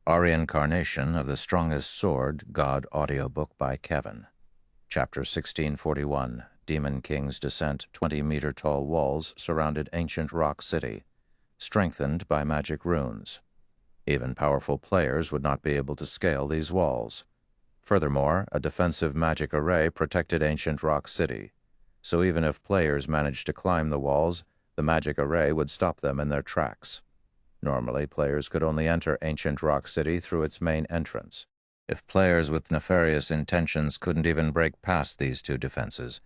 A Reincarnation of the Strongest Sword, God audiobook by Kevin. Chapter 1641, Demon King's Descent. 20-meter-tall walls surrounded ancient rock city, strengthened by magic runes. Even powerful players would not be able to scale these walls. Furthermore, a defensive magic array protected ancient rock city, so even if players managed to climb the walls, the magic array would stop them in their tracks. Normally, players could only enter ancient rock city through its main entrance. If players with nefarious intentions couldn't even break past these two defenses,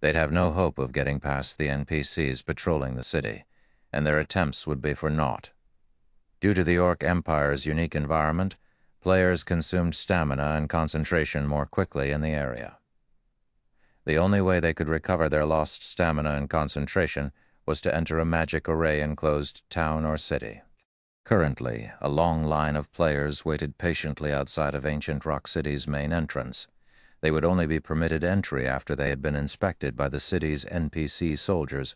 they'd have no hope of getting past the NPCs patrolling the city, and their attempts would be for naught. Due to the Orc Empire's unique environment, players consumed stamina and concentration more quickly in the area. The only way they could recover their lost stamina and concentration was to enter a magic array-enclosed town or city. Currently, a long line of players waited patiently outside of Ancient Rock City's main entrance. They would only be permitted entry after they had been inspected by the city's NPC soldiers.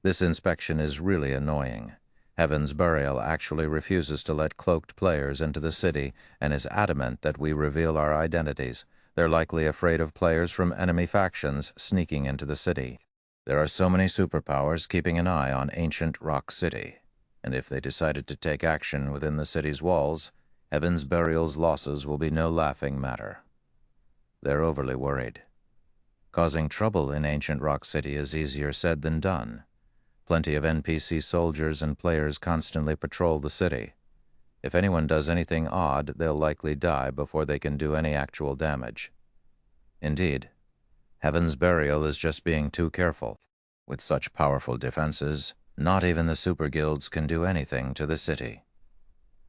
This inspection is really annoying. Heaven's Burial actually refuses to let cloaked players into the city and is adamant that we reveal our identities. They're likely afraid of players from enemy factions sneaking into the city. There are so many superpowers keeping an eye on Ancient Rock City, and if they decided to take action within the city's walls, Heaven's Burial's losses will be no laughing matter. They're overly worried. Causing trouble in Ancient Rock City is easier said than done. Plenty of NPC soldiers and players constantly patrol the city. If anyone does anything odd, they'll likely die before they can do any actual damage. Indeed, Heaven's Burial is just being too careful. With such powerful defenses, not even the super guilds can do anything to the city.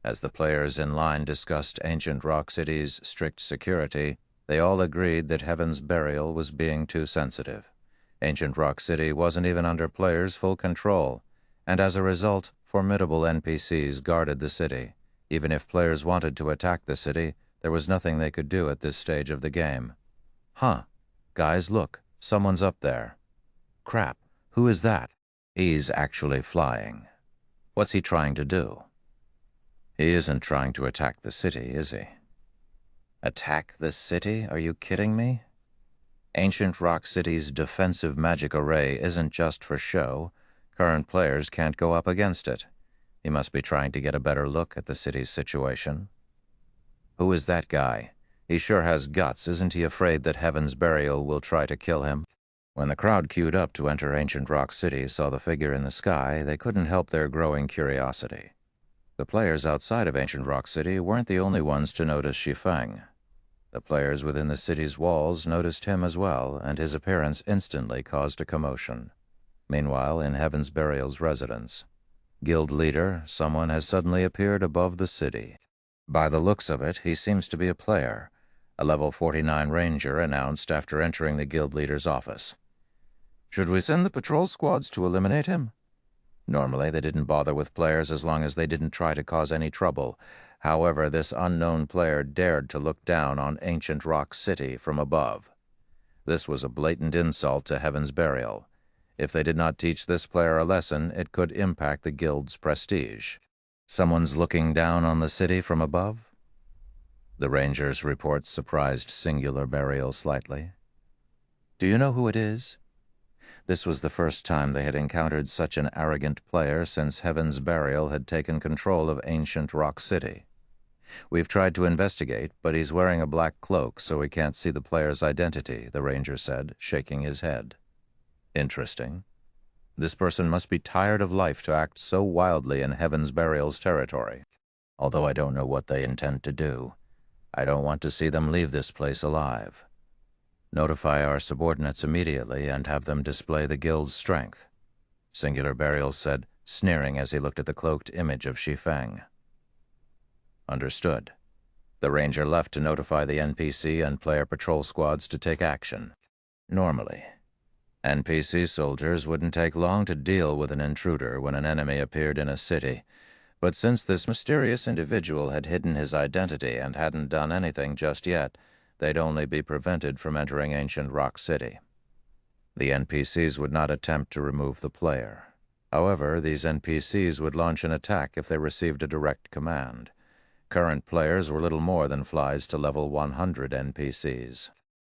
As the players in line discussed Ancient Rock City's strict security, they all agreed that Heaven's Burial was being too sensitive. Ancient Rock City wasn't even under players' full control, and as a result, formidable NPCs guarded the city. Even if players wanted to attack the city, there was nothing they could do at this stage of the game. Huh. Guys, look. Someone's up there. Crap. Who is that? He's actually flying. What's he trying to do? He isn't trying to attack the city, is he? Attack the city? Are you kidding me? Ancient Rock City's defensive magic array isn't just for show. Current players can't go up against it. He must be trying to get a better look at the city's situation. Who is that guy? He sure has guts. Isn't he afraid that Heaven's Burial will try to kill him? When the crowd queued up to enter Ancient Rock City saw the figure in the sky, they couldn't help their growing curiosity. The players outside of Ancient Rock City weren't the only ones to notice Shi Feng. The players within the city's walls noticed him as well, and his appearance instantly caused a commotion. Meanwhile, in Heaven's Burial's residence, guild leader, someone has suddenly appeared above the city. By the looks of it, he seems to be a player. A level 49 ranger announced after entering the guild leader's office. Should we send the patrol squads to eliminate him? Normally, they didn't bother with players as long as they didn't try to cause any trouble. However, this unknown player dared to look down on Ancient Rock City from above. This was a blatant insult to Heaven's Burial. If they did not teach this player a lesson, it could impact the guild's prestige. Someone's looking down on the city from above? The ranger's report surprised Singular Burial slightly. Do you know who it is? This was the first time they had encountered such an arrogant player since Heaven's Burial had taken control of Ancient Rock City. We've tried to investigate, but he's wearing a black cloak, so we can't see the player's identity, the ranger said, shaking his head. Interesting. This person must be tired of life to act so wildly in Heaven's Burial's territory. Although I don't know what they intend to do, I don't want to see them leave this place alive. Notify our subordinates immediately and have them display the guild's strength, Singular Burial said, sneering as he looked at the cloaked image of Shi Feng. Understood. The ranger left to notify the NPC and player patrol squads to take action. Normally, NPC soldiers wouldn't take long to deal with an intruder when an enemy appeared in a city, but since this mysterious individual had hidden his identity and hadn't done anything just yet, they'd only be prevented from entering Ancient Rock City. The NPCs would not attempt to remove the player. However, these NPCs would launch an attack if they received a direct command. Current players were little more than flies to level 100 NPCs.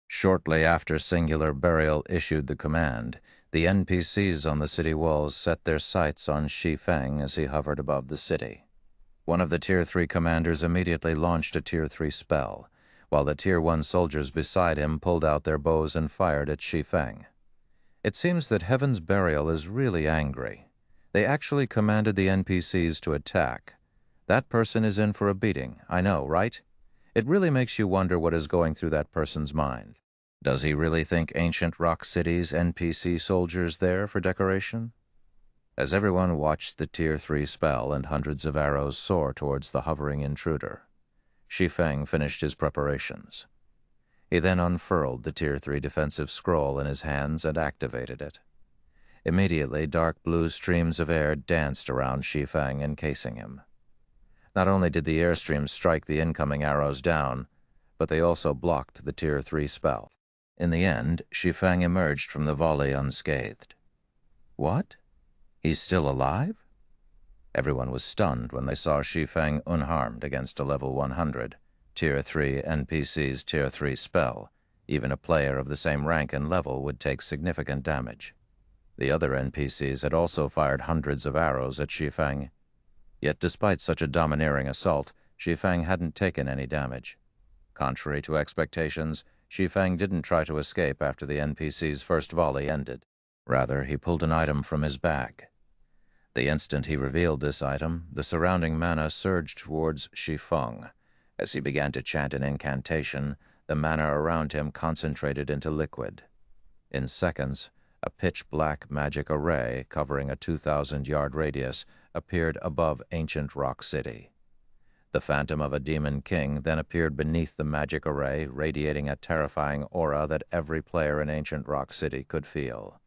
Shortly after Singular Burial issued the command, the NPCs on the city walls set their sights on Shi Feng as he hovered above the city. One of the Tier 3 commanders immediately launched a Tier 3 spell, while the Tier 1 soldiers beside him pulled out their bows and fired at Shi Feng. It seems that Heaven's Burial is really angry. They actually commanded the NPCs to attack. That person is in for a beating, I know, right? It really makes you wonder what is going through that person's mind. Does he really think Ancient Rock City's NPC soldiers there for decoration? As everyone watched the Tier 3 spell and hundreds of arrows soar towards the hovering intruder, Shi Feng finished his preparations. He then unfurled the Tier 3 defensive scroll in his hands and activated it. Immediately, dark blue streams of air danced around Shi Feng, encasing him. Not only did the airstreams strike the incoming arrows down, but they also blocked the Tier 3 spell. In the end, Shi Feng emerged from the volley unscathed. What? He's still alive? Everyone was stunned when they saw Shi Feng unharmed against a level 100, Tier 3 NPC's Tier 3 spell. Even a player of the same rank and level would take significant damage. The other NPCs had also fired hundreds of arrows at Shi Feng. Yet despite such a domineering assault, Shi Feng hadn't taken any damage. Contrary to expectations, Shi Feng didn't try to escape after the NPC's first volley ended. Rather, he pulled an item from his bag. The instant he revealed this item, the surrounding mana surged towards Shi Feng. As he began to chant an incantation, the mana around him concentrated into liquid. In seconds, a pitch-black magic array covering a 2,000-yard radius appeared above Ancient Rock City. The phantom of a demon king then appeared beneath the magic array, radiating a terrifying aura that every player in Ancient Rock City could feel.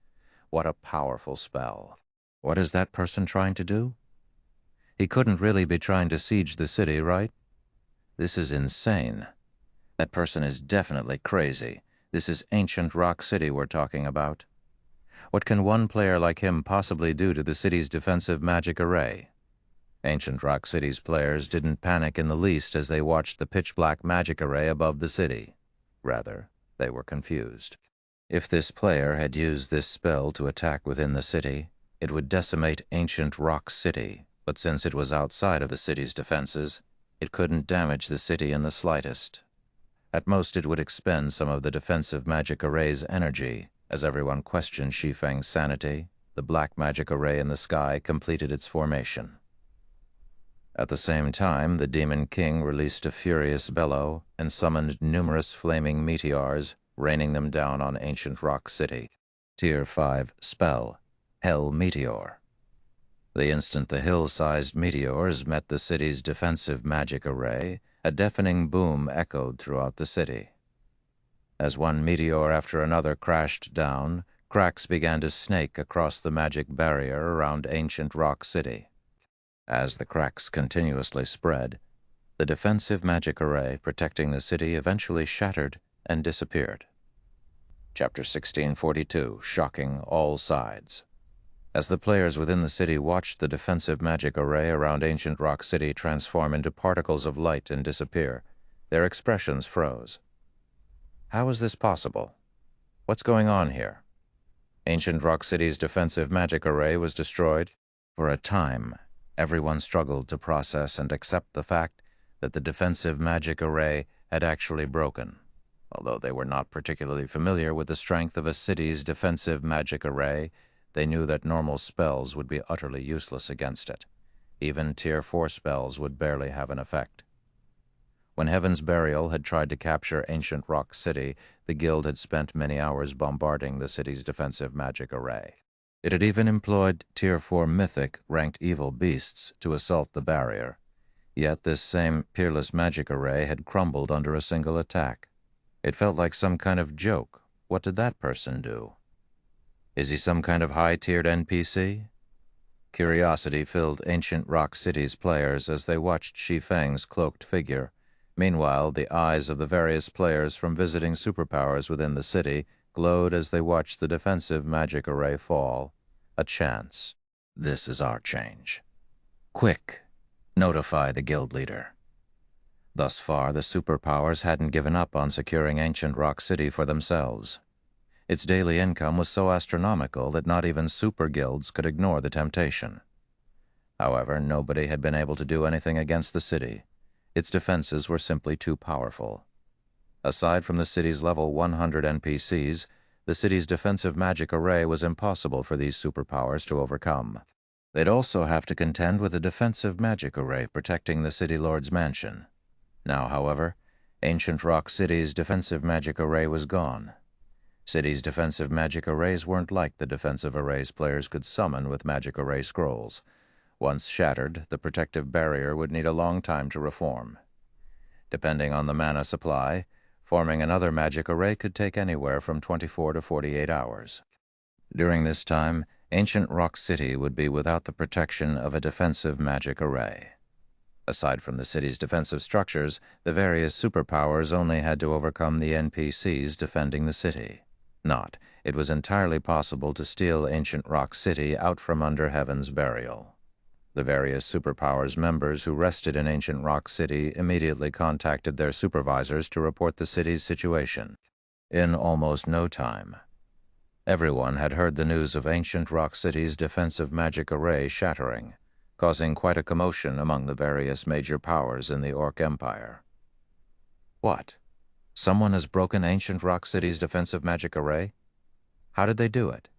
What a powerful spell. What is that person trying to do? He couldn't really be trying to siege the city, right? This is insane. That person is definitely crazy. This is Ancient Rock City we're talking about. What can one player like him possibly do to the city's defensive magic array? Ancient Rock City's players didn't panic in the least as they watched the pitch-black magic array above the city. Rather, they were confused. If this player had used this spell to attack within the city, it would decimate Ancient Rock City, but since it was outside of the city's defenses, it couldn't damage the city in the slightest. At most, it would expend some of the defensive magic array's energy. As everyone questioned Shi Feng's sanity, the black magic array in the sky completed its formation. At the same time, the Demon King released a furious bellow and summoned numerous flaming meteors, raining them down on Ancient Rock City. Tier 5 spell, Hell Meteor. The instant the hill-sized meteors met the city's defensive magic array, a deafening boom echoed throughout the city. As one meteor after another crashed down, cracks began to snake across the magic barrier around Ancient Rock City. As the cracks continuously spread, the defensive magic array protecting the city eventually shattered and disappeared. Chapter 1642, Shocking All Sides. As the players within the city watched the defensive magic array around Ancient Rock City transform into particles of light and disappear, their expressions froze. How is this possible? What's going on here? Ancient Rock City's defensive magic array was destroyed. For a time, everyone struggled to process and accept the fact that the defensive magic array had actually broken. Although they were not particularly familiar with the strength of a city's defensive magic array, they knew that normal spells would be utterly useless against it. Even Tier 4 spells would barely have an effect. When Heaven's Burial had tried to capture Ancient Rock City, the Guild had spent many hours bombarding the city's defensive magic array. It had even employed Tier 4 mythic ranked evil beasts to assault the barrier. Yet this same peerless magic array had crumbled under a single attack. It felt like some kind of joke. What did that person do? Is he some kind of high-tiered NPC? Curiosity filled Ancient Rock City's players as they watched Shi Feng's cloaked figure. Meanwhile, the eyes of the various players from visiting superpowers within the city glowed as they watched the defensive magic array fall. A chance. This is our change. Quick, notify the guild leader. Thus far, the superpowers hadn't given up on securing ancient Rock City for themselves. Its daily income was so astronomical that not even super guilds could ignore the temptation. However, nobody had been able to do anything against the city. Its defenses were simply too powerful. Aside from the city's level 100 NPCs, the city's defensive magic array was impossible for these superpowers to overcome. They'd also have to contend with a defensive magic array protecting the city lord's mansion. Now, however, ancient Rock City's defensive magic array was gone. City's defensive magic arrays weren't like the defensive arrays players could summon with magic array scrolls. Once shattered, the protective barrier would need a long time to reform. Depending on the mana supply, forming another magic array could take anywhere from 24 to 48 hours. During this time, ancient Rock City would be without the protection of a defensive magic array. Aside from the city's defensive structures, the various superpowers only had to overcome the NPCs defending the city. It was entirely possible to steal ancient Rock City out from under Heaven's Burial. The various superpowers members who rested in ancient Rock City immediately contacted their supervisors to report the city's situation. In almost no time, everyone had heard the news of ancient Rock City's defensive magic array shattering, causing quite a commotion among the various major powers in the Orc Empire. What? Someone has broken ancient Rock City's defensive magic array? How did they do it?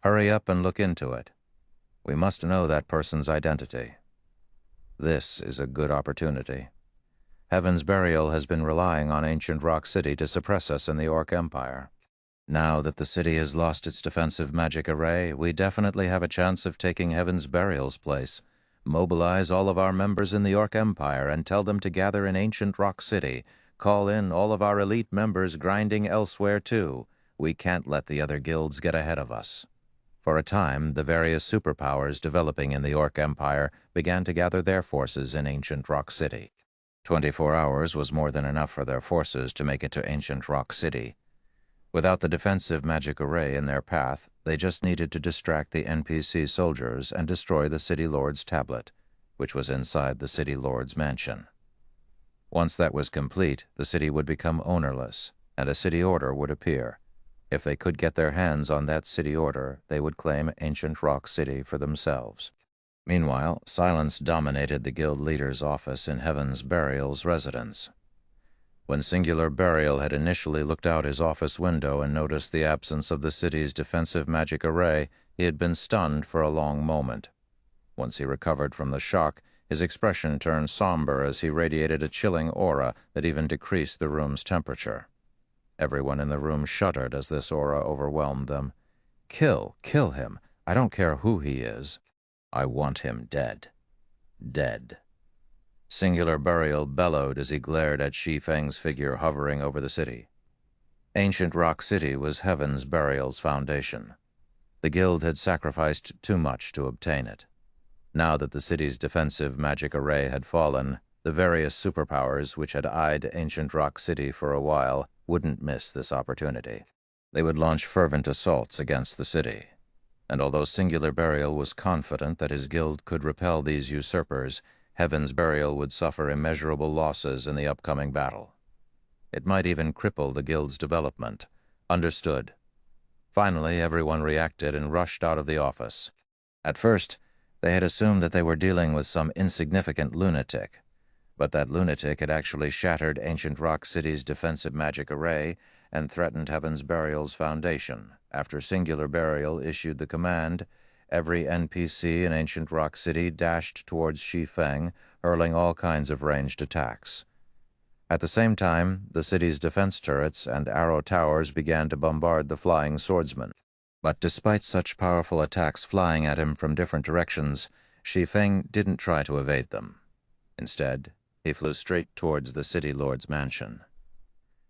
Hurry up and look into it. We must know that person's identity. This is a good opportunity. Heaven's Burial has been relying on ancient Rock City to suppress us in the Orc Empire. Now that the city has lost its defensive magic array, we definitely have a chance of taking Heaven's Burial's place. Mobilize all of our members in the Orc Empire and tell them to gather in ancient Rock City. Call in all of our elite members grinding elsewhere too. We can't let the other guilds get ahead of us. For a time, the various superpowers developing in the Orc Empire began to gather their forces in ancient Rock City. 24 hours was more than enough for their forces to make it to ancient Rock City. Without the defensive magic array in their path, they just needed to distract the NPC soldiers and destroy the city lord's tablet, which was inside the city lord's mansion. Once that was complete, the city would become ownerless, and a city order would appear. If they could get their hands on that city order, they would claim ancient Rock City for themselves. Meanwhile, silence dominated the guild leader's office in Heaven's Burial's residence. When Singular Burial had initially looked out his office window and noticed the absence of the city's defensive magic array, he had been stunned for a long moment. Once he recovered from the shock, his expression turned somber as he radiated a chilling aura that even decreased the room's temperature. Everyone in the room shuddered as this aura overwhelmed them. Kill him. I don't care who he is. I want him dead. Dead. Singular Burial bellowed as he glared at Shi Feng's figure hovering over the city. Ancient Rock City was Heaven's Burial's foundation. The guild had sacrificed too much to obtain it. Now that the city's defensive magic array had fallen, the various superpowers which had eyed ancient Rock City for a while wouldn't miss this opportunity. They would launch fervent assaults against the city. And although Singular Burial was confident that his guild could repel these usurpers, Heaven's Burial would suffer immeasurable losses in the upcoming battle. It might even cripple the guild's development. Understood. Finally, everyone reacted and rushed out of the office. At first, they had assumed that they were dealing with some insignificant lunatic, but that lunatic had actually shattered ancient Rock City's defensive magic array and threatened Heaven's Burial's foundation. After Singular Burial issued the command, every NPC in ancient Rock City dashed towards Shi Feng, hurling all kinds of ranged attacks. At the same time, the city's defense turrets and arrow towers began to bombard the flying swordsmen. But despite such powerful attacks flying at him from different directions, Shi Feng didn't try to evade them. Instead, he flew straight towards the city lord's mansion.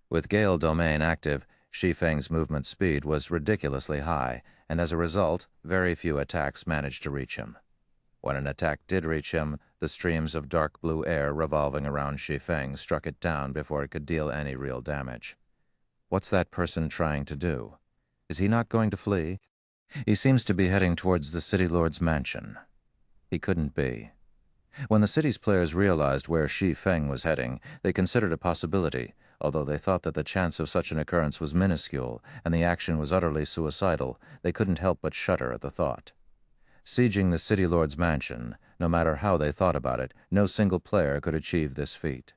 With Gale Domain active, Shi Feng's movement speed was ridiculously high, and as a result, very few attacks managed to reach him. When an attack did reach him, the streams of dark blue air revolving around Shi Feng struck it down before it could deal any real damage. What's that person trying to do? Is he not going to flee? He seems to be heading towards the city lord's mansion. He couldn't be. When the city's players realized where Shi Feng was heading, they considered a possibility, although they thought that the chance of such an occurrence was minuscule and the action was utterly suicidal. They couldn't help but shudder at the thought. Sieging the City Lord's mansion, no matter how they thought about it, no single player could achieve this feat.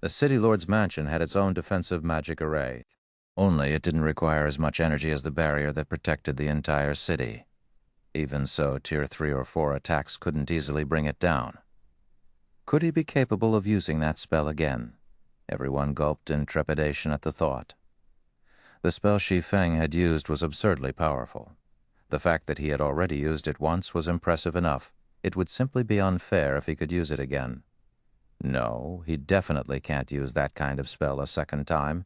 The City Lord's mansion had its own defensive magic array, only it didn't require as much energy as the barrier that protected the entire city. Even so, Tier 3 or 4 attacks couldn't easily bring it down. Could he be capable of using that spell again? Everyone gulped in trepidation at the thought. The spell Shi Feng had used was absurdly powerful. The fact that he had already used it once was impressive enough. It would simply be unfair if he could use it again. No, he definitely can't use that kind of spell a second time.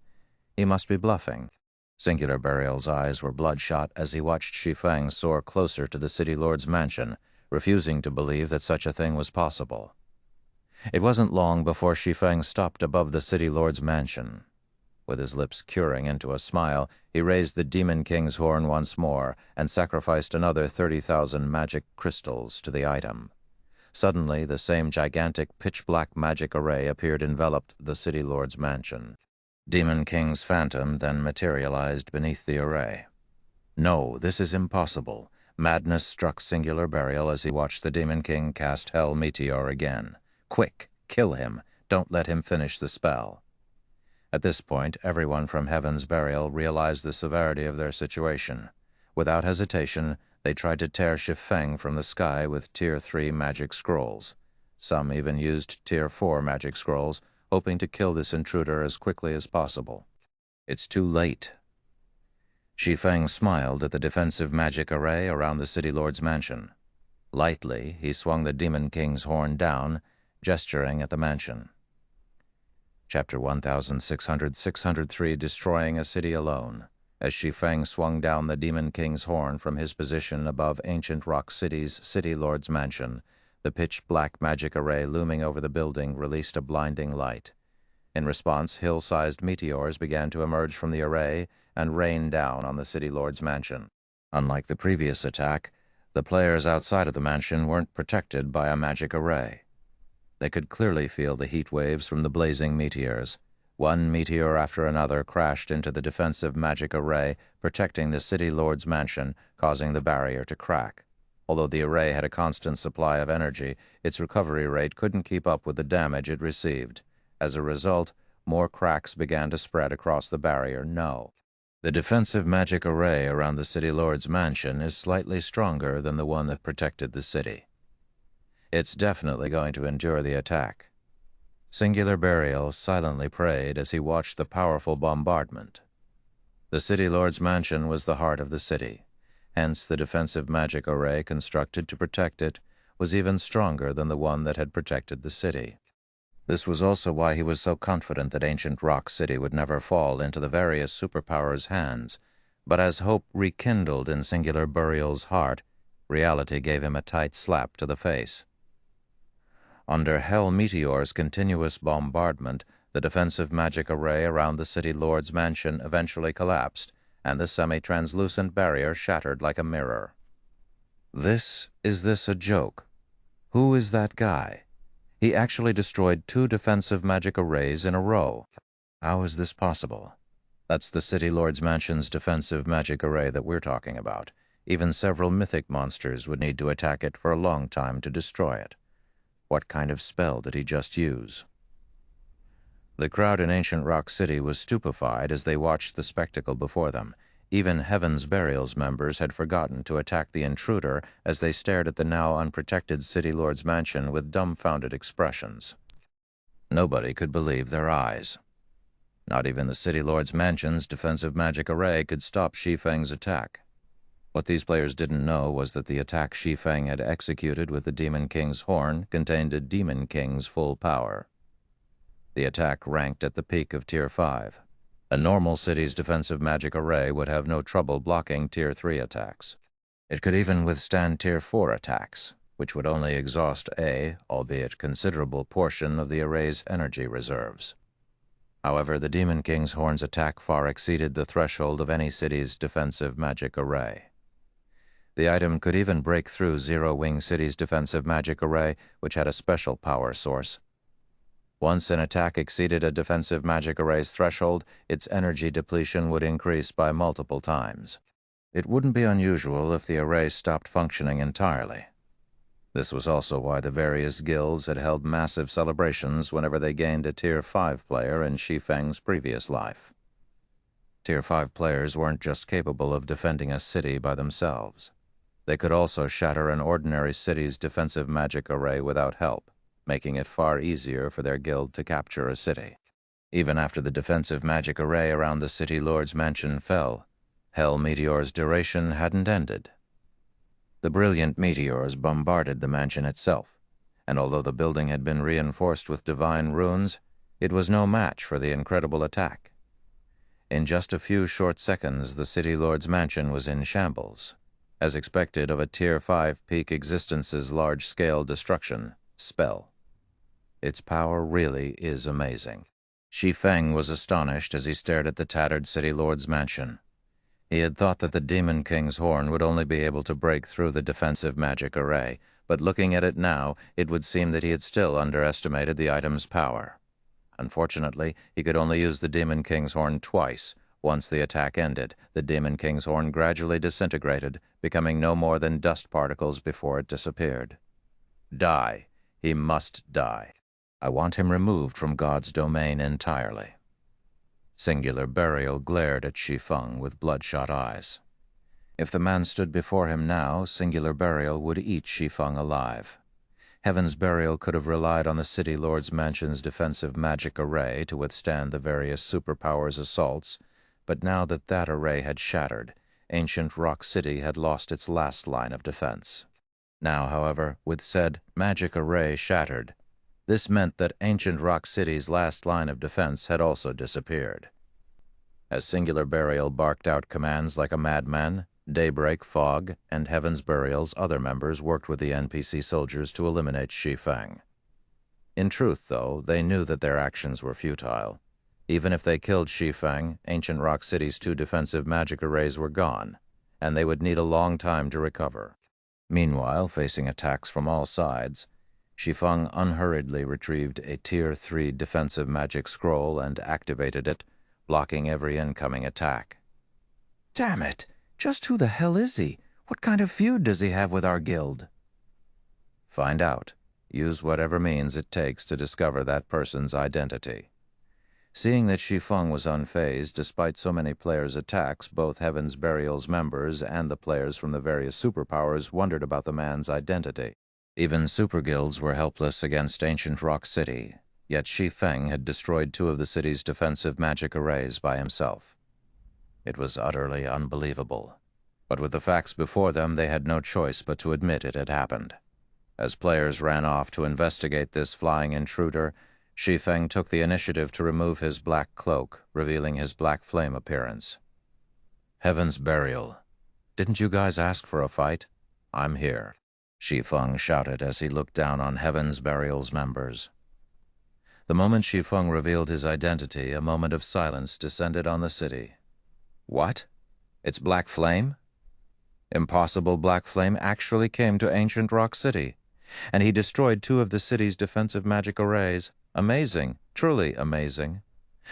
He must be bluffing. Singular Burial's eyes were bloodshot as he watched Shi Feng soar closer to the City Lord's mansion, refusing to believe that such a thing was possible. It wasn't long before Shi Feng stopped above the City Lord's mansion. With his lips curing into a smile, he raised the Demon King's horn once more and sacrificed another 30,000 magic crystals to the item. Suddenly, the same gigantic pitch-black magic array appeared enveloped the City Lord's mansion. Demon King's phantom then materialized beneath the array. No, this is impossible. Madness struck Singular Burial as he watched the Demon King cast Hell Meteor again. Quick, kill him. Don't let him finish the spell. At this point, everyone from Heaven's Burial realized the severity of their situation. Without hesitation, they tried to tear Shi Feng from the sky with Tier 3 magic scrolls. Some even used Tier 4 magic scrolls, hoping to kill this intruder as quickly as possible. It's too late. Shi Feng smiled at the defensive magic array around the City Lord's mansion. Lightly, he swung the Demon King's horn down, gesturing at the mansion. Chapter 1603, Destroying a City Alone. As Shi Feng swung down the Demon King's horn from his position above Ancient Rock City's City Lord's mansion, the pitch-black magic array looming over the building released a blinding light. In response, hill-sized meteors began to emerge from the array and rain down on the City Lord's mansion. Unlike the previous attack, the players outside of the mansion weren't protected by a magic array. They could clearly feel the heat waves from the blazing meteors. One meteor after another crashed into the defensive magic array, protecting the City Lord's mansion, causing the barrier to crack. Although the array had a constant supply of energy, its recovery rate couldn't keep up with the damage it received. As a result, more cracks began to spread across the barrier. No. The defensive magic array around the City Lord's mansion is slightly stronger than the one that protected the city. It's definitely going to endure the attack. Singular Burial silently prayed as he watched the powerful bombardment. The City Lord's mansion was the heart of the city. Hence, the defensive magic array constructed to protect it was even stronger than the one that had protected the city. This was also why he was so confident that Ancient Rock City would never fall into the various superpowers' hands. But as hope rekindled in Singular Burial's heart, reality gave him a tight slap to the face. Under Hell Meteor's continuous bombardment, the defensive magic array around the City Lord's mansion eventually collapsed, and the semi-translucent barrier shattered like a mirror. Is this a joke? Who is that guy? He actually destroyed 2 defensive magic arrays in a row. How is this possible? That's the City Lord's mansion's defensive magic array that we're talking about. Even several mythic monsters would need to attack it for a long time to destroy it. What kind of spell did he just use? The crowd in Ancient Rock City was stupefied as they watched the spectacle before them. Even Heaven's Burial's members had forgotten to attack the intruder as they stared at the now unprotected City Lord's mansion with dumbfounded expressions. Nobody could believe their eyes. Not even the City Lord's mansion's defensive magic array could stop Shi Feng's attack. What these players didn't know was that the attack Shi Feng had executed with the Demon King's horn contained a Demon King's full power. The attack ranked at the peak of Tier 5. A normal city's defensive magic array would have no trouble blocking Tier 3 attacks. It could even withstand Tier 4 attacks, which would only exhaust a, albeit considerable, portion of the array's energy reserves. However, the Demon King's horn's attack far exceeded the threshold of any city's defensive magic array. The item could even break through Zero Wing City's defensive magic array, which had a special power source. Once an attack exceeded a defensive magic array's threshold, its energy depletion would increase by multiple times. It wouldn't be unusual if the array stopped functioning entirely. This was also why the various guilds had held massive celebrations whenever they gained a Tier 5 player in Shi Feng's previous life. Tier 5 players weren't just capable of defending a city by themselves. They could also shatter an ordinary city's defensive magic array without help, making it far easier for their guild to capture a city. Even after the defensive magic array around the City Lord's mansion fell, Hell Meteor's duration hadn't ended. The brilliant meteors bombarded the mansion itself, and although the building had been reinforced with divine runes, it was no match for the incredible attack. In just a few short seconds, the City Lord's mansion was in shambles, as expected of a Tier 5 peak existence's large-scale destruction spell. Its power really is amazing. Shi Feng was astonished as he stared at the tattered City Lord's mansion. He had thought that the Demon King's horn would only be able to break through the defensive magic array, but looking at it now, it would seem that he had still underestimated the item's power. Unfortunately, he could only use the Demon King's horn twice. Once the attack ended, the Demon King's horn gradually disintegrated, becoming no more than dust particles before it disappeared. Die. He must die. I want him removed from God's domain entirely. Singular Burial glared at Shi Feng with bloodshot eyes. If the man stood before him now, Singular Burial would eat Shi Feng alive. Heaven's Burial could have relied on the City Lord's mansion's defensive magic array to withstand the various superpowers' assaults, but now that that array had shattered, ancient Rock City had lost its last line of defense. Now, however, with said magic array shattered, this meant that ancient Rock City's last line of defense had also disappeared. As Singular Burial barked out commands like a madman, Daybreak, Fog, and Heaven's Burial's other members worked with the NPC soldiers to eliminate Shi Feng. In truth, though, they knew that their actions were futile. Even if they killed Shi Feng, ancient Rock City's 2 defensive magic arrays were gone, and they would need a long time to recover. Meanwhile, facing attacks from all sides, Shi Feng unhurriedly retrieved a Tier 3 defensive magic scroll and activated it, blocking every incoming attack. Damn it! Just who the hell is he? What kind of feud does he have with our guild? Find out. Use whatever means it takes to discover that person's identity. Seeing that Shi Feng was unfazed despite so many players' attacks, both Heaven's Burial's members and the players from the various superpowers wondered about the man's identity. Even superguilds were helpless against ancient Rock City, yet Shi Feng had destroyed 2 of the city's defensive magic arrays by himself. It was utterly unbelievable, but with the facts before them, they had no choice but to admit it had happened. As players ran off to investigate this flying intruder, Shi Feng took the initiative to remove his black cloak, revealing his black flame appearance. Heaven's Burial. Didn't you guys ask for a fight? I'm here. Shi Feng shouted as he looked down on Heaven's Burial's members. The moment Shi Feng revealed his identity, a moment of silence descended on the city. What? It's Black Flame? Impossible Black Flame actually came to ancient Rock City, and he destroyed 2 of the city's defensive magic arrays. Amazing, truly amazing.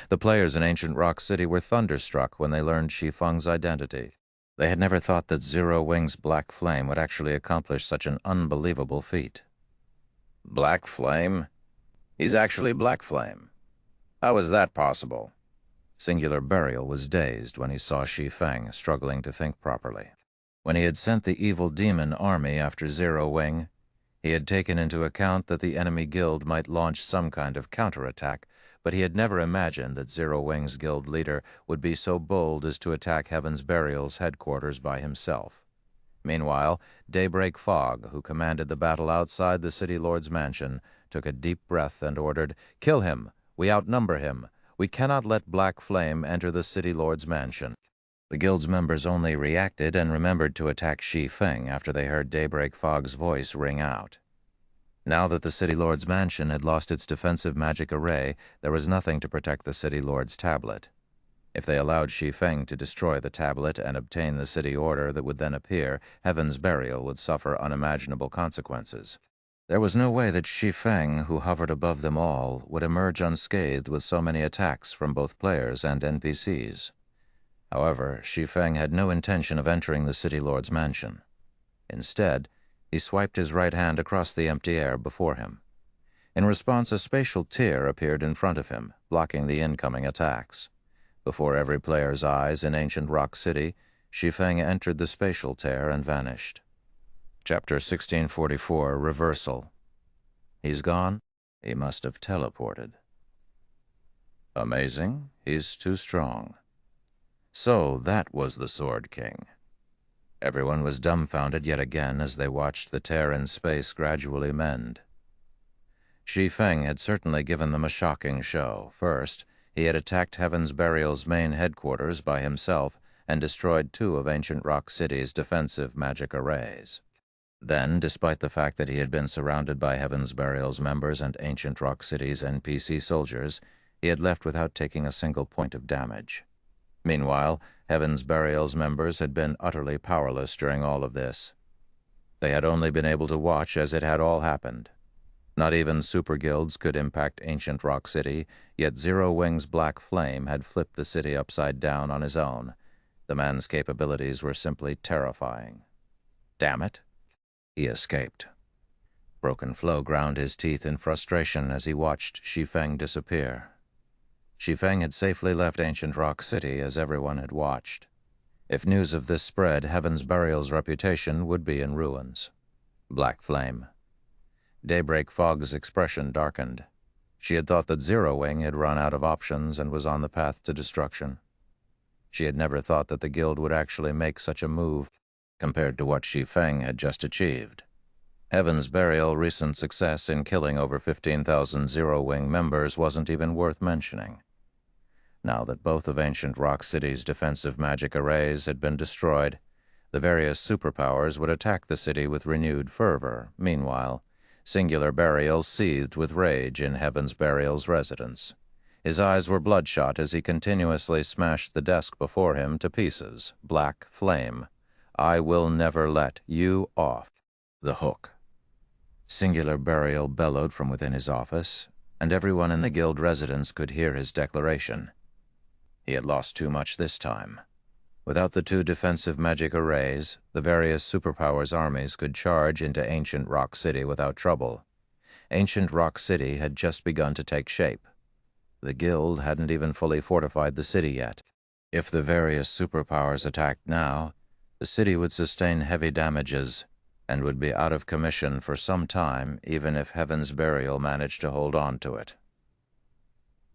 The players in ancient Rock City were thunderstruck when they learned Shi Feng's identity. They had never thought that Zero Wing's Black Flame would actually accomplish such an unbelievable feat. Black Flame? He's actually Black Flame. How is that possible? Singular Burial was dazed when he saw Shi Feng struggling to think properly. When he had sent the evil demon army after Zero Wing, he had taken into account that the enemy guild might launch some kind of counterattack, but he had never imagined that Zero Wing's guild leader would be so bold as to attack Heaven's Burial's headquarters by himself. Meanwhile, Daybreak Fog, who commanded the battle outside the City Lord's mansion, took a deep breath and ordered, "Kill him! We outnumber him! We cannot let Black Flame enter the City Lord's mansion." The guild's members only reacted and remembered to attack Shi Feng after they heard Daybreak Fog's voice ring out. Now that the City Lord's mansion had lost its defensive magic array, there was nothing to protect the City Lord's tablet. If they allowed Shi Feng to destroy the tablet and obtain the city order that would then appear, Heaven's Burial would suffer unimaginable consequences. There was no way that Shi Feng, who hovered above them all, would emerge unscathed with so many attacks from both players and NPCs. However, Shi Feng had no intention of entering the City Lord's mansion. Instead, he swiped his right hand across the empty air before him. In response, a spatial tier appeared in front of him, blocking the incoming attacks. Before every player's eyes in ancient Rock City, Shi Feng entered the spatial tear and vanished. Chapter 1644, Reversal. He's gone? He must have teleported. Amazing. He's too strong. So that was the Sword King. Everyone was dumbfounded yet again as they watched the tear in space gradually mend. Shi Feng had certainly given them a shocking show. First, he had attacked Heaven's Burial's main headquarters by himself and destroyed 2 of ancient Rock City's defensive magic arrays. Then, despite the fact that he had been surrounded by Heaven's Burial's members and ancient Rock City's NPC soldiers, he had left without taking a single point of damage. Meanwhile, Heaven's Burial's members had been utterly powerless during all of this. They had only been able to watch as it had all happened. Not even super guilds could impact ancient Rock City, yet Zero Wing's Black Flame had flipped the city upside down on his own. The man's capabilities were simply terrifying. Damn it! He escaped. Broken Flow ground his teeth in frustration as he watched Shi Feng disappear. Shi Feng had safely left ancient Rock City as everyone had watched. If news of this spread, Heaven's Burial's reputation would be in ruins. Black Flame. Daybreak Fog's expression darkened. She had thought that Zero Wing had run out of options and was on the path to destruction. She had never thought that the guild would actually make such a move compared to what Shi Feng had just achieved. Heaven's Burial's recent success in killing over 15,000 Zero Wing members wasn't even worth mentioning. Now that both of ancient Rock City's defensive magic arrays had been destroyed, the various superpowers would attack the city with renewed fervor. Meanwhile, Singular Burial seethed with rage in Heaven's Burial's residence. His eyes were bloodshot as he continuously smashed the desk before him to pieces. Black Flame. I will never let you off the hook. Singular Burial bellowed from within his office, and everyone in the guild residence could hear his declaration. He had lost too much this time. Without the 2 defensive magic arrays, the various superpowers' armies could charge into ancient Rock City without trouble. Ancient Rock City had just begun to take shape. The guild hadn't even fully fortified the city yet. If the various superpowers attacked now, the city would sustain heavy damages and would be out of commission for some time, even if Heaven's Burial managed to hold on to it.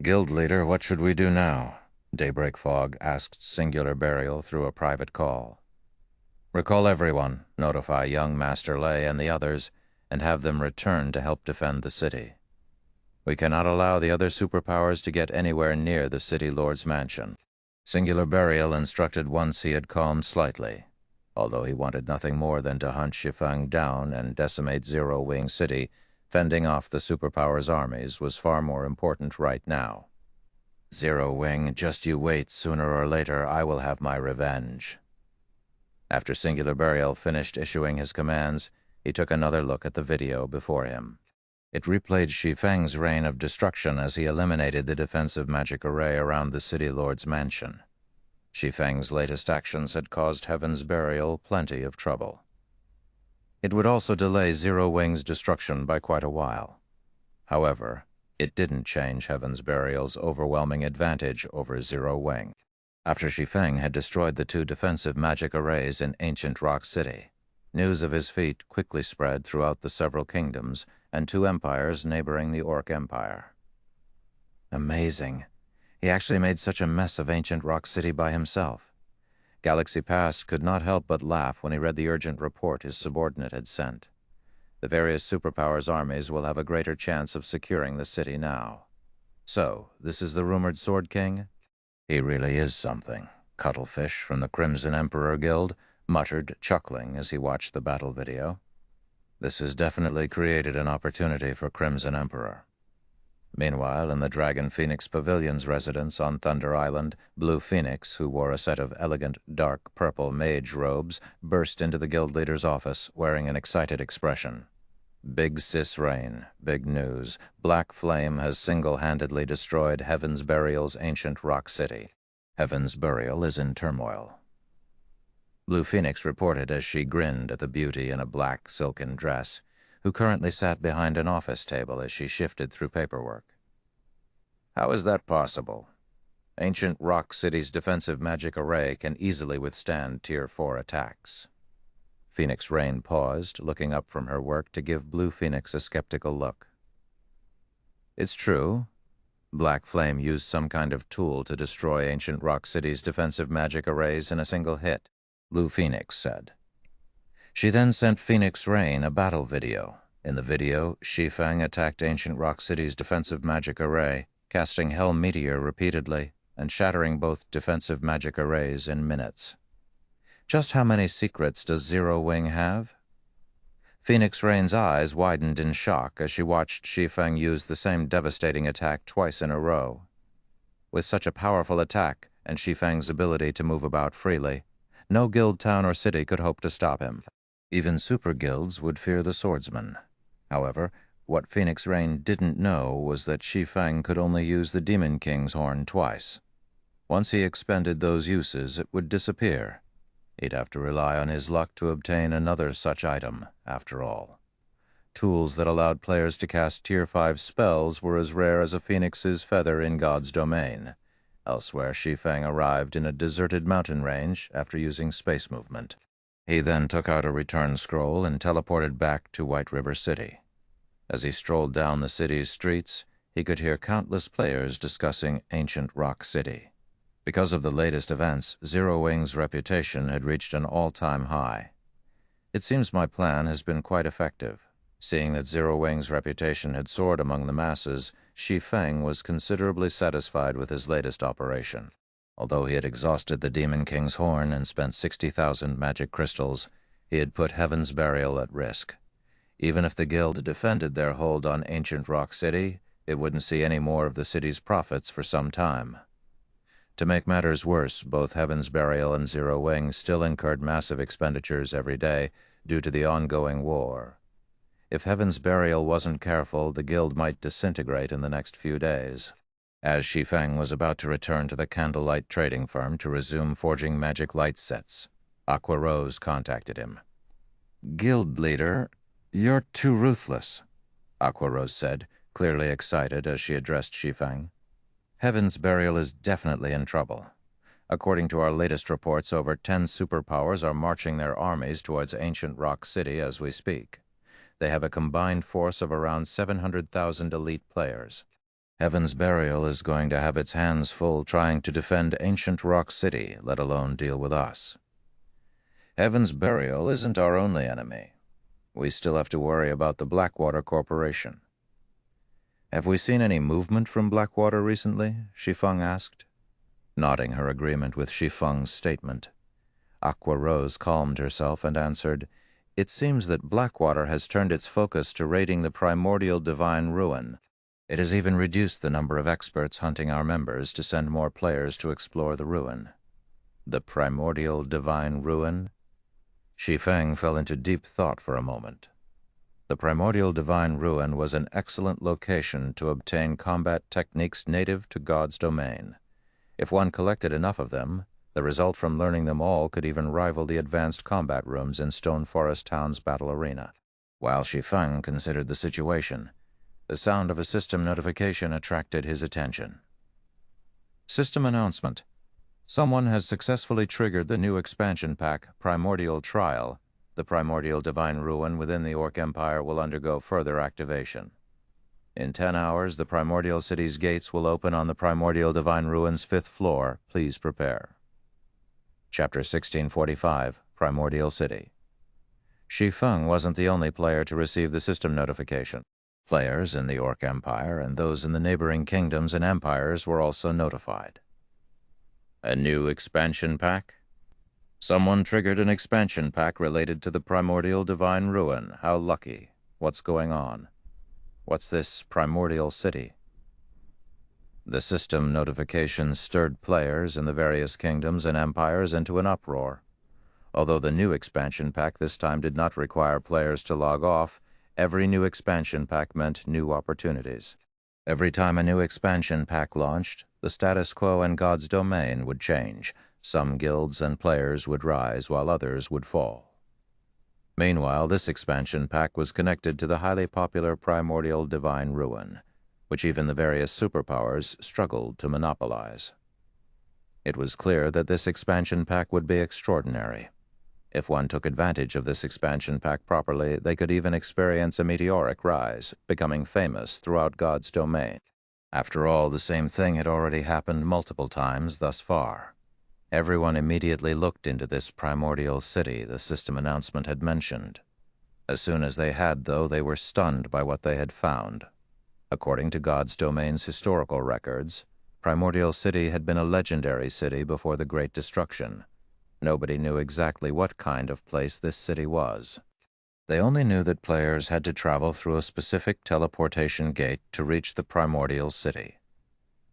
Guild leader, what should we do now? Daybreak Fog asked Singular Burial through a private call. Recall everyone, notify young Master Lei and the others, and have them return to help defend the city. We cannot allow the other superpowers to get anywhere near the City Lord's mansion. Singular Burial instructed once he had calmed slightly. Although he wanted nothing more than to hunt Shi Feng down and decimate Zero Wing City, fending off the superpowers' armies was far more important right now. Zero Wing, just you wait, sooner or later I will have my revenge. After Singular Burial finished issuing his commands, he took another look at the video before him. It replayed Shi Feng's reign of destruction as he eliminated the defensive magic array around the City Lord's mansion. Shi Feng's latest actions had caused Heaven's Burial plenty of trouble. It would also delay Zero Wing's destruction by quite a while. However, it didn't change Heaven's Burial's overwhelming advantage over Zero Wing. After Shi Feng had destroyed the 2 defensive magic arrays in ancient Rock City, news of his feat quickly spread throughout the several kingdoms and 2 empires neighboring the Orc Empire. Amazing. He actually made such a mess of ancient Rock City by himself. Galaxy Past could not help but laugh when he read the urgent report his subordinate had sent. The various superpowers' armies will have a greater chance of securing the city now. So, this is the rumored Sword King? He really is something, Cuttlefish from the Crimson Emperor Guild muttered, chuckling as he watched the battle video. This has definitely created an opportunity for Crimson Emperor. Meanwhile, in the Dragon Phoenix Pavilion's residence on Thunder Island, Blue Phoenix, who wore a set of elegant, dark purple mage robes, burst into the guild leader's office, wearing an excited expression. Big Sis Rain, big news. Black Flame has single-handedly destroyed Heaven's Burial's ancient rock city. Heaven's Burial is in turmoil. Blue Phoenix reported as she grinned at the beauty in a black silken dress, who currently sat behind an office table as she shifted through paperwork. How is that possible? Ancient Rock City's defensive magic array can easily withstand Tier 4 attacks. Phoenix Rain paused, looking up from her work to give Blue Phoenix a skeptical look. It's true. Black Flame used some kind of tool to destroy Ancient Rock City's defensive magic arrays in a single hit, Blue Phoenix said. She then sent Phoenix Rain a battle video. In the video, Shi Feng attacked Ancient Rock City's defensive magic array, casting Hell Meteor repeatedly and shattering both defensive magic arrays in minutes. Just how many secrets does Zero Wing have? Phoenix Rain's eyes widened in shock as she watched Shi Feng use the same devastating attack twice in a row. With such a powerful attack and Shi Feng's ability to move about freely, no guild, town, or city could hope to stop him. Even super guilds would fear the swordsman. However, what Phoenix Rain didn't know was that Shi Feng could only use the Demon King's horn twice. Once he expended those uses, it would disappear. He'd have to rely on his luck to obtain another such item, after all. Tools that allowed players to cast Tier 5 spells were as rare as a phoenix's feather in God's domain. Elsewhere, Shi Feng arrived in a deserted mountain range after using space movement. He then took out a return scroll and teleported back to White River City. As he strolled down the city's streets, he could hear countless players discussing Ancient Rock City. Because of the latest events, Zero Wing's reputation had reached an all-time high. It seems my plan has been quite effective. Seeing that Zero Wing's reputation had soared among the masses, Shi Feng was considerably satisfied with his latest operation. Although he had exhausted the Demon King's horn and spent 60,000 magic crystals, he had put Heaven's Burial at risk. Even if the guild defended their hold on Ancient Rock City, it wouldn't see any more of the city's profits for some time. To make matters worse, both Heaven's Burial and Zero Wing still incurred massive expenditures every day due to the ongoing war. If Heaven's Burial wasn't careful, the guild might disintegrate in the next few days. As Shi Feng was about to return to the Candlelight Trading Firm to resume forging magic light sets, Aqua Rose contacted him. "Guild leader, you're too ruthless," Aqua Rose said, clearly excited as she addressed Shi Feng. "Heaven's Burial is definitely in trouble. According to our latest reports, over 10 superpowers are marching their armies towards Ancient Rock City as we speak. They have a combined force of around 700,000 elite players. Heaven's Burial is going to have its hands full trying to defend Ancient Rock City, let alone deal with us. Heaven's Burial isn't our only enemy. We still have to worry about the Blackwater Corporation." "Have we seen any movement from Blackwater recently?" Shi Feng asked. Nodding her agreement with Shi Feng's statement, Aqua Rose calmed herself and answered, "It seems that Blackwater has turned its focus to raiding the primordial divine ruin. It has even reduced the number of experts hunting our members to send more players to explore the ruin." The primordial divine ruin? Shi Feng fell into deep thought for a moment. The primordial divine ruin was an excellent location to obtain combat techniques native to God's domain. If one collected enough of them, the result from learning them all could even rival the advanced combat rooms in Stone Forest Town's battle arena. While Shi Feng considered the situation, the sound of a system notification attracted his attention. System announcement. Someone has successfully triggered the new expansion pack, Primordial Trial. The Primordial Divine Ruin within the Orc Empire will undergo further activation. In 10 hours, the Primordial City's gates will open on the Primordial Divine Ruin's 5th floor. Please prepare. Chapter 1645, Primordial City. Shi Feng wasn't the only player to receive the system notification. Players in the Orc Empire and those in the neighboring kingdoms and empires were also notified. A new expansion pack? Someone triggered an expansion pack related to the Primordial Divine Ruin. How lucky. What's going on? What's this Primordial City? The system notifications stirred players in the various kingdoms and empires into an uproar. Although the new expansion pack this time did not require players to log off, every new expansion pack meant new opportunities. Every time a new expansion pack launched, the status quo in God's domain would change. Some guilds and players would rise while others would fall. Meanwhile, this expansion pack was connected to the highly popular primordial divine ruin, which even the various superpowers struggled to monopolize. It was clear that this expansion pack would be extraordinary. If one took advantage of this expansion pack properly, they could even experience a meteoric rise, becoming famous throughout God's domain. After all, the same thing had already happened multiple times thus far. Everyone immediately looked into this primordial city the system announcement had mentioned. As soon as they had, though, they were stunned by what they had found. According to God's domain's historical records, Primordial City had been a legendary city before the Great Destruction. Nobody knew exactly what kind of place this city was. They only knew that players had to travel through a specific teleportation gate to reach the Primordial City.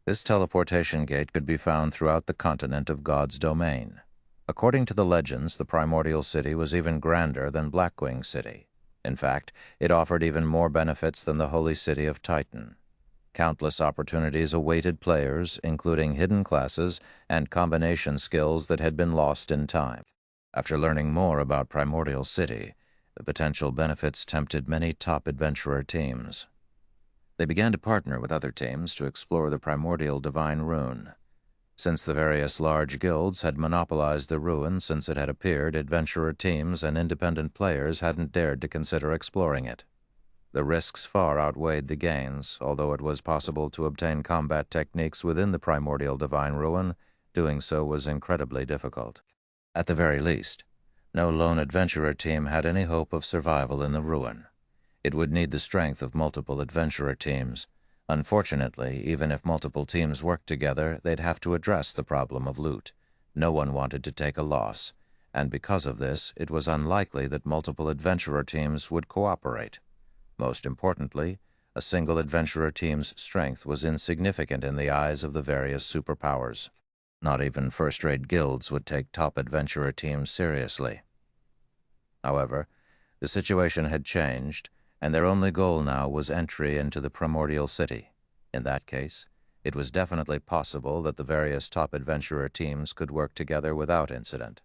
This teleportation gate could be found throughout the continent of God's domain. According to the legends, the Primordial City was even grander than Blackwing City. In fact, it offered even more benefits than the Holy City of Titan. Countless opportunities awaited players, including hidden classes and combination skills that had been lost in time. After learning more about Primordial City, the potential benefits tempted many top adventurer teams. They began to partner with other teams to explore the primordial divine rune. Since the various large guilds had monopolized the ruin since it had appeared, adventurer teams and independent players hadn't dared to consider exploring it. The risks far outweighed the gains. Although it was possible to obtain combat techniques within the primordial divine ruin, doing so was incredibly difficult. At the very least, no lone adventurer team had any hope of survival in the ruin. It would need the strength of multiple adventurer teams. Unfortunately, even if multiple teams worked together, they'd have to address the problem of loot. No one wanted to take a loss, and because of this, it was unlikely that multiple adventurer teams would cooperate. Most importantly, a single adventurer team's strength was insignificant in the eyes of the various superpowers. Not even first-rate guilds would take top adventurer teams seriously. However, the situation had changed, and their only goal now was entry into the Primordial City. In that case, it was definitely possible that the various top adventurer teams could work together without incident.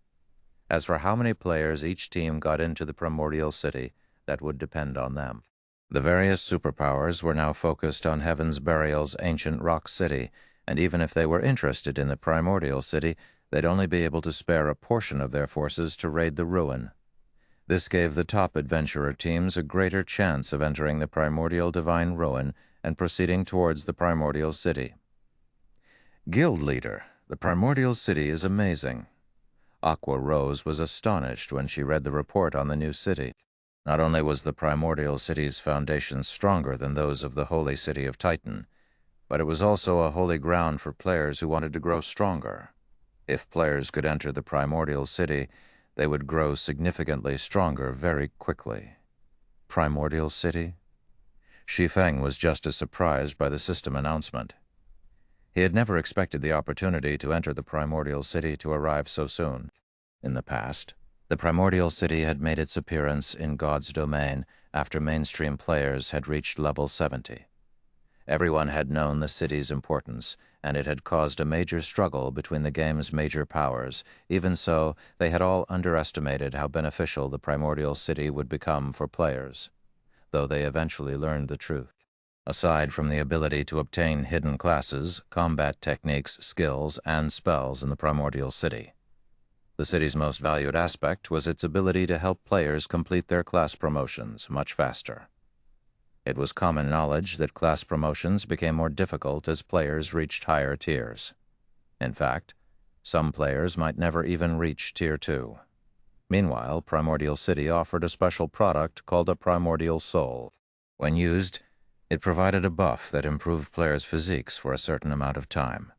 As for how many players each team got into the Primordial City, that would depend on them. The various superpowers were now focused on Heaven's Burial's ancient rock city, and even if they were interested in the Primordial City, they'd only be able to spare a portion of their forces to raid the ruin. This gave the top adventurer teams a greater chance of entering the primordial divine ruin and proceeding towards the Primordial City. Guild Leader, the Primordial City is amazing. Aqua Rose was astonished when she read the report on the new city. Not only was the Primordial City's foundation stronger than those of the Holy City of Titan, but it was also a holy ground for players who wanted to grow stronger. If players could enter the Primordial City, they would grow significantly stronger very quickly. Primordial City? Shi Feng was just as surprised by the system announcement. He had never expected the opportunity to enter the Primordial City to arrive so soon. In the past, the Primordial City had made its appearance in God's domain after mainstream players had reached level 70. Everyone had known the city's importance, and it had caused a major struggle between the game's major powers. Even so, they had all underestimated how beneficial the Primordial City would become for players, though they eventually learned the truth. Aside from the ability to obtain hidden classes, combat techniques, skills, and spells in the Primordial City, the city's most valued aspect was its ability to help players complete their class promotions much faster. It was common knowledge that class promotions became more difficult as players reached higher tiers. In fact, some players might never even reach Tier 2. Meanwhile, Primordial City offered a special product called a Primordial Soul. When used, it provided a buff that improved players' physiques for a certain amount of time.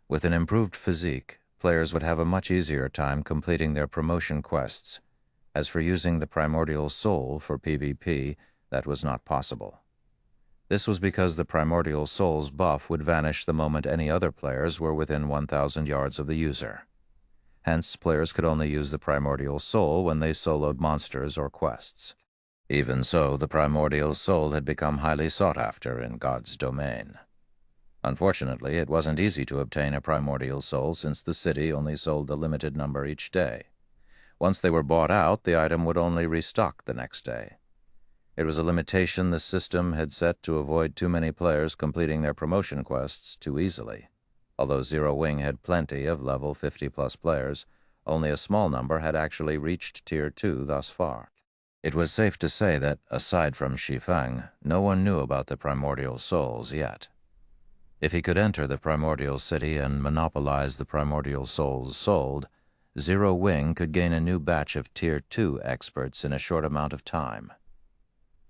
With an improved physique, players would have a much easier time completing their promotion quests. As for using the Primordial Soul for PvP, that was not possible. This was because the Primordial Soul's buff would vanish the moment any other players were within 1,000 yards of the user. Hence, players could only use the Primordial Soul when they soloed monsters or quests. Even so, the Primordial Soul had become highly sought after in God's domain. Unfortunately, it wasn't easy to obtain a Primordial Soul since the city only sold a limited number each day. Once they were bought out, the item would only restock the next day. It was a limitation the system had set to avoid too many players completing their promotion quests too easily. Although Zero Wing had plenty of level 50-plus players, only a small number had actually reached Tier 2 thus far. It was safe to say that, aside from Shi Feng, no one knew about the Primordial Souls yet. If he could enter the Primordial City and monopolize the Primordial Souls sold, Zero Wing could gain a new batch of Tier 2 experts in a short amount of time.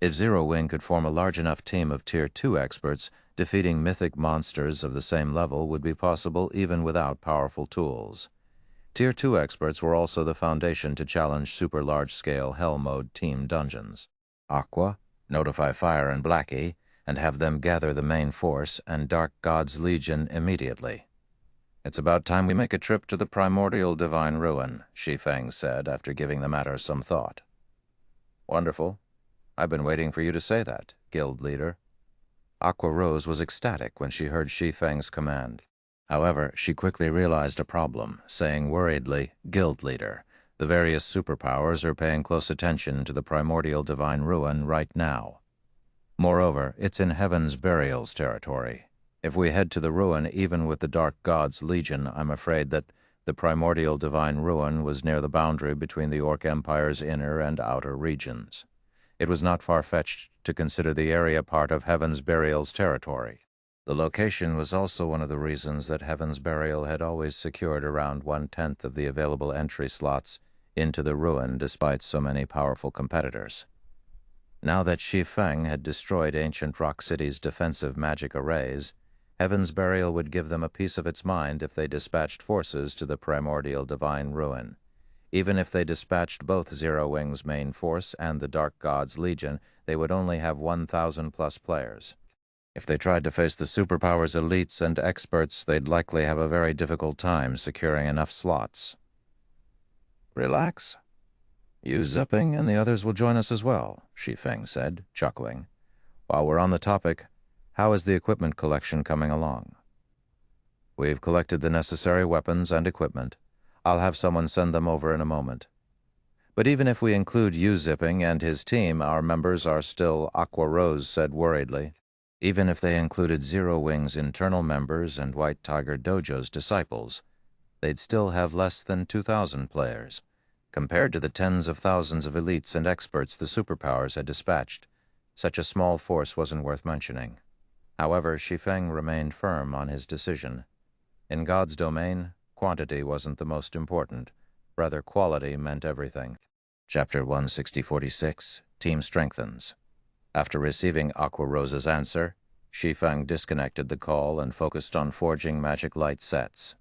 If Zero Wing could form a large enough team of Tier 2 experts, defeating mythic monsters of the same level would be possible even without powerful tools. Tier 2 experts were also the foundation to challenge super large-scale Hell Mode team dungeons. Aqua, notify Fire and Blackie, and have them gather the main force and Dark God's Legion immediately. It's about time we make a trip to the Primordial Divine Ruin, Shi Feng said after giving the matter some thought. Wonderful. I've been waiting for you to say that, guild leader. Aqua Rose was ecstatic when she heard Shi Feng's command. However, she quickly realized a problem, saying worriedly, Guild leader, the various superpowers are paying close attention to the Primordial Divine Ruin right now. Moreover, it's in Heaven's Burial's territory. If we head to the ruin even with the Dark God's Legion, I'm afraid that the Primordial Divine Ruin was near the boundary between the Orc Empire's inner and outer regions. It was not far-fetched to consider the area part of Heaven's Burial's territory. The location was also one of the reasons that Heaven's Burial had always secured around 1/10 of the available entry slots into the ruin despite so many powerful competitors. Now that Shi Feng had destroyed Ancient Rock City's defensive magic arrays, Heaven's Burial would give them a piece of its mind if they dispatched forces to the Primordial Divine Ruin. Even if they dispatched both Zero Wing's main force and the Dark God's Legion, they would only have 1,000-plus players. If they tried to face the superpowers' elites and experts, they'd likely have a very difficult time securing enough slots. Relax. You Zipping and the others will join us as well, Shi Feng said, chuckling. While we're on the topic, how is the equipment collection coming along? We've collected the necessary weapons and equipment. I'll have someone send them over in a moment. But even if we include you Zipping and his team, our members are still, Aqua Rose said worriedly. Even if they included Zero Wing's internal members and White Tiger Dojo's disciples, they'd still have less than 2,000 players. Compared to the tens of thousands of elites and experts the superpowers had dispatched, such a small force wasn't worth mentioning. However, Shi Feng remained firm on his decision. In God's domain, quantity wasn't the most important. Rather, quality meant everything. Chapter 16046, Team Strengthens. After receiving Aqua Rose's answer, Shi Feng disconnected the call and focused on forging magic light sets.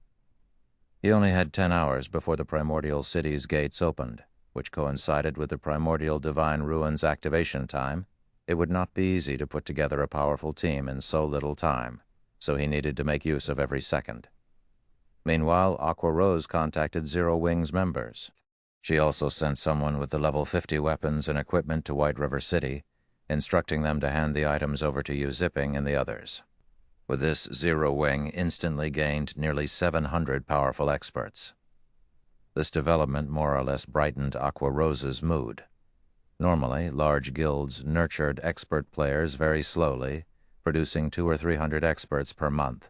He only had 10 hours before the Primordial City's gates opened, which coincided with the Primordial Divine Ruin's activation time. It would not be easy to put together a powerful team in so little time, so he needed to make use of every second. Meanwhile, Aqua Rose contacted Zero Wing's members. She also sent someone with the level 50 weapons and equipment to White River City, instructing them to hand the items over to you Zipping and the others. With this, Zero Wing instantly gained nearly 700 powerful experts. This development more or less brightened Aqua Rose's mood. Normally, large guilds nurtured expert players very slowly, producing 200 or 300 experts per month.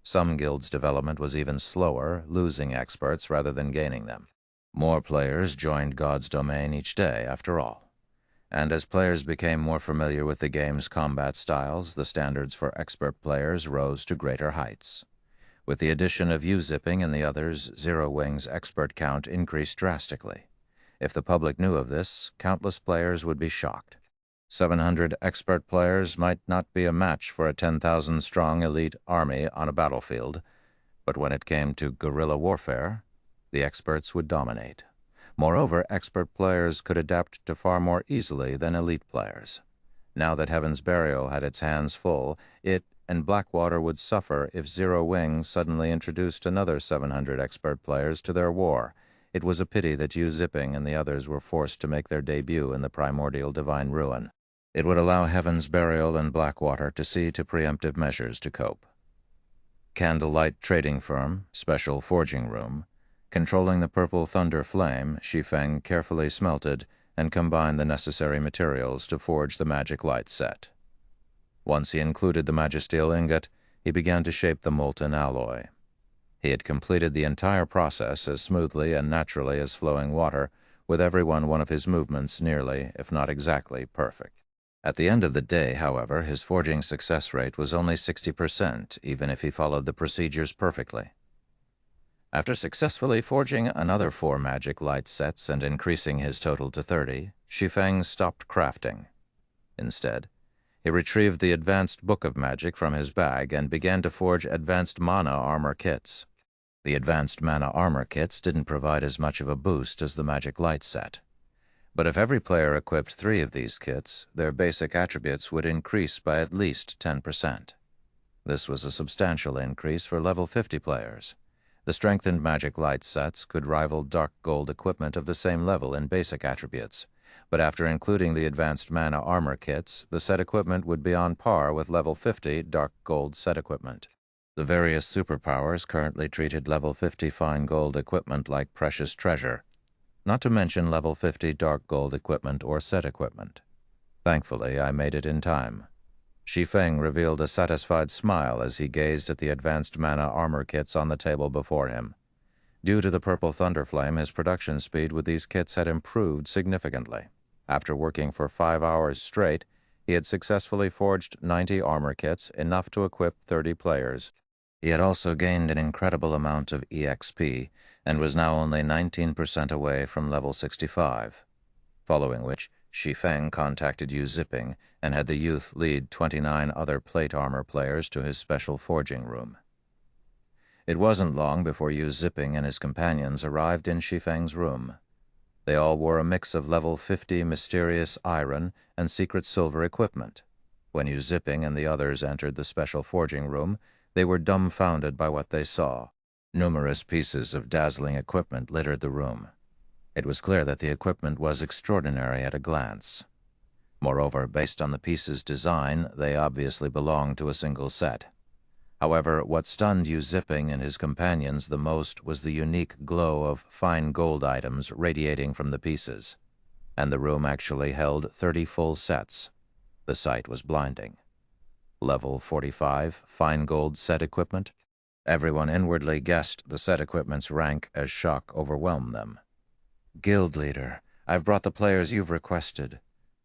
Some guilds' development was even slower, losing experts rather than gaining them. More players joined God's domain each day, after all. And as players became more familiar with the game's combat styles, the standards for expert players rose to greater heights. With the addition of you Zipping and the others, Zero Wing's expert count increased drastically. If the public knew of this, countless players would be shocked. 700 expert players might not be a match for a 10,000-strong elite army on a battlefield, but when it came to guerrilla warfare, the experts would dominate. Moreover, expert players could adapt to far more easily than elite players. Now that Heaven's Burial had its hands full, it and Blackwater would suffer if Zero Wing suddenly introduced another 700 expert players to their war. It was a pity that Yu Zipping and the others were forced to make their debut in the primordial divine ruin. It would allow Heaven's Burial and Blackwater to see to preemptive measures to cope. Candlelight Trading Firm, Special Forging Room. Controlling the purple thunder flame, Shi Feng carefully smelted and combined the necessary materials to forge the magic light set. Once he included the magisteel ingot, he began to shape the molten alloy. He had completed the entire process as smoothly and naturally as flowing water, with every one of his movements nearly, if not exactly, perfect. At the end of the day, however, his forging success rate was only 60%, even if he followed the procedures perfectly. After successfully forging another 4 magic light sets and increasing his total to 30, Shi Feng stopped crafting. Instead, he retrieved the Advanced Book of Magic from his bag and began to forge Advanced Mana Armor Kits. The Advanced Mana Armor Kits didn't provide as much of a boost as the Magic Light set. But if every player equipped 3 of these kits, their basic attributes would increase by at least 10%. This was a substantial increase for level 50 players. The strengthened Magic Light sets could rival Dark Gold equipment of the same level in basic attributes, but after including the Advanced Mana Armor Kits, the set equipment would be on par with level 50 Dark Gold set equipment. The various superpowers currently treated level 50 Fine Gold equipment like precious treasure, not to mention level 50 Dark Gold equipment or set equipment. Thankfully, I made it in time. Shi Feng revealed a satisfied smile as he gazed at the Advanced Mana Armor Kits on the table before him. Due to the Purple Thunder Flame, his production speed with these kits had improved significantly. After working for 5 hours straight, he had successfully forged 90 armor kits, enough to equip 30 players. He had also gained an incredible amount of EXP, and was now only 19% away from level 65. Following which, Shi Feng contacted Yu Zipping and had the youth lead 29 other plate armor players to his special forging room. It wasn't long before Yu Zipping and his companions arrived in Shi Feng's room. They all wore a mix of level 50 mysterious iron and secret silver equipment. When Yu Zipping and the others entered the special forging room, they were dumbfounded by what they saw. Numerous pieces of dazzling equipment littered the room. It was clear that the equipment was extraordinary at a glance. Moreover, based on the piece's design, they obviously belonged to a single set. However, what stunned Yu Zipping and his companions the most was the unique glow of fine gold items radiating from the pieces. And the room actually held 30 full sets. The sight was blinding. Level 45 fine gold set equipment. Everyone inwardly guessed the set equipment's rank as shock overwhelmed them. Guild Leader, I've brought the players you've requested.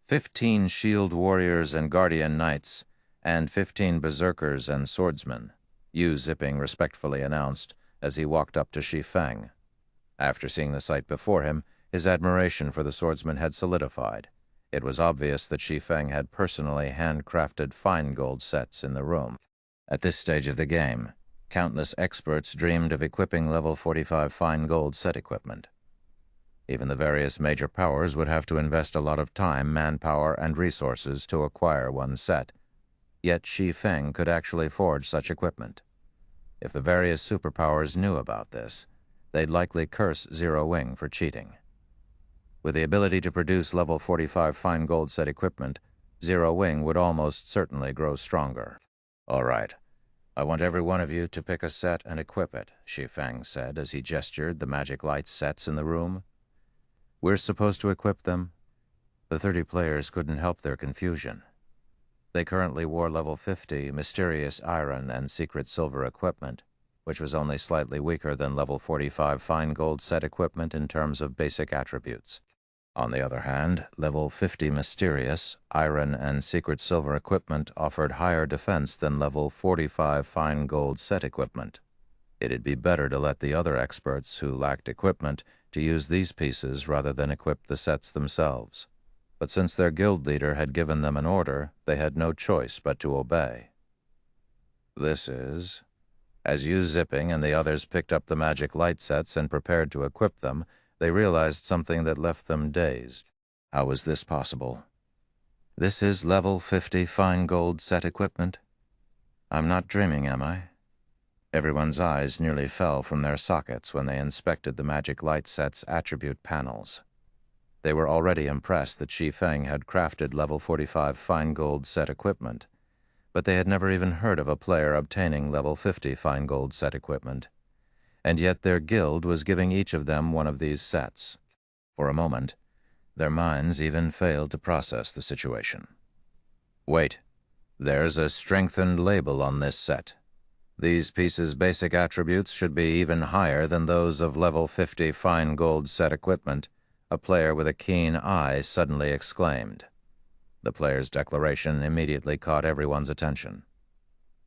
15 shield warriors and guardian knights, and 15 berserkers and swordsmen, Yu Zipping respectfully announced as he walked up to Shi Feng. After seeing the sight before him, his admiration for the swordsman had solidified. It was obvious that Shi Feng had personally handcrafted fine gold sets in the room. At this stage of the game, countless experts dreamed of equipping level 45 fine gold set equipment. Even the various major powers would have to invest a lot of time, manpower, and resources to acquire one set. Yet Shi Feng could actually forge such equipment. If the various superpowers knew about this, they'd likely curse Zero Wing for cheating. With the ability to produce level 45 fine gold set equipment, Zero Wing would almost certainly grow stronger. All right. I want every one of you to pick a set and equip it, Shi Feng said as he gestured the magic light sets in the room. We're supposed to equip them. The 30 players couldn't help their confusion. They currently wore level 50 mysterious iron and secret silver equipment, which was only slightly weaker than level 45 fine gold set equipment in terms of basic attributes. On the other hand, level 50 mysterious iron and secret silver equipment offered higher defense than level 45 fine gold set equipment. It'd be better to let the other experts who lacked equipment to use these pieces rather than equip the sets themselves. But since their guild leader had given them an order, they had no choice but to obey. This is... As Yu Zipping and the others picked up the magic light sets and prepared to equip them, they realized something that left them dazed. How was this possible? This is level 50 fine gold set equipment. I'm not dreaming, am I? Everyone's eyes nearly fell from their sockets when they inspected the magic light set's attribute panels. They were already impressed that Shi Feng had crafted level 45 fine gold set equipment, but they had never even heard of a player obtaining level 50 fine gold set equipment. And yet their guild was giving each of them one of these sets. For a moment, their minds even failed to process the situation. Wait, there's a strengthened label on this set. These pieces' basic attributes should be even higher than those of level 50 fine gold set equipment, a player with a keen eye suddenly exclaimed. The player's declaration immediately caught everyone's attention.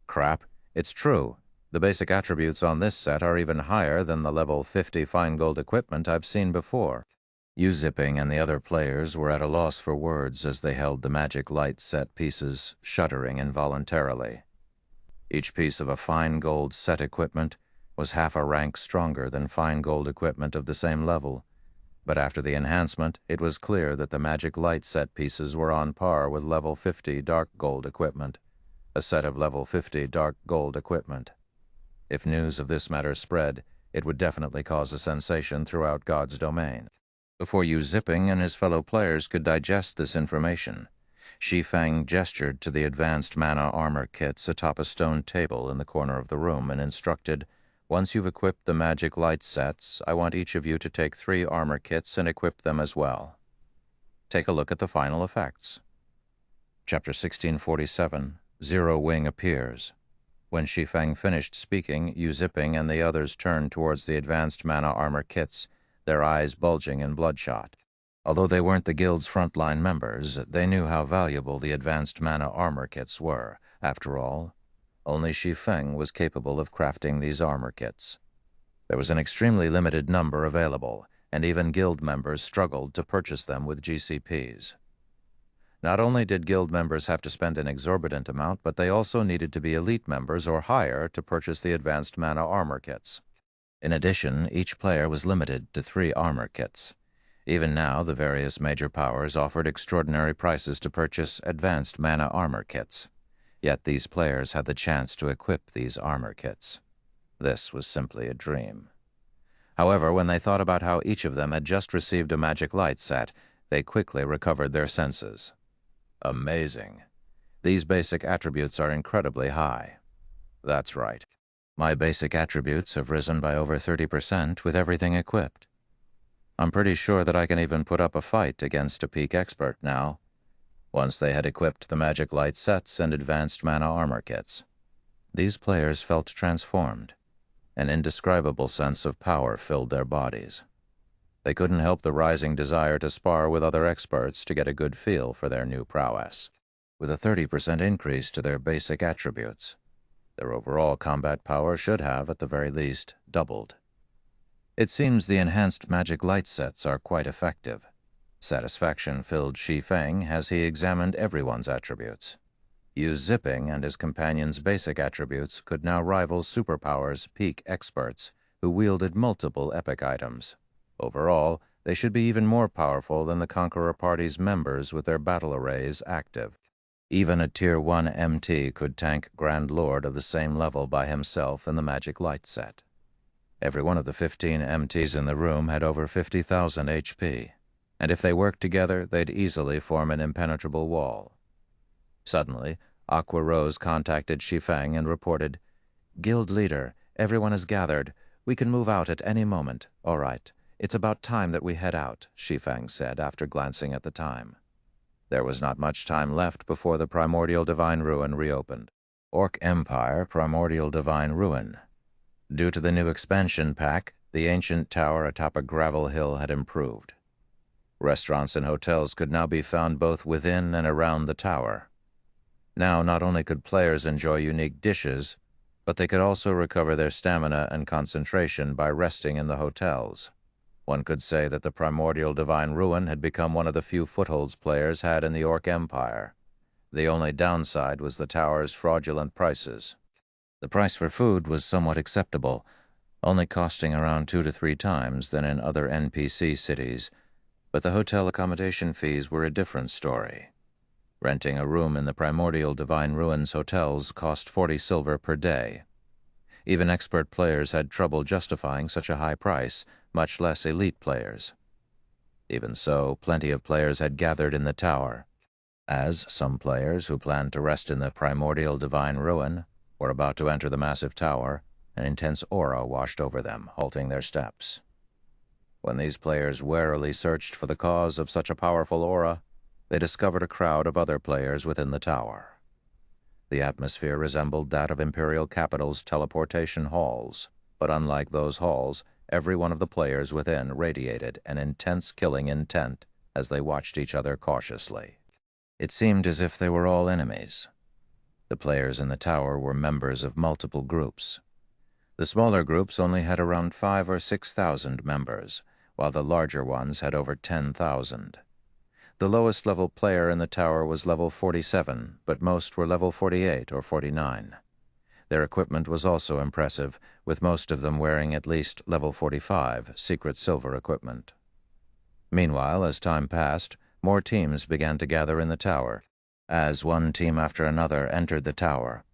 Crap, it's true. The basic attributes on this set are even higher than the level 50 fine gold equipment I've seen before. U-Zipping and the other players were at a loss for words as they held the magic light set pieces, shuddering involuntarily. Each piece of a fine gold set equipment was half a rank stronger than fine gold equipment of the same level, but after the enhancement, it was clear that the magic light set pieces were on par with level 50 dark gold equipment, a set of level 50 dark gold equipment. If news of this matter spread, it would definitely cause a sensation throughout God's domain. Before U-Zipping and his fellow players could digest this information, Shi Feng gestured to the advanced mana armor kits atop a stone table in the corner of the room and instructed, "Once you've equipped the magic light sets, I want each of you to take 3 armor kits and equip them as well. Take a look at the final effects." Chapter 1647, Zero Wing appears. When Shi Feng finished speaking, U-Zipping and the others turned towards the advanced mana armor kits, their eyes bulging and bloodshot. Although they weren't the guild's frontline members, they knew how valuable the advanced mana armor kits were. After all, only Shi Feng was capable of crafting these armor kits. There was an extremely limited number available, and even guild members struggled to purchase them with GCPs. Not only did guild members have to spend an exorbitant amount, but they also needed to be elite members or higher to purchase the advanced mana armor kits. In addition, each player was limited to 3 armor kits. Even now, the various major powers offered extraordinary prices to purchase advanced mana armor kits. Yet these players had the chance to equip these armor kits. This was simply a dream. However, when they thought about how each of them had just received a magic light set, they quickly recovered their senses. Amazing. These basic attributes are incredibly high. That's right. My basic attributes have risen by over 30% with everything equipped. I'm pretty sure that I can even put up a fight against a peak expert now, once they had equipped the magic light sets and advanced mana armor kits. These players felt transformed. An indescribable sense of power filled their bodies. They couldn't help the rising desire to spar with other experts to get a good feel for their new prowess. With a 30% increase to their basic attributes, their overall combat power should have, at the very least, doubled. It seems the enhanced magic light sets are quite effective. Satisfaction filled Shi Feng as he examined everyone's attributes. U-Zipping and his companion's basic attributes could now rival Superpower's peak experts, who wielded multiple epic items. Overall, they should be even more powerful than the Conqueror Party's members with their battle arrays active. Even a Tier 1 MT could tank Grand Lord of the same level by himself in the magic light set. Every one of the 15 MTs in the room had over 50,000 HP, and if they worked together, they'd easily form an impenetrable wall. Suddenly, Aqua Rose contacted Shi Feng and reported, "Guild leader, everyone is gathered. We can move out at any moment. All right. It's about time that we head out," Shi Feng said after glancing at the time. There was not much time left before the Primordial Divine Ruin reopened. Orc Empire Primordial Divine Ruin. Due to the new expansion pack, the ancient tower atop a gravel hill had improved. Restaurants and hotels could now be found both within and around the tower. Now, not only could players enjoy unique dishes, but they could also recover their stamina and concentration by resting in the hotels. One could say that the Primordial Divine Ruin had become one of the few footholds players had in the Orc Empire. The only downside was the tower's fraudulent prices. The price for food was somewhat acceptable, only costing around 2 to 3 times than in other NPC cities, but the hotel accommodation fees were a different story. Renting a room in the primordial Divine Ruins hotels cost 40 silver per day. Even expert players had trouble justifying such a high price, much less elite players. Even so, plenty of players had gathered in the tower, as some players who planned to rest in the primordial Divine Ruin were about to enter the massive tower. An intense aura washed over them, halting their steps. When these players warily searched for the cause of such a powerful aura, they discovered a crowd of other players within the tower. The atmosphere resembled that of Imperial Capital's teleportation halls, but unlike those halls, every one of the players within radiated an intense killing intent as they watched each other cautiously. It seemed as if they were all enemies. The players in the tower were members of multiple groups. The smaller groups only had around 5,000 or 6,000 members, while the larger ones had over 10,000. The lowest level player in the tower was level 47, but most were level 48 or 49. Their equipment was also impressive, with most of them wearing at least level 45 secret silver equipment. Meanwhile, as time passed, more teams began to gather in the tower. As one team after another entered the tower,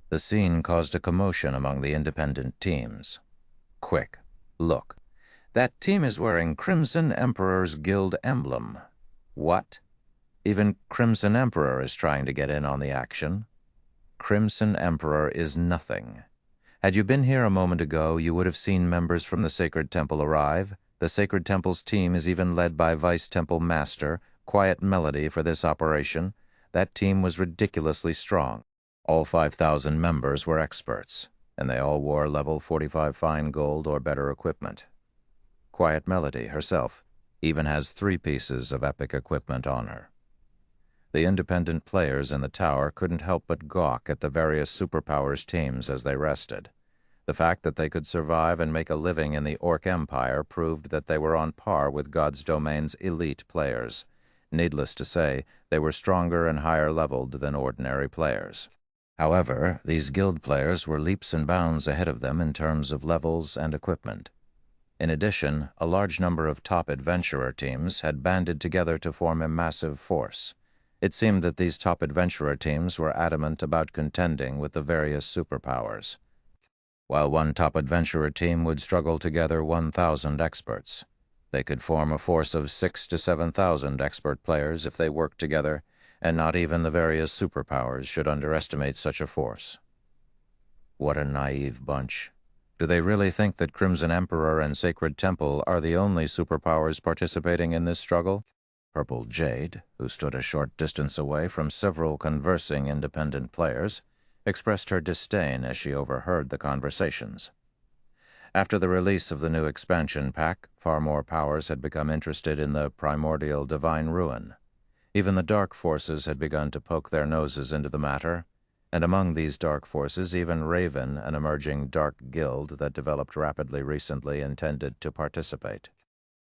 the scene caused a commotion among the independent teams. Quick, look. That team is wearing Crimson Emperor's Guild emblem. What? Even Crimson Emperor is trying to get in on the action. Crimson Emperor is nothing. Had you been here a moment ago, you would have seen members from the Sacred Temple arrive. The Sacred Temple's team is even led by Vice Temple Master, Quiet Melody, for this operation. That team was ridiculously strong. All 5,000 members were experts, and they all wore level 45 fine gold or better equipment. Quiet Melody herself even has 3 pieces of epic equipment on her. The independent players in the tower couldn't help but gawk at the various superpowers teams as they rested. The fact that they could survive and make a living in the Orc Empire proved that they were on par with God's Domain's elite players. Needless to say, they were stronger and higher leveled than ordinary players. However, these guild players were leaps and bounds ahead of them in terms of levels and equipment. In addition, a large number of top adventurer teams had banded together to form a massive force. It seemed that these top adventurer teams were adamant about contending with the various superpowers. While one top adventurer team would struggle to gather 1,000 experts, they could form a force of 6,000 to 7,000 expert players if they worked together, and not even the various superpowers should underestimate such a force. What a naive bunch. Do they really think that Crimson Emperor and Sacred Temple are the only superpowers participating in this struggle? Purple Jade, who stood a short distance away from several conversing independent players, expressed her disdain as she overheard the conversations. After the release of the new expansion pack, far more powers had become interested in the primordial Divine Ruin. Even the dark forces had begun to poke their noses into the matter, and among these dark forces even Raven, an emerging dark guild that developed rapidly recently, intended to participate.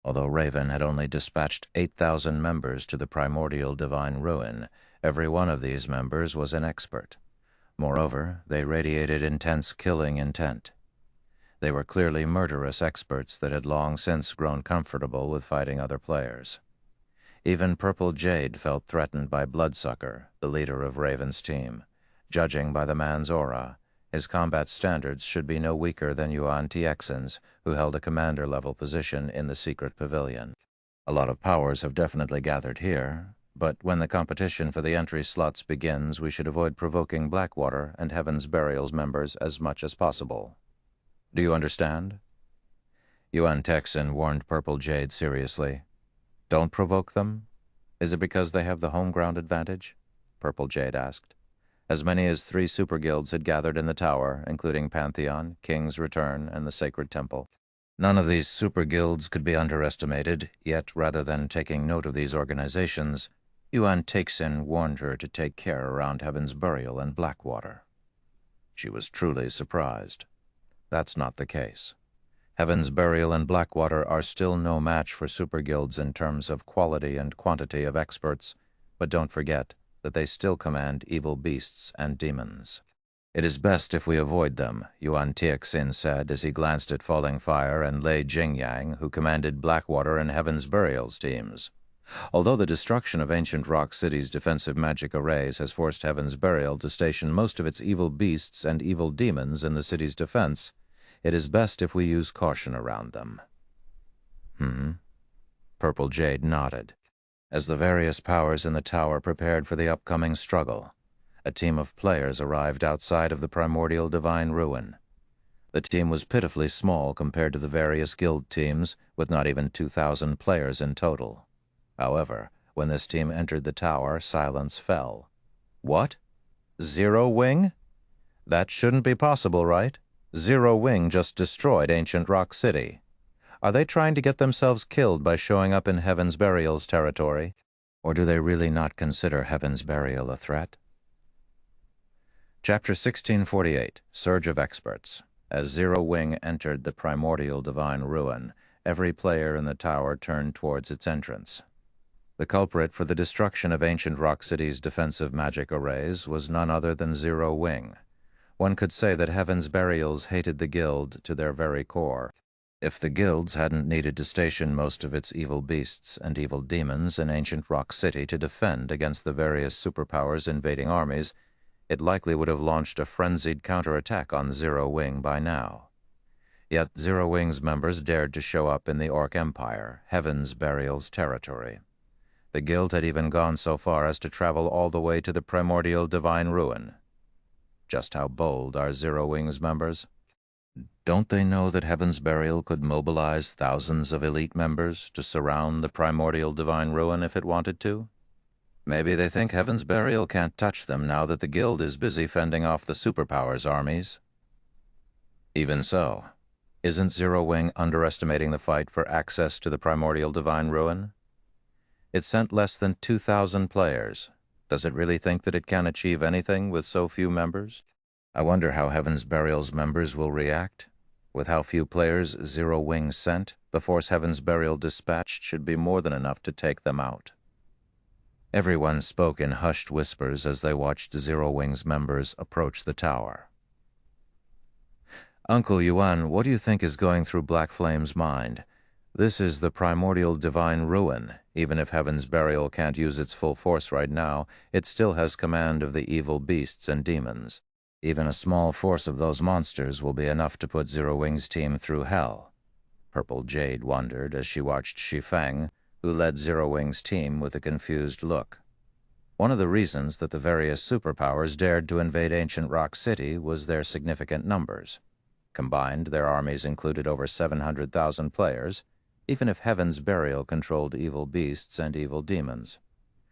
Although Raven had only dispatched 8,000 members to the primordial Divine Ruin, every one of these members was an expert. Moreover, they radiated intense killing intent. They were clearly murderous experts that had long since grown comfortable with fighting other players. Even Purple Jade felt threatened by Bloodsucker, the leader of Raven's team. Judging by the man's aura, his combat standards should be no weaker than Yuan Tixin's, who held a commander-level position in the secret pavilion. A lot of powers have definitely gathered here, but when the competition for the entry slots begins, we should avoid provoking Blackwater and Heaven's Burial's members as much as possible. Do you understand? Yuan Tixin warned Purple Jade seriously. Don't provoke them? Is it because they have the home ground advantage? Purple Jade asked. As many as 3 super guilds had gathered in the tower, including Pantheon, King's Return, and the Sacred Temple. None of these super guilds could be underestimated, yet rather than taking note of these organizations, Yuan Tixin warned her to take care around Heaven's Burial and Blackwater. She was truly surprised. That's not the case. Heaven's Burial and Blackwater are still no match for super guilds in terms of quality and quantity of experts, but don't forget that they still command evil beasts and demons. It is best if we avoid them, Yuan Tixin said as he glanced at Falling Fire and Lei Jingyang, who commanded Blackwater and Heaven's Burial's teams. Although the destruction of ancient rock cities' defensive magic arrays has forced Heaven's Burial to station most of its evil beasts and evil demons in the city's defense, it is best if we use caution around them. Purple Jade nodded. As the various powers in the tower prepared for the upcoming struggle, a team of players arrived outside of the primordial divine ruin. The team was pitifully small compared to the various guild teams, with not even 2,000 players in total. However, when this team entered the tower, silence fell. What? Zero Wing? That shouldn't be possible, right? Zero Wing just destroyed Ancient Rock City. Are they trying to get themselves killed by showing up in Heaven's Burial's territory? Or do they really not consider Heaven's Burial a threat? Chapter 1648, Surge of Experts. As Zero Wing entered the primordial divine ruin, every player in the tower turned towards its entrance. The culprit for the destruction of Ancient Rock City's defensive magic arrays was none other than Zero Wing. One could say that Heaven's Burials hated the guild to their very core. If the guilds hadn't needed to station most of its evil beasts and evil demons in Ancient Rock City to defend against the various superpowers' invading armies, it likely would have launched a frenzied counterattack on Zero Wing by now. Yet Zero Wing's members dared to show up in the Orc Empire, Heaven's Burial's territory. The guild had even gone so far as to travel all the way to the primordial divine ruin. Just how bold are Zero Wing's members? Don't they know that Heaven's Burial could mobilize thousands of elite members to surround the primordial divine ruin if it wanted to? Maybe they think Heaven's Burial can't touch them now that the guild is busy fending off the superpowers' armies. Even so, isn't Zero Wing underestimating the fight for access to the primordial divine ruin? It sent less than 2,000 players. Does it really think that it can achieve anything with so few members? I wonder how Heaven's Burial's members will react. With how few players Zero Wing sent, the force Heaven's Burial dispatched should be more than enough to take them out. Everyone spoke in hushed whispers as they watched Zero Wing's members approach the tower. Uncle Yuan, what do you think is going through Black Flame's mind? This is the primordial divine ruin. Even if Heaven's Burial can't use its full force right now, it still has command of the evil beasts and demons. Even a small force of those monsters will be enough to put Zero Wing's team through hell. Purple Jade wondered as she watched Shi Feng, who led Zero Wing's team with a confused look. One of the reasons that the various superpowers dared to invade Ancient Rock City was their significant numbers. Combined, their armies included over 700,000 players, even if Heaven's Burial controlled evil beasts and evil demons.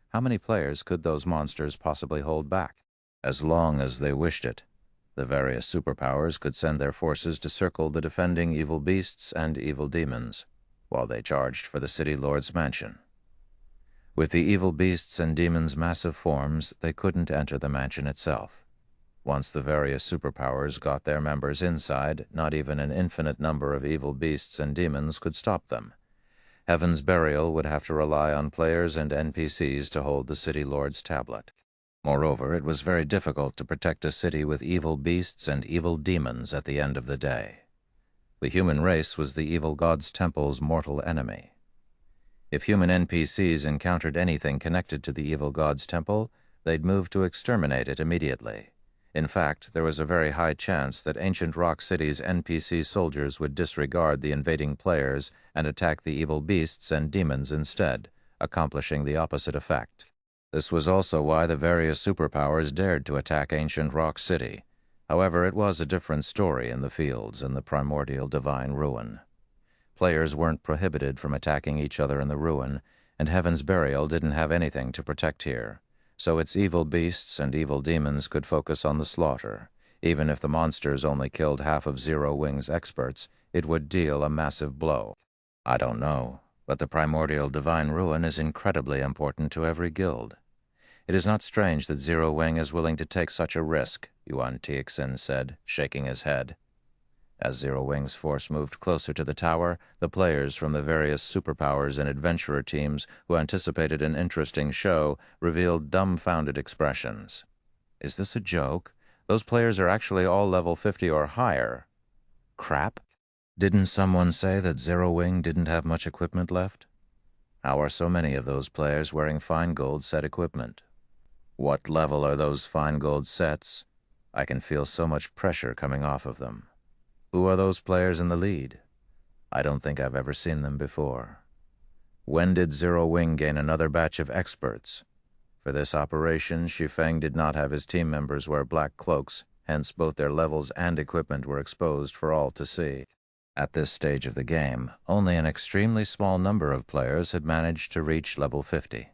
How many players could those monsters possibly hold back? As long as they wished it. The various superpowers could send their forces to circle the defending evil beasts and evil demons, while they charged for the city lord's mansion. With the evil beasts and demons' massive forms, they couldn't enter the mansion itself. Once the various superpowers got their members inside, not even an infinite number of evil beasts and demons could stop them. Heaven's Burial would have to rely on players and NPCs to hold the city lord's tablet. Moreover, it was very difficult to protect a city with evil beasts and evil demons at the end of the day. The human race was the evil god's temple's mortal enemy. If human NPCs encountered anything connected to the evil god's temple, they'd move to exterminate it immediately. In fact, there was a very high chance that Ancient Rock City's NPC soldiers would disregard the invading players and attack the evil beasts and demons instead, accomplishing the opposite effect. This was also why the various superpowers dared to attack Ancient Rock City. However, it was a different story in the fields in the primordial divine ruin. Players weren't prohibited from attacking each other in the ruin, and Heaven's Burial didn't have anything to protect here. So its evil beasts and evil demons could focus on the slaughter. Even if the monsters only killed half of Zero Wing's experts, it would deal a massive blow. I don't know, but the primordial divine ruin is incredibly important to every guild. It is not strange that Zero Wing is willing to take such a risk, Yuan Tixin said, shaking his head. As Zero Wing's force moved closer to the tower, the players from the various superpowers and adventurer teams who anticipated an interesting show revealed dumbfounded expressions. Is this a joke? Those players are actually all level 50 or higher. Crap? Didn't someone say that Zero Wing didn't have much equipment left? How are so many of those players wearing fine gold set equipment? What level are those fine gold sets? I can feel so much pressure coming off of them. Who are those players in the lead? I don't think I've ever seen them before. When did Zero Wing gain another batch of experts? For this operation, Shi Feng did not have his team members wear black cloaks, hence both their levels and equipment were exposed for all to see. At this stage of the game, only an extremely small number of players had managed to reach level 50.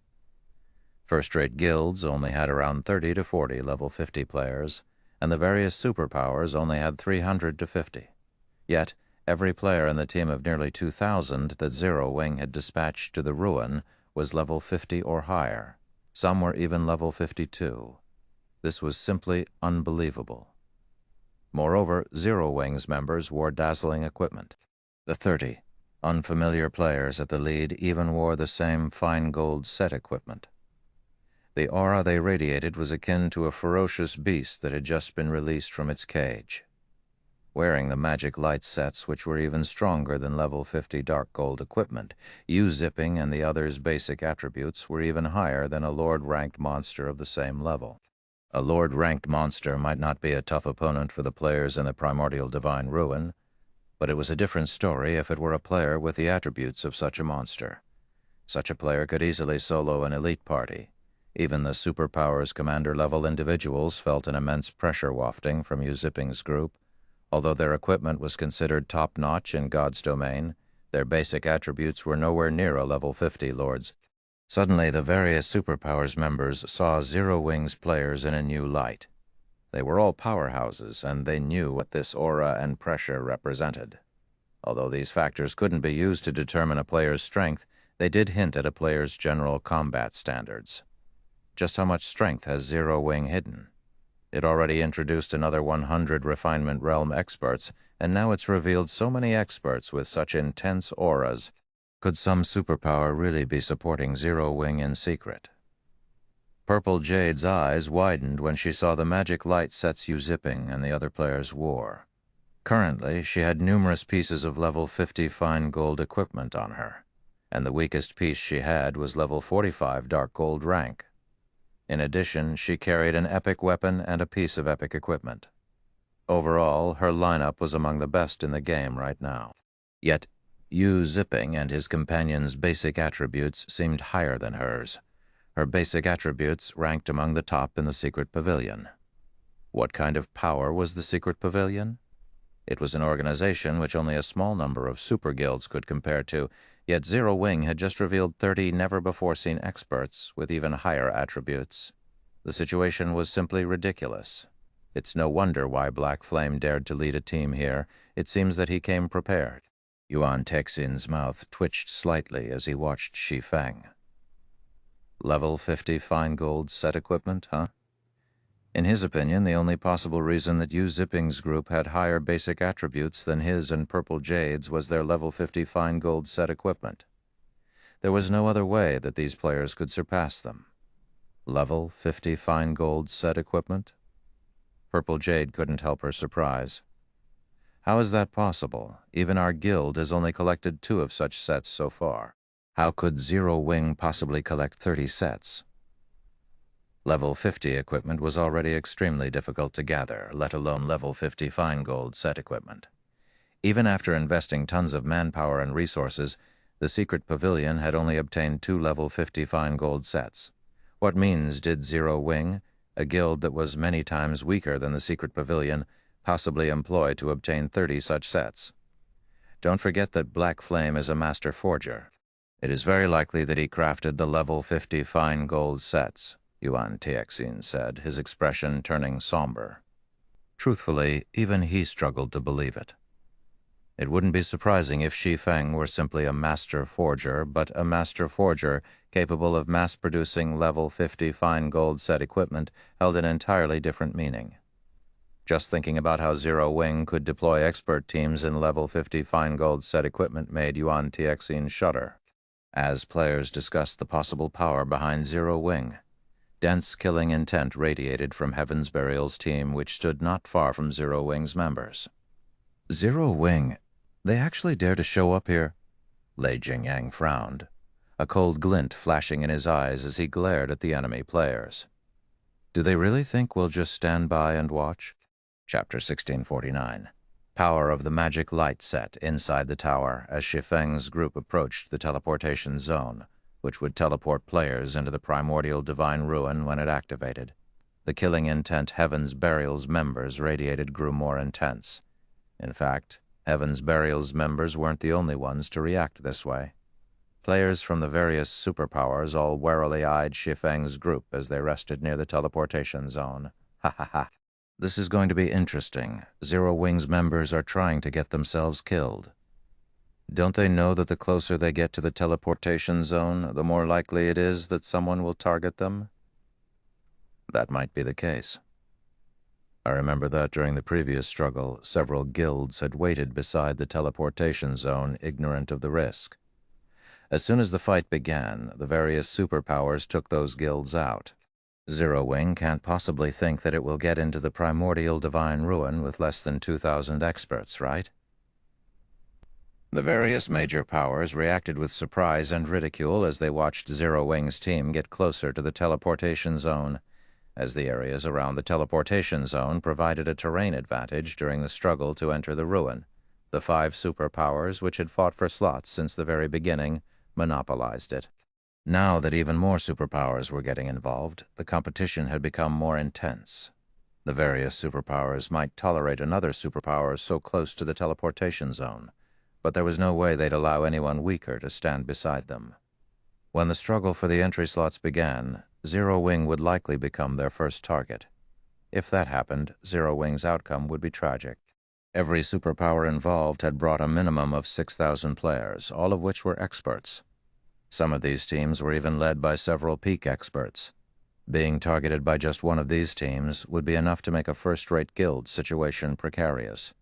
First-rate guilds only had around 30 to 40 level 50 players, and the various superpowers only had 300 to 50. Yet, every player in the team of nearly 2,000 that Zero Wing had dispatched to the ruin was level 50 or higher. Some were even level 52. This was simply unbelievable. Moreover, Zero Wing's members wore dazzling equipment. The 30 unfamiliar players at the lead even wore the same fine gold set equipment. The aura they radiated was akin to a ferocious beast that had just been released from its cage. Wearing the magic light sets, which were even stronger than level 50 dark gold equipment, U-zipping and the others' basic attributes were even higher than a Lord-ranked monster of the same level. A Lord-ranked monster might not be a tough opponent for the players in the primordial divine ruin, but it was a different story if it were a player with the attributes of such a monster. Such a player could easily solo an elite party. Even the superpowers commander-level individuals felt an immense pressure wafting from U-zipping's group. Although their equipment was considered top-notch in God's domain, their basic attributes were nowhere near a level 50 lord's. Suddenly, the various superpowers members saw Zero Wing's players in a new light. They were all powerhouses, and they knew what this aura and pressure represented. Although these factors couldn't be used to determine a player's strength, they did hint at a player's general combat standards. Just how much strength has Zero Wing hidden? It already introduced another 100 Refinement Realm experts, and now it's revealed so many experts with such intense auras. Could some superpower really be supporting Zero Wing in secret? Purple Jade's eyes widened when she saw the magic light sets U-zipping and the other players wore. Currently, she had numerous pieces of level 50 fine gold equipment on her, and the weakest piece she had was level 45 dark gold rank. In addition, she carried an epic weapon and a piece of epic equipment. Overall, her lineup was among the best in the game right now. Yet, U-zipping and his companion's basic attributes seemed higher than hers. Her basic attributes ranked among the top in the secret pavilion. What kind of power was the secret pavilion? It was an organization which only a small number of super guilds could compare to, yet Zero Wing had just revealed 30 never-before-seen experts with even higher attributes. The situation was simply ridiculous. It's no wonder why Black Flame dared to lead a team here. It seems that he came prepared. Yuan Texin's mouth twitched slightly as he watched Shi Feng. Level 50 fine gold set equipment, huh? In his opinion, the only possible reason that U-zipping's group had higher basic attributes than his and Purple Jade's was their level 50 fine gold set equipment. There was no other way that these players could surpass them. Level 50 fine gold set equipment? Purple Jade couldn't help her surprise. How is that possible? Even our guild has only collected 2 of such sets so far. How could Zero Wing possibly collect 30 sets? Level 50 equipment was already extremely difficult to gather, let alone level 50 fine gold set equipment. Even after investing tons of manpower and resources, the secret pavilion had only obtained 2 level 50 fine gold sets. What means did Zero Wing, a guild that was many times weaker than the secret pavilion, possibly employ to obtain 30 such sets? Don't forget that Black Flame is a master forger. It is very likely that he crafted the level 50 fine gold sets, Yuan Texin said, his expression turning somber. Truthfully, even he struggled to believe it. It wouldn't be surprising if Shi Feng were simply a master forger, but a master forger capable of mass-producing level 50 fine gold set equipment held an entirely different meaning. Just thinking about how Zero Wing could deploy expert teams in level 50 fine gold set equipment made Yuan Texin shudder. As players discussed the possible power behind Zero Wing, dense killing intent radiated from Heaven's Burial's team, which stood not far from Zero Wing's members. Zero Wing, they actually dare to show up here? Lei Jingyang frowned. a cold glint flashing in his eyes as he glared at the enemy players. Do they really think we'll just stand by and watch? Chapter 1649. Power of the magic light set inside the tower as Shi Feng's group approached the teleportation zone, which would teleport players into the primordial divine ruin when it activated. The killing intent Heaven's Burial's members radiated grew more intense. In fact, Heaven's Burial's members weren't the only ones to react this way. Players from the various superpowers all warily eyed Shi Feng's group as they rested near the teleportation zone. Ha ha ha. This is going to be interesting. Zero Wing's members are trying to get themselves killed. Don't they know that the closer they get to the teleportation zone, the more likely it is that someone will target them? That might be the case. I remember that during the previous struggle, several guilds had waited beside the teleportation zone, ignorant of the risk. As soon as the fight began, the various superpowers took those guilds out. Zero Wing can't possibly think that it will get into the primordial divine ruin with less than 2,000 experts, right? The various major powers reacted with surprise and ridicule as they watched Zero Wing's team get closer to the teleportation zone, as the areas around the teleportation zone provided a terrain advantage during the struggle to enter the ruin. The 5 superpowers, which had fought for slots since the very beginning, monopolized it. Now that even more superpowers were getting involved, the competition had become more intense. The various superpowers might tolerate another superpower so close to the teleportation zone, but there was no way they'd allow anyone weaker to stand beside them. When the struggle for the entry slots began, Zero Wing would likely become their first target. If that happened, Zero Wing's outcome would be tragic. Every superpower involved had brought a minimum of 6,000 players, all of which were experts. Some of these teams were even led by several peak experts. Being targeted by just one of these teams would be enough to make a first-rate guild situation precarious.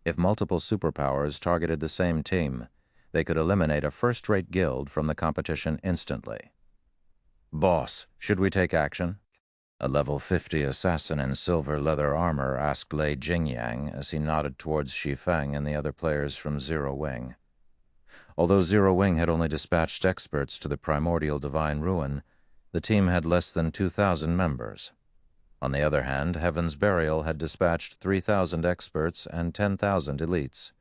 If multiple superpowers targeted the same team, they could eliminate a first-rate guild from the competition instantly. Boss, should we take action? A level 50 assassin in silver leather armor asked Lei Jingyang as he nodded towards Shi Feng and the other players from Zero Wing. Although Zero Wing had only dispatched experts to the primordial divine ruin, the team had less than 2,000 members. On the other hand, Heaven's Burial had dispatched 3,000 experts and 10,000 elites.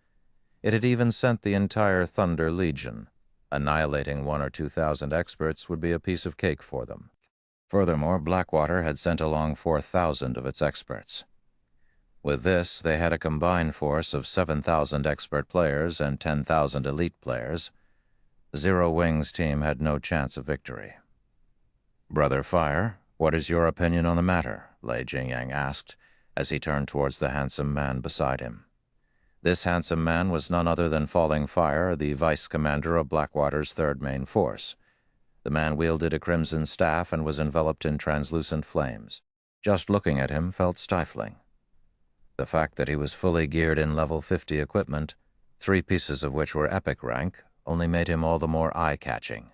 It had even sent the entire Thunder Legion. Annihilating 1,000 or 2,000 experts would be a piece of cake for them. Furthermore, Blackwater had sent along 4,000 of its experts. With this, they had a combined force of 7,000 expert players and 10,000 elite players. Zero Wing's team had no chance of victory. Brother Fire, what is your opinion on the matter? Lei Jingyang asked, as he turned towards the handsome man beside him. This handsome man was none other than Falling Fire, the vice-commander of Blackwater's third main force. The man wielded a crimson staff and was enveloped in translucent flames. Just looking at him felt stifling. The fact that he was fully geared in level 50 equipment, 3 pieces of which were epic rank, only made him all the more eye-catching.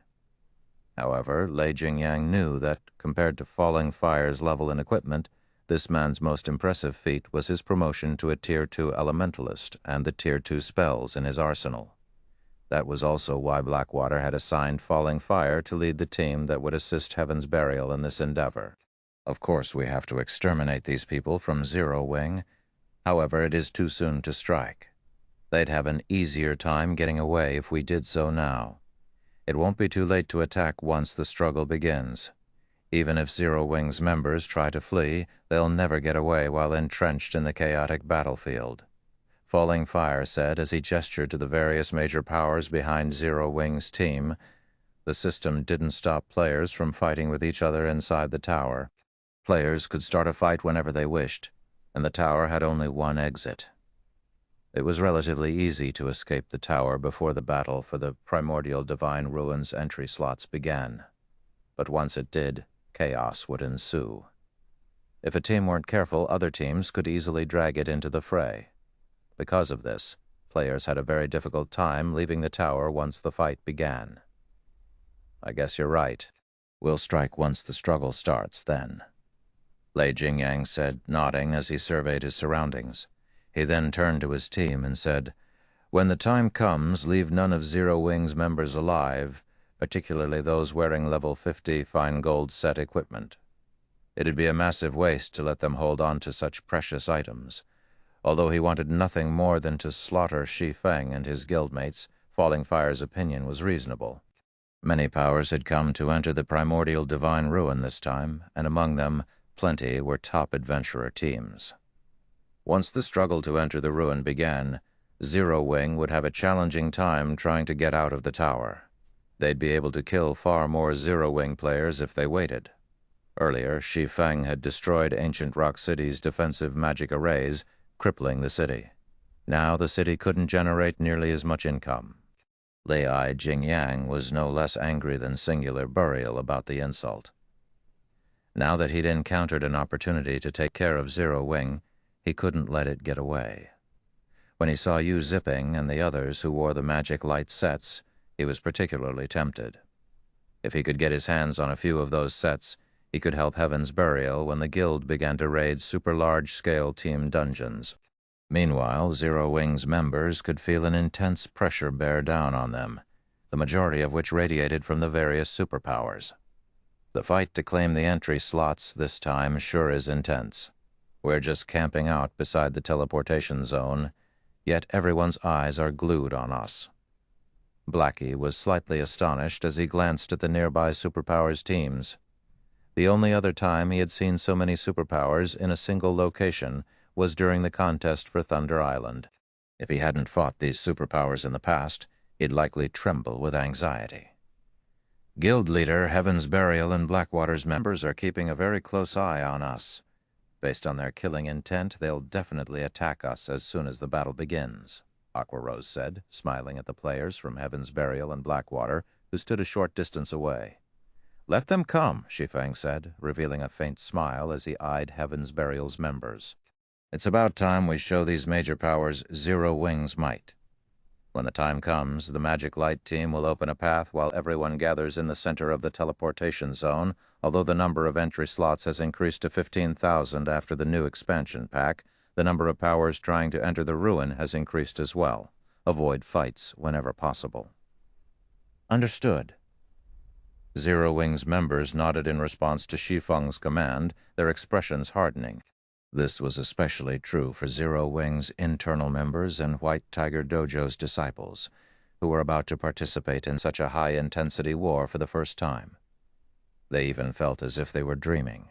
However, Lei Jingyang knew that, compared to Falling Fire's level in equipment, this man's most impressive feat was his promotion to a Tier 2 Elementalist and the Tier 2 spells in his arsenal. That was also why Blackwater had assigned Falling Fire to lead the team that would assist Heaven's Burial in this endeavor. Of course, we have to exterminate these people from Zero Wing. However, it is too soon to strike. They'd have an easier time getting away if we did so now. It won't be too late to attack once the struggle begins. Even if Zero Wing's members try to flee, they'll never get away while entrenched in the chaotic battlefield. Falling Fire said as he gestured to the various major powers behind Zero Wing's team. The system didn't stop players from fighting with each other inside the tower. Players could start a fight whenever they wished, and the tower had only one exit. It was relatively easy to escape the tower before the battle for the primordial divine ruins entry slots began. But once it did, chaos would ensue. If a team weren't careful, other teams could easily drag it into the fray. Because of this, players had a very difficult time leaving the tower once the fight began. I guess you're right. We'll strike once the struggle starts, then. Lei Jingyang said, nodding as he surveyed his surroundings. He then turned to his team and said, "When the time comes, leave none of Zero Wing's members alive, particularly those wearing level 50 fine gold set equipment. It'd be a massive waste to let them hold on to such precious items. Although he wanted nothing more than to slaughter Shi Feng and his guildmates, Falling Fire's opinion was reasonable. Many powers had come to enter the primordial divine ruin this time, and among them, plenty were top adventurer teams. Once the struggle to enter the ruin began, Zero Wing would have a challenging time trying to get out of the tower. They'd be able to kill far more Zero Wing players if they waited. Earlier, Shi Feng had destroyed Ancient Rock City's defensive magic arrays, crippling the city. Now the city couldn't generate nearly as much income. Lei Jingyang was no less angry than Singular Burial about the insult. Now that he'd encountered an opportunity to take care of Zero Wing, he couldn't let it get away. When he saw Yu Zipping and the others who wore the magic light sets, he was particularly tempted. If he could get his hands on a few of those sets, he could help Heaven's Burial when the guild began to raid super large-scale team dungeons. Meanwhile, Zero Wing's members could feel an intense pressure bear down on them, the majority of which radiated from the various superpowers. The fight to claim the entry slots this time sure is intense. We're just camping out beside the teleportation zone, yet everyone's eyes are glued on us. Blackie was slightly astonished as he glanced at the nearby superpowers teams. The only other time he had seen so many superpowers in a single location was during the contest for Thunder Island. If he hadn't fought these superpowers in the past, he'd likely tremble with anxiety. Guild leader Heaven's Burial and Blackwater's members are keeping a very close eye on us. Based on their killing intent, they'll definitely attack us as soon as the battle begins, Aqua Rose said, smiling at the players from Heaven's Burial and Blackwater, who stood a short distance away. Let them come, Shi Feng said, revealing a faint smile as he eyed Heaven's Burial's members. It's about time we show these major powers Zero Wing's might. When the time comes, the Magic Light team will open a path while everyone gathers in the center of the teleportation zone. Although the number of entry slots has increased to 15,000 after the new expansion pack, the number of powers trying to enter the ruin has increased as well. Avoid fights whenever possible. Understood. Zero Wing's members nodded in response to Shi Feng's command, their expressions hardening. This was especially true for Zero Wing's internal members and White Tiger Dojo's disciples, who were about to participate in such a high-intensity war for the first time. They even felt as if they were dreaming.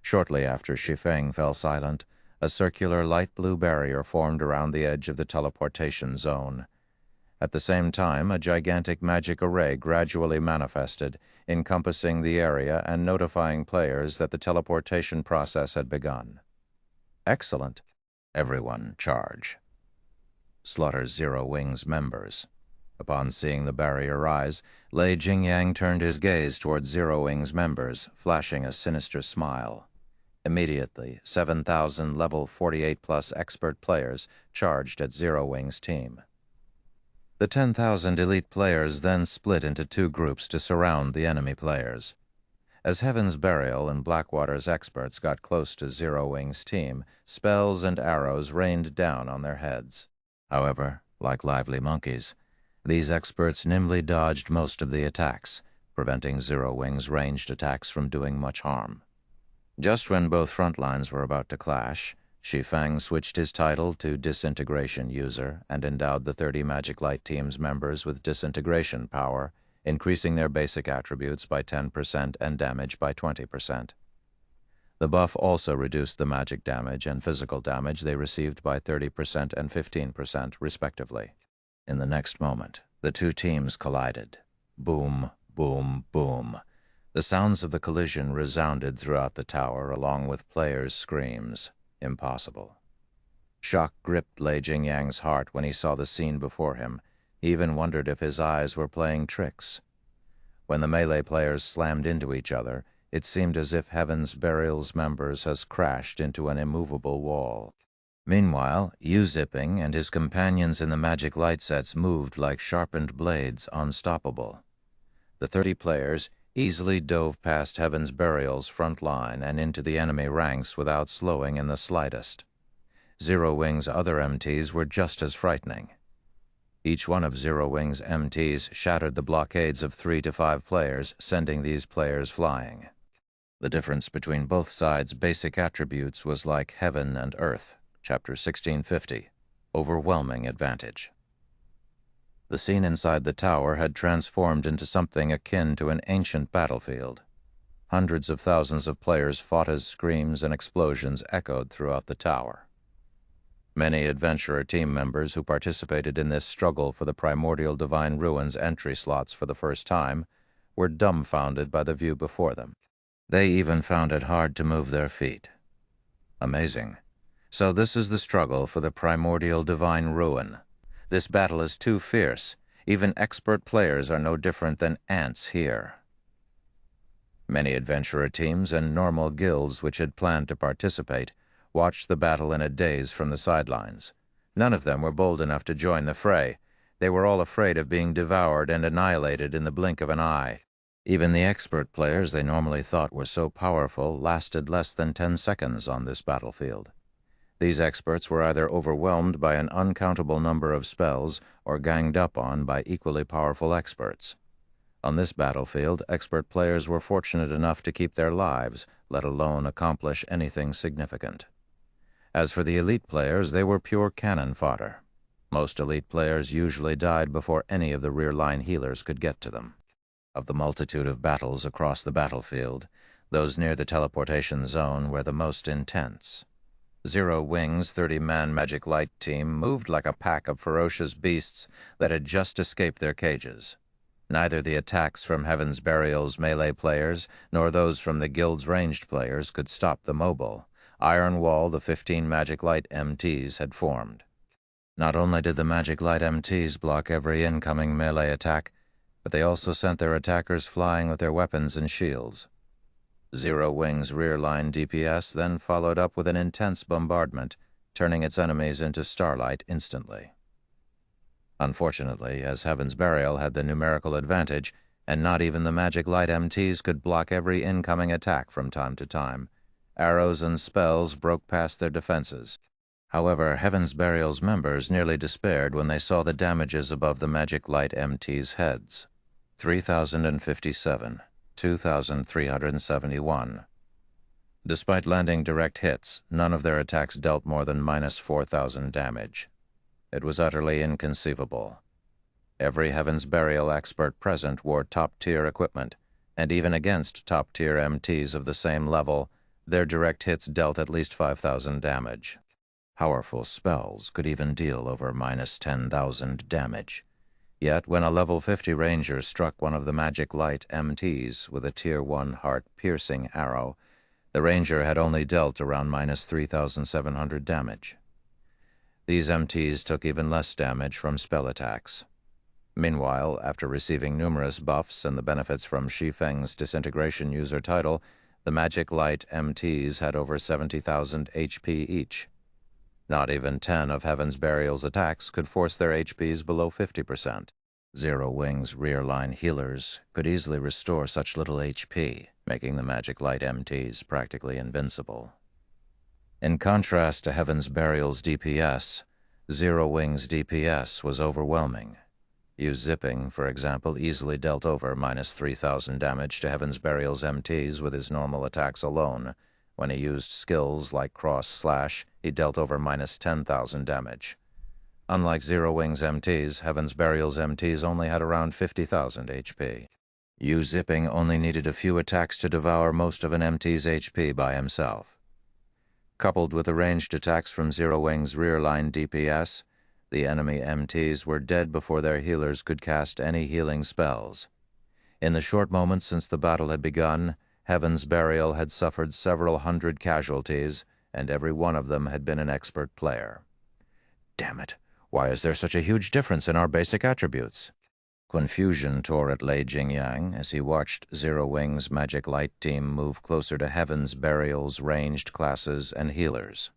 Shortly after Shi Feng fell silent, a circular light blue barrier formed around the edge of the teleportation zone. At the same time, a gigantic magic array gradually manifested, encompassing the area and notifying players that the teleportation process had begun. Excellent. Everyone charge. Slaughter Zero Wing's members. Upon seeing the barrier rise, Lei Jingyang turned his gaze toward Zero Wing's members, flashing a sinister smile. Immediately, 7,000 level 48-plus expert players charged at Zero Wing's team. The 10,000 elite players then split into two groups to surround the enemy players. As Heaven's Burial and Blackwater's experts got close to Zero Wing's team, spells and arrows rained down on their heads. However, like lively monkeys, these experts nimbly dodged most of the attacks, preventing Zero Wing's ranged attacks from doing much harm. Just when both front lines were about to clash, Shi Feng switched his title to Disintegration User and endowed the 30 Magic Light Team's members with disintegration power, increasing their basic attributes by 10% and damage by 20%. The buff also reduced the magic damage and physical damage they received by 30% and 15%, respectively. In the next moment, the two teams collided. Boom, boom, boom. The sounds of the collision resounded throughout the tower, along with players' screams. Impossible. Shock gripped Lei Jingyang's heart when he saw the scene before him. He even wondered if his eyes were playing tricks. When the melee players slammed into each other, it seemed as if Heaven's Burial's members has crashed into an immovable wall. Meanwhile, Yu Zipping and his companions in the magic light sets moved like sharpened blades, unstoppable. The 30 players easily dove past Heaven's Burial's front line and into the enemy ranks without slowing in the slightest. Zero Wing's other MTs were just as frightening. Each one of Zero Wing's MTs shattered the blockades of 3 to 5 players, sending these players flying. The difference between both sides' basic attributes was like heaven and earth, Chapter 1650, overwhelming advantage. The scene inside the tower had transformed into something akin to an ancient battlefield. Hundreds of thousands of players fought as screams and explosions echoed throughout the tower. Many adventurer team members who participated in this struggle for the primordial divine ruins entry slots for the first time were dumbfounded by the view before them. They even found it hard to move their feet. Amazing. So this is the struggle for the primordial divine ruin. This battle is too fierce. Even expert players are no different than ants here. Many adventurer teams and normal guilds which had planned to participate watched the battle in a daze from the sidelines. None of them were bold enough to join the fray. They were all afraid of being devoured and annihilated in the blink of an eye. Even the expert players they normally thought were so powerful lasted less than 10 seconds on this battlefield. These experts were either overwhelmed by an uncountable number of spells or ganged up on by equally powerful experts. On this battlefield, expert players were fortunate enough to keep their lives, let alone accomplish anything significant. As for the elite players, they were pure cannon fodder. Most elite players usually died before any of the rear-line healers could get to them. Of the multitude of battles across the battlefield, those near the teleportation zone were the most intense. Zero Wing's 30-man Magic Light team moved like a pack of ferocious beasts that had just escaped their cages. Neither the attacks from Heaven's Burial's melee players nor those from the Guild's ranged players could stop the mobile iron wall the 15 Magic Light MTs had formed. Not only did the Magic Light MTs block every incoming melee attack, but they also sent their attackers flying with their weapons and shields. Zero Wing's rear-line DPS then followed up with an intense bombardment, turning its enemies into starlight instantly. Unfortunately, as Heaven's Burial had the numerical advantage, and not even the Magic Light MTs could block every incoming attack from time to time, arrows and spells broke past their defenses. However, Heaven's Burial's members nearly despaired when they saw the damages above the Magic Light MT's heads. 3,057, 2,371. Despite landing direct hits, none of their attacks dealt more than minus 4,000 damage. It was utterly inconceivable. Every Heaven's Burial expert present wore top-tier equipment, and even against top-tier MTs of the same level, their direct hits dealt at least 5,000 damage. Powerful spells could even deal over minus 10,000 damage. Yet, when a level 50 ranger struck one of the Magic Light MTs with a Tier 1 heart-piercing arrow, the ranger had only dealt around minus 3,700 damage. These MTs took even less damage from spell attacks. Meanwhile, after receiving numerous buffs and the benefits from Shi Feng's disintegration user title, the Magic Light MTs had over 70,000 HP each. Not even 10 of Heaven's Burial's attacks could force their HPs below 50%. Zero Wing's rear-line healers could easily restore such little HP, making the Magic Light MTs practically invincible. In contrast to Heaven's Burial's DPS, Zero Wing's DPS was overwhelming. Zipping, for example, easily dealt over minus 3,000 damage to Heaven's Burial's MTs with his normal attacks alone. When he used skills like cross-slash, he dealt over minus 10,000 damage. Unlike Zero Wing's MTs, Heaven's Burial's MTs only had around 50,000 HP. Zipping only needed a few attacks to devour most of an MT's HP by himself. Coupled with the ranged attacks from Zero Wing's rear-line DPS, the enemy MTs were dead before their healers could cast any healing spells. In the short moments since the battle had begun, Heaven's Burial had suffered several hundred casualties, and every one of them had been an expert player. Damn it, why is there such a huge difference in our basic attributes? Confusion tore at Lei Jingyang as he watched Zero Wing's Magic Light team move closer to Heaven's Burial's ranged classes and healers.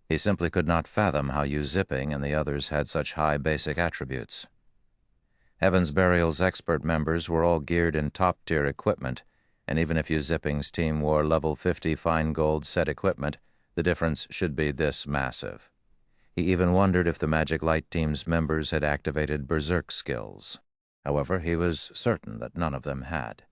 He simply could not fathom how Zipping and the others had such high basic attributes. Heaven's Burial's expert members were all geared in top-tier equipment, and even if Zipping's team wore level 50 fine gold set equipment, the difference should be this massive. He even wondered if the Magic Light Team's members had activated Berserk skills. However, he was certain that none of them had.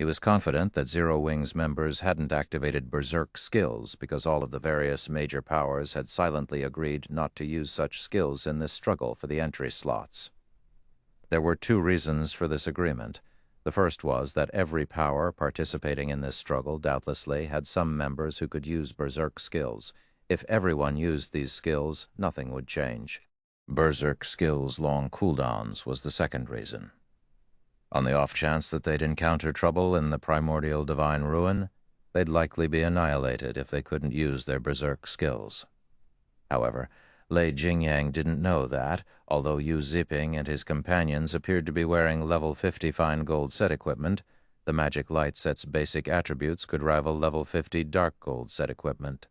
He was confident that Zero Wing's members hadn't activated Berserk skills because all of the various major powers had silently agreed not to use such skills in this struggle for the entry slots. There were two reasons for this agreement. The first was that every power participating in this struggle doubtlessly had some members who could use Berserk skills. If everyone used these skills, nothing would change. Berserk skills' long cooldowns was the second reason. On the off chance that they'd encounter trouble in the primordial divine ruin, they'd likely be annihilated if they couldn't use their Berserk skills. However, Lei Jingyang didn't know that, although Yu Ziping and his companions appeared to be wearing level 50 fine gold set equipment, the Magic Light set's basic attributes could rival level 50 dark gold set equipment.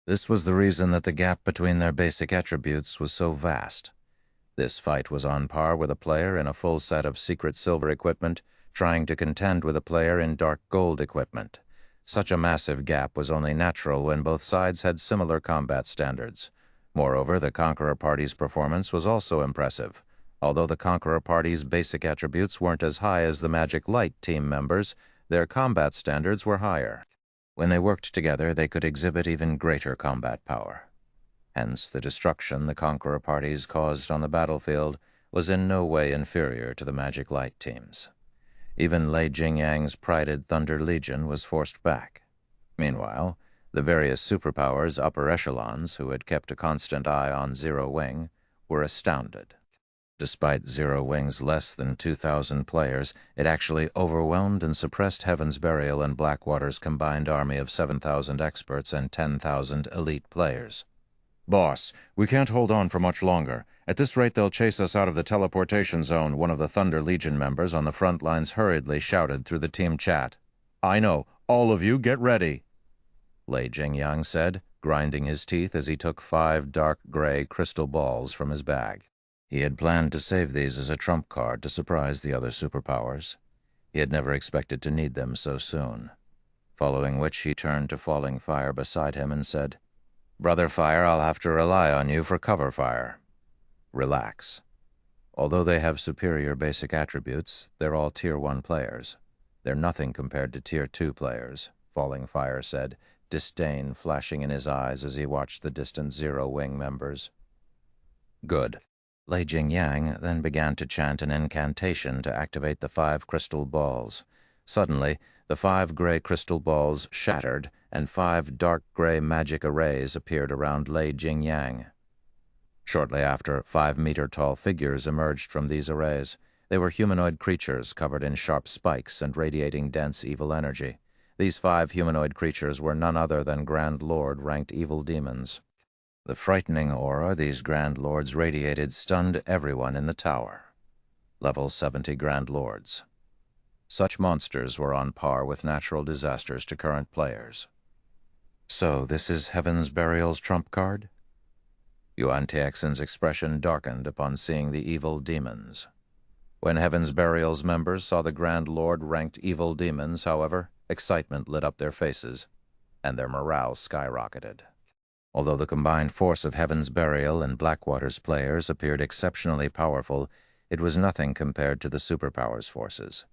This was the reason that the gap between their basic attributes was so vast. This fight was on par with a player in a full set of secret silver equipment trying to contend with a player in dark gold equipment. Such a massive gap was only natural when both sides had similar combat standards. Moreover, the Conqueror Party's performance was also impressive. Although the Conqueror Party's basic attributes weren't as high as the Magic Light team members, their combat standards were higher. When they worked together, they could exhibit even greater combat power. Hence, the destruction the Conqueror Parties caused on the battlefield was in no way inferior to the Magic Light teams. Even Lei Jingyang's prided Thunder Legion was forced back. Meanwhile, the various superpowers' upper echelons, who had kept a constant eye on Zero Wing, were astounded. Despite Zero Wing's less than 2,000 players, it actually overwhelmed and suppressed Heaven's Burial and Blackwater's combined army of 7,000 experts and 10,000 elite players. "Boss, we can't hold on for much longer. At this rate, they'll chase us out of the teleportation zone," one of the Thunder Legion members on the front lines hurriedly shouted through the team chat. "I know. All of you, get ready," Lei Jingyang said, grinding his teeth as he took 5 dark gray crystal balls from his bag. He had planned to save these as a trump card to surprise the other superpowers. He had never expected to need them so soon. Following which, he turned to Falling Fire beside him and said, "Brother Fire, I'll have to rely on you for cover fire. Relax. Although they have superior basic attributes, they're all Tier 1 players. They're nothing compared to Tier 2 players," Falling Fire said, disdain flashing in his eyes as he watched the distant Zero Wing members. "Good." Lei Jingyang then began to chant an incantation to activate the 5 crystal balls. Suddenly, the 5 gray crystal balls shattered, and 5 dark gray magic arrays appeared around Lei Jingyang. Shortly after, 5-meter-tall figures emerged from these arrays. They were humanoid creatures covered in sharp spikes and radiating dense evil energy. These 5 humanoid creatures were none other than Grand Lord-ranked evil demons. The frightening aura these Grand Lords radiated stunned everyone in the tower. Level 70 Grand Lords. Such monsters were on par with natural disasters to current players. "So this is Heaven's Burial's trump card?" Yuan Tiexin's expression darkened upon seeing the evil demons. When Heaven's Burial's members saw the Grand Lord-ranked evil demons, however, excitement lit up their faces, and their morale skyrocketed. Although the combined force of Heaven's Burial and Blackwater's players appeared exceptionally powerful, it was nothing compared to the superpowers' forces.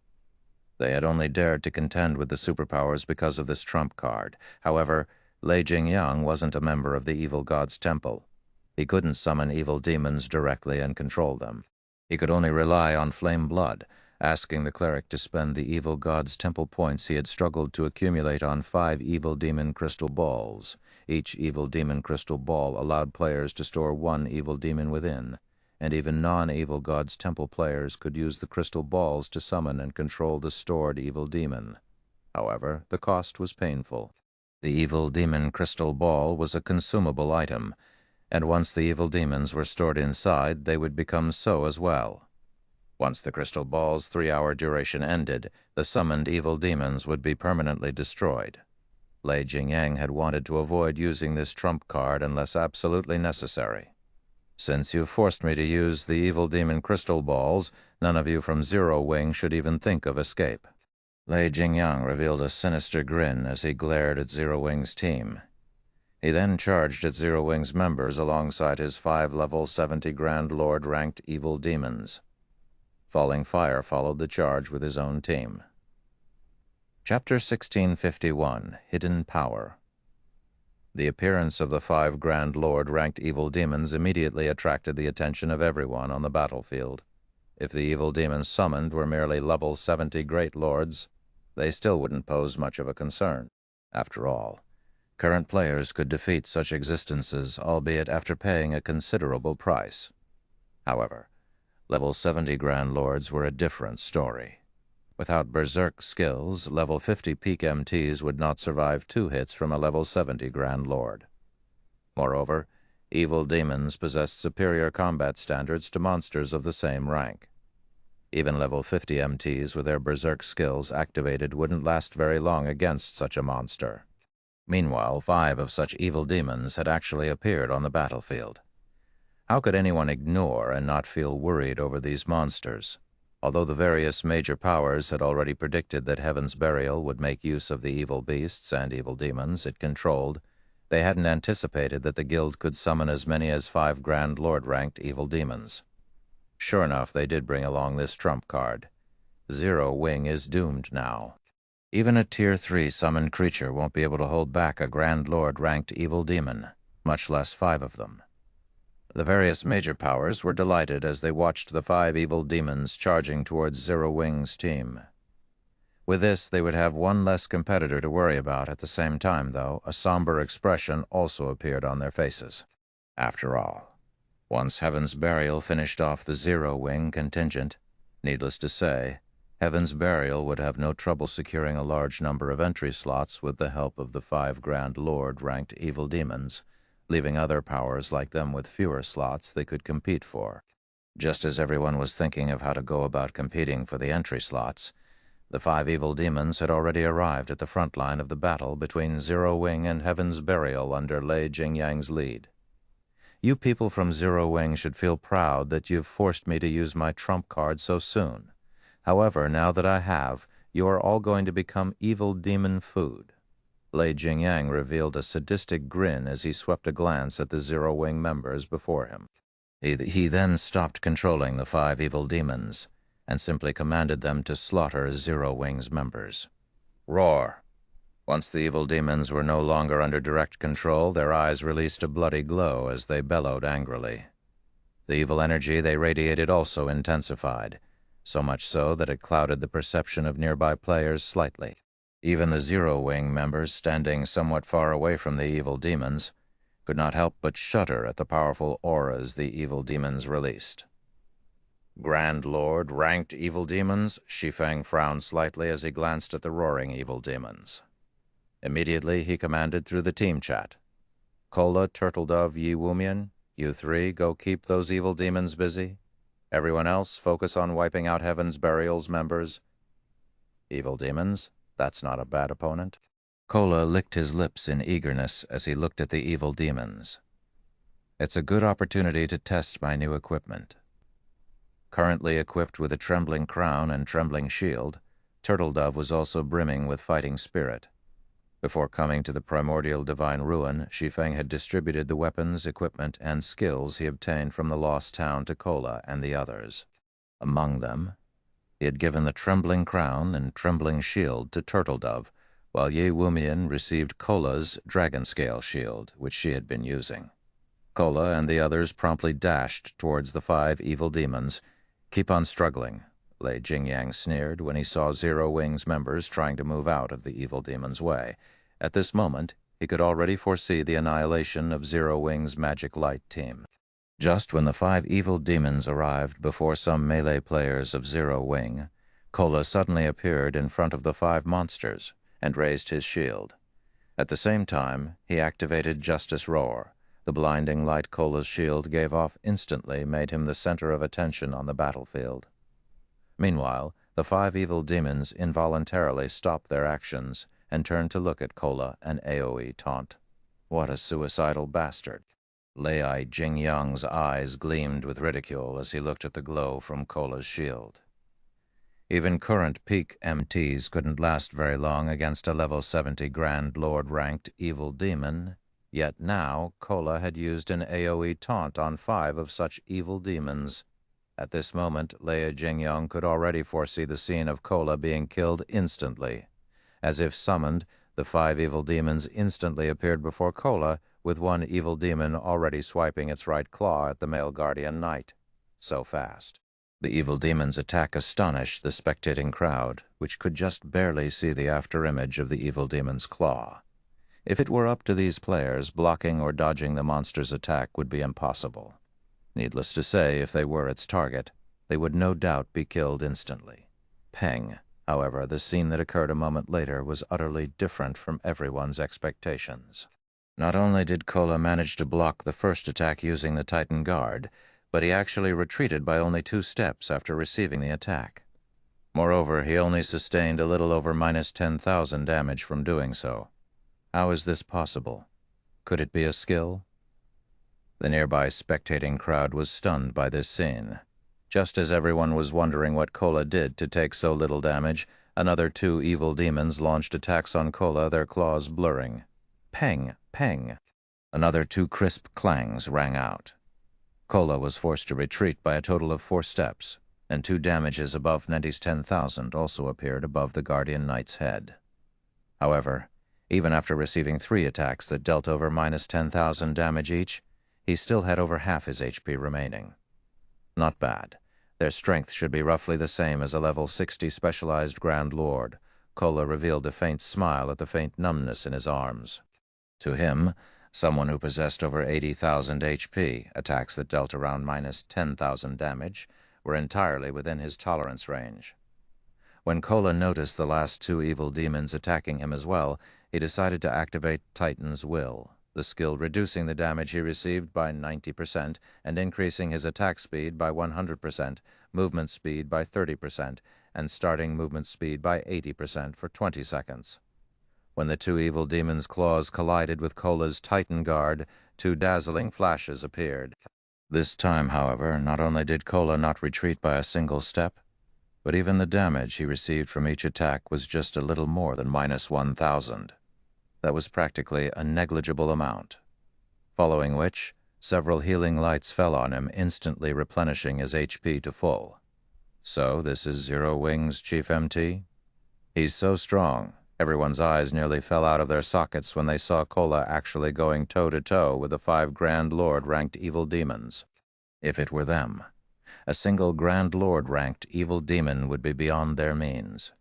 They had only dared to contend with the superpowers because of this trump card. However, Lei Jingyang wasn't a member of the Evil God's Temple. He couldn't summon evil demons directly and control them. He could only rely on flame blood, asking the cleric to spend the Evil God's Temple points he had struggled to accumulate on 5 evil demon crystal balls. Each evil demon crystal ball allowed players to store 1 evil demon within, and even non-Evil God's Temple players could use the crystal balls to summon and control the stored evil demon. However, the cost was painful. The evil demon crystal ball was a consumable item, and once the evil demons were stored inside, they would become so as well. Once the crystal ball's 3-hour duration ended, the summoned evil demons would be permanently destroyed. Lei Jingyang had wanted to avoid using this trump card unless absolutely necessary. "Since you forced me to use the evil demon crystal balls, none of you from Zero Wing should even think of escape." Lei Jingyang revealed a sinister grin as he glared at Zero Wing's team. He then charged at Zero Wing's members alongside his 5 level 70 Grand Lord ranked evil demons. Falling Fire followed the charge with his own team. Chapter 1651, Hidden Power. The appearance of the 5 Grand Lord ranked evil demons immediately attracted the attention of everyone on the battlefield. If the evil demons summoned were merely level 70 Great Lords, they still wouldn't pose much of a concern. After all, current players could defeat such existences, albeit after paying a considerable price. However, level 70 Grand Lords were a different story. Without berserk skills, level 50 peak MTs would not survive 2 hits from a level 70 Grand Lord. Moreover, evil demons possessed superior combat standards to monsters of the same rank. Even level 50 MTs with their berserk skills activated wouldn't last very long against such a monster. Meanwhile, 5 of such evil demons had actually appeared on the battlefield. How could anyone ignore and not feel worried over these monsters? Although the various major powers had already predicted that Heaven's Burial would make use of the evil beasts and evil demons it controlled, they hadn't anticipated that the guild could summon as many as 5 Grand Lord-ranked evil demons. Sure enough, they did bring along this trump card. Zero Wing is doomed now. Even a Tier 3 summoned creature won't be able to hold back a Grand Lord-ranked evil demon, much less 5 of them. The various major powers were delighted as they watched the 5 evil demons charging towards Zero Wing's team. With this, they would have one less competitor to worry about. At the same time, though, a somber expression also appeared on their faces. After all, once Heaven's Burial finished off the Zero Wing contingent, needless to say, Heaven's Burial would have no trouble securing a large number of entry slots with the help of the 5 Grand Lord-ranked evil demons, leaving other powers like them with fewer slots they could compete for. Just as everyone was thinking of how to go about competing for the entry slots, the 5 evil demons had already arrived at the front line of the battle between Zero Wing and Heaven's Burial under Lei Jingyang's lead. You people from Zero Wing should feel proud that you've forced me to use my trump card so soon. However, now that I have, you are all going to become evil demon food. Lei Jingyang revealed a sadistic grin as he swept a glance at the Zero Wing members before him. He then stopped controlling the 5 evil demons and simply commanded them to slaughter Zero Wing's members. Roar! Once the evil demons were no longer under direct control, their eyes released a bloody glow as they bellowed angrily. The evil energy they radiated also intensified, so much so that it clouded the perception of nearby players slightly. Even the Zero Wing members, standing somewhat far away from the evil demons, could not help but shudder at the powerful auras the evil demons released. Grand Lord, ranked evil demons? Shi Feng frowned slightly as he glanced at the roaring evil demons. Immediately, he commanded through the team chat. Kola, Turtledove, Yi Wumian, you 3 go keep those evil demons busy. Everyone else, focus on wiping out Heaven's Burial's members. Evil demons? That's not a bad opponent. Kola licked his lips in eagerness as he looked at the evil demons. It's a good opportunity to test my new equipment. Currently equipped with a trembling crown and trembling shield, Turtledove was also brimming with fighting spirit. Before coming to the primordial divine ruin, Shi Feng had distributed the weapons, equipment, and skills he obtained from the lost town to Kola and the others. Among them, he had given the trembling crown and trembling shield to Turtledove, while Yi Wumian received Kola's dragon scale shield, which she had been using. Kola and the others promptly dashed towards the 5 evil demons. Keep on struggling, Lei Jingyang sneered when he saw Zero Wing's members trying to move out of the evil demon's way. At this moment, he could already foresee the annihilation of Zero Wing's magic light team. Just when the 5 evil demons arrived before some melee players of Zero Wing, Kola suddenly appeared in front of the 5 monsters and raised his shield. At the same time, he activated Justice Roar. The blinding light Kola's shield gave off instantly made him the center of attention on the battlefield. Meanwhile, the 5 evil demons involuntarily stopped their actions and turned to look at Kola and AoE taunt. What a suicidal bastard. Lei Jingyang's eyes gleamed with ridicule as he looked at the glow from Kola's shield. Even current peak MTs couldn't last very long against a level 70 Grand Lord-ranked evil demon. Yet now, Kola had used an AoE taunt on 5 of such evil demons. At this moment, Lei Jingyong could already foresee the scene of Kola being killed instantly. As if summoned, the 5 evil demons instantly appeared before Kola, with one evil demon already swiping its right claw at the male guardian knight. So fast. The evil demon's attack astonished the spectating crowd, which could just barely see the afterimage of the evil demon's claw. If it were up to these players, blocking or dodging the monster's attack would be impossible. Needless to say, if they were its target, they would no doubt be killed instantly. Peng, however, the scene that occurred a moment later was utterly different from everyone's expectations. Not only did Kola manage to block the first attack using the Titan Guard, but he actually retreated by only 2 steps after receiving the attack. Moreover, he only sustained a little over minus 10,000 damage from doing so. How is this possible? Could it be a skill? The nearby spectating crowd was stunned by this scene. Just as everyone was wondering what Kola did to take so little damage, another 2 evil demons launched attacks on Kola, their claws blurring. Peng, peng. Another 2 crisp clangs rang out. Kola was forced to retreat by a total of 4 steps, and 2 damages above 10,000 also appeared above the Guardian Knight's head. However, even after receiving 3 attacks that dealt over minus 10,000 damage each, he still had over half his HP remaining. Not bad. Their strength should be roughly the same as a level 60 specialized Grand Lord. Kola revealed a faint smile at the faint numbness in his arms. To him, someone who possessed over 80,000 HP, attacks that dealt around minus 10,000 damage, were entirely within his tolerance range. When Kola noticed the last 2 evil demons attacking him as well, he decided to activate Titan's Will, the skill reducing the damage he received by 90% and increasing his attack speed by 100%, movement speed by 30%, and starting movement speed by 80% for 20 seconds. When the 2 evil demons' claws collided with Kola's Titan Guard, 2 dazzling flashes appeared. This time, however, not only did Kola not retreat by a single step, but even the damage he received from each attack was just a little more than minus 1,000. That was practically a negligible amount. Following which, several healing lights fell on him, instantly replenishing his HP to full. So this is Zero Wing's Chief MT? He's so strong, everyone's eyes nearly fell out of their sockets when they saw Kola actually going toe-to-toe with the 5 Grand Lord-ranked evil demons. If it were them, a single Grand Lord-ranked evil demon would be beyond their means.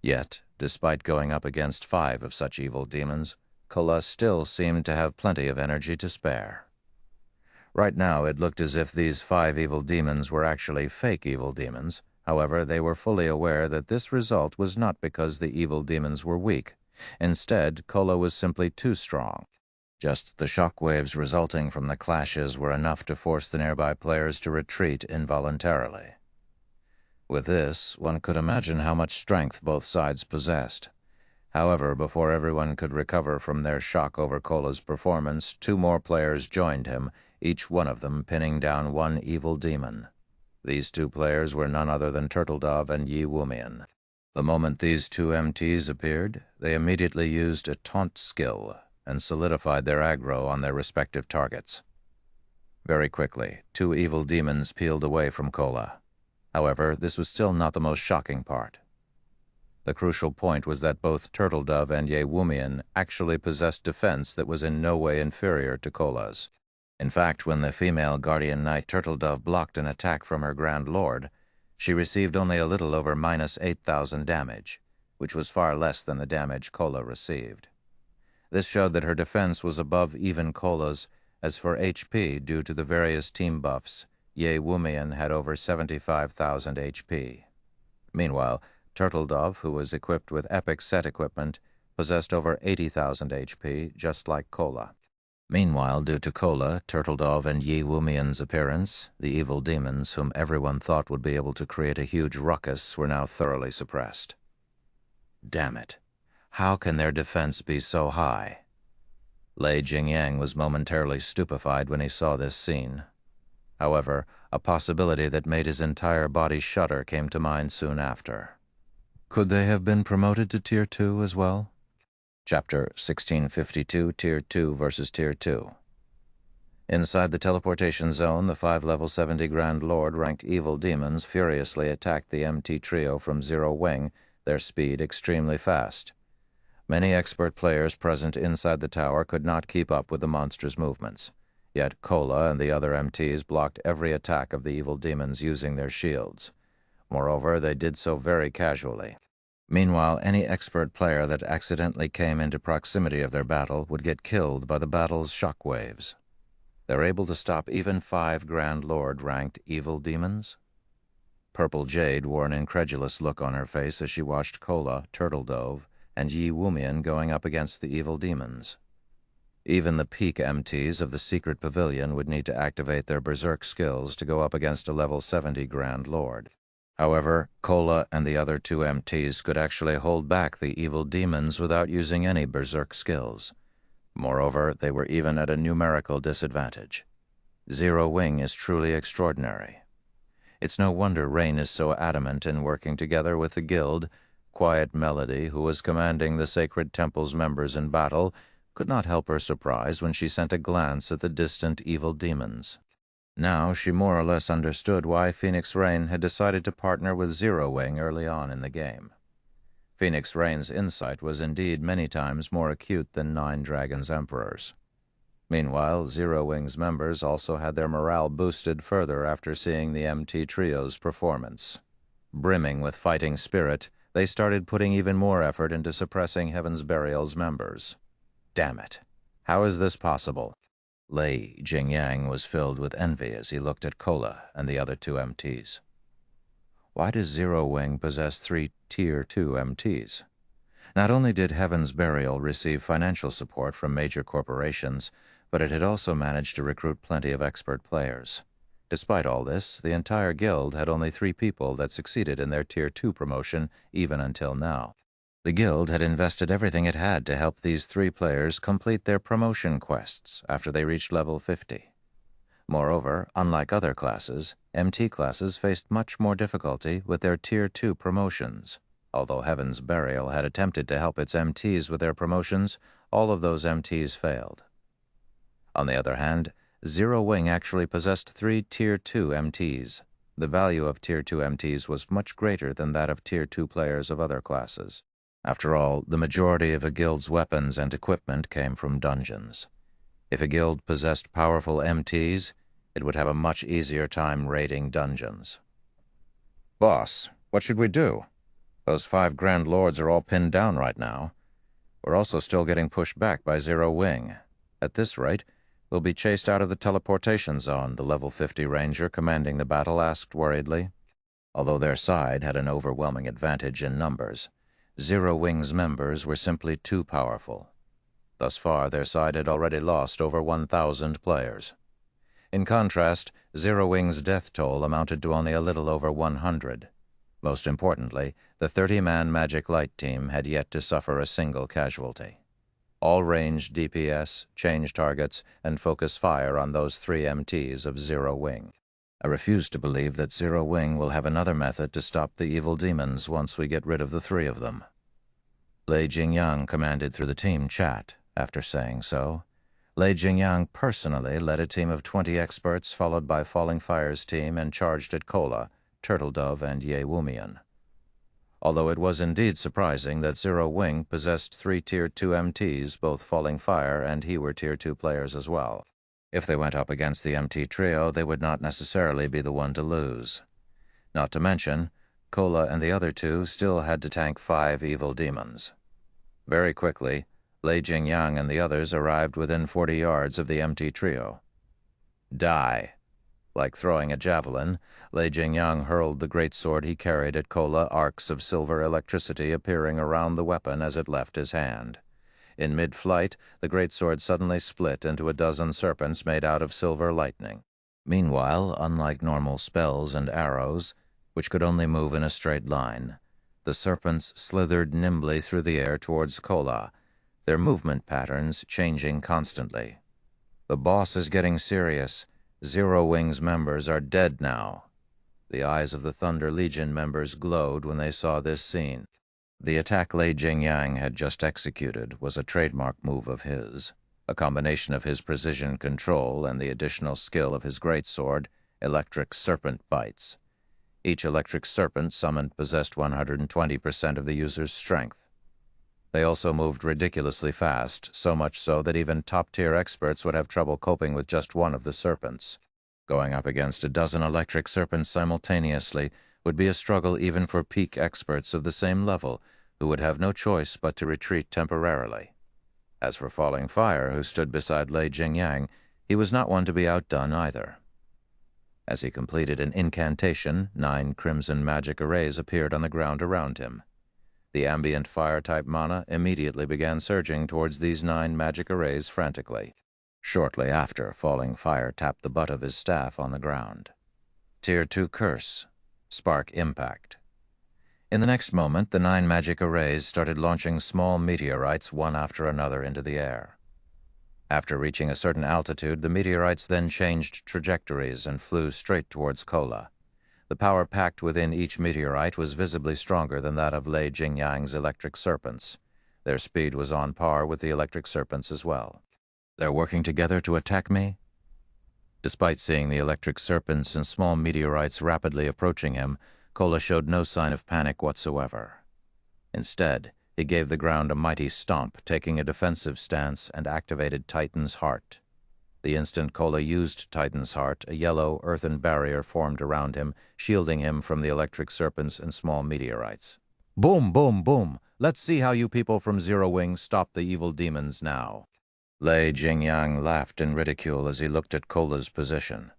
Yet, despite going up against 5 of such evil demons, Kola still seemed to have plenty of energy to spare. Right now, it looked as if these 5 evil demons were actually fake evil demons. However, they were fully aware that this result was not because the evil demons were weak. Instead, Kola was simply too strong. Just the shockwaves resulting from the clashes were enough to force the nearby players to retreat involuntarily. With this, one could imagine how much strength both sides possessed. However, before everyone could recover from their shock over Kola's performance, 2 more players joined him, each one of them pinning down 1 evil demon. These 2 players were none other than Turtledove and Yi Wumian. The moment these 2 MTs appeared, they immediately used a taunt skill and solidified their aggro on their respective targets. Very quickly, 2 evil demons peeled away from Kola. However, this was still not the most shocking part. The crucial point was that both Turtledove and Ye Wumian actually possessed defense that was in no way inferior to Kola's. In fact, when the female Guardian Knight Turtledove blocked an attack from her Grand Lord, she received only a little over minus 8,000 damage, which was far less than the damage Kola received. This showed that her defense was above even Kola's. As for HP, due to the various team buffs, Ye Wumian had over 75,000 HP. Meanwhile, Turtledove, who was equipped with epic set equipment, possessed over 80,000 HP, just like Kola. Meanwhile, due to Kola, Turtledove, and Yi Wumian's appearance, the evil demons, whom everyone thought would be able to create a huge ruckus, were now thoroughly suppressed. Damn it. How can their defense be so high? Lei Jingyang was momentarily stupefied when he saw this scene. However, a possibility that made his entire body shudder came to mind soon after. Could they have been promoted to Tier 2 as well? Chapter 1652, Tier 2 versus Tier 2. Inside the teleportation zone, the 5-level 70 Grand Lord ranked evil demons furiously attacked the MT trio from Zero Wing, their speed extremely fast. Many expert players present inside the tower could not keep up with the monster's movements, yet Kola and the other MTs blocked every attack of the evil demons using their shields. Moreover, they did so very casually. Meanwhile, any expert player that accidentally came into proximity of their battle would get killed by the battle's shockwaves. They're able to stop even 5 Grand Lord-ranked evil demons? Purple Jade wore an incredulous look on her face as she watched Kola, Turtle Dove, and Yi Wumian going up against the evil demons. Even the peak MTs of the secret pavilion would need to activate their berserk skills to go up against a level 70 Grand Lord. However, Kola and the other 2 MTs could actually hold back the evil demons without using any berserk skills. Moreover, they were even at a numerical disadvantage. Zero Wing is truly extraordinary. It's no wonder Rain is so adamant in working together with the guild. Quiet Melody, who was commanding the Sacred Temple's members in battle, could not help her surprise when she sent a glance at the distant evil demons. Now she more or less understood why Phoenix Rain had decided to partner with Zero Wing early on in the game. Phoenix Rain's insight was indeed many times more acute than Nine Dragons' Emperor's. Meanwhile, Zero Wing's members also had their morale boosted further after seeing the MT Trio's performance. Brimming with fighting spirit, they started putting even more effort into suppressing Heaven's Burial's members. Damn it! How is this possible? Lei Jingyang was filled with envy as he looked at Kola and the other 2 MTs. Why does Zero Wing possess 3 Tier 2 MTs? Not only did Heaven's Burial receive financial support from major corporations, but it had also managed to recruit plenty of expert players. Despite all this, the entire guild had only 3 people that succeeded in their Tier 2 promotion even until now. The guild had invested everything it had to help these 3 players complete their promotion quests after they reached level 50. Moreover, unlike other classes, MT classes faced much more difficulty with their Tier 2 promotions. Although Heaven's Burial had attempted to help its MTs with their promotions, all of those MTs failed. On the other hand, Zero Wing actually possessed 3 Tier 2 MTs. The value of Tier 2 MTs was much greater than that of Tier 2 players of other classes. After all, the majority of a guild's weapons and equipment came from dungeons. If a guild possessed powerful MTs, it would have a much easier time raiding dungeons. Boss, what should we do? Those 5 Grand Lords are all pinned down right now. We're also still getting pushed back by Zero Wing. At this rate, we'll be chased out of the teleportation zone, the level 50 ranger commanding the battle asked worriedly. Although their side had an overwhelming advantage in numbers, Zero Wing's members were simply too powerful. Thus far, their side had already lost over 1,000 players. In contrast, Zero Wing's death toll amounted to only a little over 100. Most importantly, the 30-man Magic Light team had yet to suffer a single casualty. All ranged DPS, change targets, and focus fire on those 3 MTs of Zero Wing. I refuse to believe that Zero Wing will have another method to stop the evil demons once we get rid of the 3 of them. Lei Jingyang commanded through the team chat. After saying so, Lei Jingyang personally led a team of 20 experts followed by Falling Fire's team and charged at Kola, Turtle Dove, and Ye Wumian. Although it was indeed surprising that Zero Wing possessed 3 Tier 2 MTs, both Falling Fire and he were Tier 2 players as well. If they went up against the MT trio, they would not necessarily be the one to lose. Not to mention, Kola and the other 2 still had to tank 5 evil demons. Very quickly, Lei Jingyang and the others arrived within 40 yards of the MT trio. Die! Like throwing a javelin, Lei Jingyang hurled the great sword he carried at Kola, arcs of silver electricity appearing around the weapon as it left his hand. In mid-flight, the greatsword suddenly split into a dozen serpents made out of silver lightning. Meanwhile, unlike normal spells and arrows, which could only move in a straight line, the serpents slithered nimbly through the air towards Kola, their movement patterns changing constantly. The boss is getting serious. Zero Wing's members are dead now. The eyes of the Thunder Legion members glowed when they saw this scene. The attack Lei Jingyang had just executed was a trademark move of his, a combination of his precision control and the additional skill of his greatsword, Electric Serpent Bites. Each electric serpent summoned possessed 120% of the user's strength. They also moved ridiculously fast, so much so that even top-tier experts would have trouble coping with just one of the serpents. Going up against a dozen electric serpents simultaneously would be a struggle even for peak experts of the same level, who would have no choice but to retreat temporarily. As for Falling Fire, who stood beside Lei Jingyang, he was not one to be outdone either. As he completed an incantation, 9 crimson magic arrays appeared on the ground around him. The ambient fire-type mana immediately began surging towards these 9 magic arrays frantically. Shortly after, Falling Fire tapped the butt of his staff on the ground. Tier 2 Curse. Spark Impact. In the next moment, the 9 magic arrays started launching small meteorites one after another into the air. After reaching a certain altitude, the meteorites then changed trajectories and flew straight towards Kola. The power packed within each meteorite was visibly stronger than that of Lei Jingyang's electric serpents. Their speed was on par with the electric serpents as well. They're working together to attack me? Despite seeing the electric serpents and small meteorites rapidly approaching him, Kola showed no sign of panic whatsoever. Instead, he gave the ground a mighty stomp, taking a defensive stance, and activated Titan's Heart. The instant Kola used Titan's Heart, a yellow earthen barrier formed around him, shielding him from the electric serpents and small meteorites. Boom, boom, boom! Let's see how you people from Zero Wing stop the evil demons now. Lei Jingyang laughed in ridicule as he looked at Kola's position.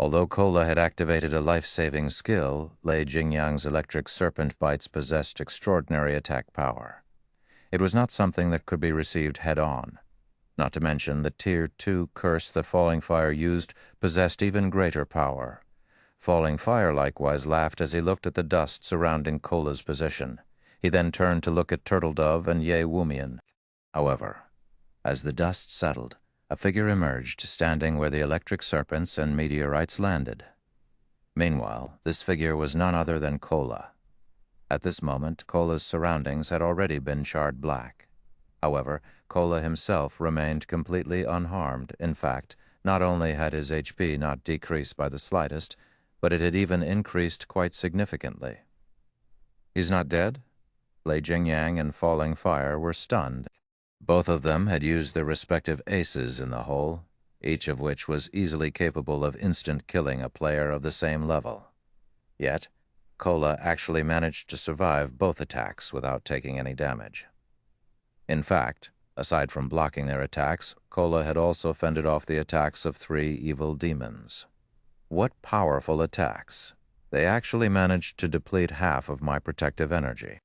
Although Kola had activated a life-saving skill, Lei Jingyang's electric serpent bites possessed extraordinary attack power. It was not something that could be received head-on. Not to mention the Tier 2 curse the Falling Fire used possessed even greater power. Falling Fire likewise laughed as he looked at the dust surrounding Kola's position. He then turned to look at Turtledove and Ye Wumian. However, as the dust settled, a figure emerged, standing where the electric serpents and meteorites landed. Meanwhile, this figure was none other than Kola. At this moment, Kola's surroundings had already been charred black. However, Kola himself remained completely unharmed. In fact, not only had his HP not decreased by the slightest, but it had even increased quite significantly. He's not dead? Lei Jingyang and Falling Fire were stunned. Both of them had used their respective aces in the hole, each of which was easily capable of instant killing a player of the same level. Yet, Kola actually managed to survive both attacks without taking any damage. In fact, aside from blocking their attacks, Kola had also fended off the attacks of 3 evil demons. What powerful attacks! They actually managed to deplete half of my protective energy.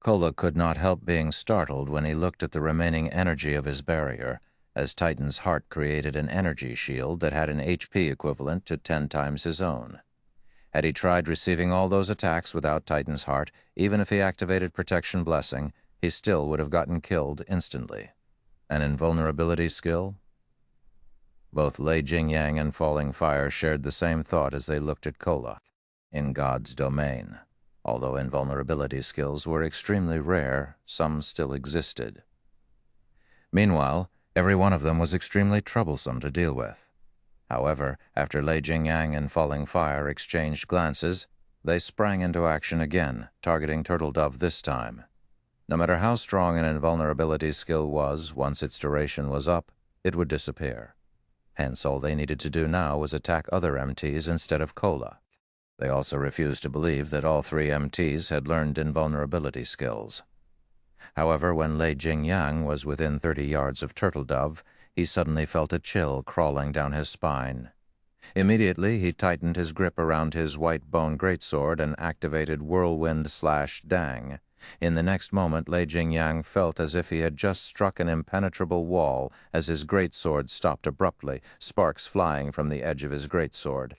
Kola could not help being startled when he looked at the remaining energy of his barrier, as Titan's Heart created an energy shield that had an HP equivalent to 10 times his own. Had he tried receiving all those attacks without Titan's Heart, even if he activated Protection Blessing, he still would have gotten killed instantly. An invulnerability skill? Both Lei Jingyang and Falling Fire shared the same thought as they looked at Kola. In God's domain. Although invulnerability skills were extremely rare, some still existed. Meanwhile, every one of them was extremely troublesome to deal with. However, after Lei Jingyang and Falling Fire exchanged glances, they sprang into action again, targeting Turtledove this time. No matter how strong an invulnerability skill was, once its duration was up, it would disappear. Hence, all they needed to do now was attack other MTs instead of Kola. They also refused to believe that all 3 MTs had learned invulnerability skills. However, when Lei Jingyang was within 30 yards of Turtledove, he suddenly felt a chill crawling down his spine. Immediately, he tightened his grip around his white bone greatsword and activated Whirlwind/Dang. In the next moment, Lei Jingyang felt as if he had just struck an impenetrable wall as his greatsword stopped abruptly, sparks flying from the edge of his greatsword.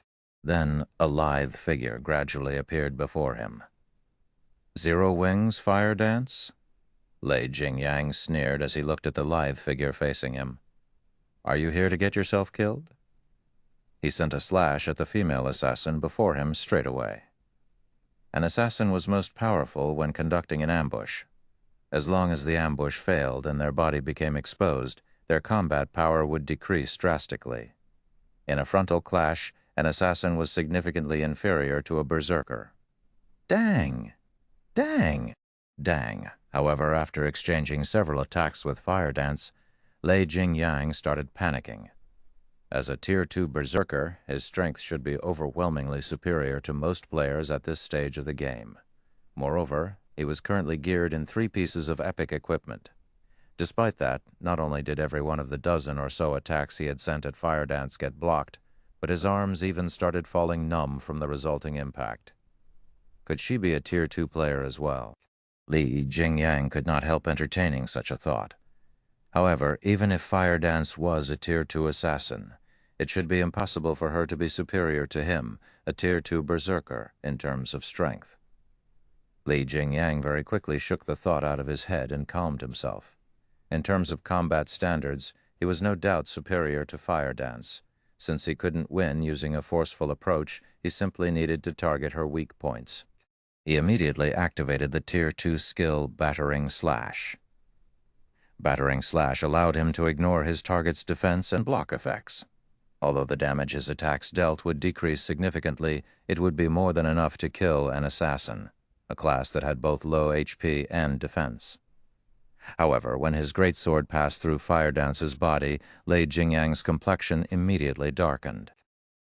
Then a lithe figure gradually appeared before him. Zero Wing's fire dance? Lei Jingyang sneered as he looked at the lithe figure facing him. Are you here to get yourself killed? He sent a slash at the female assassin before him straight away. An assassin was most powerful when conducting an ambush. As long as the ambush failed and their body became exposed, their combat power would decrease drastically. In a frontal clash, an assassin was significantly inferior to a berserker. Dang! Dang! Dang! However, after exchanging several attacks with Fire Dance, Lei Jingyang started panicking. As a Tier 2 berserker, his strength should be overwhelmingly superior to most players at this stage of the game. Moreover, he was currently geared in 3 pieces of epic equipment. Despite that, not only did every one of the dozen or so attacks he had sent at Fire Dance get blocked, but his arms even started falling numb from the resulting impact. Could she be a Tier 2 player as well? Li Jingyang could not help entertaining such a thought. However, even if Fire Dance was a Tier 2 assassin, it should be impossible for her to be superior to him, a Tier 2 berserker, in terms of strength. Li Jingyang very quickly shook the thought out of his head and calmed himself. In terms of combat standards, he was no doubt superior to Fire Dance. Since he couldn't win using a forceful approach, he simply needed to target her weak points. He immediately activated the Tier 2 skill Battering Slash. Battering Slash allowed him to ignore his target's defense and block effects. Although the damage his attacks dealt would decrease significantly, it would be more than enough to kill an assassin, a class that had both low HP and defense. However, when his greatsword passed through Fire Dance's body, Lei Jingyang's complexion immediately darkened.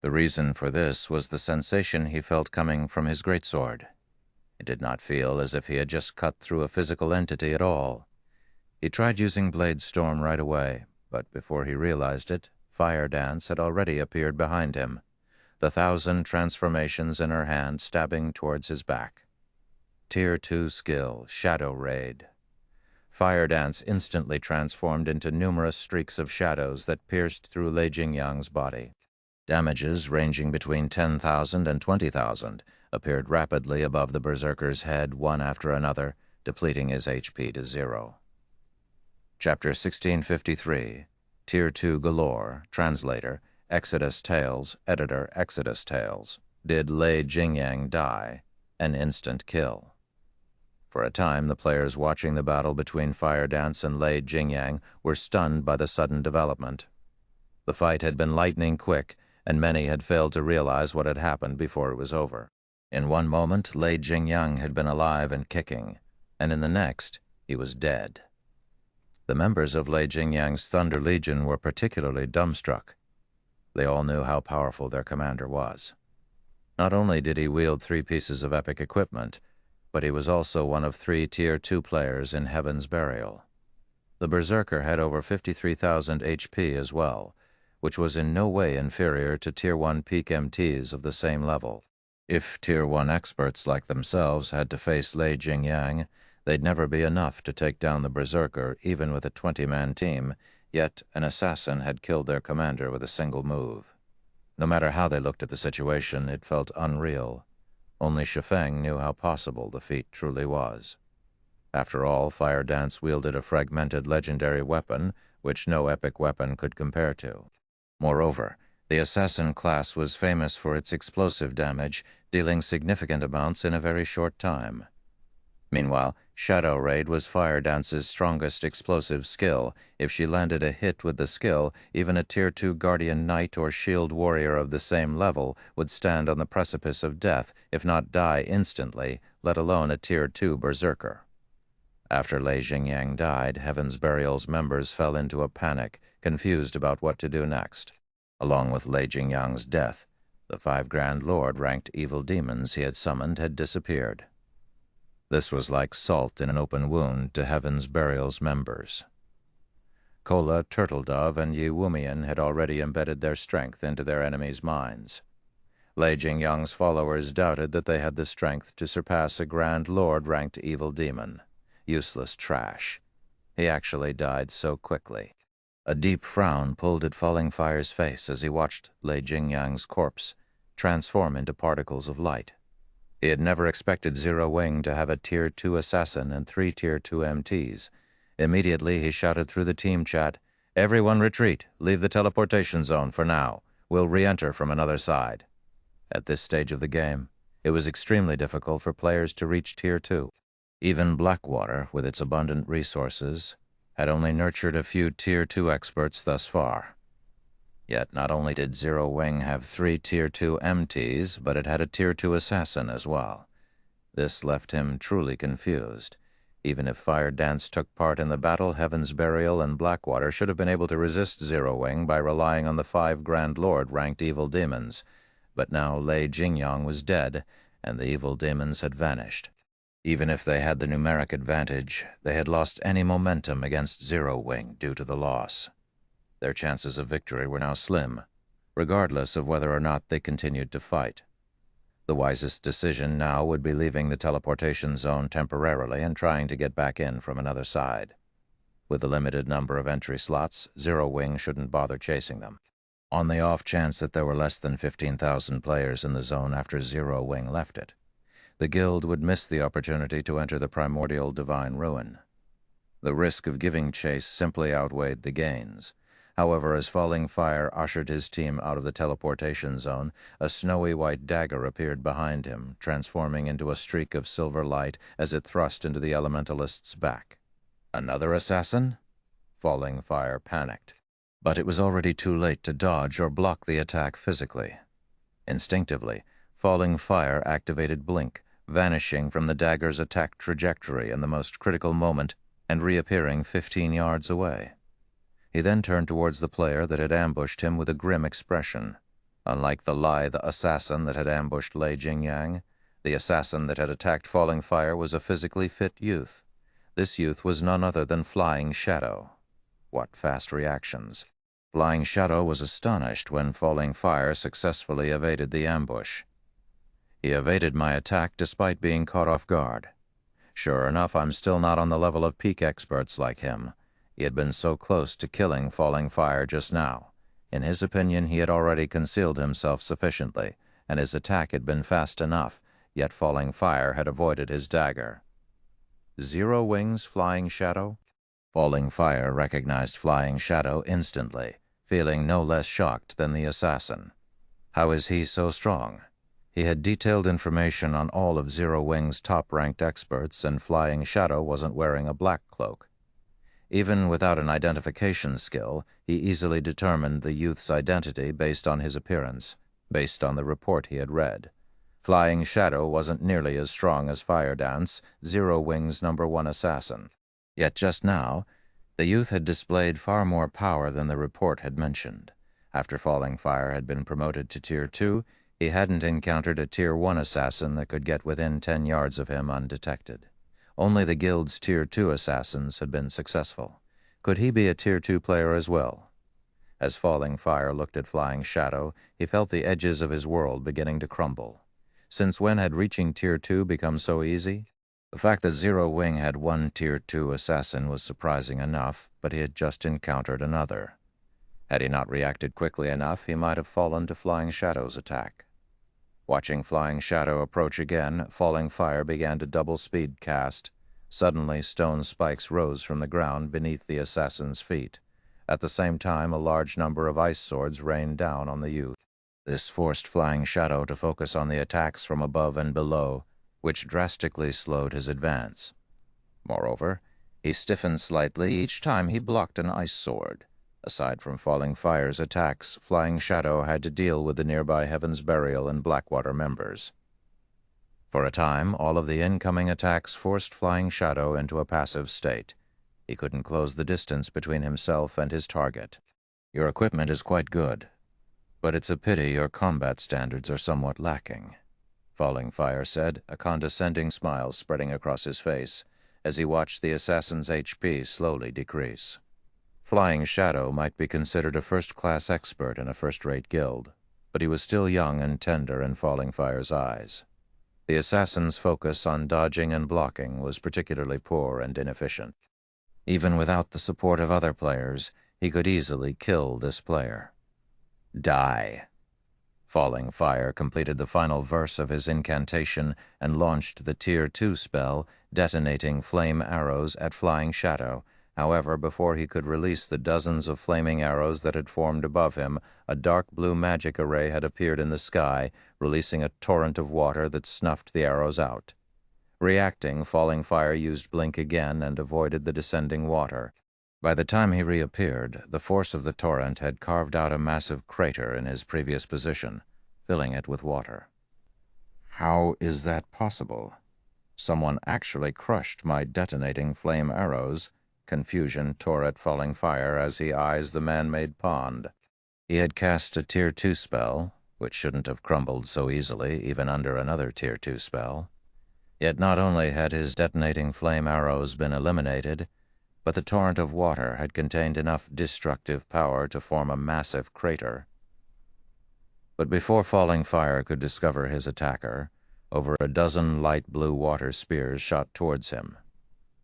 The reason for this was the sensation he felt coming from his greatsword. It did not feel as if he had just cut through a physical entity at all. He tried using Blade Storm right away, but before he realized it, Fire Dance had already appeared behind him, the 1,000 transformations in her hand stabbing towards his back. Tier 2 skill, Shadow Raid. Fire Dance instantly transformed into numerous streaks of shadows that pierced through Lei Jingyang's body. Damages ranging between 10,000 and 20,000 appeared rapidly above the berserker's head one after another, depleting his HP to 0. Chapter 1653, Tier 2 Galore, Translator, Exodus Tales, Editor Exodus Tales. Did Lei Jingyang die? An instant kill. For a time, the players watching the battle between Fire Dance and Lei Jingyang were stunned by the sudden development. The fight had been lightning quick, and many had failed to realize what had happened before it was over. In one moment, Lei Jingyang had been alive and kicking, and in the next, he was dead. The members of Lei Jingyang's Thunder Legion were particularly dumbstruck. They all knew how powerful their commander was. Not only did he wield 3 pieces of epic equipment, but he was also one of 3 Tier 2 players in Heaven's Burial. The Berserker had over 53,000 HP as well, which was in no way inferior to Tier 1 peak MTs of the same level. If Tier 1 experts like themselves had to face Lei Jingyang, they'd never be enough to take down the Berserker even with a 20-man team, yet an assassin had killed their commander with a single move. No matter how they looked at the situation, it felt unreal. Only Shi Feng knew how possible the feat truly was. After all, Fire Dance wielded a fragmented legendary weapon, which no epic weapon could compare to. Moreover, the assassin class was famous for its explosive damage, dealing significant amounts in a very short time. Meanwhile, Shadow Raid was Fire Dance's strongest explosive skill. If she landed a hit with the skill, even a Tier 2 Guardian Knight or Shield Warrior of the same level would stand on the precipice of death, if not die instantly, let alone a Tier 2 Berserker. After Lei Jingyang died, Heaven's Burial's members fell into a panic, confused about what to do next. Along with Lei Jingyang's death, the 5 Grand Lord-ranked evil demons he had summoned had disappeared. This was like salt in an open wound to Heaven's Burial's members. Kola, Turtledove, and Yi Wumian had already embedded their strength into their enemies' minds. Lei Jingyang's followers doubted that they had the strength to surpass a Grand Lord-ranked evil demon. Useless trash. He actually died so quickly. A deep frown pulled at Falling Fire's face as he watched Lei Jingyang's corpse transform into particles of light. He had never expected Zero Wing to have a Tier 2 assassin and 3 Tier 2 MTs. Immediately, he shouted through the team chat, "Everyone retreat. Leave the teleportation zone for now. We'll re-enter from another side." At this stage of the game, It was extremely difficult for players to reach Tier 2. Even Blackwater, with its abundant resources, had only nurtured a few Tier 2 experts thus far. Yet not only did Zero Wing have 3 Tier 2 MTs, but it had a Tier 2 assassin as well. This left him truly confused. Even if Fire Dance took part in the battle, Heaven's Burial and Blackwater should have been able to resist Zero Wing by relying on the 5 Grand Lord-ranked evil demons. But now Lei Jingyang was dead, and the evil demons had vanished. Even if they had the numeric advantage, they had lost any momentum against Zero Wing due to the loss. Their chances of victory were now slim, regardless of whether or not they continued to fight. The wisest decision now would be leaving the teleportation zone temporarily and trying to get back in from another side. With the limited number of entry slots, Zero Wing shouldn't bother chasing them. On the off chance that there were less than 15,000 players in the zone after Zero Wing left it, the guild would miss the opportunity to enter the primordial divine ruin. The risk of giving chase simply outweighed the gains. However, as Falling Fire ushered his team out of the teleportation zone, a snowy white dagger appeared behind him, transforming into a streak of silver light as it thrust into the elementalist's back. Another assassin? Falling Fire panicked. But it was already too late to dodge or block the attack physically. Instinctively, Falling Fire activated Blink, vanishing from the dagger's attack trajectory in the most critical moment and reappearing 15 yards away. He then turned towards the player that had ambushed him with a grim expression. Unlike the lithe assassin that had ambushed Lei Jingyang, the assassin that had attacked Falling Fire was a physically fit youth. This youth was none other than Flying Shadow. What fast reactions! Flying Shadow was astonished when Falling Fire successfully evaded the ambush. He evaded my attack despite being caught off guard. Sure enough, I'm still not on the level of peak experts like him. He had been so close to killing Falling Fire just now. In his opinion, he had already concealed himself sufficiently, and his attack had been fast enough, yet Falling Fire had avoided his dagger. Zero Wing's Flying Shadow? Falling Fire recognized Flying Shadow instantly, feeling no less shocked than the assassin. How is he so strong? He had detailed information on all of Zero Wing's top-ranked experts, and Flying Shadow wasn't wearing a black cloak. Even without an identification skill, he easily determined the youth's identity based on his appearance, based on the report he had read. Flying Shadow wasn't nearly as strong as Fire Dance, Zero Wing's #1 assassin. Yet just now, the youth had displayed far more power than the report had mentioned. After Falling Fire had been promoted to Tier 2, he hadn't encountered a Tier 1 assassin that could get within 10 yards of him undetected. Only the guild's Tier 2 assassins had been successful. Could he be a Tier 2 player as well? As Falling Fire looked at Flying Shadow, he felt the edges of his world beginning to crumble. Since when had reaching Tier 2 become so easy? The fact that Zero Wing had one Tier 2 assassin was surprising enough, but he had just encountered another. Had he not reacted quickly enough, he might have fallen to Flying Shadow's attack. Watching Flying Shadow approach again, Falling Fire began to double-speed cast. Suddenly, stone spikes rose from the ground beneath the assassin's feet. At the same time, a large number of ice swords rained down on the youth. This forced Flying Shadow to focus on the attacks from above and below, which drastically slowed his advance. Moreover, he stiffened slightly each time he blocked an ice sword. Aside from Falling Fire's attacks, Flying Shadow had to deal with the nearby Heaven's Burial and Blackwater members. For a time, all of the incoming attacks forced Flying Shadow into a passive state. He couldn't close the distance between himself and his target. Your equipment is quite good, but it's a pity your combat standards are somewhat lacking, Falling Fire said, a condescending smile spreading across his face as he watched the assassin's HP slowly decrease. Flying Shadow might be considered a first-class expert in a first-rate guild, but he was still young and tender in Falling Fire's eyes. The assassin's focus on dodging and blocking was particularly poor and inefficient. Even without the support of other players, he could easily kill this player. Die. Falling Fire completed the final verse of his incantation and launched the Tier 2 spell, detonating flame arrows at Flying Shadow, However, before he could release the dozens of flaming arrows that had formed above him, a dark blue magic array had appeared in the sky, releasing a torrent of water that snuffed the arrows out. Reacting, Falling Fire used Blink again and avoided the descending water. By the time he reappeared, the force of the torrent had carved out a massive crater in his previous position, filling it with water. How is that possible? Someone actually crushed my detonating flame arrows. Confusion tore at Falling Fire as he eyes the man-made pond. He had cast a Tier 2 spell, which shouldn't have crumbled so easily even under another Tier 2 spell. Yet not only had his detonating flame arrows been eliminated, but the torrent of water had contained enough destructive power to form a massive crater. But before Falling Fire could discover his attacker, over a dozen light blue water spears shot towards him.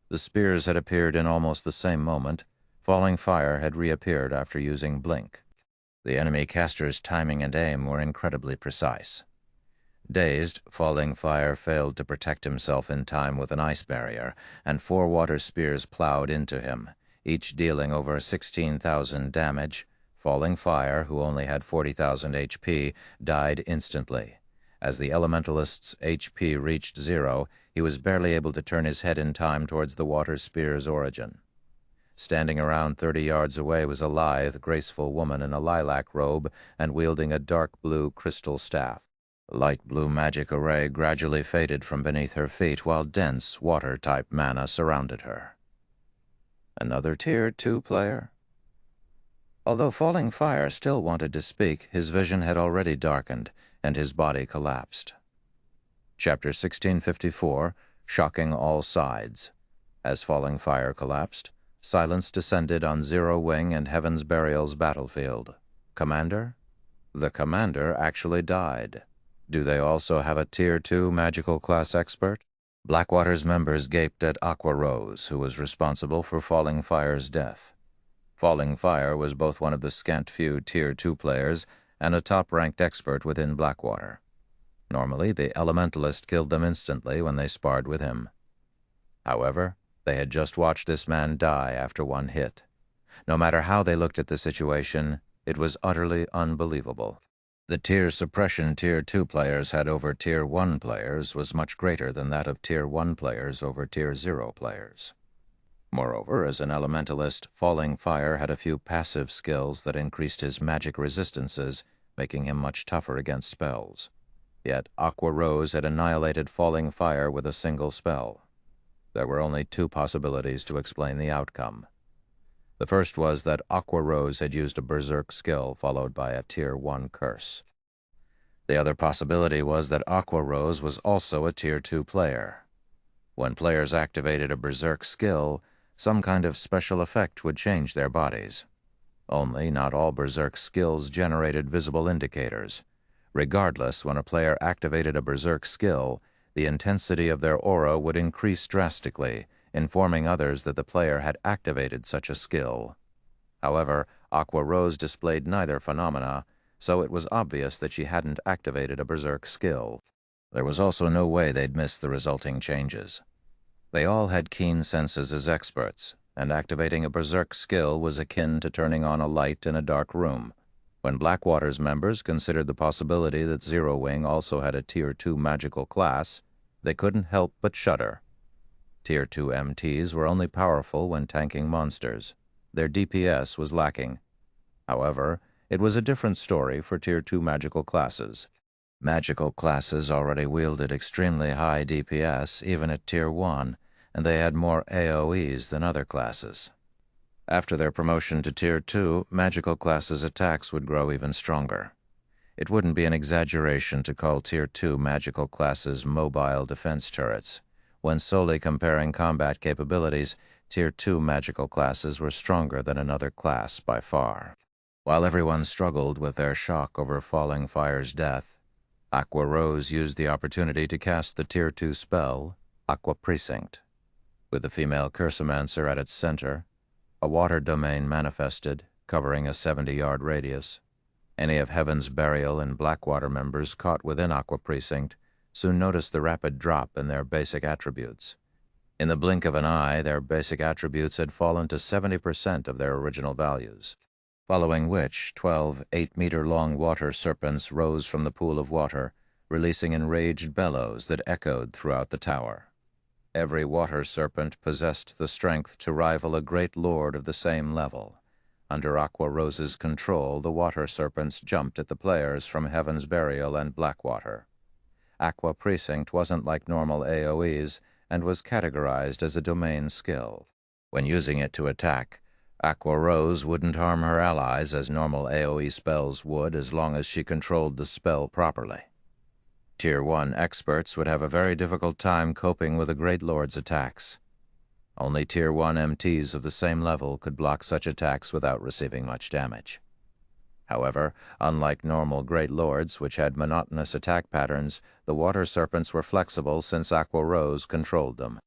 The spears had appeared in almost the same moment. Falling Fire had reappeared after using Blink. The enemy caster's timing and aim were incredibly precise. Dazed, Falling Fire failed to protect himself in time with an ice barrier, and 4 water spears plowed into him, each dealing over 16,000 damage. Falling Fire, who only had 40,000 HP, died instantly. As the Elementalist's HP reached 0, he was barely able to turn his head in time towards the water spear's origin. Standing around 30 yards away was a lithe, graceful woman in a lilac robe and wielding a dark blue crystal staff. The light blue magic array gradually faded from beneath her feet while dense, water-type mana surrounded her. Another Tier 2 player? Although Falling Fire still wanted to speak, his vision had already darkened, and his body collapsed. Chapter 1654, Shocking All Sides. As Falling Fire collapsed, silence descended on Zero Wing and Heaven's Burial's battlefield. Commander? The commander actually died. Do they also have a Tier 2 magical class expert? Blackwater's members gaped at Aqua Rose, who was responsible for Falling Fire's death. Falling Fire was both one of the scant few Tier 2 players and a top-ranked expert within Blackwater. Normally, the Elementalist killed them instantly when they sparred with him. However, they had just watched this man die after one hit. No matter how they looked at the situation, it was utterly unbelievable. The tier suppression Tier 2 players had over Tier 1 players was much greater than that of Tier 1 players over Tier 0 players. Moreover, as an Elementalist, Falling Fire had a few passive skills that increased his magic resistances, making him much tougher against spells. Yet Aqua Rose had annihilated Falling Fire with a single spell. There were only 2 possibilities to explain the outcome. The first was that Aqua Rose had used a Berserk skill followed by a Tier 1 curse. The other possibility was that Aqua Rose was also a Tier 2 player. When players activated a Berserk skill, some kind of special effect would change their bodies. Only not all Berserk skills generated visible indicators. Regardless, when a player activated a Berserk skill, the intensity of their aura would increase drastically, informing others that the player had activated such a skill. However, Aqua Rose displayed neither phenomena, so it was obvious that she hadn't activated a Berserk skill. There was also no way they'd miss the resulting changes. They all had keen senses as experts, and activating a Berserk skill was akin to turning on a light in a dark room. When Blackwater's members considered the possibility that Zero Wing also had a Tier 2 magical class, they couldn't help but shudder. Tier 2 MTs were only powerful when tanking monsters. Their DPS was lacking. However, it was a different story for Tier 2 magical classes. Magical classes already wielded extremely high DPS, even at Tier 1, and they had more AoEs than other classes. After their promotion to Tier 2, magical classes' attacks would grow even stronger. It wouldn't be an exaggeration to call Tier 2 magical classes mobile defense turrets. When solely comparing combat capabilities, Tier 2 magical classes were stronger than another class by far. While everyone struggled with their shock over Falling Fire's death, Aqua Rose used the opportunity to cast the Tier 2 spell, Aqua Precinct. With the female Cursomancer at its center, a water domain manifested, covering a 70-yard radius. Any of Heaven's Burial and Blackwater members caught within Aqua Precinct soon noticed the rapid drop in their basic attributes. In the blink of an eye, their basic attributes had fallen to 70% of their original values, following which 12 8-meter-long water serpents rose from the pool of water, releasing enraged bellows that echoed throughout the tower. Every water serpent possessed the strength to rival a great lord of the same level. Under Aqua Rose's control, the water serpents jumped at the players from Heaven's Burial and Blackwater. Aqua Precinct wasn't like normal AoEs and was categorized as a domain skill. When using it to attack, Aqua Rose wouldn't harm her allies as normal AoE spells would as long as she controlled the spell properly. Tier 1 experts would have a very difficult time coping with a Great Lord's attacks. Only Tier 1 MTs of the same level could block such attacks without receiving much damage. However, unlike normal Great Lords, which had monotonous attack patterns, the water serpents were flexible since Aqua Rose controlled them.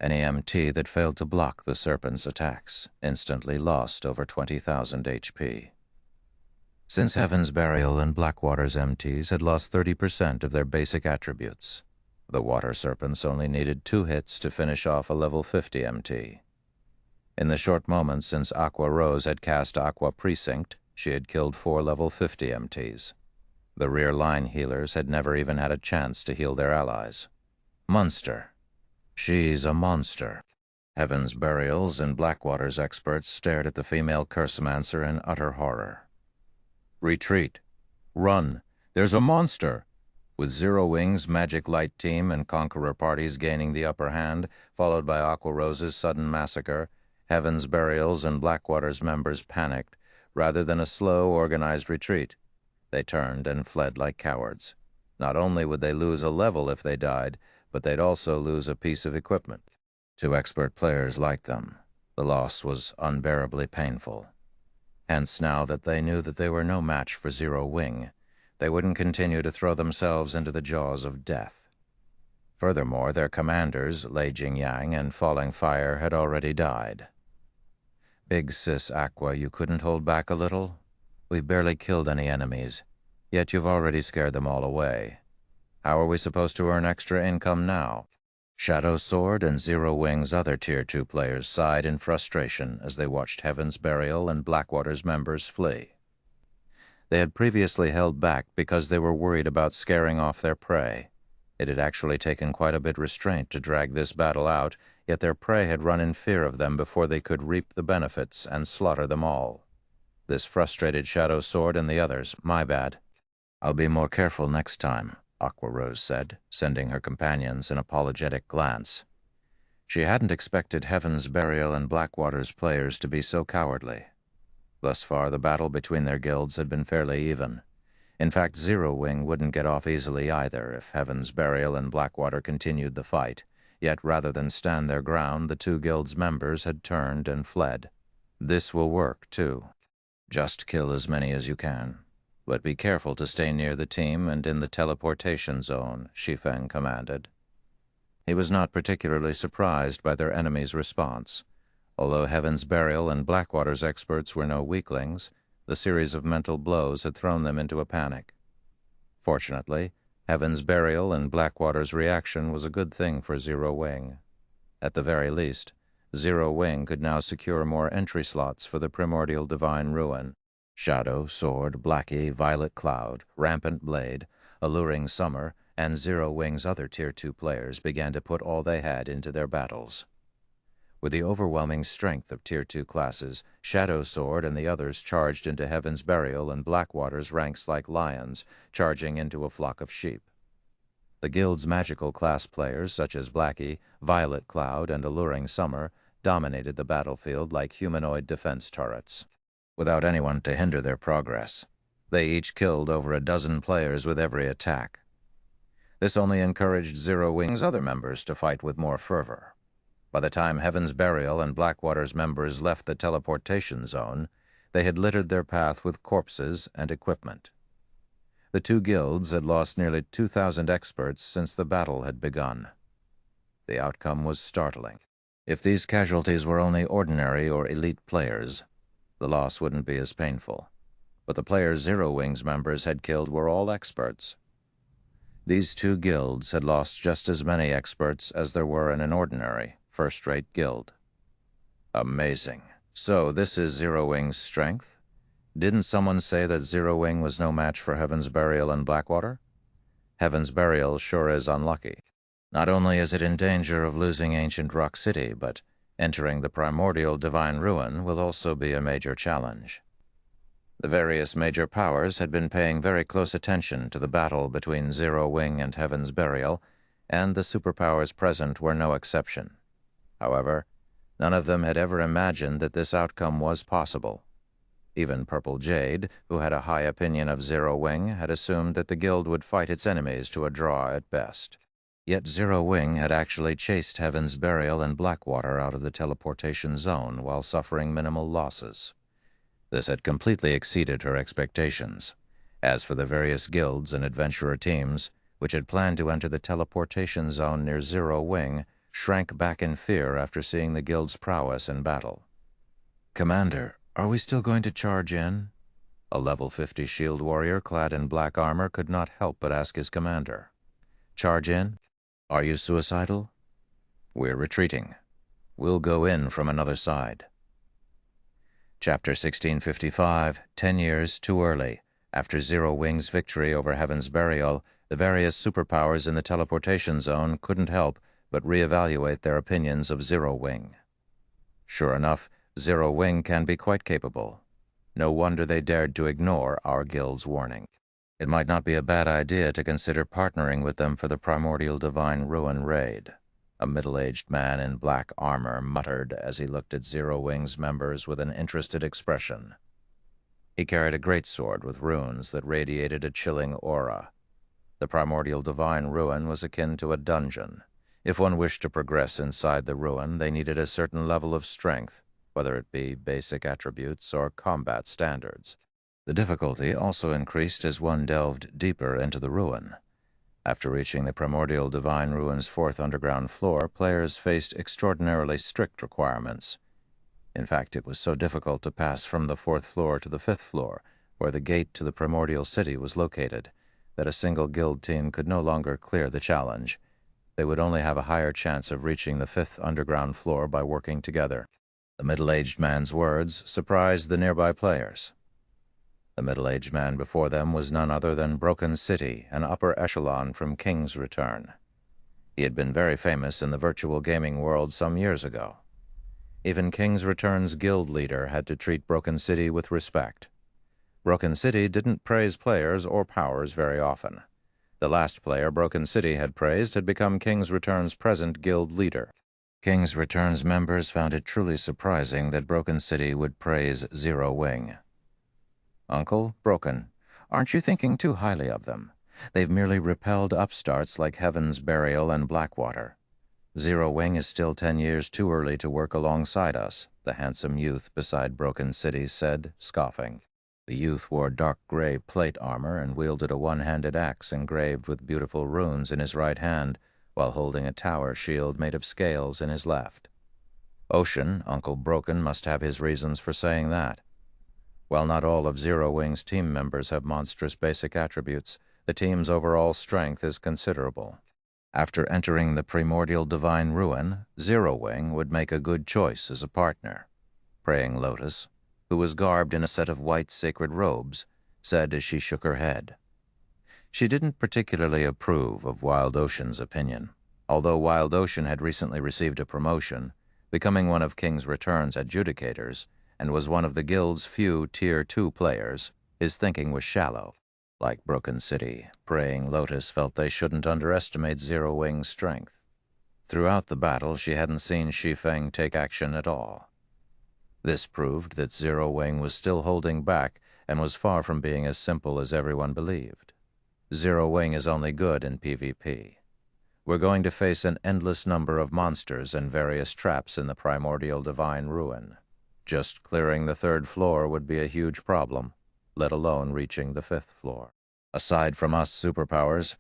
Any MT that failed to block the serpent's attacks instantly lost over 20,000 HP. Since Heaven's Burial and Blackwater's MTs had lost 30% of their basic attributes, the water serpents only needed 2 hits to finish off a level 50 MT. In the short moments since Aqua Rose had cast Aqua Precinct, she had killed 4 level 50 MTs. The rear line healers had never even had a chance to heal their allies. Monster. She's a monster. Heaven's Burial's and Blackwater's experts stared at the female Cursemancer in utter horror. Retreat. Run. There's a monster. With Zero Wing's Magic Light team and Conqueror parties gaining the upper hand, followed by Aqua Rose's sudden massacre, Heaven's Burial's and Blackwater's members panicked, rather than a slow, organized retreat. They turned and fled like cowards. Not only would they lose a level if they died, but they'd also lose a piece of equipment. To expert players like them, the loss was unbearably painful. Hence, now that they knew that they were no match for Zero Wing, they wouldn't continue to throw themselves into the jaws of death. Furthermore, their commanders, Lei Jingyang and Falling Fire, had already died. Big Sis Aqua, you couldn't hold back a little? We've barely killed any enemies, yet you've already scared them all away. How are we supposed to earn extra income now? Shadow Sword and Zero Wing's other Tier 2 players sighed in frustration as they watched Heaven's Burial and Blackwater's members flee. They had previously held back because they were worried about scaring off their prey. It had actually taken quite a bit restraint to drag this battle out, yet their prey had run in fear of them before they could reap the benefits and slaughter them all. This frustrated Shadow Sword and the others. My bad. I'll be more careful next time, Aqua Rose said, sending her companions an apologetic glance. She hadn't expected Heaven's Burial and Blackwater's players to be so cowardly. Thus far, the battle between their guilds had been fairly even. In fact, Zero Wing wouldn't get off easily either if Heaven's Burial and Blackwater continued the fight, yet rather than stand their ground, the 2 guilds' members had turned and fled. This will work, too. Just kill as many as you can. But be careful to stay near the team and in the teleportation zone, Shi Feng commanded. He was not particularly surprised by their enemy's response. Although Heaven's Burial and Blackwater's experts were no weaklings, the series of mental blows had thrown them into a panic. Fortunately, Heaven's Burial and Blackwater's reaction was a good thing for Zero Wing. At the very least, Zero Wing could now secure more entry slots for the Primordial Divine Ruin. Shadow, Sword, Blackie, Violet Cloud, Rampant Blade, Alluring Summer, and Zero Wing's other Tier 2 players began to put all they had into their battles. With the overwhelming strength of Tier 2 classes, Shadow Sword and the others charged into Heaven's Burial and Blackwater's ranks like lions, charging into a flock of sheep. The guild's magical class players, such as Blackie, Violet Cloud, and Alluring Summer, dominated the battlefield like humanoid defense turrets. Without anyone to hinder their progress, they each killed over a dozen players with every attack. This only encouraged Zero Wing's other members to fight with more fervor. By the time Heaven's Burial and Blackwater's members left the teleportation zone, they had littered their path with corpses and equipment. The 2 guilds had lost nearly 2,000 experts since the battle had begun. The outcome was startling. If these casualties were only ordinary or elite players, the loss wouldn't be as painful. But the players Zero Wing's members had killed were all experts. These 2 guilds had lost just as many experts as there were in an ordinary, first-rate guild. Amazing. So this is Zero Wing's strength? Didn't someone say that Zero Wing was no match for Heaven's Burial and Blackwater? Heaven's Burial sure is unlucky. Not only is it in danger of losing ancient Rock City, but entering the primordial divine ruin will also be a major challenge. The various major powers had been paying very close attention to the battle between Zero Wing and Heaven's Burial, and the superpowers present were no exception. However, none of them had ever imagined that this outcome was possible. Even Purple Jade, who had a high opinion of Zero Wing, had assumed that the guild would fight its enemies to a draw at best. Yet Zero Wing had actually chased Heaven's Burial and Blackwater out of the teleportation zone while suffering minimal losses. This had completely exceeded her expectations. As for the various guilds and adventurer teams, which had planned to enter the teleportation zone near Zero Wing, shrank back in fear after seeing the guild's prowess in battle. "Commander, are we still going to charge in?" A level 50 shield warrior clad in black armor could not help but ask his commander. "Charge in? Are you suicidal?" "We're retreating. We'll go in from another side." Chapter 1655, 10 years too early. After Zero Wing's victory over Heaven's Burial, the various superpowers in the teleportation zone couldn't help but reevaluate their opinions of Zero Wing. Sure enough, Zero Wing can be quite capable. No wonder they dared to ignore our guild's warning. It might not be a bad idea to consider partnering with them for the primordial divine ruin raid. A middle-aged man in black armor muttered as he looked at Zero Wing's members with an interested expression. He carried a greatsword with runes that radiated a chilling aura. The primordial divine ruin was akin to a dungeon. If one wished to progress inside the ruin, they needed a certain level of strength, whether it be basic attributes or combat standards. The difficulty also increased as one delved deeper into the ruin. After reaching the primordial divine ruin's 4th underground floor, players faced extraordinarily strict requirements. In fact, it was so difficult to pass from the 4th floor to the 5th floor, where the gate to the primordial city was located, that a single guild team could no longer clear the challenge. They would only have a higher chance of reaching the 5th underground floor by working together. The middle-aged man's words surprised the nearby players. The middle-aged man before them was none other than Broken City, an upper echelon from King's Return. He had been very famous in the virtual gaming world some years ago. Even King's Return's guild leader had to treat Broken City with respect. Broken City didn't praise players or powers very often. The last player Broken City had praised had become King's Return's present guild leader. King's Return's members found it truly surprising that Broken City would praise Zero Wing. "Uncle, Broken, aren't you thinking too highly of them? They've merely repelled upstarts like Heaven's Burial and Blackwater. Zero Wing is still 10 years too early to work alongside us," the handsome youth beside Broken City said, scoffing. The youth wore dark gray plate armor and wielded a one-handed axe engraved with beautiful runes in his right hand, while holding a tower shield made of scales in his left. Ocean, Uncle Broken, must have his reasons for saying that. While not all of Zero Wing's team members have monstrous basic attributes, the team's overall strength is considerable. After entering the primordial divine ruin, Zero Wing would make a good choice as a partner. Praying Lotus, who was garbed in a set of white sacred robes, said as she shook her head. She didn't particularly approve of Wild Ocean's opinion. Although Wild Ocean had recently received a promotion, becoming one of King's Return's adjudicators, and was one of the guild's few Tier 2 players, his thinking was shallow. Like Broken City, Praying Lotus felt they shouldn't underestimate Zero Wing's strength. Throughout the battle, she hadn't seen Shi Feng take action at all. This proved that Zero Wing was still holding back and was far from being as simple as everyone believed. Zero Wing is only good in PvP. We're going to face an endless number of monsters and various traps in the primordial divine ruin. Just clearing the 3rd floor would be a huge problem, let alone reaching the 5th floor. Aside from us superpowers,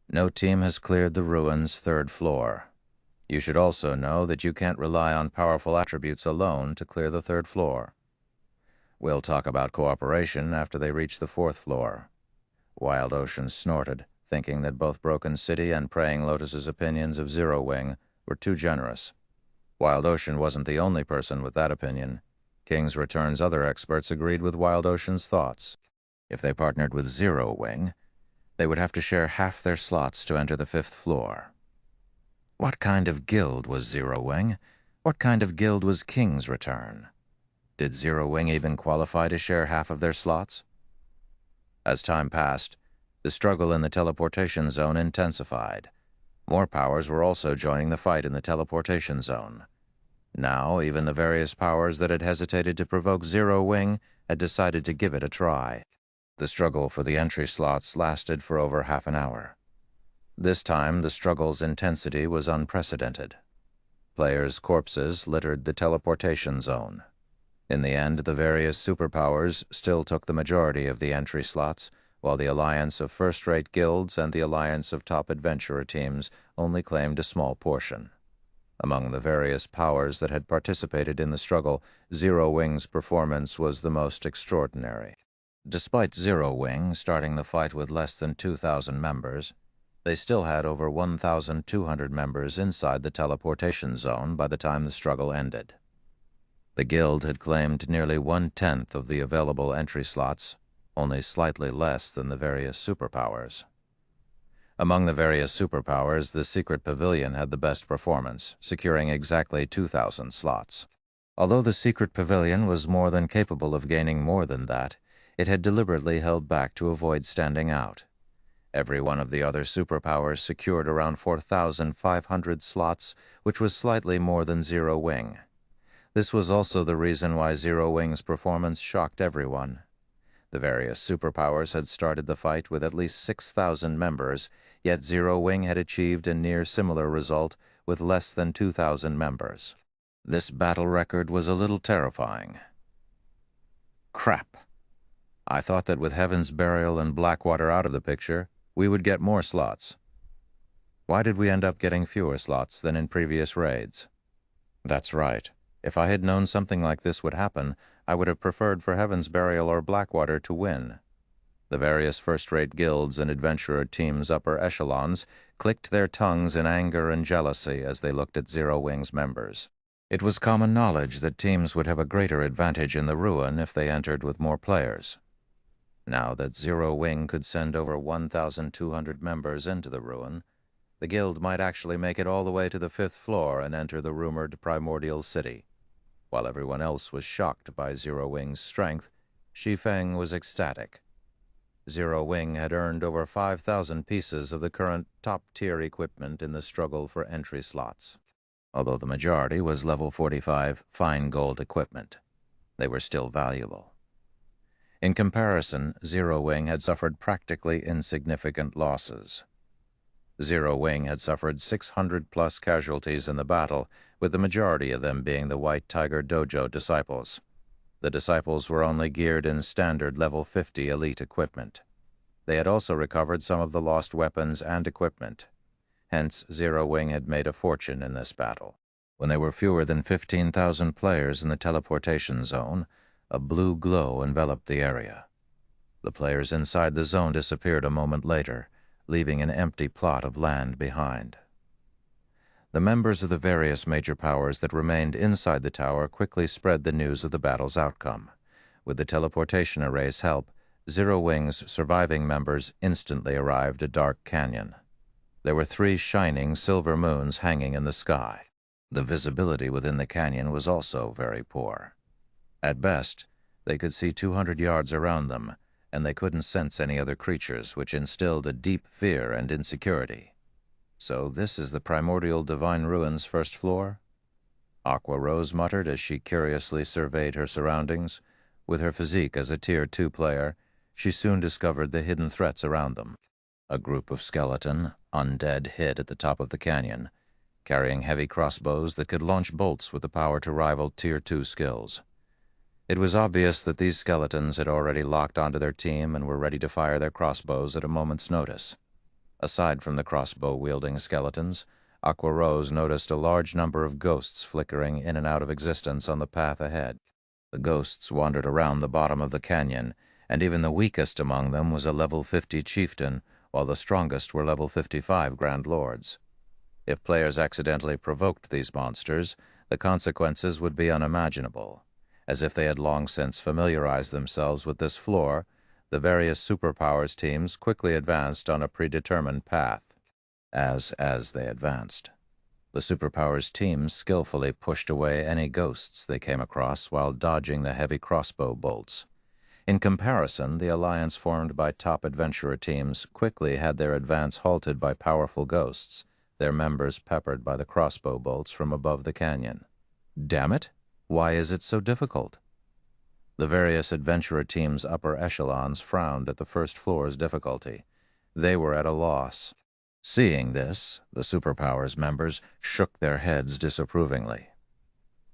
no team has cleared the ruin's 3rd floor. You should also know that you can't rely on powerful attributes alone to clear the 3rd floor. We'll talk about cooperation after they reach the 4th floor. Wild Ocean snorted, thinking that both Broken City and Praying Lotus's opinions of Zero Wing were too generous. Wild Ocean wasn't the only person with that opinion. King's Return's other experts agreed with Wild Ocean's thoughts. If they partnered with Zero Wing, they would have to share half their slots to enter the 5th floor. What kind of guild was Zero Wing? What kind of guild was King's Return? Did Zero Wing even qualify to share half of their slots? As time passed, the struggle in the teleportation zone intensified. More powers were also joining the fight in the teleportation zone. Now, even the various powers that had hesitated to provoke Zero Wing had decided to give it a try. The struggle for the entry slots lasted for over half an hour. This time, the struggle's intensity was unprecedented. Players' corpses littered the teleportation zone. In the end, the various superpowers still took the majority of the entry slots, while the alliance of first-rate guilds and the alliance of top adventurer teams only claimed a small portion. Among the various powers that had participated in the struggle, Zero Wing's performance was the most extraordinary. Despite Zero Wing starting the fight with less than 2,000 members, they still had over 1,200 members inside the teleportation zone by the time the struggle ended. The guild had claimed nearly 1/10 of the available entry slots, only slightly less than the various superpowers. Among the various superpowers, the Secret Pavilion had the best performance, securing exactly 2,000 slots. Although the Secret Pavilion was more than capable of gaining more than that, it had deliberately held back to avoid standing out. Every one of the other superpowers secured around 4,500 slots, which was slightly more than Zero Wing. This was also the reason why Zero Wing's performance shocked everyone. The various superpowers had started the fight with at least 6,000 members, yet Zero Wing had achieved a near similar result with less than 2,000 members. This battle record was a little terrifying. Crap. I thought that with Heaven's Burial and Blackwater out of the picture, we would get more slots. Why did we end up getting fewer slots than in previous raids? That's right. If I had known something like this would happen, I would have preferred for Heaven's Burial or Blackwater to win. The various first-rate guilds and adventurer teams' upper echelons clicked their tongues in anger and jealousy as they looked at Zero Wing's members. It was common knowledge that teams would have a greater advantage in the ruin if they entered with more players. Now that Zero Wing could send over 1,200 members into the ruin, the guild might actually make it all the way to the 5th floor and enter the rumored primordial city. While everyone else was shocked by Zero Wing's strength, Shi Feng was ecstatic. Zero Wing had earned over 5,000 pieces of the current top-tier equipment in the struggle for entry slots. Although the majority was level 45 fine gold equipment, they were still valuable. In comparison, Zero Wing had suffered practically insignificant losses. Zero Wing had suffered 600-plus casualties in the battle, with the majority of them being the White Tiger Dojo disciples. The disciples were only geared in standard level 50 elite equipment. They had also recovered some of the lost weapons and equipment. Hence, Zero Wing had made a fortune in this battle. When there were fewer than 15,000 players in the teleportation zone, a blue glow enveloped the area. The players inside the zone disappeared a moment later, leaving an empty plot of land behind. The members of the various major powers that remained inside the tower quickly spread the news of the battle's outcome. With the teleportation array's help, Zero Wing's surviving members instantly arrived at Dark Canyon. There were 3 shining silver moons hanging in the sky. The visibility within the canyon was also very poor. At best, they could see 200 yards around them, and they couldn't sense any other creatures, which instilled a deep fear and insecurity. So this is the primordial divine ruins' 1st floor? Aqua Rose muttered as she curiously surveyed her surroundings. With her physique as a Tier 2 player, she soon discovered the hidden threats around them. A group of skeleton, undead hid at the top of the canyon, carrying heavy crossbows that could launch bolts with the power to rival Tier 2 skills. It was obvious that these skeletons had already locked onto their team and were ready to fire their crossbows at a moment's notice. Aside from the crossbow-wielding skeletons, Aqua Rose noticed a large number of ghosts flickering in and out of existence on the path ahead. The ghosts wandered around the bottom of the canyon, and even the weakest among them was a level 50 chieftain, while the strongest were level 55 Grand Lords. If players accidentally provoked these monsters, The consequences would be unimaginable. As if they had long since familiarized themselves with this floor, the various superpowers teams quickly advanced on a predetermined path. As they advanced, the superpowers teams skillfully pushed away any ghosts they came across while dodging the heavy crossbow bolts. In comparison, the alliance formed by top adventurer teams quickly had their advance halted by powerful ghosts, their members peppered by the crossbow bolts from above the canyon. Damn it! Why is it so difficult? The various adventurer teams' upper echelons frowned at the first floor's difficulty. They were at a loss. Seeing this, the superpowers members shook their heads disapprovingly.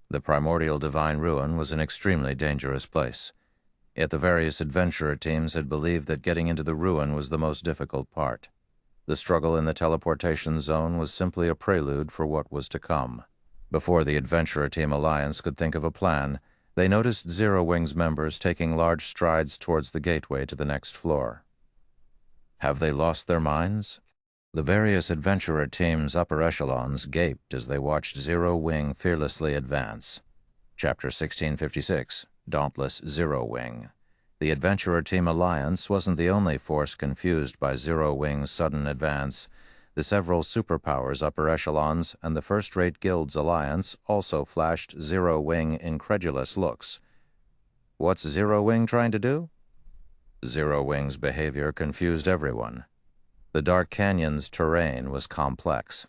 The primordial divine ruin was an extremely dangerous place. Yet the various adventurer teams had believed that getting into the ruin was the most difficult part. The struggle in the teleportation zone was simply a prelude for what was to come. Before the adventurer team alliance could think of a plan, they noticed Zero Wing's members taking large strides towards the gateway to the next floor. Have they lost their minds? The various adventurer teams' upper echelons gaped as they watched Zero Wing fearlessly advance. Chapter 1656, Dauntless Zero Wing. The adventurer team alliance wasn't the only force confused by Zero Wing's sudden advance. The several superpowers upper echelons and the first-rate guilds alliance also flashed Zero Wing incredulous looks. What's Zero Wing trying to do? Zero Wing's behavior confused everyone. The Dark Canyon's terrain was complex.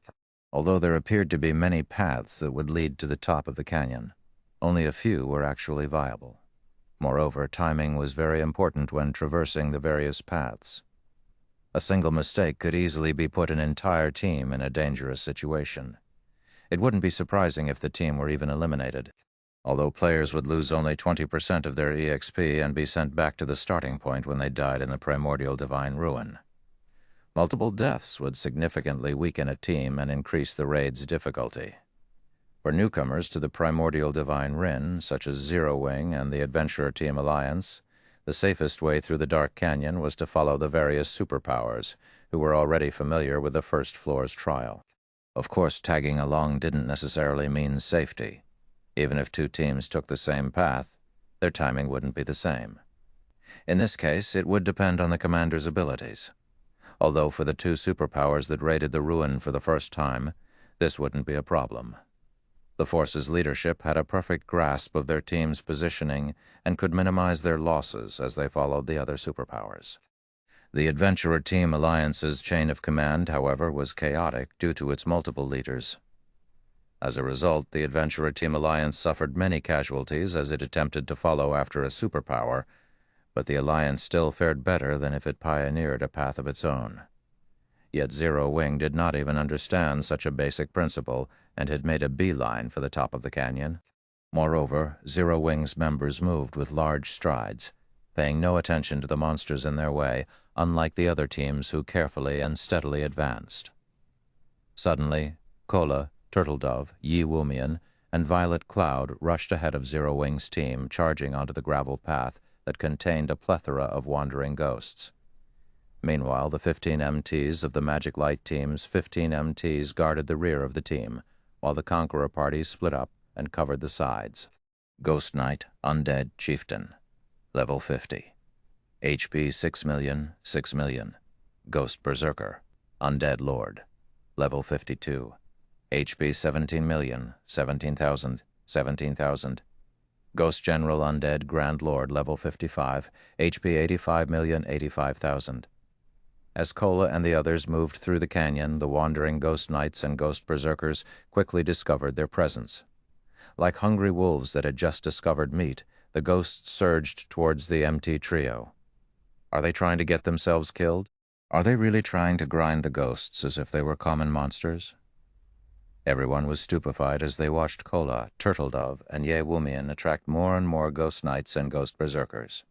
Although there appeared to be many paths that would lead to the top of the canyon, only a few were actually viable. Moreover, timing was very important when traversing the various paths. A single mistake could easily be put an entire team in a dangerous situation. It wouldn't be surprising if the team were even eliminated, although players would lose only 20% of their EXP and be sent back to the starting point when they died in the primordial divine ruin. Multiple deaths would significantly weaken a team and increase the raid's difficulty. For newcomers to the primordial divine Rin, such as Zero Wing and the Adventurer Team Alliance, the safest way through the Dark Canyon was to follow the various superpowers, who were already familiar with the first floor's trial. Of course, tagging along didn't necessarily mean safety. Even if two teams took the same path, their timing wouldn't be the same. In this case, it would depend on the commander's abilities. Although for the two superpowers that raided the ruin for the first time, this wouldn't be a problem. The force's leadership had a perfect grasp of their team's positioning and could minimize their losses as they followed the other superpowers. The Adventurer Team Alliance's chain of command, however, was chaotic due to its multiple leaders. As a result, the Adventurer Team Alliance suffered many casualties as it attempted to follow after a superpower, but the Alliance still fared better than if it pioneered a path of its own. Yet Zero Wing did not even understand such a basic principle and had made a beeline for the top of the canyon. Moreover, Zero Wing's members moved with large strides, paying no attention to the monsters in their way, unlike the other teams who carefully and steadily advanced. Suddenly, Kola, Turtledove, Yi Wumian, and Violet Cloud rushed ahead of Zero Wing's team, charging onto the gravel path that contained a plethora of wandering ghosts. Meanwhile, the 15 MTs of the Magic Light Team's 15 MTs guarded the rear of the team, while the Conqueror party split up and covered the sides. Ghost Knight, Undead Chieftain, Level 50. HP 6 million, 6 million. Ghost Berserker, Undead Lord, Level 52. HP 17 million, 17,000, 17,000. Ghost General Undead Grand Lord, Level 55, HP 85 million, 85,000. As Kola and the others moved through the canyon, the wandering Ghost Knights and Ghost Berserkers quickly discovered their presence. Like hungry wolves that had just discovered meat, the ghosts surged towards the MT trio. Are they trying to get themselves killed? Are they really trying to grind the ghosts as if they were common monsters? Everyone was stupefied as they watched Kola, Turtledove, and Ye Wumian attract more and more Ghost Knights and Ghost Berserkers.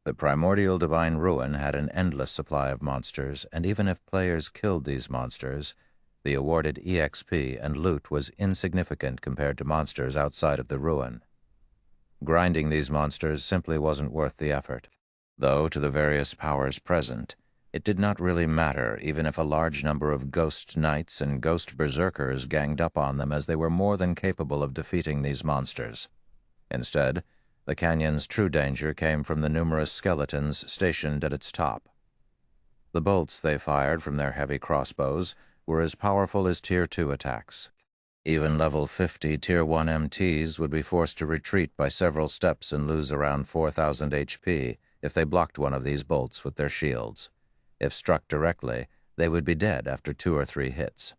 The primordial divine ruin had an endless supply of monsters, and even if players killed these monsters, the awarded EXP and loot was insignificant compared to monsters outside of the ruin. Grinding these monsters simply wasn't worth the effort, though to the various powers present, It did not really matter, even if a large number of ghost knights and ghost berserkers ganged up on them, as they were more than capable of defeating these monsters. Instead, the canyon's true danger came from the numerous skeletons stationed at its top. The bolts they fired from their heavy crossbows were as powerful as Tier 2 attacks. Even level 50 Tier 1 MTs would be forced to retreat by several steps and lose around 4,000 HP if they blocked one of these bolts with their shields. If struck directly, they would be dead after 2 or 3 hits.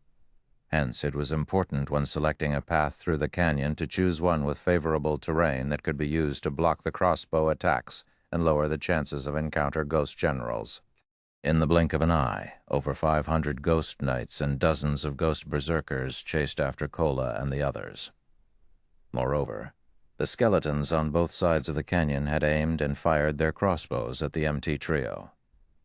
Hence, it was important when selecting a path through the canyon to choose one with favorable terrain that could be used to block the crossbow attacks and lower the chances of encounter ghost generals. In the blink of an eye, over 500 ghost knights and dozens of ghost berserkers chased after Kola and the others. Moreover, the skeletons on both sides of the canyon had aimed and fired their crossbows at the MT trio.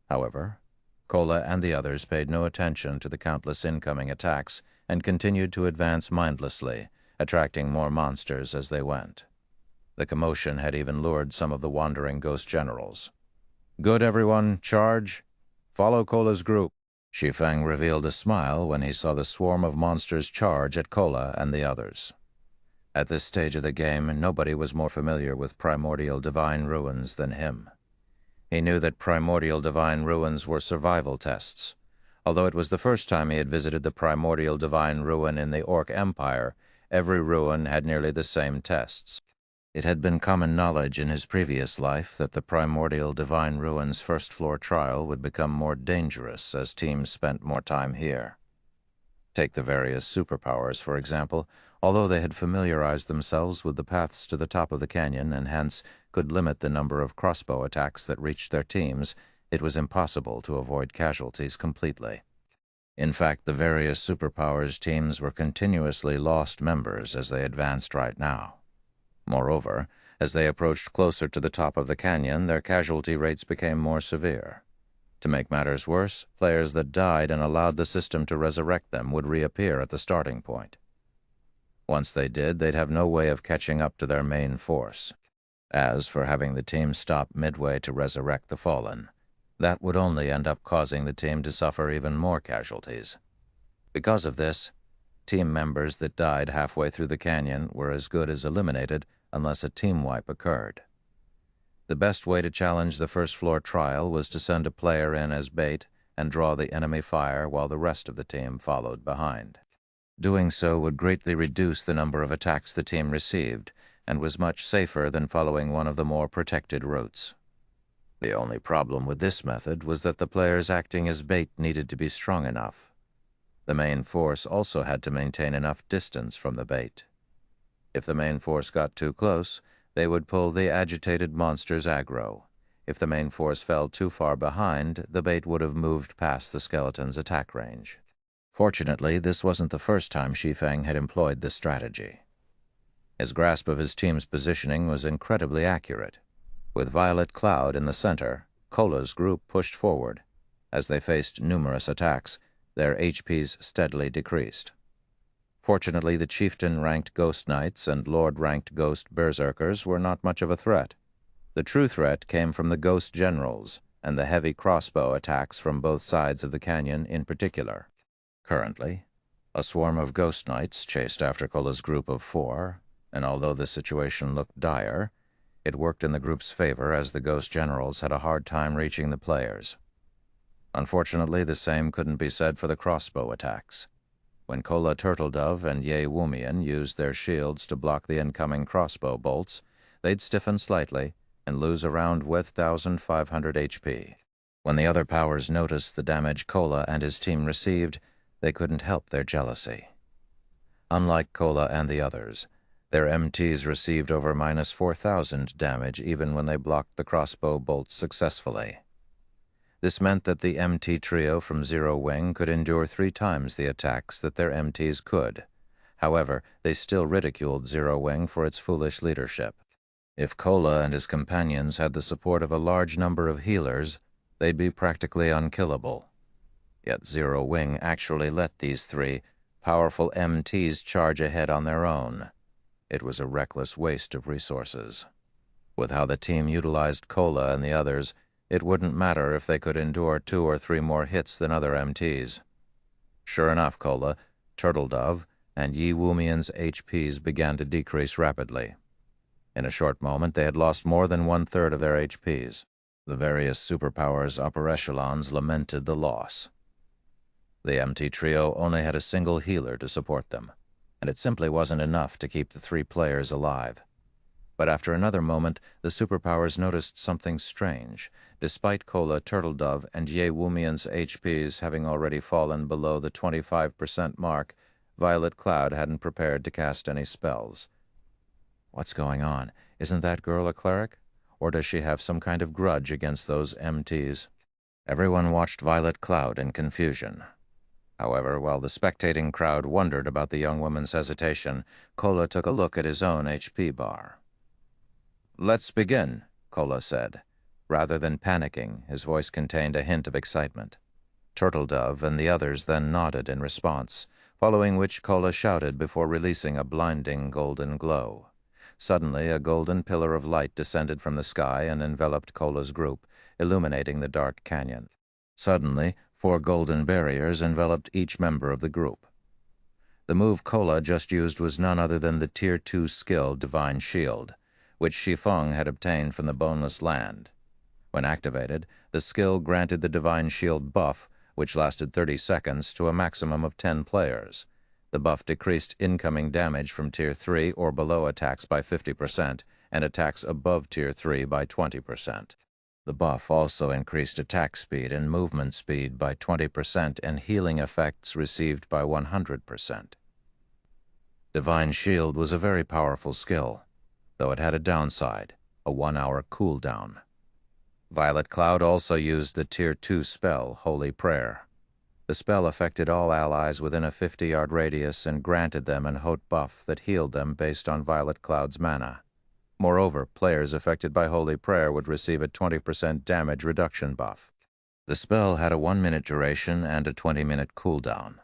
However, Kola and the others paid no attention to the countless incoming attacks and continued to advance mindlessly, attracting more monsters as they went. The commotion had even lured some of the wandering ghost generals. "Good, everyone, charge! Follow Kola's group." Shi Feng revealed a smile when he saw the swarm of monsters charge at Kola and the others. At this stage of the game, nobody was more familiar with primordial divine ruins than him. He knew that primordial divine ruins were survival tests. Although it was the first time he had visited the primordial divine ruin in the Orc Empire, every ruin had nearly the same tests. It had been common knowledge in his previous life that the primordial divine ruin's first-floor trial would become more dangerous as teams spent more time here. Take the various superpowers, for example. Although they had familiarized themselves with the paths to the top of the canyon and hence could limit the number of crossbow attacks that reached their teams, it was impossible to avoid casualties completely. In fact, the various superpowers teams were continuously lost members as they advanced right now. Moreover, as they approached closer to the top of the canyon, their casualty rates became more severe. To make matters worse, players that died and allowed the system to resurrect them would reappear at the starting point. Once they did, they'd have no way of catching up to their main force. As for having the team stop midway to resurrect the fallen, that would only end up causing the team to suffer even more casualties. Because of this, team members that died halfway through the canyon were as good as eliminated unless a team wipe occurred. The best way to challenge the first-floor trial was to send a player in as bait and draw the enemy fire while the rest of the team followed behind. Doing so would greatly reduce the number of attacks the team received and was much safer than following one of the more protected routes. The only problem with this method was that the players acting as bait needed to be strong enough. The main force also had to maintain enough distance from the bait. If the main force got too close, they would pull the agitated monsters aggro. If the main force fell too far behind, the bait would have moved past the skeleton's attack range. Fortunately, this wasn't the first time Shi Feng had employed this strategy. His grasp of his team's positioning was incredibly accurate. With Violet Cloud in the center, Kola's group pushed forward. As they faced numerous attacks, their HPs steadily decreased. Fortunately, the chieftain-ranked ghost knights and lord-ranked ghost berserkers were not much of a threat. The true threat came from the ghost generals and the heavy crossbow attacks from both sides of the canyon in particular. Currently, a swarm of ghost knights chased after Kola's group of 4, and although the situation looked dire, it worked in the group's favor as the ghost generals had a hard time reaching the players. Unfortunately, the same couldn't be said for the crossbow attacks. When Kola Turtledove and Ye Wumian used their shields to block the incoming crossbow bolts, they'd stiffen slightly and lose around 1,500 HP. When the other powers noticed the damage Kola and his team received, they couldn't help their jealousy. Unlike Kola and the others, their MTs received over minus 4,000 damage even when they blocked the crossbow bolts successfully. This meant that the MT trio from Zero Wing could endure 3 times the attacks that their MTs could. However, they still ridiculed Zero Wing for its foolish leadership. If Kola and his companions had the support of a large number of healers, they'd be practically unkillable. Yet Zero Wing actually let these 3 powerful MTs charge ahead on their own. It was a reckless waste of resources. With how the team utilized Kola and the others, It wouldn't matter if they could endure 2 or 3 more hits than other MTs. Sure enough, Kola, Turtle Dove, and Yi Wumian's HPs began to decrease rapidly. In a short moment, they had lost more than 1/3 of their HPs. The various superpowers' upper echelons lamented the loss. The MT trio only had a single healer to support them, and it simply wasn't enough to keep the 3 players alive. But after another moment, the superpowers noticed something strange. Despite Kola, Turtle Dove, and Ye Wumian's HPs having already fallen below the 25% mark, Violet Cloud hadn't prepared to cast any spells. What's going on? Isn't that girl a cleric? Or does she have some kind of grudge against those MTs? Everyone watched Violet Cloud in confusion. However, while the spectating crowd wondered about the young woman's hesitation, Kola took a look at his own HP bar. "Let's begin," Kola said. Rather than panicking, his voice contained a hint of excitement. Turtle Dove and the others then nodded in response, following which Kola shouted before releasing a blinding golden glow. Suddenly, a golden pillar of light descended from the sky and enveloped Kola's group, illuminating the dark canyon. Suddenly, 4 golden barriers enveloped each member of the group. The move Kola just used was none other than the Tier 2 skill Divine Shield, which Shi Feng had obtained from the Boneless Land. When activated, the skill granted the Divine Shield buff, which lasted 30 seconds, to a maximum of 10 players. The buff decreased incoming damage from Tier 3 or below attacks by 50%, and attacks above Tier 3 by 20%. The buff also increased attack speed and movement speed by 20% and healing effects received by 100%. Divine Shield was a very powerful skill, though it had a downside, a 1-hour cooldown. Violet Cloud also used the Tier 2 spell, Holy Prayer. The spell affected all allies within a 50-yard radius and granted them an hot buff that healed them based on Violet Cloud's mana. Moreover, players affected by Holy Prayer would receive a 20% damage reduction buff. The spell had a 1-minute duration and a 20-minute cooldown.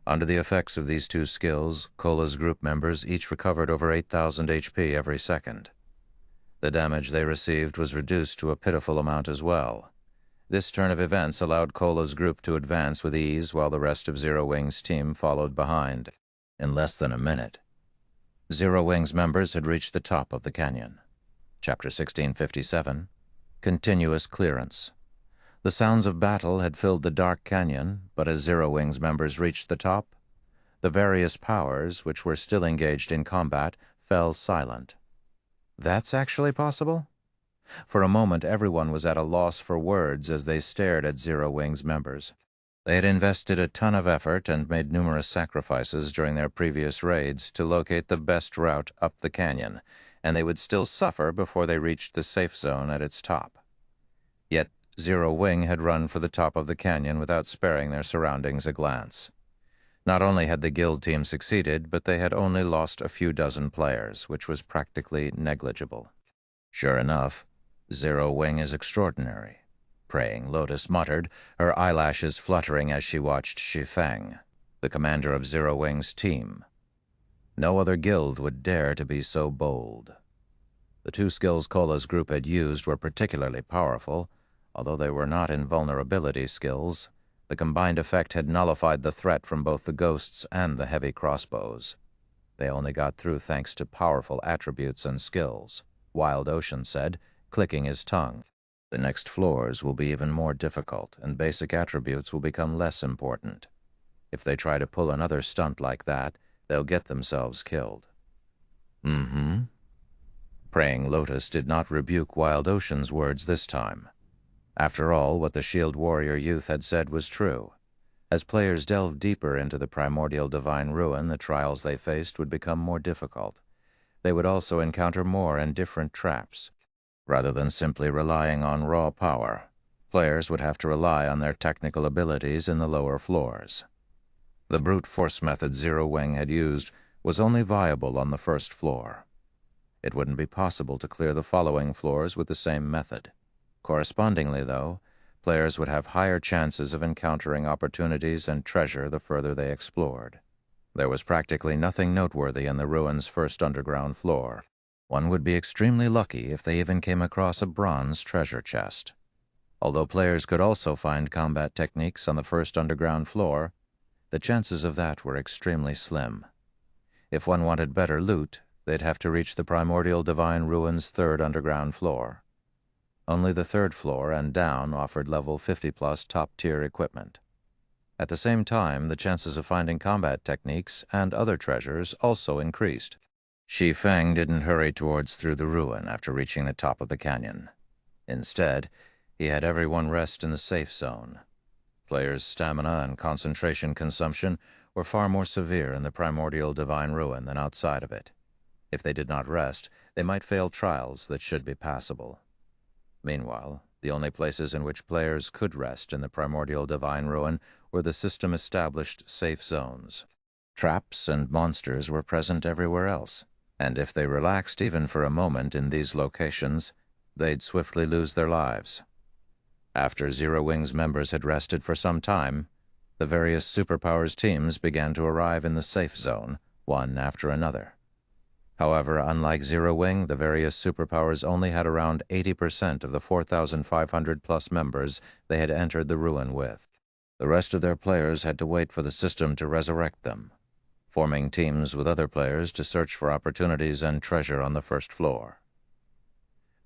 Under the effects of these 2 skills, Kola's group members each recovered over 8,000 HP every second. The damage they received was reduced to a pitiful amount as well. This turn of events allowed Kola's group to advance with ease while the rest of Zero Wing's team followed behind. In less than a minute, Zero Wing's members had reached the top of the canyon. Chapter 1657, Continuous Clearance. The sounds of battle had filled the dark canyon, but as Zero Wing's members reached the top, the various powers, which were still engaged in combat, fell silent. That's actually possible? For a moment, everyone was at a loss for words as they stared at Zero Wing's members. They had invested a ton of effort and made numerous sacrifices during their previous raids to locate the best route up the canyon, and they would still suffer before they reached the safe zone at its top. Yet Zero Wing had run for the top of the canyon without sparing their surroundings a glance. Not only had the guild team succeeded, but they had only lost a few dozen players, which was practically negligible. Sure enough, Zero Wing is extraordinary, Praying Lotus muttered, her eyelashes fluttering as she watched Shi Feng, the commander of Zero Wing's team. No other guild would dare to be so bold. The 2 skills Kola's group had used were particularly powerful. Although they were not invulnerability skills, the combined effect had nullified the threat from both the ghosts and the heavy crossbows. They only got through thanks to powerful attributes and skills, Wild Ocean said, clicking his tongue. The next floors will be even more difficult, and basic attributes will become less important. If they try to pull another stunt like that, they'll get themselves killed. Praying Lotus did not rebuke Wild Ocean's words this time. After all, what the Shield Warrior youth had said was true. As players delved deeper into the primordial divine ruin, the trials they faced would become more difficult. They would also encounter more and different traps. Rather than simply relying on raw power, players would have to rely on their technical abilities in the lower floors. The brute force method Zero Wing had used was only viable on the first floor. It wouldn't be possible to clear the following floors with the same method. Correspondingly, though, players would have higher chances of encountering opportunities and treasure the further they explored. There was practically nothing noteworthy in the ruin's first underground floor. One would be extremely lucky if they even came across a bronze treasure chest. Although players could also find combat techniques on the first underground floor, the chances of that were extremely slim. If one wanted better loot, they'd have to reach the Primordial Divine Ruins' third underground floor. Only the third floor and down offered level 50-plus top-tier equipment. At the same time, the chances of finding combat techniques and other treasures also increased. Shi Feng didn't hurry through the ruin after reaching the top of the canyon. Instead, he had everyone rest in the safe zone. Players' stamina and concentration consumption were far more severe in the Primordial Divine Ruin than outside of it. If they did not rest, they might fail trials that should be passable. Meanwhile, the only places in which players could rest in the Primordial Divine Ruin were the system-established safe zones. Traps and monsters were present everywhere else, and if they relaxed even for a moment in these locations, they'd swiftly lose their lives. After Zero Wing's members had rested for some time, the various superpowers teams began to arrive in the safe zone, one after another. However, unlike Zero Wing, the various superpowers only had around 80% of the 4,500-plus members they had entered the ruin with. The rest of their players had to wait for the system to resurrect them, forming teams with other players to search for opportunities and treasure on the first floor.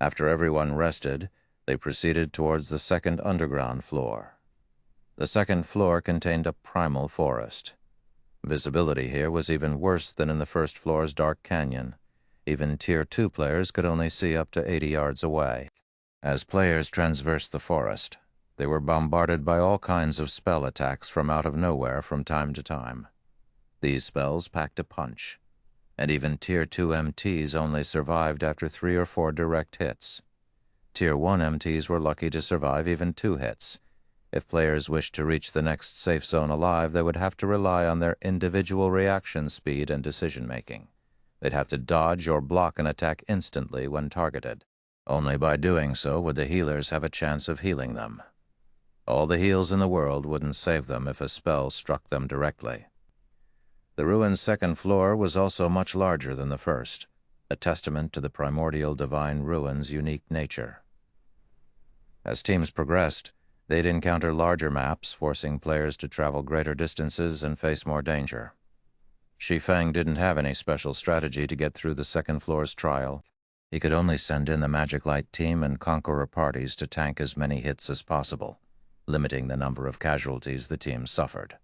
After everyone rested, they proceeded towards the second underground floor. The second floor contained a primal forest. Visibility here was even worse than in the first floor's dark canyon. Even Tier 2 players could only see up to 80 yards away. As players traversed the forest, they were bombarded by all kinds of spell attacks from out of nowhere from time to time. These spells packed a punch, and even Tier 2 MTs only survived after 3 or 4 direct hits. Tier 1 MTs were lucky to survive even 2 hits. If players wished to reach the next safe zone alive, they would have to rely on their individual reaction speed and decision-making. They'd have to dodge or block an attack instantly when targeted. Only by doing so would the healers have a chance of healing them. All the heals in the world wouldn't save them if a spell struck them directly. The ruin's second floor was also much larger than the first, a testament to the Primordial Divine Ruins' unique nature. As teams progressed, they'd encounter larger maps, forcing players to travel greater distances and face more danger. Shi Feng didn't have any special strategy to get through the second floor's trial. He could only send in the Magic Light team and Conqueror parties to tank as many hits as possible, limiting the number of casualties the team suffered.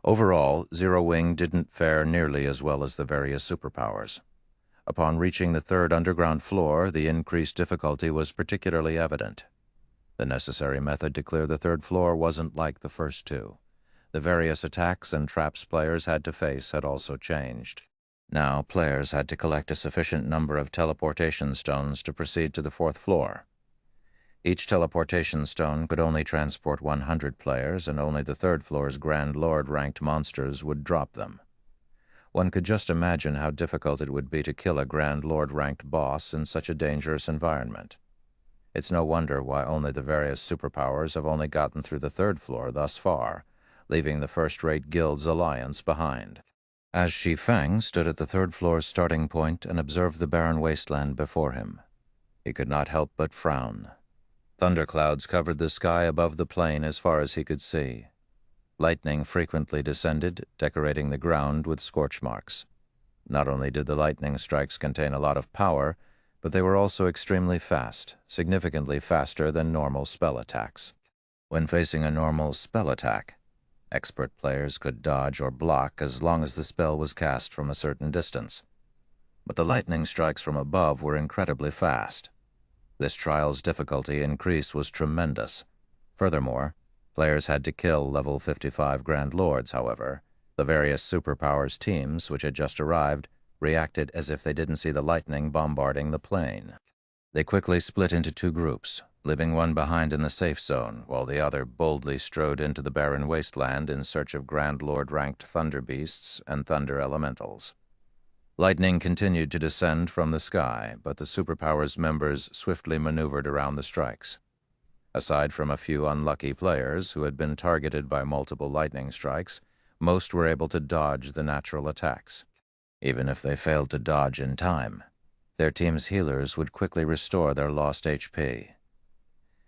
Overall, Zero Wing didn't fare nearly as well as the various superpowers. Upon reaching the third underground floor, the increased difficulty was particularly evident. The necessary method to clear the third floor wasn't like the first two. The various attacks and traps players had to face had also changed. Now, players had to collect a sufficient number of teleportation stones to proceed to the fourth floor. Each teleportation stone could only transport 100 players, and only the third floor's Grand Lord-ranked monsters would drop them. One could just imagine how difficult it would be to kill a Grand Lord-ranked boss in such a dangerous environment. It's no wonder why only the various superpowers have only gotten through the third floor thus far, leaving the first-rate guild's alliance behind. As Shi Feng stood at the third floor's starting point and observed the barren wasteland before him, he could not help but frown. Thunderclouds covered the sky above the plain as far as he could see. Lightning frequently descended, decorating the ground with scorch marks. Not only did the lightning strikes contain a lot of power, but they were also extremely fast, significantly faster than normal spell attacks. When facing a normal spell attack, expert players could dodge or block as long as the spell was cast from a certain distance. But the lightning strikes from above were incredibly fast. This trial's difficulty increase was tremendous. Furthermore, players had to kill level 55 Grand Lords, however. The various superpowers teams, which had just arrived, reacted as if they didn't see the lightning bombarding the plain. They quickly split into 2 groups, leaving one behind in the safe zone, while the other boldly strode into the barren wasteland in search of Grand Lord-ranked thunder beasts and thunder elementals. Lightning continued to descend from the sky, but the superpowers members swiftly maneuvered around the strikes. Aside from a few unlucky players who had been targeted by multiple lightning strikes, most were able to dodge the natural attacks. Even if they failed to dodge in time, Their team's healers would quickly restore their lost HP.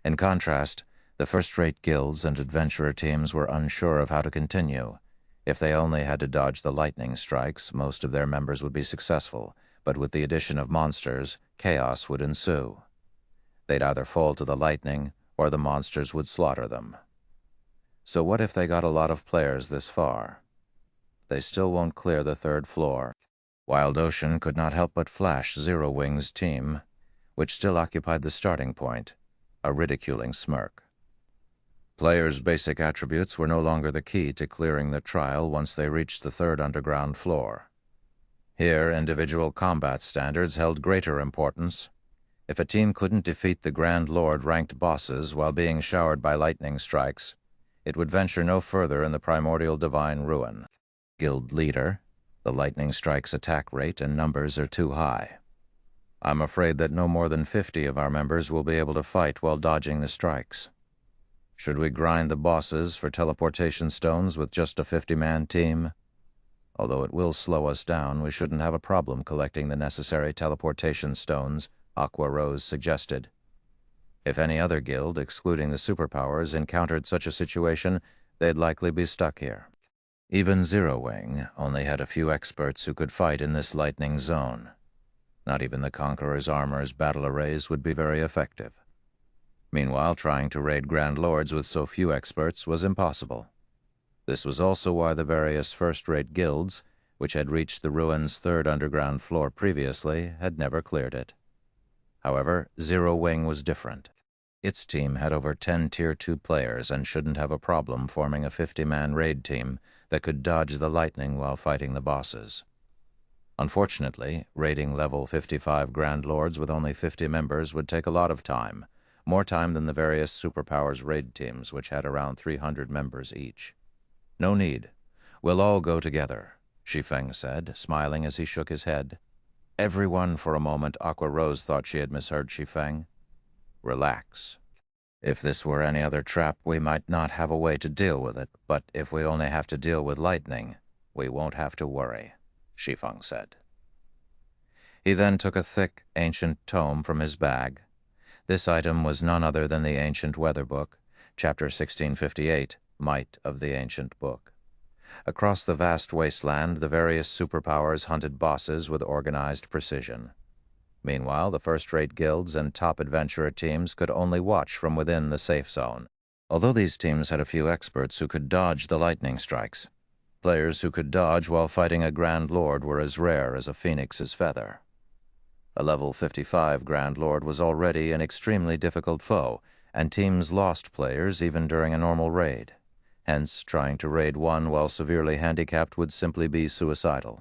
In contrast, the first-rate guilds and adventurer teams were unsure of how to continue. If they only had to dodge the lightning strikes, most of their members would be successful, but with the addition of monsters, chaos would ensue. They'd either fall to the lightning, or the monsters would slaughter them. So what if they got a lot of players this far? They still won't clear the third floor. Wild Ocean could not help but flash Zero Wing's team, which still occupied the starting point, a ridiculing smirk. Players' basic attributes were no longer the key to clearing the trial once they reached the third underground floor. Here, individual combat standards held greater importance. If a team couldn't defeat the Grand Lord-ranked bosses while being showered by lightning strikes, it would venture no further in the primordial divine ruin. Guild leader, the lightning strike's attack rate and numbers are too high. I'm afraid that no more than 50 of our members will be able to fight while dodging the strikes. Should we grind the bosses for teleportation stones with just a 50-man team? Although it will slow us down, we shouldn't have a problem collecting the necessary teleportation stones, Aqua Rose suggested. If any other guild, excluding the superpowers, encountered such a situation, they'd likely be stuck here. Even Zero Wing only had a few experts who could fight in this lightning zone. Not even the Conqueror's armor's battle arrays would be very effective. Meanwhile, trying to raid Grand Lords with so few experts was impossible. This was also why the various first-rate guilds, which had reached the ruin's third underground floor previously, had never cleared it. However, Zero Wing was different. Its team had over 10 Tier 2 players and shouldn't have a problem forming a 50-man raid team that could dodge the lightning while fighting the bosses. Unfortunately, raiding level 55 Grand Lords with only 50 members would take a lot of time, more time than the various superpowers raid teams, which had around 300 members each. No need. We'll all go together, Shi Feng said, smiling as he shook his head. Everyone, for a moment, Aqua Rose thought she had misheard Shi Feng. Relax. If this were any other trap, we might not have a way to deal with it, but if we only have to deal with lightning, we won't have to worry, Shi Feng said. He then took a thick, ancient tome from his bag. This item was none other than the ancient weather book, chapter 1658, Might of the Ancient Book. Across the vast wasteland, the various superpowers hunted bosses with organized precision. Meanwhile, the first-rate guilds and top adventurer teams could only watch from within the safe zone. Although these teams had a few experts who could dodge the lightning strikes, players who could dodge while fighting a Grand Lord were as rare as a phoenix's feather. A level 55 Grand Lord was already an extremely difficult foe, and teams lost players even during a normal raid. Hence, trying to raid one while severely handicapped would simply be suicidal.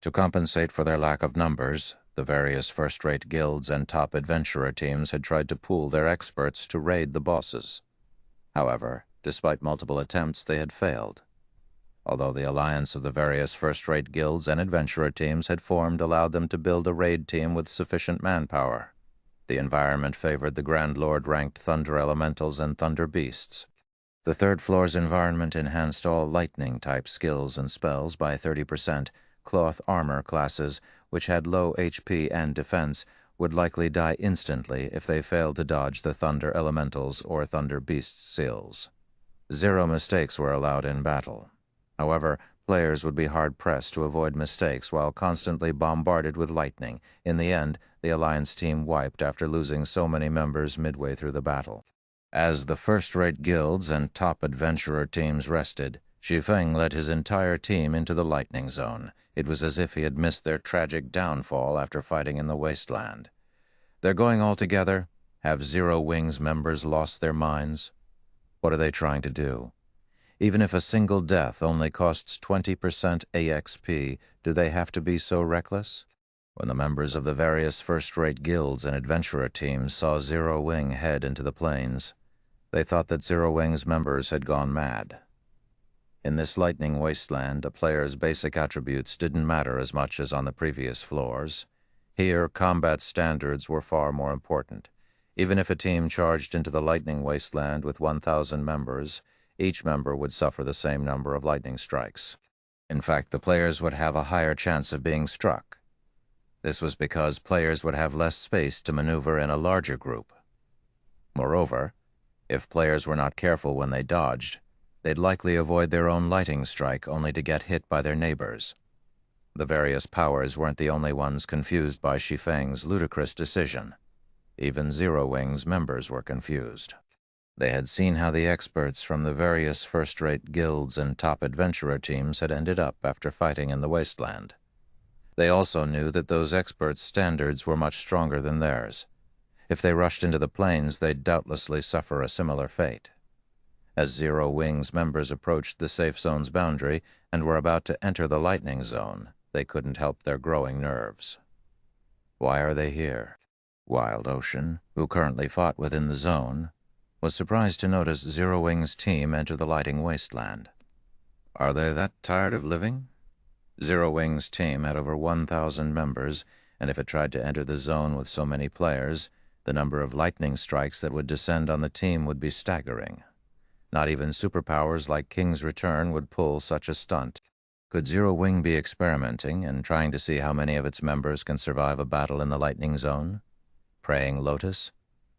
To compensate for their lack of numbers, the various first-rate guilds and top adventurer teams had tried to pool their experts to raid the bosses. However, despite multiple attempts, they had failed. Although the alliance of the various first-rate guilds and adventurer teams had formed allowed them to build a raid team with sufficient manpower. The environment favored the Grand Lord-ranked Thunder Elementals and Thunder Beasts. The third floor's environment enhanced all lightning-type skills and spells by 30%. Cloth armor classes, which had low HP and defense, would likely die instantly if they failed to dodge the Thunder Elementals or Thunder Beasts' skills. 0 mistakes were allowed in battle. However, players would be hard-pressed to avoid mistakes while constantly bombarded with lightning. In the end, the Alliance team wiped after losing so many members midway through the battle. As the first-rate guilds and top adventurer teams rested, Shi Feng led his entire team into the lightning zone. It was as if he had missed their tragic downfall after fighting in the wasteland. They're going all together? Have Zero Wing's members lost their minds? What are they trying to do? Even if a single death only costs 20% AXP, do they have to be so reckless? When the members of the various first-rate guilds and adventurer teams saw Zero Wing head into the plains, they thought that Zero Wing's members had gone mad. In this lightning wasteland, a player's basic attributes didn't matter as much as on the previous floors. Here, combat standards were far more important. Even if a team charged into the lightning wasteland with 1,000 members, each member would suffer the same number of lightning strikes. In fact, the players would have a higher chance of being struck. This was because players would have less space to maneuver in a larger group. Moreover, if players were not careful when they dodged, they'd likely avoid their own lightning strike only to get hit by their neighbors. The various powers weren't the only ones confused by Shi Feng's ludicrous decision. Even Zero Wing's members were confused. They had seen how the experts from the various first-rate guilds and top adventurer teams had ended up after fighting in the wasteland. They also knew that those experts' standards were much stronger than theirs. If they rushed into the plains, they'd doubtlessly suffer a similar fate. As Zero Wing's members approached the safe zone's boundary and were about to enter the lightning zone, they couldn't help their growing nerves. Why are they here? Wild Ocean, who currently fought within the zone, was surprised to notice Zero Wing's team enter the lighting wasteland. Are they that tired of living? Zero Wing's team had over 1,000 members, and if it tried to enter the zone with so many players, the number of lightning strikes that would descend on the team would be staggering. Not even superpowers like King's Return would pull such a stunt. Could Zero Wing be experimenting and trying to see how many of its members can survive a battle in the lightning zone? Praying Lotus,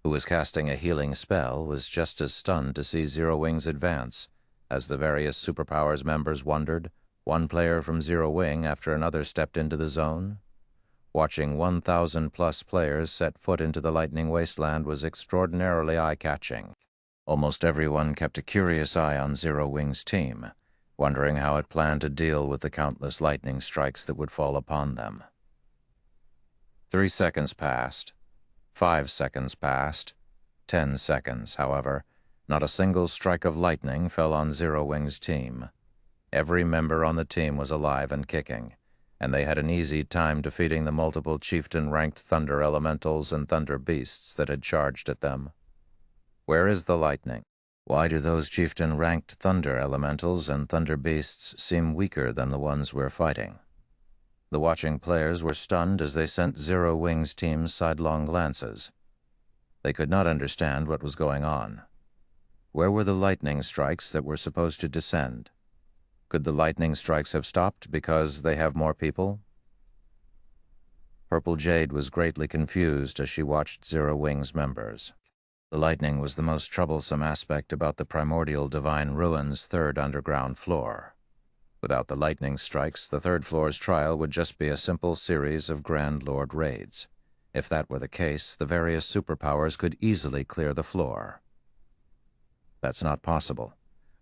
who was casting a healing spell, was just as stunned to see Zero Wing's advance. As the various superpowers members wondered, one player from Zero Wing after another stepped into the zone. Watching 1,000-plus players set foot into the lightning wasteland was extraordinarily eye-catching. Almost everyone kept a curious eye on Zero Wing's team, wondering how it planned to deal with the countless lightning strikes that would fall upon them. 3 seconds passed. 5 seconds passed. 10 seconds, however. Not a single strike of lightning fell on Zero Wing's team. Every member on the team was alive and kicking, and they had an easy time defeating the multiple chieftain-ranked thunder elementals and thunder beasts that had charged at them. Where is the lightning? Why do those chieftain-ranked thunder elementals and thunder beasts seem weaker than the ones we're fighting? The watching players were stunned as they sent Zero Wing's team sidelong glances. They could not understand what was going on. Where were the lightning strikes that were supposed to descend? Could the lightning strikes have stopped because they have more people? Purple Jade was greatly confused as she watched Zero Wing's members. The lightning was the most troublesome aspect about the primordial divine ruins' third underground floor. Without the lightning strikes, the third floor's trial would just be a simple series of Grand Lord raids. If that were the case, the various superpowers could easily clear the floor. That's not possible.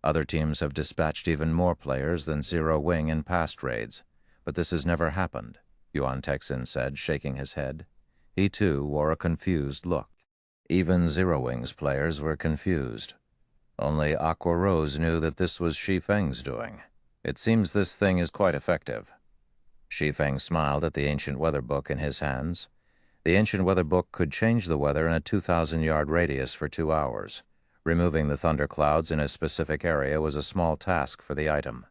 Other teams have dispatched even more players than Zero Wing in past raids, but this has never happened, Yuan Texin said, shaking his head. He, too, wore a confused look. Even Zero Wing's players were confused. Only Aqua Rose knew that this was Shi Feng's doing. It seems this thing is quite effective. Shi Feng smiled at the ancient weather book in his hands. The ancient weather book could change the weather in a 2,000-yard radius for 2 hours. Removing the thunderclouds in a specific area was a small task for the item.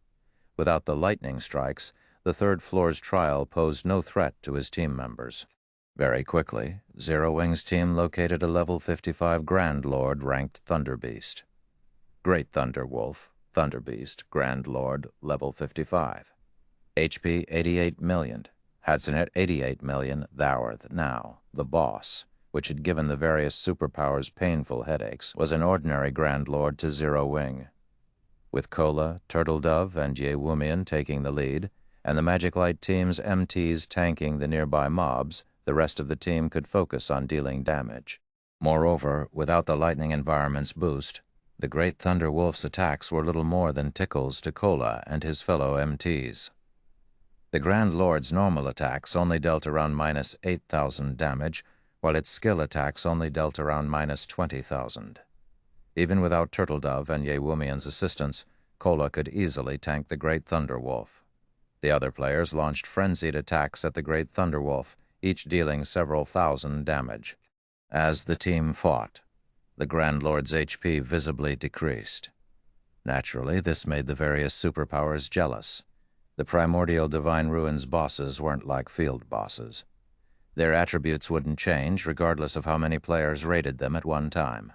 Without the lightning strikes, the third floor's trial posed no threat to his team members. Very quickly, Zero Wing's team located a level 55 Grand Lord ranked Thunder Beast. Great Thunder Wolf, Thunder Beast, Grand Lord, level 55. HP 88 million. Hadsonet 88 million, Thouarth now, the boss, which had given the various superpowers painful headaches, was an ordinary Grand Lord to Zero Wing. With Kola, Turtle Dove, and Yewumian taking the lead, and the Magic Light team's MTs tanking the nearby mobs, the rest of the team could focus on dealing damage. Moreover, without the lightning environment's boost, the Great Thunder Wolf's attacks were little more than tickles to Kola and his fellow MTs. The Grand Lord's normal attacks only dealt around minus 8,000 damage, while its skill attacks only dealt around minus 20,000. Even without Turtle Dove and Yewumian's assistance, Kola could easily tank the Great Thunder Wolf. The other players launched frenzied attacks at the Great Thunder Wolf, each dealing several thousand damage. As the team fought, the Grand Lord's HP visibly decreased. Naturally, this made the various superpowers jealous. The primordial Divine Ruins bosses weren't like field bosses. Their attributes wouldn't change regardless of how many players raided them at one time.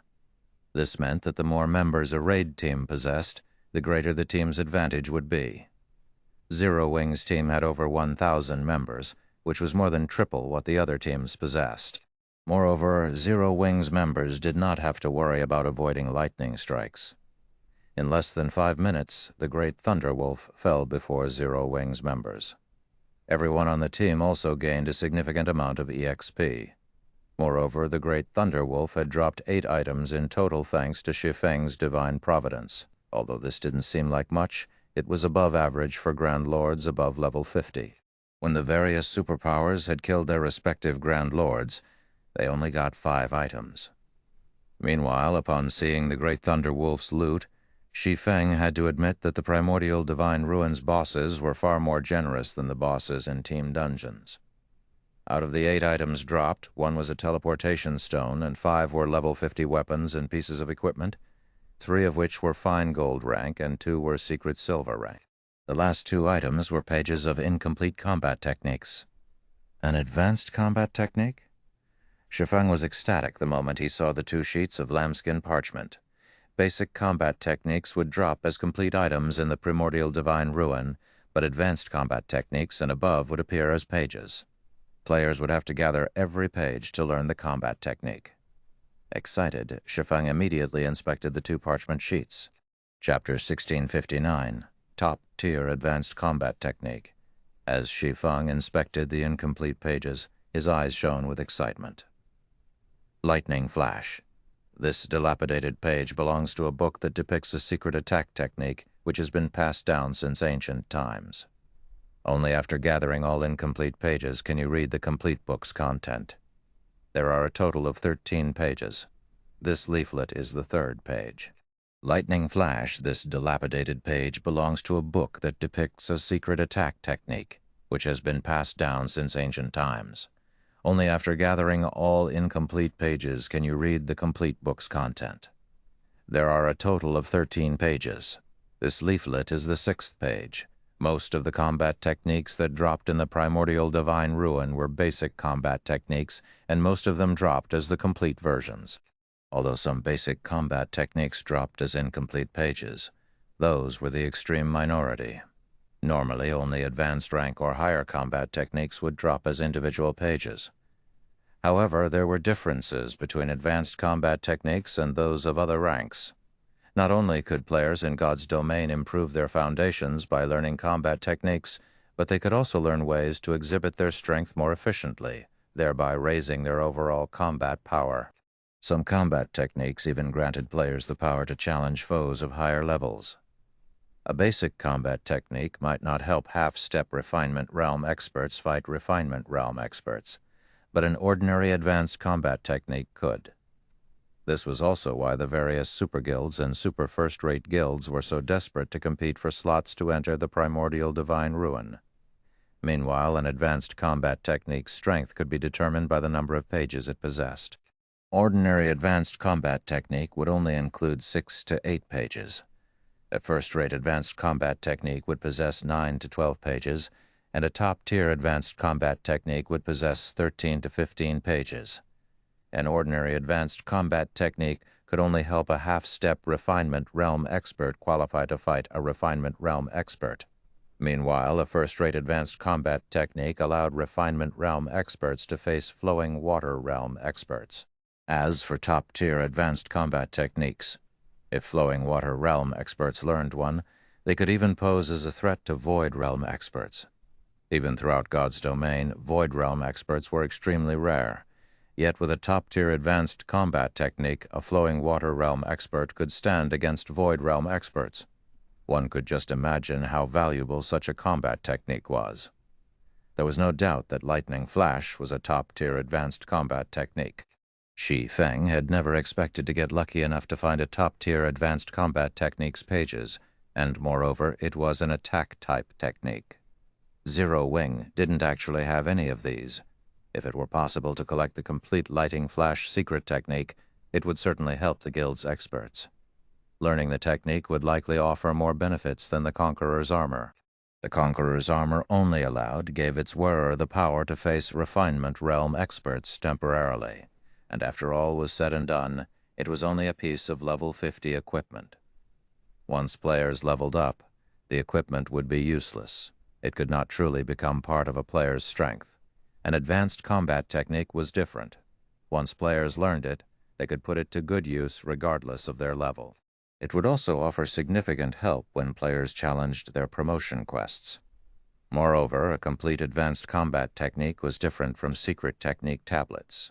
This meant that the more members a raid team possessed, the greater the team's advantage would be. Zero Wing's team had over 1,000 members, which was more than triple what the other teams possessed. Moreover, Zero Wing's members did not have to worry about avoiding lightning strikes. In less than 5 minutes, the Great Thunderwolf fell before Zero Wing's members. Everyone on the team also gained a significant amount of EXP. Moreover, the Great Thunderwolf had dropped 8 items in total thanks to Shi Feng's divine providence. Although this didn't seem like much, it was above average for Grand Lords above level 50. When the various superpowers had killed their respective Grand Lords, they only got 5 items. Meanwhile, upon seeing the Great Thunderwolf's loot, Shi Feng had to admit that the Primordial Divine Ruins bosses were far more generous than the bosses in Team Dungeons. Out of the 8 items dropped, 1 was a teleportation stone and 5 were level 50 weapons and pieces of equipment, 3 of which were fine gold rank and 2 were secret silver rank. The last 2 items were pages of incomplete combat techniques. An advanced combat technique? Shi Feng was ecstatic the moment he saw the 2 sheets of lambskin parchment. Basic combat techniques would drop as complete items in the Primordial Divine Ruin, but advanced combat techniques and above would appear as pages. Players would have to gather every page to learn the combat technique. Excited, Shi Feng immediately inspected the 2 parchment sheets. Chapter 1659, Top-Tier Advanced Combat Technique. As Shi Feng inspected the incomplete pages, his eyes shone with excitement. Lightning Flash. This dilapidated page belongs to a book that depicts a secret attack technique which has been passed down since ancient times. Only after gathering all incomplete pages can you read the complete book's content. There are a total of 13 pages. This leaflet is the 3rd page. Lightning Flash, this dilapidated page, belongs to a book that depicts a secret attack technique which has been passed down since ancient times. Only after gathering all incomplete pages can you read the complete book's content. There are a total of 13 pages. This leaflet is the 6th page. Most of the combat techniques that dropped in the Primordial Divine Ruin were basic combat techniques, and most of them dropped as the complete versions. Although some basic combat techniques dropped as incomplete pages, those were the extreme minority. Normally, only advanced rank or higher combat techniques would drop as individual pages. However, there were differences between advanced combat techniques and those of other ranks. Not only could players in God's domain improve their foundations by learning combat techniques, but they could also learn ways to exhibit their strength more efficiently, thereby raising their overall combat power. Some combat techniques even granted players the power to challenge foes of higher levels. A basic combat technique might not help half-step Refinement Realm experts fight Refinement Realm experts, but an ordinary advanced combat technique could. This was also why the various super guilds and super first-rate guilds were so desperate to compete for slots to enter the Primordial Divine Ruin. Meanwhile, an advanced combat technique's strength could be determined by the number of pages it possessed. Ordinary advanced combat technique would only include 6 to 8 pages. A first-rate advanced combat technique would possess 9 to 12 pages, and a top-tier advanced combat technique would possess 13 to 15 pages. An ordinary advanced combat technique could only help a half-step Refinement Realm expert qualify to fight a Refinement Realm expert. Meanwhile, a first-rate advanced combat technique allowed Refinement Realm experts to face Flowing Water Realm experts. As for top-tier advanced combat techniques, if Flowing Water Realm experts learned one, they could even pose as a threat to Void Realm experts. Even throughout God's domain, Void Realm experts were extremely rare. Yet with a top-tier advanced combat technique, a Flowing Water Realm expert could stand against Void Realm experts. One could just imagine how valuable such a combat technique was. There was no doubt that Lightning Flash was a top-tier advanced combat technique. Shi Feng had never expected to get lucky enough to find a top-tier advanced combat technique's pages, and moreover, it was an attack-type technique. Zero Wing didn't actually have any of these. If it were possible to collect the complete Lightning Flash secret technique, it would certainly help the guild's experts. Learning the technique would likely offer more benefits than the Conqueror's armor. The Conqueror's armor only gave its wearer the power to face Refinement Realm experts temporarily, and after all was said and done, it was only a piece of level 50 equipment. Once players leveled up, the equipment would be useless. It could not truly become part of a player's strength. An advanced combat technique was different. Once players learned it, they could put it to good use regardless of their level. It would also offer significant help when players challenged their promotion quests. Moreover, a complete advanced combat technique was different from secret technique tablets.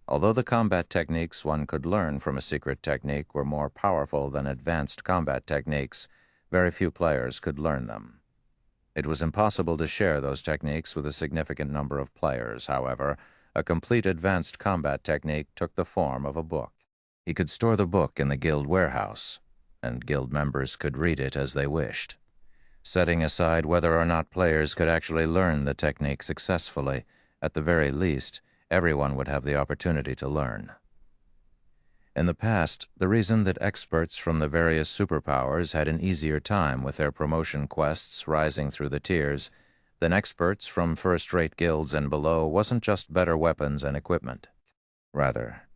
Although the combat techniques one could learn from a secret technique were more powerful than advanced combat techniques, very few players could learn them. It was impossible to share those techniques with a significant number of players. However, a complete advanced combat technique took the form of a book. He could store the book in the guild warehouse, and guild members could read it as they wished. Setting aside whether or not players could actually learn the technique successfully, at the very least, everyone would have the opportunity to learn. In the past, the reason that experts from the various superpowers had an easier time with their promotion quests rising through the tiers than experts from first-rate guilds and below wasn't just better weapons and equipment. Rather,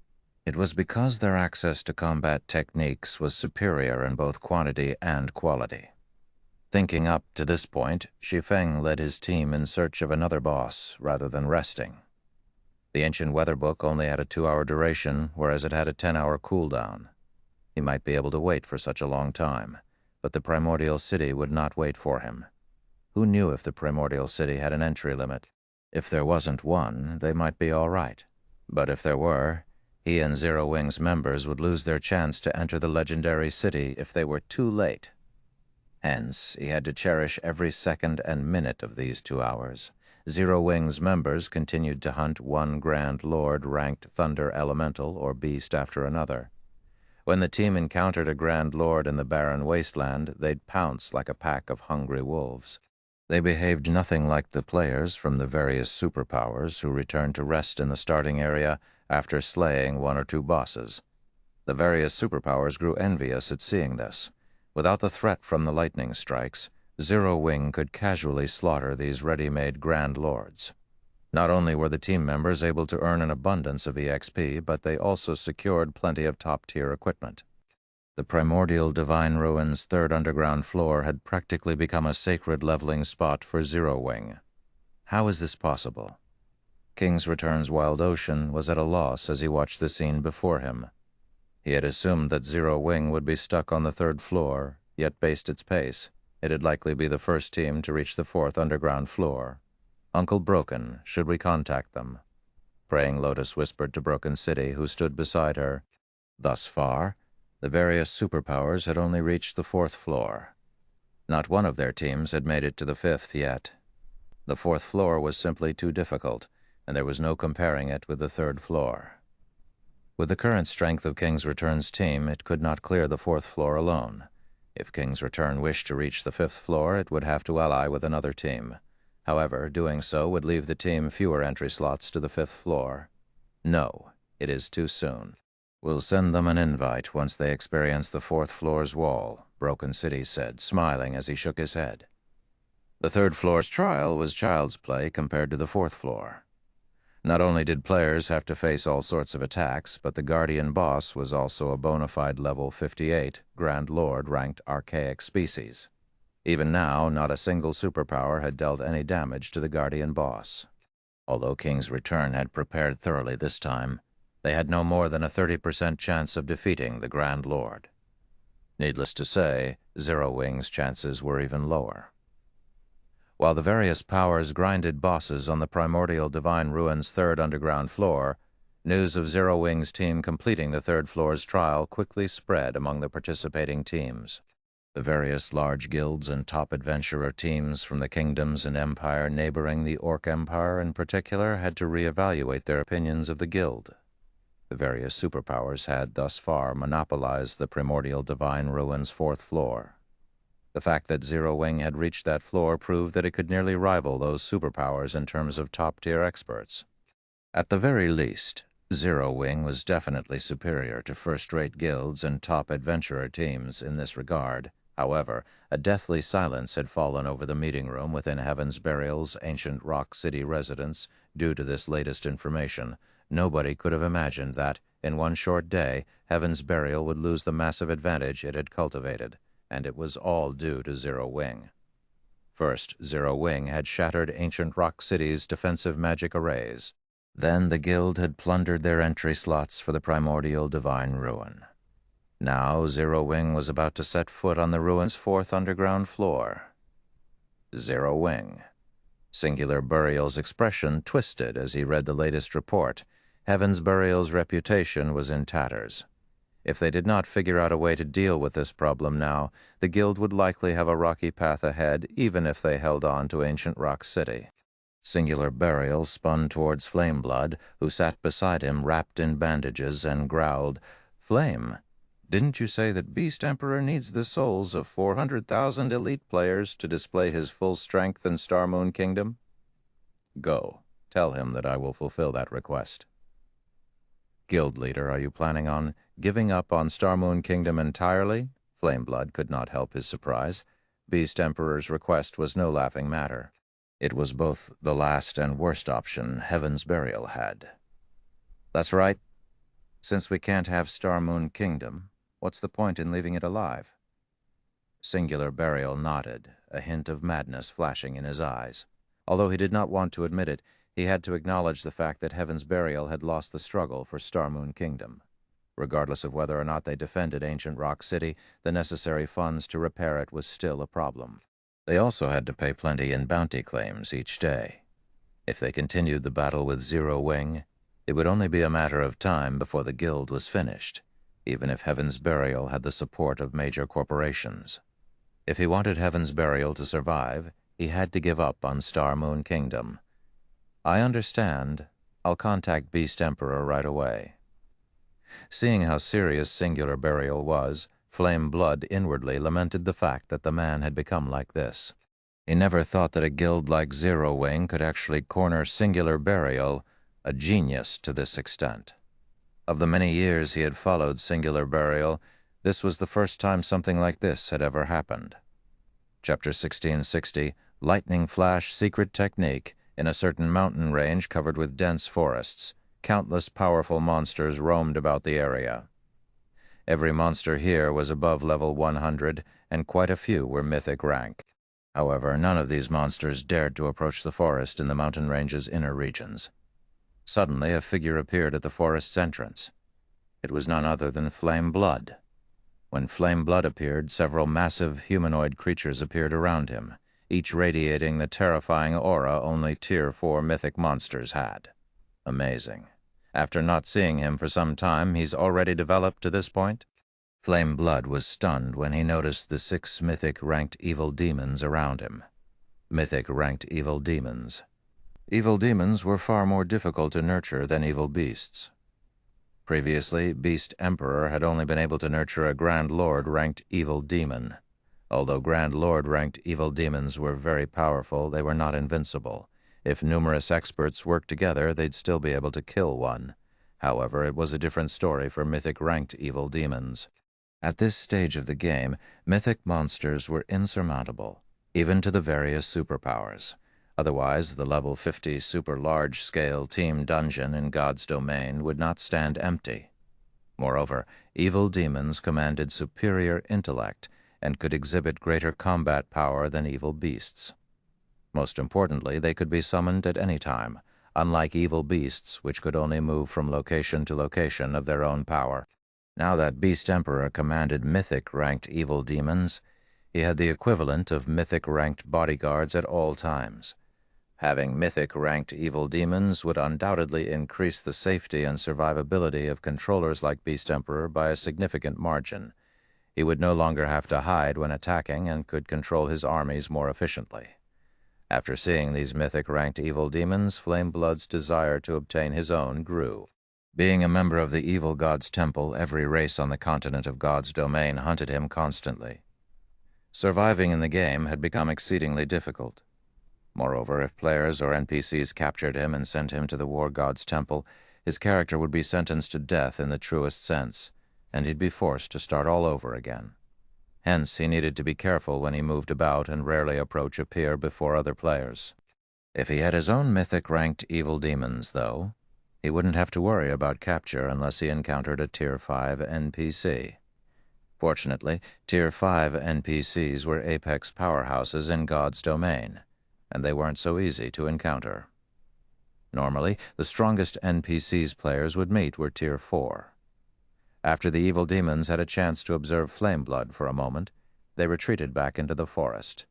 it was because their access to combat techniques was superior in both quantity and quality. Thinking up to this point, Shi Feng led his team in search of another boss rather than resting. The ancient weather book only had a 2-hour duration, whereas it had a 10-hour cooldown. He might be able to wait for such a long time, but the primordial city would not wait for him. Who knew if the primordial city had an entry limit? If there wasn't one, they might be all right. But if there were, he and Zero Wing's members would lose their chance to enter the legendary city if they were too late. Hence, he had to cherish every second and minute of these 2 hours. Zero Wing's members continued to hunt one Grand Lord ranked Thunder Elemental or Beast after another. When the team encountered a Grand Lord in the barren wasteland, they'd pounce like a pack of hungry wolves. They behaved nothing like the players from the various superpowers who returned to rest in the starting area after slaying 1 or 2 bosses. The various superpowers grew envious at seeing this. Without the threat from the lightning strikes, Zero Wing could casually slaughter these ready-made Grand Lords. Not only were the team members able to earn an abundance of EXP, but they also secured plenty of top-tier equipment. The primordial Divine Ruins' third underground floor had practically become a sacred leveling spot for Zero Wing. How is this possible? King's Return's Wild Ocean was at a loss as he watched the scene before him. He had assumed that Zero Wing would be stuck on the 3rd floor, yet based its pace, it'd likely be the first team to reach the 4th underground floor. Uncle Broken, should we contact them? Praying Lotus whispered to Broken City, who stood beside her. Thus far, the various superpowers had only reached the 4th floor. Not one of their teams had made it to the 5th yet. The 4th floor was simply too difficult, and there was no comparing it with the 3rd floor. With the current strength of King's Return's team, it could not clear the 4th floor alone. If King's Return wished to reach the 5th floor, it would have to ally with another team. However, doing so would leave the team fewer entry slots to the 5th floor. No, it is too soon. We'll send them an invite once they experience the 4th floor's wall, Broken City said, smiling as he shook his head. The 3rd floor's trial was child's play compared to the 4th floor. Not only did players have to face all sorts of attacks, but the Guardian boss was also a bona fide level 58 Grand Lord ranked archaic species. Even now, not a single superpower had dealt any damage to the Guardian boss. Although King's Return had prepared thoroughly this time, they had no more than a 30% chance of defeating the Grand Lord. Needless to say, Zero Wing's chances were even lower. While the various powers grinded bosses on the primordial Divine Ruins' 3rd underground floor, news of Zero Wing's team completing the 3rd floor's trial quickly spread among the participating teams. The various large guilds and top adventurer teams from the kingdoms and empire neighboring the Orc Empire in particular had to reevaluate their opinions of the guild. The various superpowers had thus far monopolized the primordial Divine Ruins' 4th floor. The fact that Zero Wing had reached that floor proved that it could nearly rival those superpowers in terms of top-tier experts. At the very least, Zero Wing was definitely superior to first-rate guilds and top adventurer teams in this regard. However, a deathly silence had fallen over the meeting room within Heaven's Burial's ancient Rock City residence due to this latest information. Nobody could have imagined that, in one short day, Heaven's Burial would lose the massive advantage it had cultivated, and it was all due to Zero Wing. First, Zero Wing had shattered ancient rock cities' defensive magic arrays. Then the guild had plundered their entry slots for the primordial divine ruin. Now Zero Wing was about to set foot on the ruin's fourth underground floor. Zero Wing. Singular Burial's expression twisted as he read the latest report. Heaven's Burial's reputation was in tatters. If they did not figure out a way to deal with this problem now, the guild would likely have a rocky path ahead, even if they held on to ancient Rock City. Singular Burial spun towards Flameblood, who sat beside him wrapped in bandages, and growled, "Flame, didn't you say that Beast Emperor needs the souls of 400,000 elite players to display his full strength in Star Moon Kingdom? Go, tell him that I will fulfill that request." "Guild leader, are you planning on giving up on Star Moon Kingdom entirely?" Flameblood could not help his surprise. Beast Emperor's request was no laughing matter. It was both the last and worst option Heaven's Burial had. "That's right. Since we can't have Star Moon Kingdom, what's the point in leaving it alive?" Singular Burial nodded, a hint of madness flashing in his eyes. Although he did not want to admit it, he had to acknowledge the fact that Heaven's Burial had lost the struggle for Star Moon Kingdom. Regardless of whether or not they defended ancient Rock City, the necessary funds to repair it was still a problem. They also had to pay plenty in bounty claims each day. If they continued the battle with Zero Wing, it would only be a matter of time before the guild was finished, even if Heaven's Burial had the support of major corporations. If he wanted Heaven's Burial to survive, he had to give up on Star Moon Kingdom. "I understand. I'll contact Beast Emperor right away." Seeing how serious Singular Burial was, Flameblood inwardly lamented the fact that the man had become like this. He never thought that a guild like Zero Wing could actually corner Singular Burial, a genius, to this extent. Of the many years he had followed Singular Burial, this was the first time something like this had ever happened. Chapter 1660, Lightning Flash Secret Technique. In a certain mountain range covered with dense forests, countless powerful monsters roamed about the area. Every monster here was above level 100, and quite a few were mythic rank. However, none of these monsters dared to approach the forest in the mountain range's inner regions. Suddenly, a figure appeared at the forest's entrance. It was none other than Flameblood. When Flameblood appeared, several massive humanoid creatures appeared around him, each radiating the terrifying aura only Tier 4 mythic monsters had. Amazing. After not seeing him for some time, he's already developed to this point? Flameblood was stunned when he noticed the 6 mythic-ranked evil demons around him. Mythic-ranked evil demons. Evil demons were far more difficult to nurture than evil beasts. Previously, Beast Emperor had only been able to nurture a Grand Lord-ranked evil demon. Although Grand Lord-ranked evil demons were very powerful, they were not invincible. If numerous experts worked together, they'd still be able to kill one. However, it was a different story for mythic-ranked evil demons. At this stage of the game, mythic monsters were insurmountable, even to the various superpowers. Otherwise, the level 50 super large-scale team dungeon in God's domain would not stand empty. Moreover, evil demons commanded superior intellect and could exhibit greater combat power than evil beasts. Most importantly, they could be summoned at any time, unlike evil beasts, which could only move from location to location of their own power. Now that Beast Emperor commanded mythic-ranked evil demons, he had the equivalent of mythic-ranked bodyguards at all times. Having mythic-ranked evil demons would undoubtedly increase the safety and survivability of controllers like Beast Emperor by a significant margin. He would no longer have to hide when attacking and could control his armies more efficiently. After seeing these mythic-ranked evil demons, Flameblood's desire to obtain his own grew. Being a member of the evil god's temple, every race on the continent of God's domain hunted him constantly. Surviving in the game had become exceedingly difficult. Moreover, if players or NPCs captured him and sent him to the war god's temple, his character would be sentenced to death in the truest sense, and he'd be forced to start all over again. Hence, he needed to be careful when he moved about and rarely approach a peer before other players. If he had his own mythic-ranked evil demons, though, he wouldn't have to worry about capture unless he encountered a Tier 5 NPC. Fortunately, Tier 5 NPCs were apex powerhouses in God's domain, and they weren't so easy to encounter. Normally, the strongest NPCs players would meet were Tier 4. After the evil demons had a chance to observe Flameblood for a moment, they retreated back into the forest.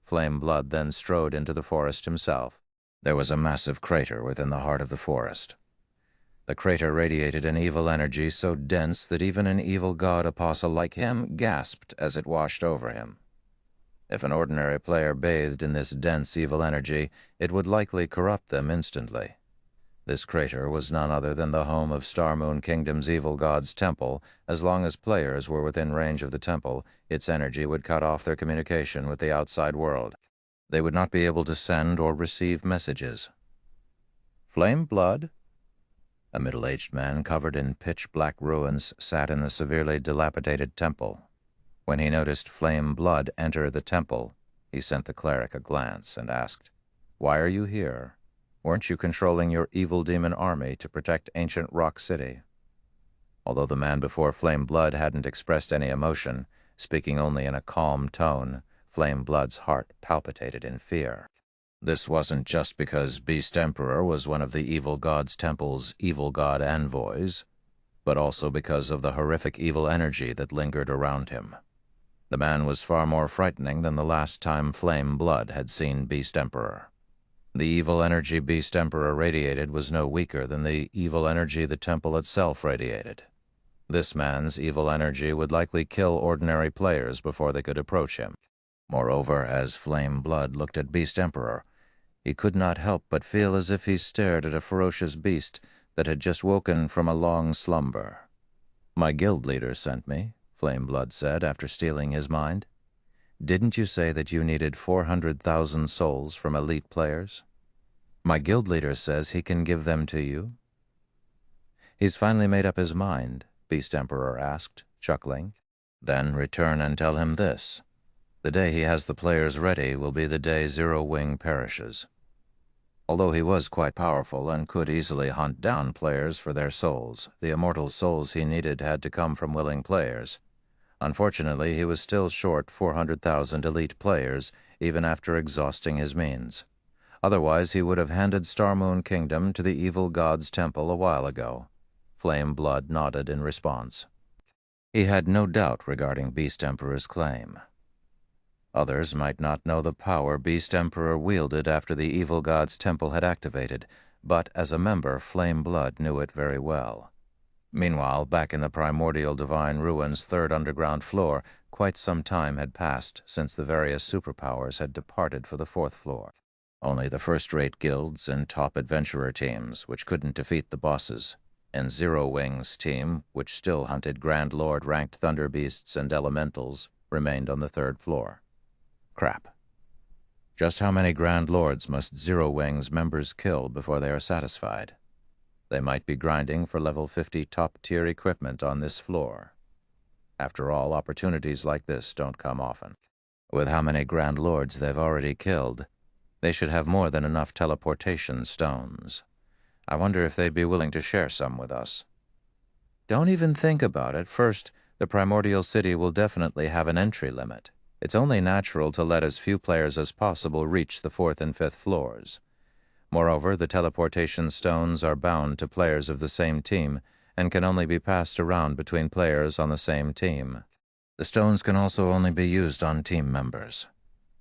Flameblood then strode into the forest himself. There was a massive crater within the heart of the forest. The crater radiated an evil energy so dense that even an evil god apostle like him gasped as it washed over him. If an ordinary player bathed in this dense evil energy, it would likely corrupt them instantly. This crater was none other than the home of Star Moon Kingdom's evil god's temple. As long as players were within range of the temple, its energy would cut off their communication with the outside world. They would not be able to send or receive messages. Flameblood? A middle-aged man covered in pitch-black ruins sat in the severely dilapidated temple. When he noticed Flameblood enter the temple, he sent the cleric a glance and asked, "Why are you here? Weren't you controlling your evil demon army to protect ancient Rock City?" Although the man before Flameblood hadn't expressed any emotion, speaking only in a calm tone, Flameblood's heart palpitated in fear. This wasn't just because Beast Emperor was one of the evil god's temple's evil god envoys, but also because of the horrific evil energy that lingered around him. The man was far more frightening than the last time Flameblood had seen Beast Emperor. The evil energy Beast Emperor radiated was no weaker than the evil energy the temple itself radiated. This man's evil energy would likely kill ordinary players before they could approach him. Moreover, as Flameblood looked at Beast Emperor, he could not help but feel as if he stared at a ferocious beast that had just woken from a long slumber. "My guild leader sent me," Flameblood said after stealing his mind. "Didn't you say that you needed 400,000 souls from elite players? My guild leader says he can give them to you." "He's finally made up his mind," Beast Emperor asked, chuckling. "Then return and tell him this. The day he has the players ready will be the day Zero Wing perishes." Although he was quite powerful and could easily hunt down players for their souls, the immortal souls he needed had to come from willing players. Unfortunately, he was still short 400,000 elite players, even after exhausting his means. Otherwise, he would have handed Star Moon Kingdom to the evil god's temple a while ago. Flameblood nodded in response. He had no doubt regarding Beast Emperor's claim. Others might not know the power Beast Emperor wielded after the evil god's temple had activated, but as a member, Flameblood knew it very well. Meanwhile, back in the primordial divine ruins' third underground floor, quite some time had passed since the various superpowers had departed for the fourth floor. Only the first-rate guilds and top adventurer teams, which couldn't defeat the bosses, and Zero Wing's team, which still hunted Grand Lord-ranked thunder beasts and elementals, remained on the third floor. Crap. Just how many Grand Lords must Zero Wing's members kill before they are satisfied? They might be grinding for level 50 top-tier equipment on this floor. After all, opportunities like this don't come often. With how many Grand Lords they've already killed, they should have more than enough teleportation stones. I wonder if they'd be willing to share some with us. Don't even think about it. First, the Primordial City will definitely have an entry limit. It's only natural to let as few players as possible reach the 4th and 5th floors. Moreover, the teleportation stones are bound to players of the same team and can only be passed around between players on the same team. The stones can also only be used on team members.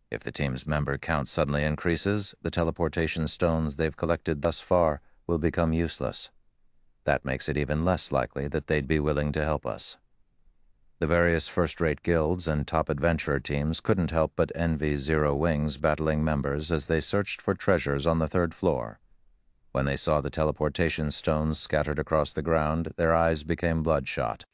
If the team's member count suddenly increases, the teleportation stones they've collected thus far will become useless. That makes it even less likely that they'd be willing to help us. The various first-rate guilds and top adventurer teams couldn't help but envy Zero Wing's battling members as they searched for treasures on the 3rd floor. When they saw the teleportation stones scattered across the ground, their eyes became bloodshot.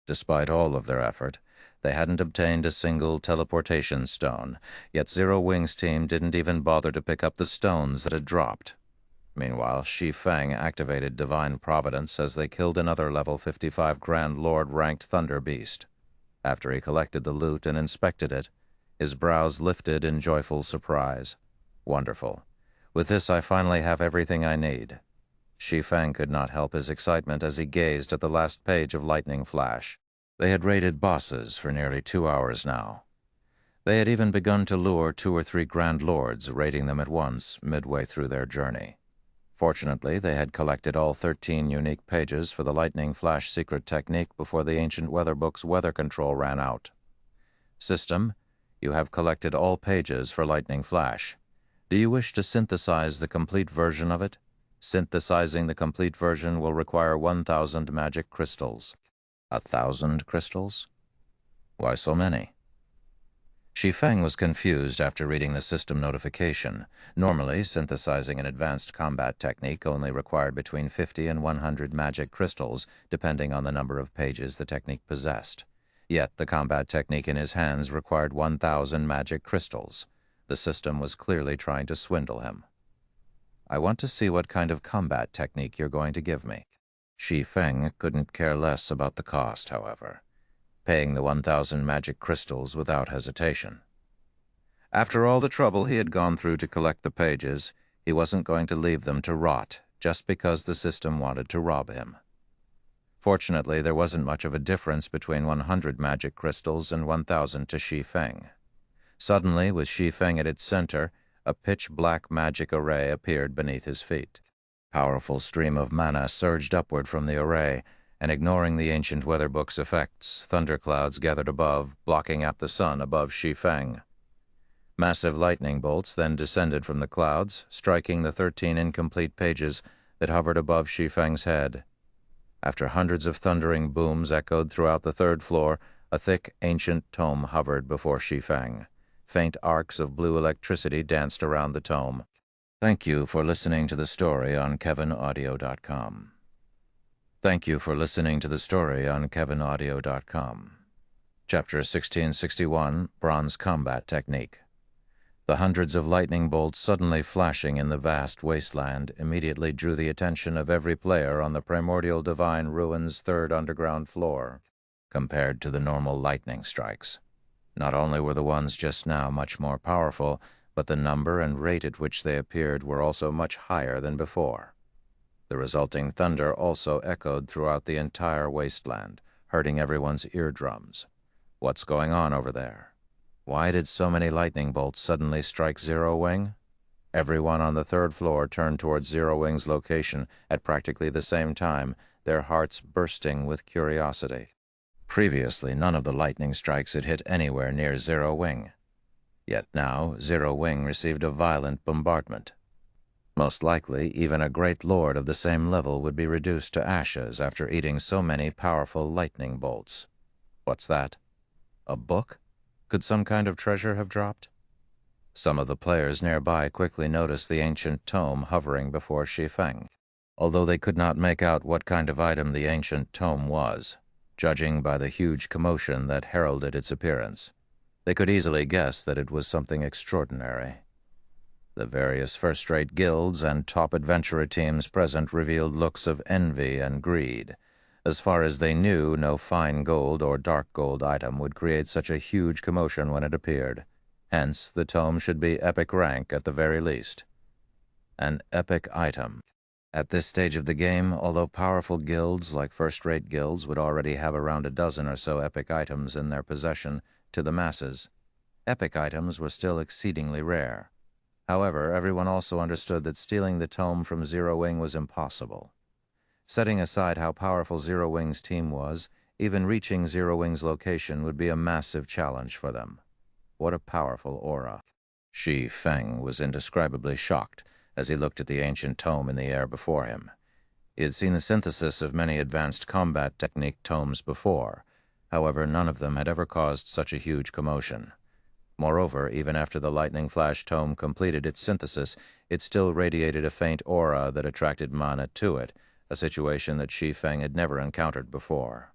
Despite all of their effort, they hadn't obtained a single teleportation stone, yet Zero Wing's team didn't even bother to pick up the stones that had dropped. Meanwhile, Shi Feng activated Divine Providence as they killed another level 55 Grand Lord-ranked Thunder Beast. After he collected the loot and inspected it, his brows lifted in joyful surprise. Wonderful. With this, I finally have everything I need. Shi Feng could not help his excitement as he gazed at the last page of Lightning Flash. They had raided bosses for nearly 2 hours now. They had even begun to lure 2 or 3 Grand Lords, raiding them at once midway through their journey. Fortunately, they had collected all 13 unique pages for the Lightning Flash secret technique before the ancient weather book's weather control ran out. System, you have collected all pages for Lightning Flash. Do you wish to synthesize the complete version of it? Synthesizing the complete version will require 1,000 magic crystals. 1,000 crystals? Why so many? Shi Feng was confused after reading the system notification. Normally, synthesizing an advanced combat technique only required between 50 and 100 magic crystals, depending on the number of pages the technique possessed. Yet the combat technique in his hands required 1,000 magic crystals. The system was clearly trying to swindle him. I want to see what kind of combat technique you're going to give me. Shi Feng couldn't care less about the cost, however, paying the 1,000 magic crystals without hesitation. After all the trouble he had gone through to collect the pages, he wasn't going to leave them to rot just because the system wanted to rob him. Fortunately, there wasn't much of a difference between 100 magic crystals and 1,000 to Shi Feng. Suddenly, with Shi Feng at its center, a pitch-black magic array appeared beneath his feet. Powerful stream of mana surged upward from the array, and ignoring the ancient weather book's effects, thunderclouds gathered above, blocking out the sun above Shi Feng. Massive lightning bolts then descended from the clouds, striking the 13 incomplete pages that hovered above Shi Feng's head. After hundreds of thundering booms echoed throughout the 3rd floor, a thick, ancient tome hovered before Shi Feng. Faint arcs of blue electricity danced around the tome. Thank you for listening to the story on KevinAudio.com. Thank you for listening to the story on KevinAudio.com. Chapter 1661, Bronze Combat Technique. The hundreds of lightning bolts suddenly flashing in the vast wasteland immediately drew the attention of every player on the Primordial Divine Ruins' 3rd underground floor. Compared to the normal lightning strikes, not only were the ones just now much more powerful, but the number and rate at which they appeared were also much higher than before. The resulting thunder also echoed throughout the entire wasteland, hurting everyone's eardrums. What's going on over there? Why did so many lightning bolts suddenly strike Zero Wing? Everyone on the 3rd floor turned towards Zero Wing's location at practically the same time, their hearts bursting with curiosity. Previously, none of the lightning strikes had hit anywhere near Zero Wing. Yet now, Zero Wing received a violent bombardment. Most likely, even a great lord of the same level would be reduced to ashes after eating so many powerful lightning bolts. What's that? A book? Could some kind of treasure have dropped? Some of the players nearby quickly noticed the ancient tome hovering before Shi Feng, although they could not make out what kind of item the ancient tome was. Judging by the huge commotion that heralded its appearance, they could easily guess that it was something extraordinary. The various first-rate guilds and top adventurer teams present revealed looks of envy and greed. As far as they knew, no fine gold or dark gold item would create such a huge commotion when it appeared. Hence, the tome should be epic rank at the very least. An epic item. At this stage of the game, although powerful guilds like first-rate guilds would already have around a dozen or so epic items in their possession to the masses, epic items were still exceedingly rare. However, everyone also understood that stealing the tome from Zero Wing was impossible. Setting aside how powerful Zero Wing's team was, even reaching Zero Wing's location would be a massive challenge for them. What a powerful aura. Shi Feng was indescribably shocked as he looked at the ancient tome in the air before him. He had seen the synthesis of many advanced combat technique tomes before. However, none of them had ever caused such a huge commotion. Moreover, even after the Lightning Flash tome completed its synthesis, it still radiated a faint aura that attracted mana to it, a situation that Shi Feng had never encountered before.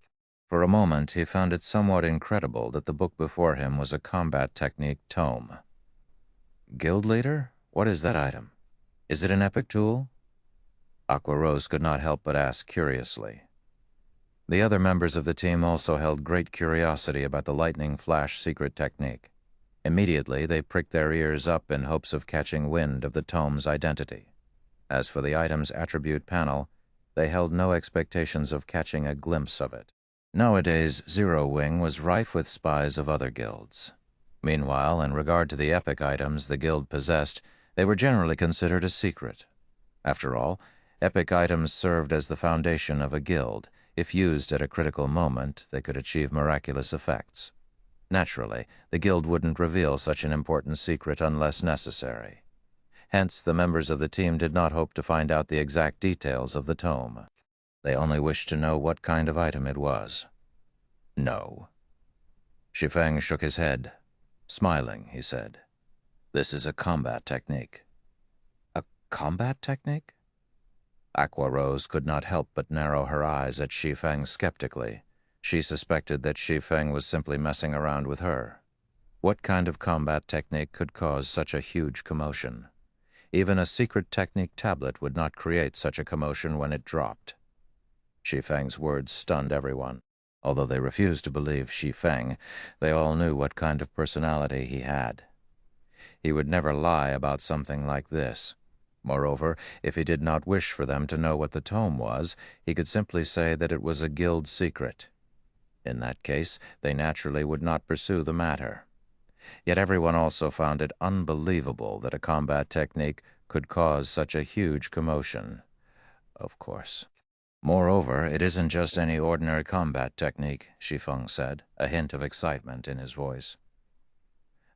For a moment, he found it somewhat incredible that the book before him was a combat technique tome. Guild leader? What is that item? Is it an epic tool? Aqua Rose could not help but ask curiously. The other members of the team also held great curiosity about the Lightning Flash secret technique. Immediately, they pricked their ears up in hopes of catching wind of the tome's identity. As for the item's attribute panel, they held no expectations of catching a glimpse of it. Nowadays, Zero Wing was rife with spies of other guilds. Meanwhile, in regard to the epic items the guild possessed, they were generally considered a secret. After all, epic items served as the foundation of a guild. If used at a critical moment, they could achieve miraculous effects. Naturally, the guild wouldn't reveal such an important secret unless necessary. Hence, the members of the team did not hope to find out the exact details of the tome. They only wished to know what kind of item it was. No. Shi Feng shook his head. Smiling, he said, "This is a combat technique." A combat technique? Aqua Rose could not help but narrow her eyes at Shi Feng skeptically. She suspected that Shi Feng was simply messing around with her. What kind of combat technique could cause such a huge commotion? Even a secret technique tablet would not create such a commotion when it dropped. Shi Feng's words stunned everyone. Although they refused to believe Shi Feng, they all knew what kind of personality he had. He would never lie about something like this. Moreover, if he did not wish for them to know what the tome was, he could simply say that it was a guild secret. In that case, they naturally would not pursue the matter. Yet everyone also found it unbelievable that a combat technique could cause such a huge commotion. Of course. Moreover, it isn't just any ordinary combat technique, Shi Feng said, a hint of excitement in his voice.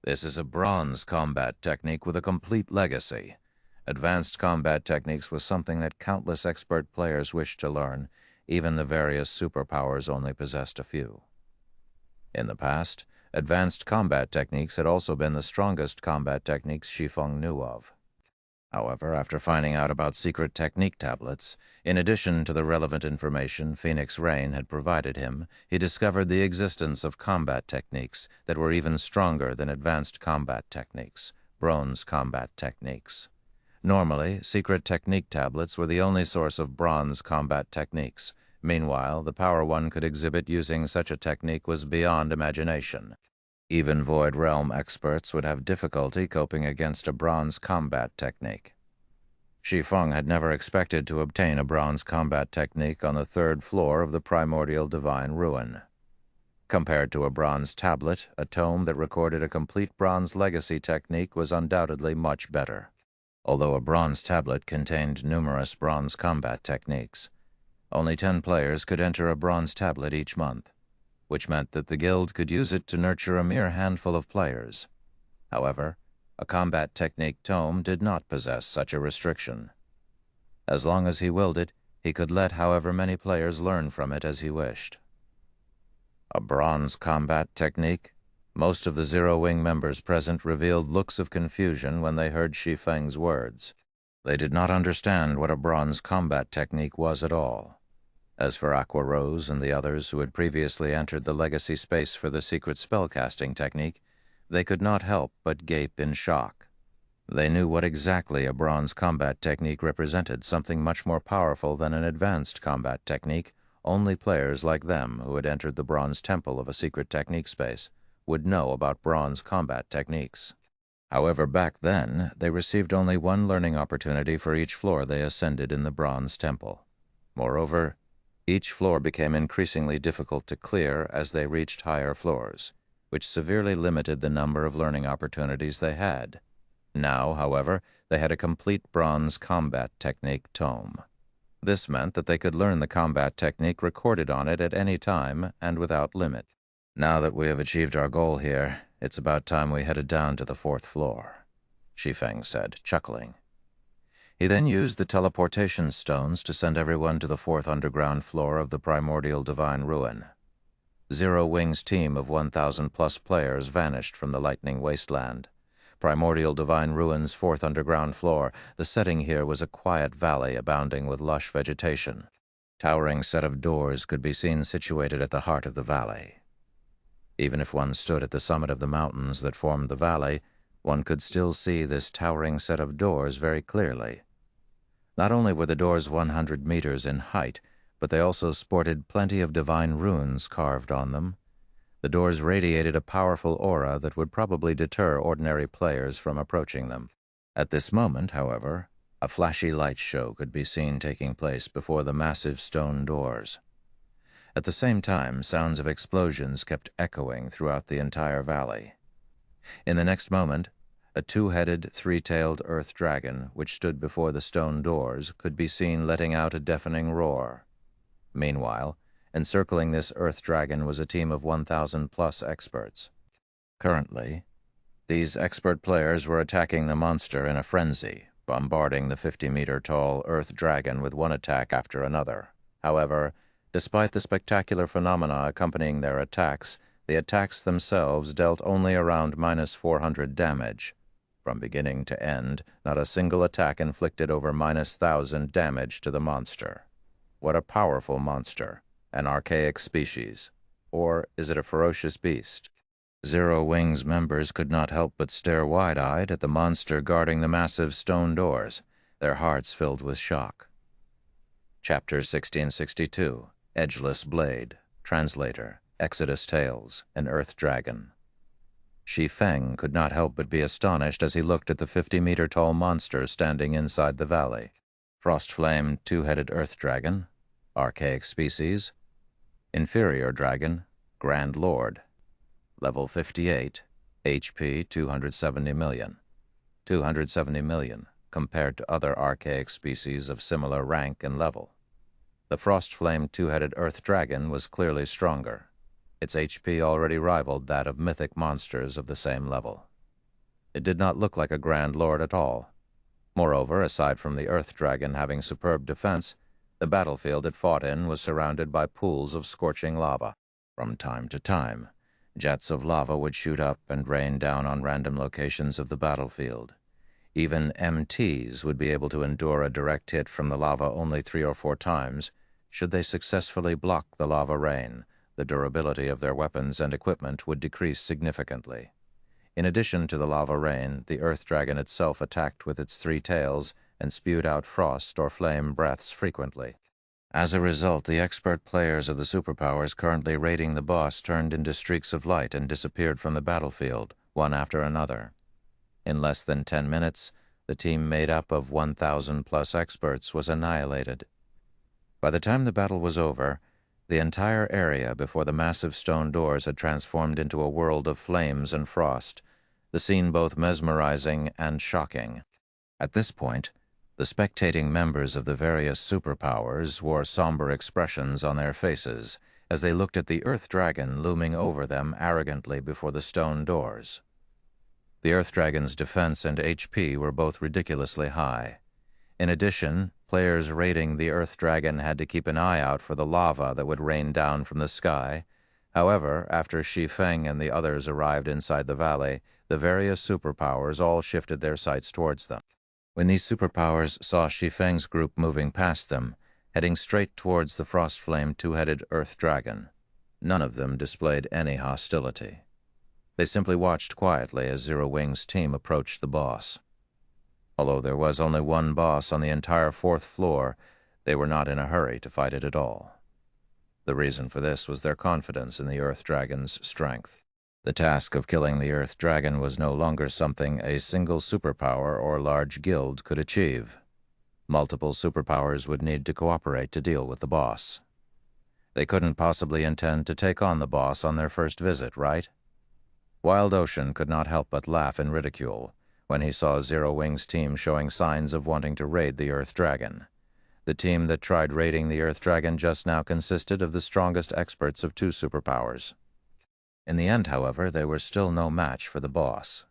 This is a bronze combat technique with a complete legacy. Advanced combat techniques was something that countless expert players wished to learn. Even the various superpowers only possessed a few. In the past, advanced combat techniques had also been the strongest combat techniques Shi Feng knew of. However, after finding out about secret technique tablets, in addition to the relevant information Phoenix Rain had provided him, he discovered the existence of combat techniques that were even stronger than advanced combat techniques, bronze combat techniques. Normally, secret technique tablets were the only source of bronze combat techniques. Meanwhile, the power one could exhibit using such a technique was beyond imagination. Even Void Realm experts would have difficulty coping against a bronze combat technique. Shi Feng had never expected to obtain a bronze combat technique on the 3rd floor of the Primordial Divine Ruin. Compared to a bronze tablet, a tome that recorded a complete bronze legacy technique was undoubtedly much better. Although a bronze tablet contained numerous bronze combat techniques, only 10 players could enter a bronze tablet each month, which meant that the guild could use it to nurture a mere handful of players. However, a combat technique tome did not possess such a restriction. As long as he willed it, he could let however many players learn from it as he wished. A bronze combat technique? Most of the Zero Wing members present revealed looks of confusion when they heard Shi Feng's words. They did not understand what a bronze combat technique was at all. As for Aqua Rose and the others who had previously entered the legacy space for the secret spellcasting technique, they could not help but gape in shock. They knew what exactly a bronze combat technique represented, something much more powerful than an advanced combat technique. Only players like them who had entered the bronze temple of a secret technique space would know about bronze combat techniques. However, back then, they received only one learning opportunity for each floor they ascended in the bronze temple. Moreover, each floor became increasingly difficult to clear as they reached higher floors, which severely limited the number of learning opportunities they had. Now, however, they had a complete bronze combat technique tome. This meant that they could learn the combat technique recorded on it at any time and without limit. Now that we have achieved our goal here, it's about time we headed down to the 4th floor, Shi Feng said, chuckling. He then used the teleportation stones to send everyone to the 4th underground floor of the Primordial Divine Ruin. Zero Wing's team of 1,000+ players vanished from the lightning wasteland. Primordial Divine Ruin's 4th underground floor, the setting here was a quiet valley abounding with lush vegetation. Towering set of doors could be seen situated at the heart of the valley. Even if one stood at the summit of the mountains that formed the valley, one could still see this towering set of doors very clearly. Not only were the doors 100 meters in height, but they also sported plenty of divine runes carved on them. The doors radiated a powerful aura that would probably deter ordinary players from approaching them. At this moment, however, a flashy light show could be seen taking place before the massive stone doors. At the same time, sounds of explosions kept echoing throughout the entire valley. In the next moment, a two-headed, three-tailed earth dragon, which stood before the stone doors, could be seen letting out a deafening roar. Meanwhile, encircling this earth dragon was a team of 1,000-plus experts. Currently, these expert players were attacking the monster in a frenzy, bombarding the 50-meter-tall earth dragon with one attack after another. However, despite the spectacular phenomena accompanying their attacks, the attacks themselves dealt only around -400 damage. From beginning to end, not a single attack inflicted over -1,000 damage to the monster. What a powerful monster! An archaic species. Or is it a ferocious beast? Zero Wing's members could not help but stare wide-eyed at the monster guarding the massive stone doors, their hearts filled with shock. Chapter 1662, Edgeless Blade, Translator, Exodus Tales, An Earth Dragon. Shi Feng could not help but be astonished as he looked at the 50-meter-tall monster standing inside the valley. Frostflame two-headed earth dragon, archaic species, inferior dragon, Grand Lord. Level 58, HP 270 million. 270 million, compared to other archaic species of similar rank and level. The Frostflame two-headed earth dragon was clearly stronger. Its HP already rivaled that of mythic monsters of the same level. It did not look like a Grand Lord at all. Moreover, aside from the earth dragon having superb defense, the battlefield it fought in was surrounded by pools of scorching lava. From time to time, jets of lava would shoot up and rain down on random locations of the battlefield. Even MTs would be able to endure a direct hit from the lava only 3 or 4 times. Should they successfully block the lava rain, the durability of their weapons and equipment would decrease significantly. In addition to the lava rain, the earth dragon itself attacked with its 3 tails and spewed out frost or flame breaths frequently. As a result, the expert players of the superpowers currently raiding the boss turned into streaks of light and disappeared from the battlefield, one after another. In less than 10 minutes, the team made up of 1,000-plus experts was annihilated. By the time the battle was over, the entire area before the massive stone doors had transformed into a world of flames and frost, the scene both mesmerizing and shocking. At this point, the spectating members of the various superpowers wore somber expressions on their faces as they looked at the earth dragon looming over them arrogantly before the stone doors. The earth dragon's defense and HP were both ridiculously high. In addition, players raiding the earth dragon had to keep an eye out for the lava that would rain down from the sky. However, after Shi Feng and the others arrived inside the valley, the various superpowers all shifted their sights towards them. When these superpowers saw Shi Feng's group moving past them, heading straight towards the Frostflame two-headed earth dragon, none of them displayed any hostility. They simply watched quietly as Zero Wing's team approached the boss. Although there was only one boss on the entire 4th floor, they were not in a hurry to fight it at all. The reason for this was their confidence in the Earth Dragon's strength. The task of killing the Earth Dragon was no longer something a single superpower or large guild could achieve. Multiple superpowers would need to cooperate to deal with the boss. They couldn't possibly intend to take on the boss on their first visit, right? Wild Ocean could not help but laugh in ridicule when he saw Zero Wing's team showing signs of wanting to raid the Earth Dragon. The team that tried raiding the Earth Dragon just now consisted of the strongest experts of 2 superpowers. In the end, however, they were still no match for the boss.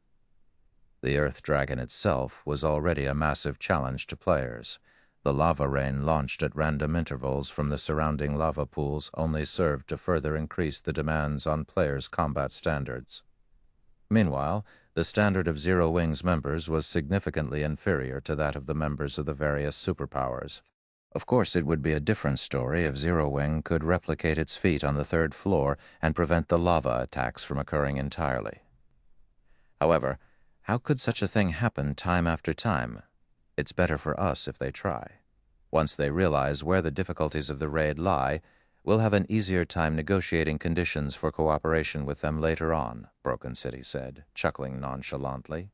The Earth Dragon itself was already a massive challenge to players. The lava rain launched at random intervals from the surrounding lava pools only served to further increase the demands on players' combat standards. Meanwhile, the standard of Zero Wing's members was significantly inferior to that of the members of the various superpowers. Of course, it would be a different story if Zero Wing could replicate its feat on the 3rd floor and prevent the lava attacks from occurring entirely. However, how could such a thing happen time after time? It's better for us if they try. Once they realize where the difficulties of the raid lie, we'll have an easier time negotiating conditions for cooperation with them later on, Broken City said, chuckling nonchalantly.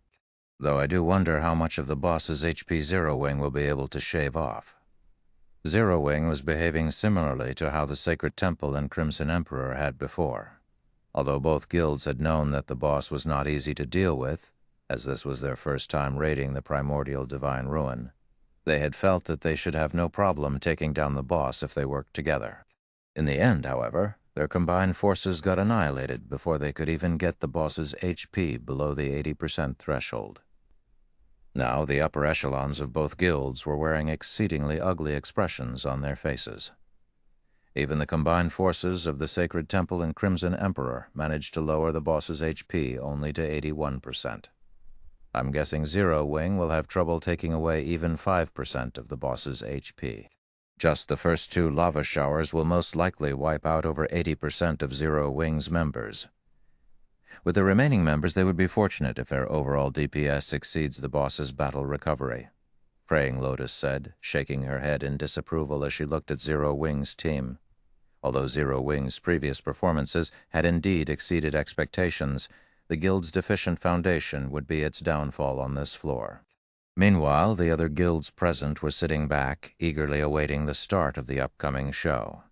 Though I do wonder how much of the boss's HP Zero Wing will be able to shave off. Zero Wing was behaving similarly to how the Sacred Temple and Crimson Emperor had before. Although both guilds had known that the boss was not easy to deal with, as this was their first time raiding the primordial divine ruin, they had felt that they should have no problem taking down the boss if they worked together. In the end, however, their combined forces got annihilated before they could even get the boss's HP below the 80% threshold. Now, the upper echelons of both guilds were wearing exceedingly ugly expressions on their faces. Even the combined forces of the Sacred Temple and Crimson Emperor managed to lower the boss's HP only to 81%. I'm guessing Zero Wing will have trouble taking away even 5% of the boss's HP. Just the first two lava showers will most likely wipe out over 80% of Zero Wing's members. With the remaining members, they would be fortunate if their overall DPS exceeds the boss's battle recovery, Praying Lotus said, shaking her head in disapproval as she looked at Zero Wing's team. Although Zero Wing's previous performances had indeed exceeded expectations, the guild's deficient foundation would be its downfall on this floor. Meanwhile, the other guilds present were sitting back, eagerly awaiting the start of the upcoming show.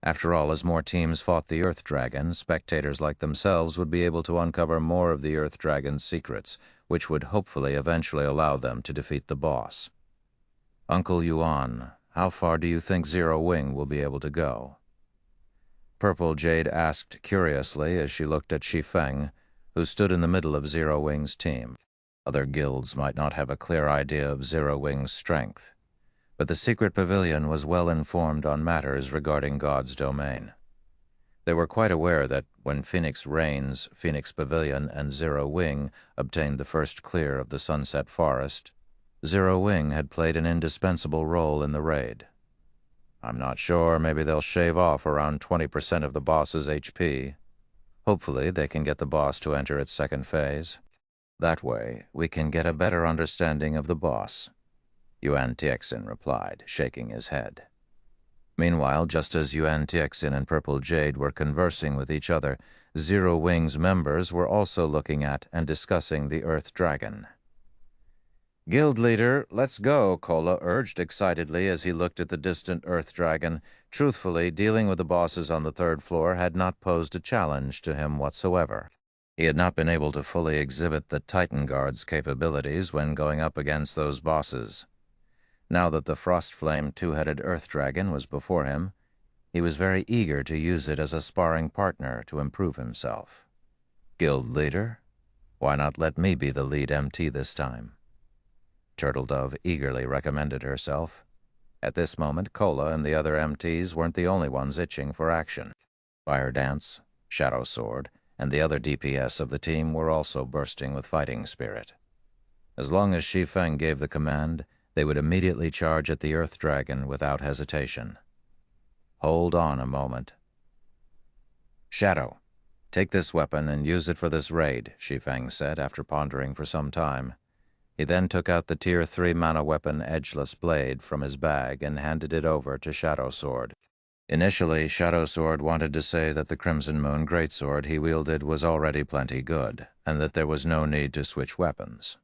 After all, as more teams fought the Earth Dragon, spectators like themselves would be able to uncover more of the Earth Dragon's secrets, which would hopefully eventually allow them to defeat the boss. Uncle Yuan, how far do you think Zero Wing will be able to go? Purple Jade asked curiously as she looked at Shi Feng, who stood in the middle of Zero Wing's team. Other guilds might not have a clear idea of Zero Wing's strength, but the secret pavilion was well informed on matters regarding God's domain. They were quite aware that when Phoenix Rains, Phoenix Pavilion, and Zero Wing obtained the first clear of the Sunset Forest, Zero Wing had played an indispensable role in the raid. I'm not sure, maybe they'll shave off around 20% of the boss's HP. Hopefully they can get the boss to enter its second phase. That way, we can get a better understanding of the boss, Yuan Tixin replied, shaking his head. Meanwhile, just as Yuan Tixin and Purple Jade were conversing with each other, Zero Wing's members were also looking at and discussing the Earth Dragon. Guild leader, let's go, Kola urged excitedly as he looked at the distant Earth Dragon. Truthfully, dealing with the bosses on the third floor had not posed a challenge to him whatsoever. He had not been able to fully exhibit the Titan Guard's capabilities when going up against those bosses. Now that the Frostflame two-headed Earth Dragon was before him, he was very eager to use it as a sparring partner to improve himself. Guild leader, why not let me be the lead MT this time? Turtledove eagerly recommended herself. At this moment, Kola and the other MTs weren't the only ones itching for action. Fire Dance, Shadow Sword, and the other DPS of the team were also bursting with fighting spirit. As long as Shi Feng gave the command, they would immediately charge at the Earth Dragon without hesitation. Hold on a moment. Shadow, take this weapon and use it for this raid, Shi Feng said after pondering for some time. He then took out the Tier 3 mana weapon Edgeless Blade from his bag and handed it over to Shadow Sword. Initially, Shadow Sword wanted to say that the Crimson Moon greatsword he wielded was already plenty good, and that there was no need to switch weapons.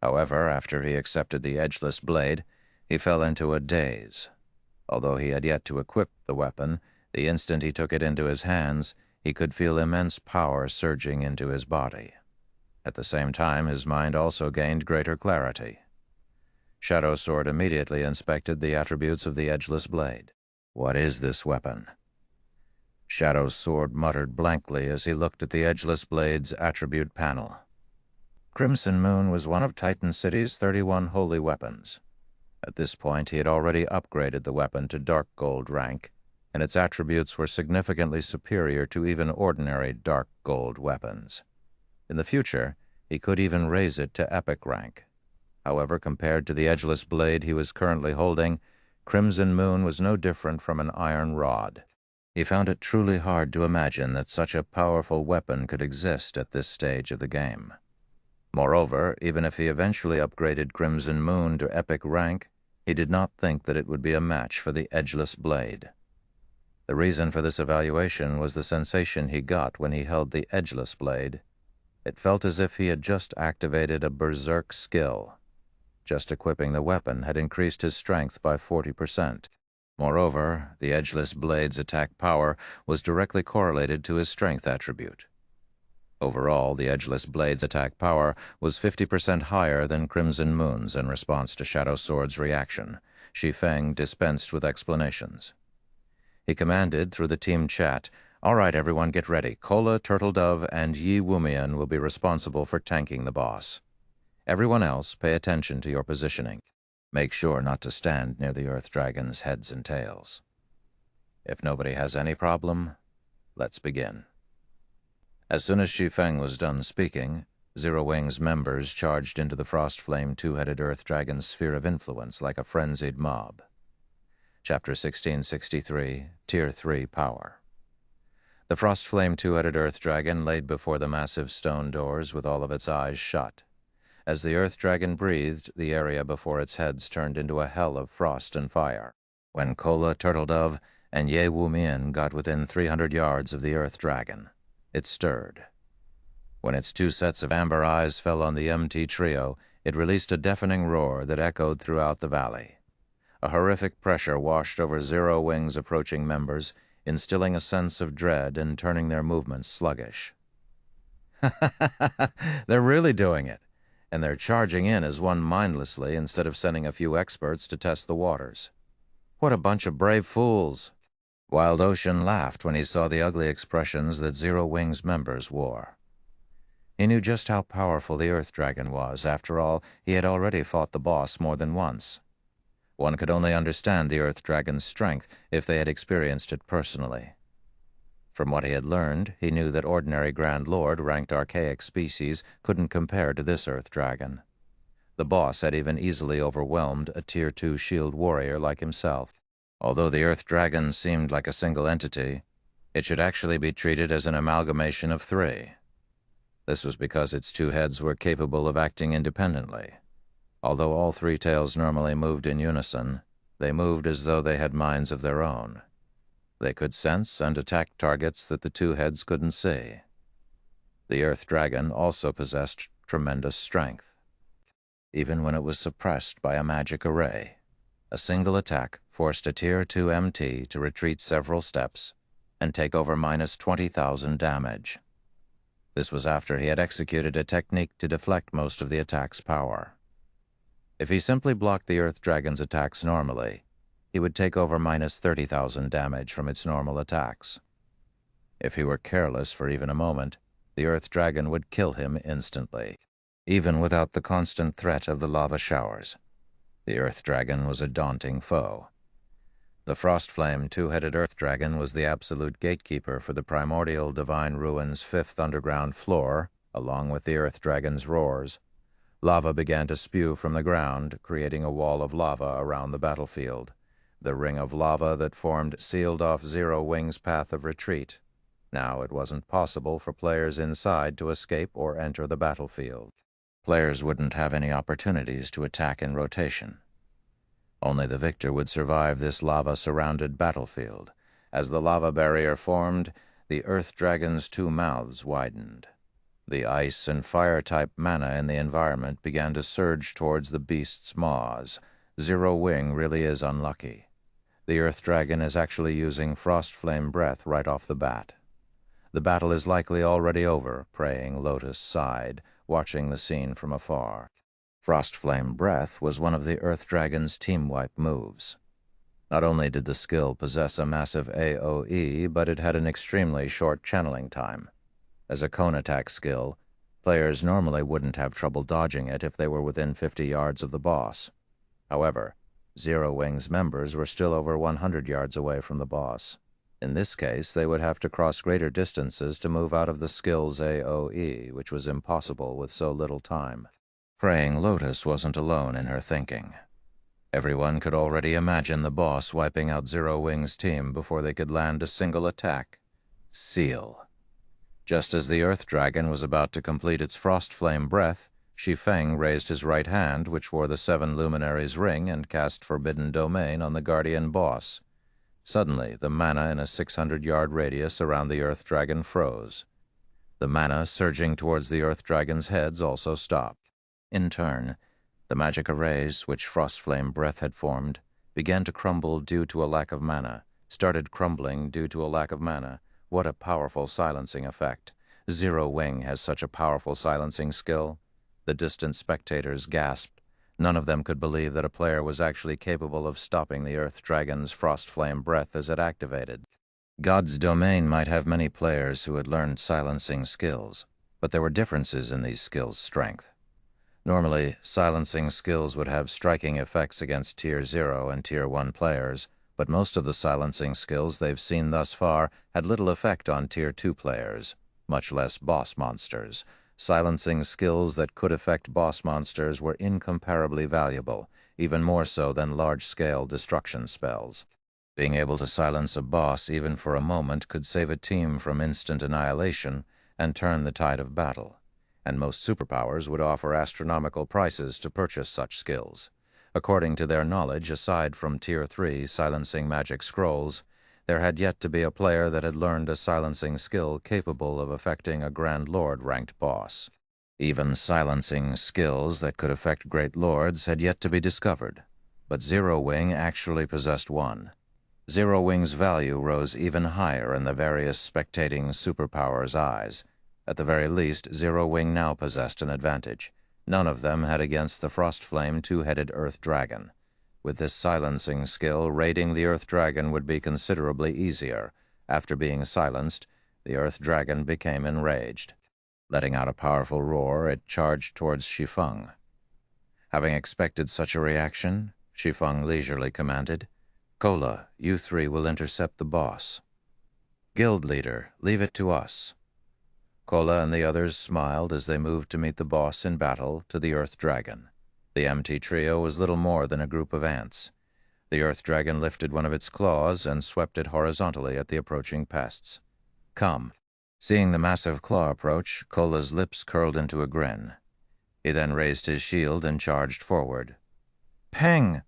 However, after he accepted the Edgeless Blade, he fell into a daze. Although he had yet to equip the weapon, the instant he took it into his hands, he could feel immense power surging into his body. At the same time, his mind also gained greater clarity. Shadow Sword immediately inspected the attributes of the Edgeless Blade. What is this weapon? Shadow Sword muttered blankly as he looked at the Edgeless Blade's attribute panel. Crimson Moon was one of Titan City's 31 holy weapons. At this point, he had already upgraded the weapon to Dark Gold rank, and its attributes were significantly superior to even ordinary Dark Gold weapons. In the future, he could even raise it to Epic rank. However, compared to the Edgeless Blade he was currently holding, Crimson Moon was no different from an iron rod. He found it truly hard to imagine that such a powerful weapon could exist at this stage of the game. Moreover, even if he eventually upgraded Crimson Moon to Epic rank, he did not think that it would be a match for the Edgeless Blade. The reason for this evaluation was the sensation he got when he held the Edgeless Blade. It felt as if he had just activated a berserk skill. Just equipping the weapon had increased his strength by 40%. Moreover, the edgeless blade's attack power was directly correlated to his strength attribute. Overall, the edgeless blade's attack power was 50% higher than Crimson Moon's in response to Shadow Sword's reaction. Shi Feng dispensed with explanations. He commanded through the team chat, "All right, everyone, get ready. Kola, Turtle Dove, and Yi Wumian will be responsible for tanking the boss. Everyone else, pay attention to your positioning. Make sure not to stand near the Earth Dragon's heads and tails. If nobody has any problem, let's begin." As soon as Shi Feng was done speaking, Zero Wing's members charged into the Frostflame two-headed Earth Dragon's sphere of influence like a frenzied mob. Chapter 1663, Tier 3 Power. The Frostflame two-headed Earth Dragon laid before the massive stone doors with all of its eyes shut. As the Earth Dragon breathed, the area before its heads turned into a hell of frost and fire. When Kola, Turtle Dove, and Ye Wumian got within 300 yards of the Earth Dragon, it stirred. When its two sets of amber eyes fell on the MT trio, it released a deafening roar that echoed throughout the valley. A horrific pressure washed over Zero Wing's approaching members, instilling a sense of dread and turning their movements sluggish. They're really doing it, and they're charging in as one mindlessly instead of sending a few experts to test the waters. What a bunch of brave fools! Wild Ocean laughed when he saw the ugly expressions that Zero Wing's members wore. He knew just how powerful the Earth Dragon was. After all, he had already fought the boss more than once. One could only understand the Earth Dragon's strength if they had experienced it personally. From what he had learned, he knew that ordinary Grand Lord ranked archaic species couldn't compare to this Earth Dragon. The boss had even easily overwhelmed a Tier 2 shield warrior like himself. Although the Earth Dragon seemed like a single entity, it should actually be treated as an amalgamation of three. This was because its two heads were capable of acting independently. Although all three tails normally moved in unison, they moved as though they had minds of their own. They could sense and attack targets that the two heads couldn't see. The Earth Dragon also possessed tremendous strength. Even when it was suppressed by a magic array, a single attack forced a Tier 2 MT to retreat several steps and take over minus 20,000 damage. This was after he had executed a technique to deflect most of the attack's power. If he simply blocked the Earth Dragon's attacks normally, he would take over minus 30,000 damage from its normal attacks. If he were careless for even a moment, the Earth Dragon would kill him instantly, even without the constant threat of the lava showers. The Earth Dragon was a daunting foe. The Frostflame two-headed Earth Dragon was the absolute gatekeeper for the primordial Divine Ruin's fifth underground floor, along with the Earth Dragon's roars. Lava began to spew from the ground, creating a wall of lava around the battlefield. The ring of lava that formed sealed off Zero Wing's path of retreat. Now it wasn't possible for players inside to escape or enter the battlefield. Players wouldn't have any opportunities to attack in rotation. Only the victor would survive this lava-surrounded battlefield. As the lava barrier formed, the Earth Dragon's two mouths widened. The ice and fire-type mana in the environment began to surge towards the beast's maws. Zero Wing really is unlucky. The Earth Dragon is actually using Frostflame breath right off the bat. The battle is likely already over, Praying Lotus sighed, watching the scene from afar. Frostflame breath was one of the Earth Dragon's team-wipe moves. Not only did the skill possess a massive AoE, but it had an extremely short channeling time. As a cone attack skill, players normally wouldn't have trouble dodging it if they were within 50 yards of the boss. However, Zero Wing's members were still over 100 yards away from the boss. In this case, they would have to cross greater distances to move out of the skill's AoE, which was impossible with so little time. Praying Lotus wasn't alone in her thinking. Everyone could already imagine the boss wiping out Zero Wing's team before they could land a single attack. Seal. Just as the Earth Dragon was about to complete its Frostflame breath, Shi Feng raised his right hand, which wore the Seven Luminaries ring, and cast Forbidden Domain on the Guardian boss. Suddenly, the mana in a 600-yard radius around the Earth Dragon froze. The mana surging towards the Earth Dragon's heads also stopped. In turn, The magic arrays, which Frostflame Breath had formed, began to crumble due to a lack of mana, started crumbling due to a lack of mana. What a powerful silencing effect. Zero Wing has such a powerful silencing skill. The distant spectators gasped. None of them could believe that a player was actually capable of stopping the Earth Dragon's Frostflame Breath as it activated. God's Domain might have many players who had learned silencing skills, but there were differences in these skills' strength. Normally, silencing skills would have striking effects against Tier 0 and Tier 1 players, but most of the silencing skills they've seen thus far had little effect on Tier 2 players, much less boss monsters. Silencing skills that could affect boss monsters were incomparably valuable, even more so than large-scale destruction spells. Being able to silence a boss even for a moment could save a team from instant annihilation and turn the tide of battle, and most superpowers would offer astronomical prices to purchase such skills. According to their knowledge, aside from Tier 3 silencing magic scrolls, there had yet to be a player that had learned a silencing skill capable of affecting a Grand Lord-ranked boss. Even silencing skills that could affect Great Lords had yet to be discovered, but Zero Wing actually possessed one. Zero Wing's value rose even higher in the various spectating superpowers' eyes. At the very least, Zero Wing now possessed an advantage. None of them had against the Frostflame two-headed Earth Dragon. With this silencing skill, raiding the Earth Dragon would be considerably easier. After being silenced, the Earth Dragon became enraged. Letting out a powerful roar, it charged towards Shi Feng. Having expected such a reaction, Shi Feng leisurely commanded, "Kola, you three will intercept the boss. Guild leader, leave it to us." Kola and the others smiled as they moved to meet the boss in battle to the Earth Dragon. The MT trio was little more than a group of ants. The Earth Dragon lifted one of its claws and swept it horizontally at the approaching pests. "Come." Seeing the massive claw approach, Kola's lips curled into a grin. He then raised his shield and charged forward. Peng!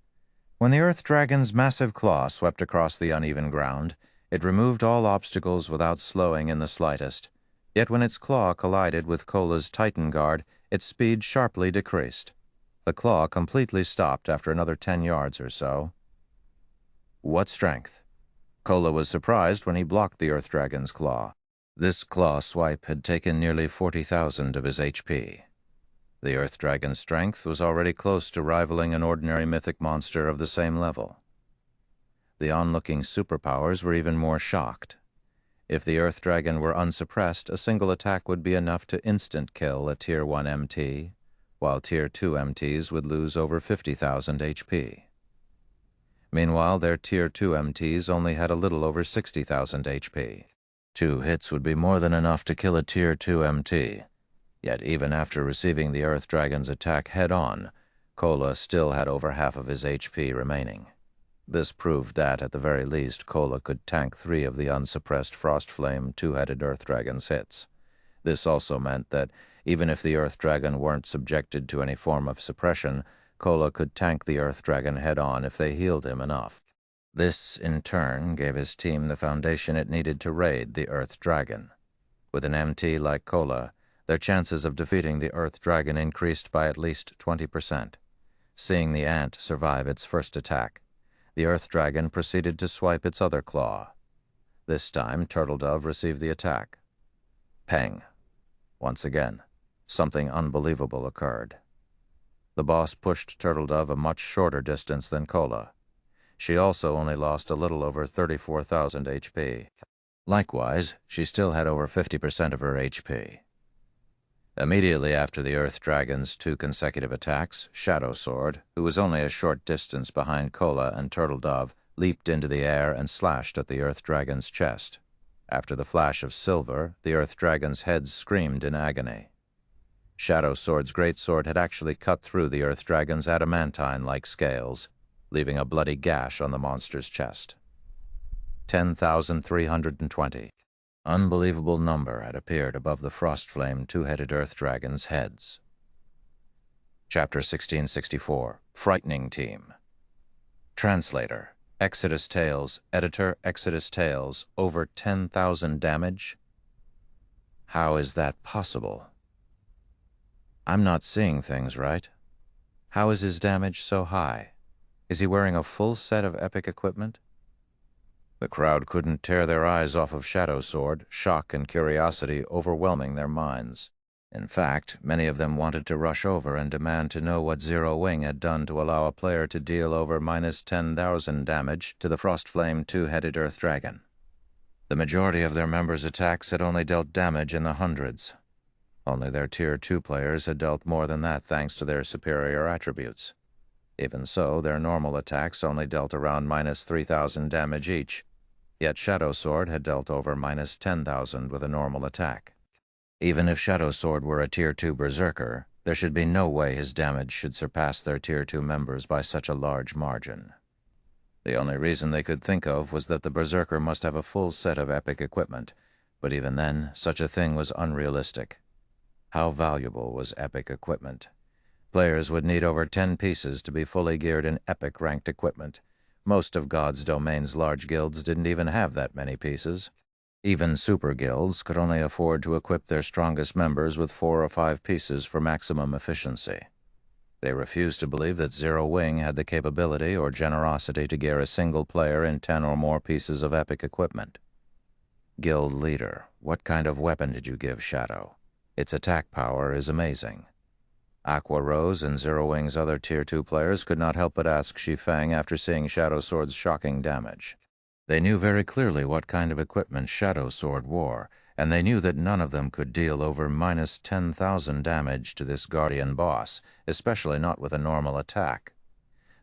When the Earth Dragon's massive claw swept across the uneven ground, it removed all obstacles without slowing in the slightest. Yet when its claw collided with Kola's Titan Guard, its speed sharply decreased. The claw completely stopped after another 10 yards or so. What strength? Kola was surprised when he blocked the Earth Dragon's claw. This claw swipe had taken nearly 40,000 of his HP. The Earth Dragon's strength was already close to rivaling an ordinary mythic monster of the same level. The onlooking superpowers were even more shocked. If the Earth Dragon were unsuppressed, a single attack would be enough to instant kill a Tier 1 MT, while Tier 2 MTs would lose over 50,000 HP. Meanwhile, their Tier 2 MTs only had a little over 60,000 HP. 2 hits would be more than enough to kill a Tier 2 MT. Yet even after receiving the Earth Dragon's attack head-on, Kola still had over half of his HP remaining. This proved that, at the very least, Kola could tank 3 of the unsuppressed Frostflame two-headed Earth Dragon's hits. This also meant that, even if the Earth Dragon weren't subjected to any form of suppression, Kola could tank the Earth Dragon head-on if they healed him enough. This, in turn, gave his team the foundation it needed to raid the Earth Dragon. With an MT like Kola, their chances of defeating the Earth Dragon increased by at least 20%. Seeing the ant survive its first attack, the Earth Dragon proceeded to swipe its other claw. This time, Turtledove received the attack. Peng. Once again, something unbelievable occurred. The boss pushed Turtledove a much shorter distance than Kola. She also only lost a little over 34,000 HP. Likewise, she still had over 50% of her HP. Immediately after the Earth Dragon's 2 consecutive attacks, Shadow Sword, who was only a short distance behind Kola and Turtledove, leaped into the air and slashed at the Earth Dragon's chest. After the flash of silver, the Earth Dragon's head screamed in agony. Shadow Sword's greatsword had actually cut through the Earth Dragon's adamantine-like scales, leaving a bloody gash on the monster's chest. 10,320. Unbelievable number had appeared above the Frostflame two-headed Earth Dragon's heads. Chapter 1664. Frightening Team. Translator. Exodus Tales. Editor. Exodus Tales. Over 10,000 damage? How is that possible? I'm not seeing things right. How is his damage so high? Is he wearing a full set of epic equipment? The crowd couldn't tear their eyes off of Shadow Sword, shock and curiosity overwhelming their minds. In fact, many of them wanted to rush over and demand to know what Zero Wing had done to allow a player to deal over minus 10,000 damage to the Frostflame two-headed Earth Dragon. The majority of their members' attacks had only dealt damage in the hundreds. Only their Tier 2 players had dealt more than that thanks to their superior attributes. Even so, their normal attacks only dealt around minus 3,000 damage each, yet Shadow Sword had dealt over minus 10,000 with a normal attack. Even if Shadow Sword were a Tier 2 Berserker, there should be no way his damage should surpass their Tier 2 members by such a large margin. The only reason they could think of was that the Berserker must have a full set of epic equipment, but even then, such a thing was unrealistic. How valuable was epic equipment? Players would need over 10 pieces to be fully geared in epic-ranked equipment. Most of God's Domain's large guilds didn't even have that many pieces. Even super guilds could only afford to equip their strongest members with 4 or 5 pieces for maximum efficiency. They refused to believe that Zero Wing had the capability or generosity to gear a single player in 10 or more pieces of epic equipment. Guild leader, what kind of weapon did you give Shadow? Its attack power is amazing. Aqua Rose and Zero Wing's other Tier 2 players could not help but ask Shi Feng after seeing Shadow Sword's shocking damage. They knew very clearly what kind of equipment Shadow Sword wore, and they knew that none of them could deal over minus 10,000 damage to this Guardian boss, especially not with a normal attack.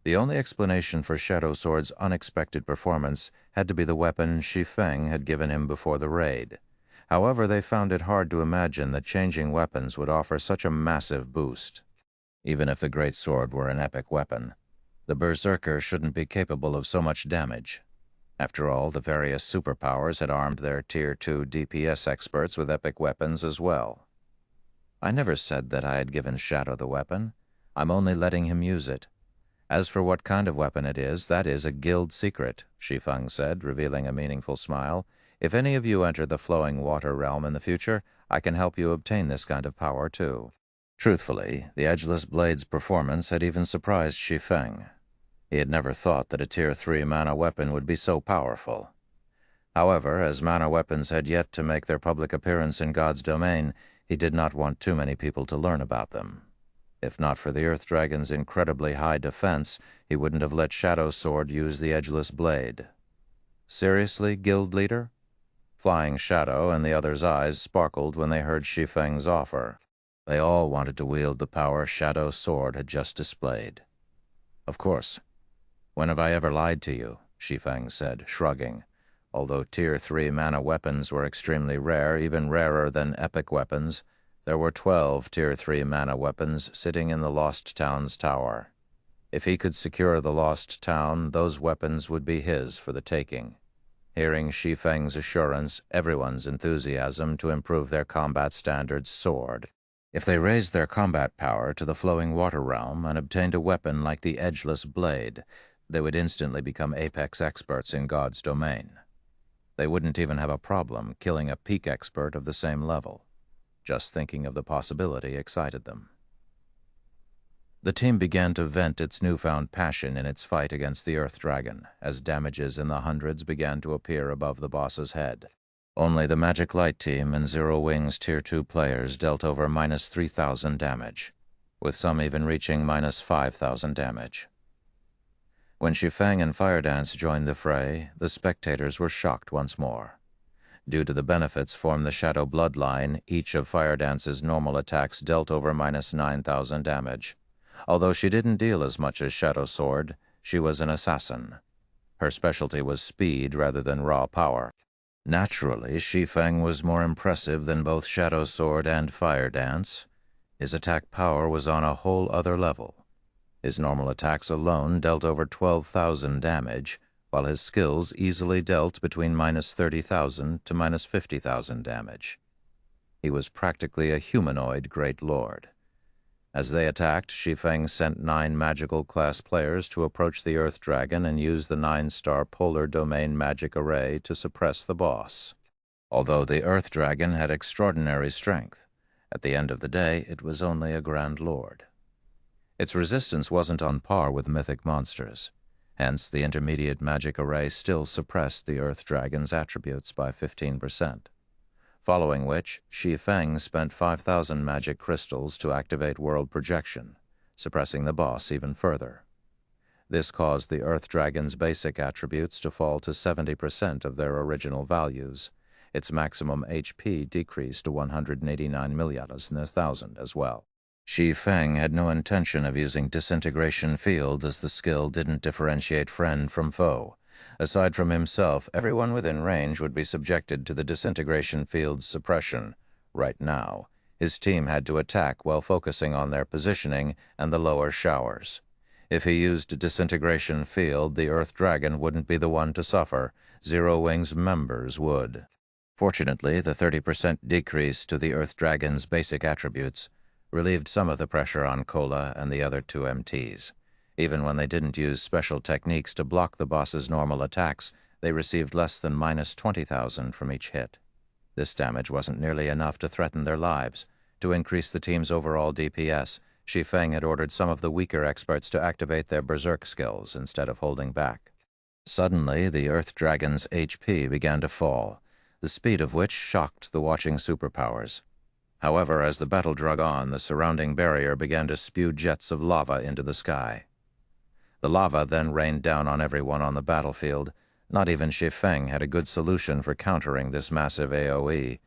The only explanation for Shadow Sword's unexpected performance had to be the weapon Shi Feng had given him before the raid. However, they found it hard to imagine that changing weapons would offer such a massive boost. Even if the Great Sword were an epic weapon, the Berserker shouldn't be capable of so much damage. After all, the various superpowers had armed their Tier 2 DPS experts with epic weapons as well. I never said that I had given Shadow the weapon. I'm only letting him use it. As for what kind of weapon it is, that is a guild secret, Shi Feng said, revealing a meaningful smile. If any of you enter the flowing water realm in the future, I can help you obtain this kind of power too. Truthfully, the Edgeless Blade's performance had even surprised Shi Feng. He had never thought that a Tier 3 mana weapon would be so powerful. However, as mana weapons had yet to make their public appearance in God's domain, he did not want too many people to learn about them. If not for the Earth Dragon's incredibly high defense, he wouldn't have let Shadow Sword use the Edgeless Blade. Seriously, guild leader? Flying Shadow and the others' eyes sparkled when they heard Shi Feng's offer. They all wanted to wield the power Shadow Sword had just displayed. Of course. When have I ever lied to you? Shi Feng said, shrugging. Although Tier 3 mana weapons were extremely rare, even rarer than epic weapons, there were 12 Tier 3 mana weapons sitting in the Lost Town's tower. If he could secure the Lost Town, those weapons would be his for the taking. Hearing Shi Feng's assurance, everyone's enthusiasm to improve their combat standards soared. If they raised their combat power to the flowing water realm and obtained a weapon like the Edgeless Blade, they would instantly become apex experts in God's domain. They wouldn't even have a problem killing a peak expert of the same level. Just thinking of the possibility excited them. The team began to vent its newfound passion in its fight against the Earth Dragon, as damages in the hundreds began to appear above the boss's head. Only the Magic Light team and Zero Wing's Tier 2 players dealt over minus 3,000 damage, with some even reaching minus 5,000 damage. When Shi Feng and Fire Dance joined the fray, the spectators were shocked once more. Due to the benefits from the Shadow Bloodline, each of Fire Dance's normal attacks dealt over minus 9,000 damage. Although she didn't deal as much as Shadow Sword, she was an assassin. Her specialty was speed rather than raw power. Naturally, Shi Feng was more impressive than both Shadow Sword and Fire Dance. His attack power was on a whole other level. His normal attacks alone dealt over 12,000 damage, while his skills easily dealt between minus 30,000 to minus 50,000 damage. He was practically a humanoid Great Lord. As they attacked, Shi Feng sent 9 magical-class players to approach the Earth Dragon and use the 9-star Polar Domain magic array to suppress the boss. Although the Earth Dragon had extraordinary strength, at the end of the day it was only a Grand Lord. Its resistance wasn't on par with mythic monsters. Hence, the intermediate magic array still suppressed the Earth Dragon's attributes by 15%. Following which, Shi Feng spent 5,000 magic crystals to activate World Projection, suppressing the boss even further. This caused the Earth Dragon's basic attributes to fall to 70% of their original values. Its maximum HP decreased to 189 thousand as well. Shi Feng had no intention of using Disintegration Field, as the skill didn't differentiate friend from foe. Aside from himself, everyone within range would be subjected to the Disintegration Field's suppression. Right now, his team had to attack while focusing on their positioning and the lower showers. If he used Disintegration Field, the Earth Dragon wouldn't be the one to suffer. Zero Wing's members would. Fortunately, the 30% decrease to the Earth Dragon's basic attributes relieved some of the pressure on Kola and the other two MTs. Even when they didn't use special techniques to block the boss's normal attacks, they received less than minus 20,000 from each hit. This damage wasn't nearly enough to threaten their lives. To increase the team's overall DPS, Shi Feng had ordered some of the weaker experts to activate their berserk skills instead of holding back. Suddenly, the Earth Dragon's HP began to fall, the speed of which shocked the watching superpowers. However, as the battle drug on, the surrounding barrier began to spew jets of lava into the sky. The lava then rained down on everyone on the battlefield. Not even Shi Feng had a good solution for countering this massive AoE.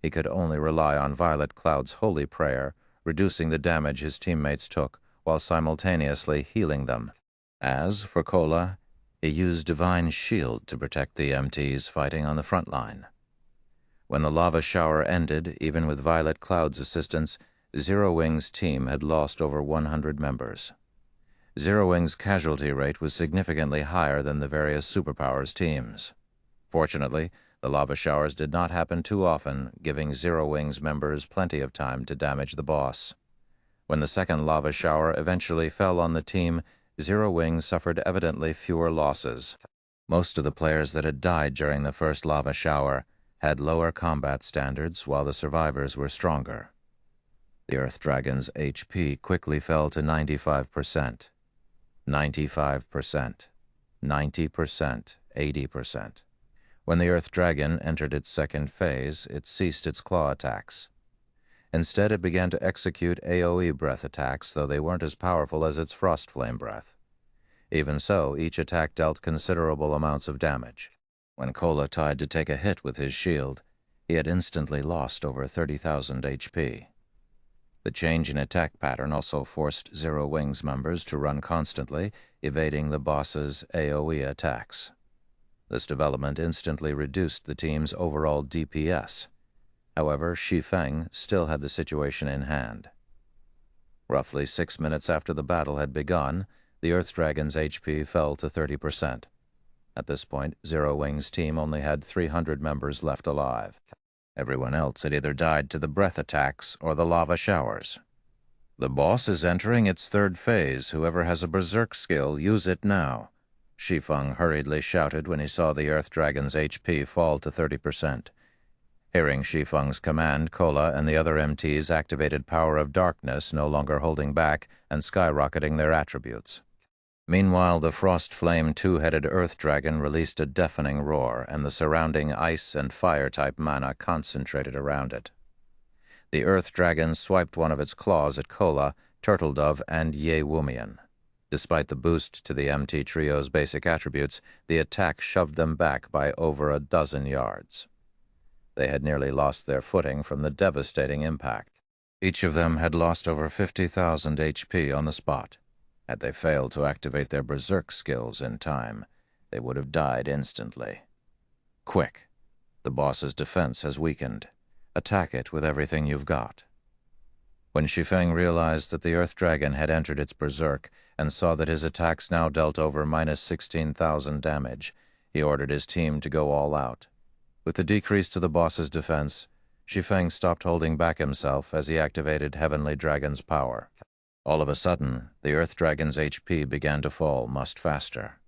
He could only rely on Violet Cloud's holy prayer, reducing the damage his teammates took while simultaneously healing them. As for Kola, he used Divine Shield to protect the MTs fighting on the front line. When the lava shower ended, even with Violet Cloud's assistance, Zero Wing's team had lost over 100 members. Zero Wing's casualty rate was significantly higher than the various superpowers teams. Fortunately, the lava showers did not happen too often, giving Zero Wing's members plenty of time to damage the boss. When the second lava shower eventually fell on the team, Zero Wing suffered evidently fewer losses. Most of the players that had died during the first lava shower had lower combat standards, while the survivors were stronger. The Earth Dragon's HP quickly fell to 95%, 95%, 90%, 80%. When the Earth Dragon entered its second phase, it ceased its claw attacks. Instead, it began to execute AoE breath attacks, though they weren't as powerful as its Frost Flame breath. Even so, each attack dealt considerable amounts of damage. When Kola tried to take a hit with his shield, he had instantly lost over 30,000 HP. The change in attack pattern also forced Zero Wing's members to run constantly, evading the boss's AoE attacks. This development instantly reduced the team's overall DPS. However, Shi Feng still had the situation in hand. Roughly 6 minutes after the battle had begun, the Earth Dragon's HP fell to 30%. At this point, Zero Wing's team only had 300 members left alive. Everyone else had either died to the breath attacks or the lava showers. "The boss is entering its third phase. Whoever has a berserk skill, use it now," Shi Feng hurriedly shouted when he saw the Earth Dragon's HP fall to 30%. Hearing Shi Feng's command, Kola and the other MTs activated Power of Darkness, no longer holding back and skyrocketing their attributes. Meanwhile, the Frost Flame two-headed Earth Dragon released a deafening roar, and the surrounding ice and fire-type mana concentrated around it. The Earth Dragon swiped one of its claws at Kola, Turtle Dove, and Ye Wumian. Despite the boost to the MT Trio's basic attributes, the attack shoved them back by over a dozen yards. They had nearly lost their footing from the devastating impact. Each of them had lost over 50,000 HP on the spot. Had they failed to activate their berserk skills in time, they would have died instantly. "Quick! The boss's defense has weakened. Attack it with everything you've got." When Shi Feng realized that the Earth Dragon had entered its berserk and saw that his attacks now dealt over minus 16,000 damage, he ordered his team to go all out. With the decrease to the boss's defense, Shi Feng stopped holding back himself as he activated Heavenly Dragon's power. All of a sudden, the Earth Dragon's HP began to fall much faster.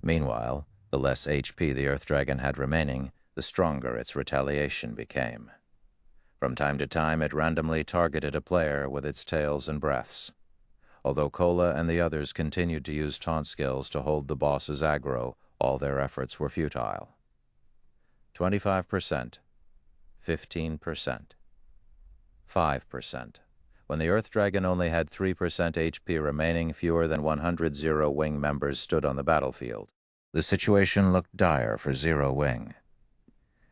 Meanwhile, the less HP the Earth Dragon had remaining, the stronger its retaliation became. From time to time, it randomly targeted a player with its tails and breaths. Although Cola and the others continued to use taunt skills to hold the boss's aggro, all their efforts were futile. 25%, 15%, 5%. When the Earth Dragon only had 3% HP remaining, fewer than 100 Zero Wing members stood on the battlefield. The situation looked dire for Zero Wing.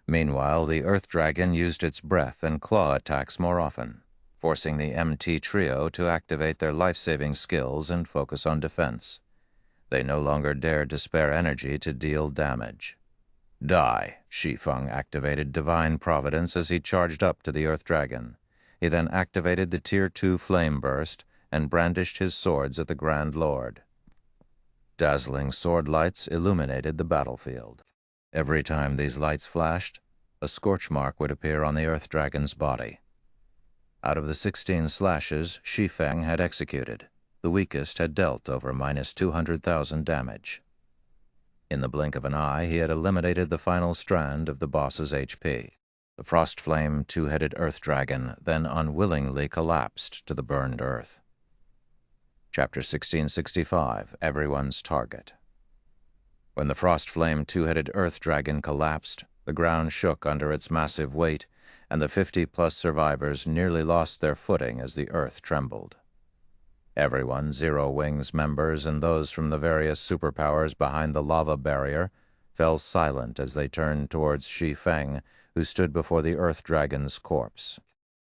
Meanwhile, the Earth Dragon used its breath and claw attacks more often, forcing the MT trio to activate their life-saving skills and focus on defense. They no longer dared to spare energy to deal damage. Die! Shi Feng activated Divine Providence as he charged up to the Earth Dragon. He then activated the Tier 2 Flame Burst and brandished his swords at the Grand Lord. Dazzling sword lights illuminated the battlefield. Every time these lights flashed, a scorch mark would appear on the Earth Dragon's body. Out of the 16 slashes Shi Feng had executed, the weakest had dealt over minus 200,000 damage. In the blink of an eye, he had eliminated the final strand of the boss's HP. The Frostflame two-headed Earth Dragon then unwillingly collapsed to the burned earth. Chapter 1665, Everyone's Target. When the Frostflame two-headed Earth Dragon collapsed, the ground shook under its massive weight, and the 50-plus survivors nearly lost their footing as the earth trembled. Everyone, Zero Wing's members and those from the various superpowers behind the lava barrier, fell silent as they turned towards Shi Feng, who stood before the Earth Dragon's corpse.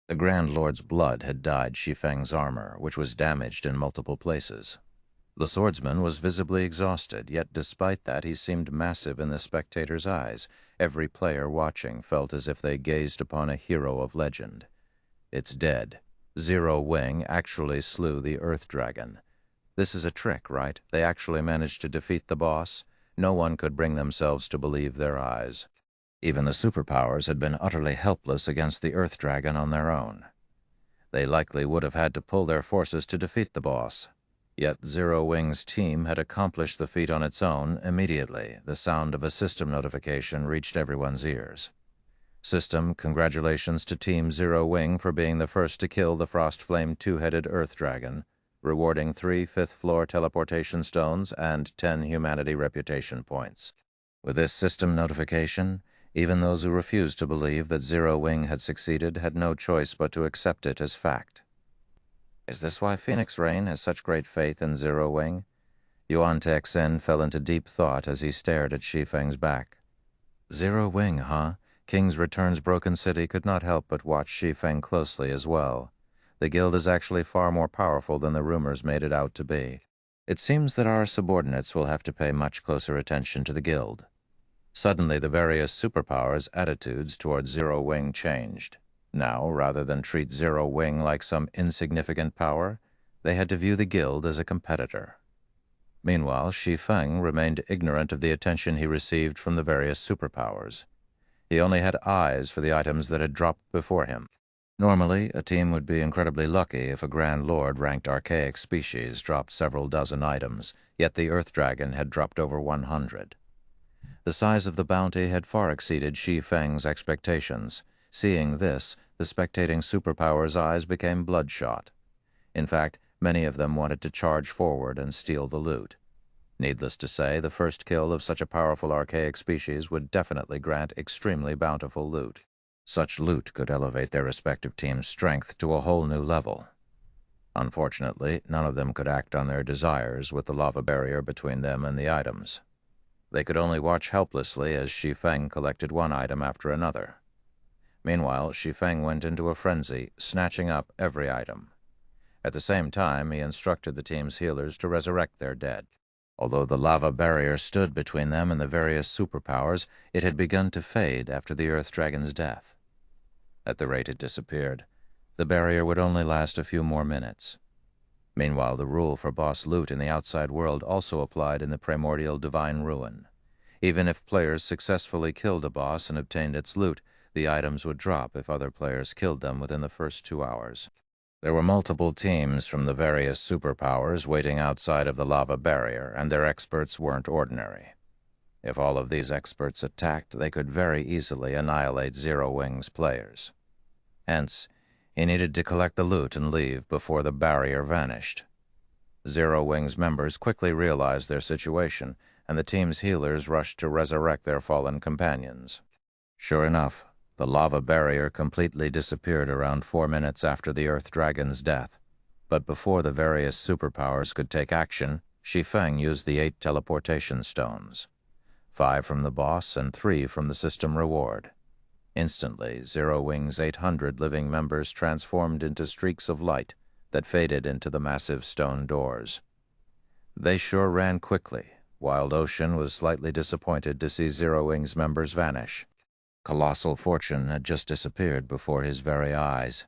The Grand Lord's blood had dyed Shi Feng's armor, which was damaged in multiple places. The swordsman was visibly exhausted, yet despite that he seemed massive in the spectator's eyes. Every player watching felt as if they gazed upon a hero of legend. It's dead. Zero Wing actually slew the Earth Dragon. This is a trick, right? They actually managed to defeat the boss? No one could bring themselves to believe their eyes. Even the superpowers had been utterly helpless against the Earth Dragon on their own. They likely would have had to pull their forces to defeat the boss. Yet Zero Wing's team had accomplished the feat on its own immediately. The sound of a system notification reached everyone's ears. System, congratulations to Team Zero Wing for being the first to kill the Frostflame two-headed Earth Dragon, rewarding 3 fifth-floor teleportation stones and 10 humanity reputation points. With this system notification, even those who refused to believe that Zero Wing had succeeded had no choice but to accept it as fact. Is this why Phoenix Rain has such great faith in Zero Wing? Yuan Texen fell into deep thought as he stared at Shi Feng's back. Zero Wing, huh? King's Return's Broken City could not help but watch Shi Feng closely as well. The guild is actually far more powerful than the rumors made it out to be. It seems that our subordinates will have to pay much closer attention to the guild. Suddenly, the various superpowers' attitudes towards Zero Wing changed. Now, rather than treat Zero Wing like some insignificant power, they had to view the guild as a competitor. Meanwhile, Shi Feng remained ignorant of the attention he received from the various superpowers. He only had eyes for the items that had dropped before him. Normally, a team would be incredibly lucky if a Grand Lord ranked archaic species dropped several dozen items, yet the Earth Dragon had dropped over 100. The size of the bounty had far exceeded Shi Feng's expectations. Seeing this, the spectating superpowers' eyes became bloodshot. In fact, many of them wanted to charge forward and steal the loot. Needless to say, the first kill of such a powerful archaic species would definitely grant extremely bountiful loot. Such loot could elevate their respective team's strength to a whole new level. Unfortunately, none of them could act on their desires with the lava barrier between them and the items. They could only watch helplessly as Shi Feng collected one item after another. Meanwhile, Shi Feng went into a frenzy, snatching up every item. At the same time, he instructed the team's healers to resurrect their dead. Although the lava barrier stood between them and the various superpowers, it had begun to fade after the Earth Dragon's death. At the rate it disappeared, the barrier would only last a few more minutes. Meanwhile, the rule for boss loot in the outside world also applied in the primordial divine ruin. Even if players successfully killed a boss and obtained its loot, the items would drop if other players killed them within the first 2 hours. There were multiple teams from the various superpowers waiting outside of the lava barrier, and their experts weren't ordinary. If all of these experts attacked, they could very easily annihilate Zero Wing's players. Hence, he needed to collect the loot and leave before the barrier vanished. Zero Wing's members quickly realized their situation, and the team's healers rushed to resurrect their fallen companions. Sure enough, the lava barrier completely disappeared around 4 minutes after the Earth Dragon's death. But before the various superpowers could take action, Shi Feng used the 8 teleportation stones. 5 from the boss and 3 from the system reward. Instantly, Zero Wing's 800 living members transformed into streaks of light that faded into the massive stone doors. They sure ran quickly. Wild Ocean was slightly disappointed to see Zero Wing's members vanish. Colossal fortune had just disappeared before his very eyes.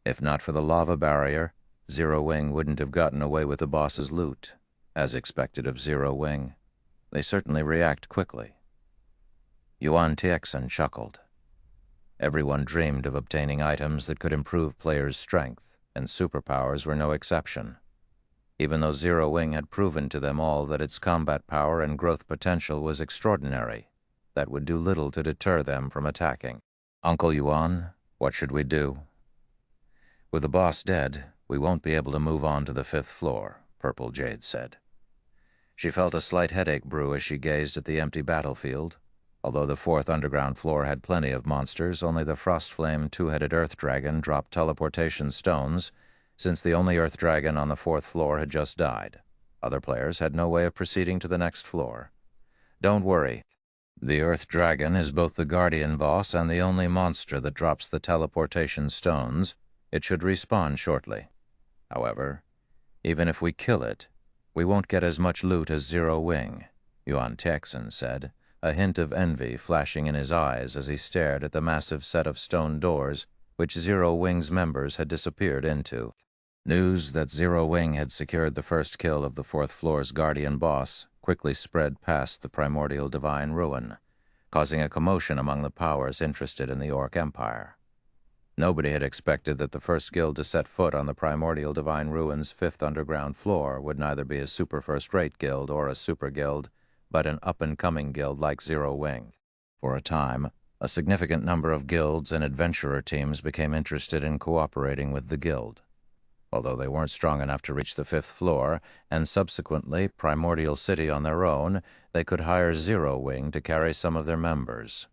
If not for the lava barrier, Zero Wing wouldn't have gotten away with the boss's loot, as expected of Zero Wing. They certainly react quickly. Yuan Tiexin chuckled. Everyone dreamed of obtaining items that could improve players' strength, and superpowers were no exception. Even though Zero Wing had proven to them all that its combat power and growth potential was extraordinary, that would do little to deter them from attacking. Uncle Yuan, what should we do? With the boss dead, we won't be able to move on to the 5th floor, Purple Jade said. She felt a slight headache brew as she gazed at the empty battlefield. Although the 4th underground floor had plenty of monsters, only the Frostflame 2-headed Earth Dragon dropped teleportation stones, since the only Earth Dragon on the 4th floor had just died. Other players had no way of proceeding to the next floor. Don't worry. The Earth Dragon is both the Guardian boss and the only monster that drops the teleportation stones. It should respawn shortly. However, even if we kill it, we won't get as much loot as Zero Wing, Yuan Tiexin said, a hint of envy flashing in his eyes as he stared at the massive set of stone doors which Zero Wing's members had disappeared into. News that Zero Wing had secured the first kill of the 4th floor's Guardian boss quickly spread past the primordial divine ruin, causing a commotion among the powers interested in the Orc Empire. Nobody had expected that the first guild to set foot on the primordial divine ruin's 5th underground floor would neither be a super first-rate guild or a super guild, but an up-and-coming guild like Zero Wing. For a time, a significant number of guilds and adventurer teams became interested in cooperating with the guild. Although they weren't strong enough to reach the 5th floor, and subsequently Primordial City on their own, they could hire Zero Wing to carry some of their members.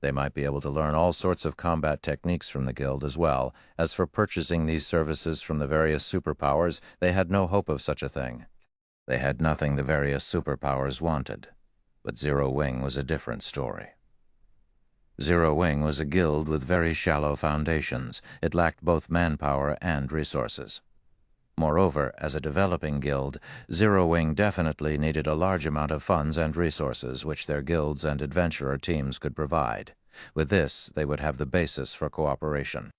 They might be able to learn all sorts of combat techniques from the guild as well. As for purchasing these services from the various superpowers, they had no hope of such a thing. They had nothing the various superpowers wanted. But Zero Wing was a different story. Zero Wing was a guild with very shallow foundations. It lacked both manpower and resources. Moreover, as a developing guild, Zero Wing definitely needed a large amount of funds and resources which their guilds and adventurer teams could provide. With this, they would have the basis for cooperation.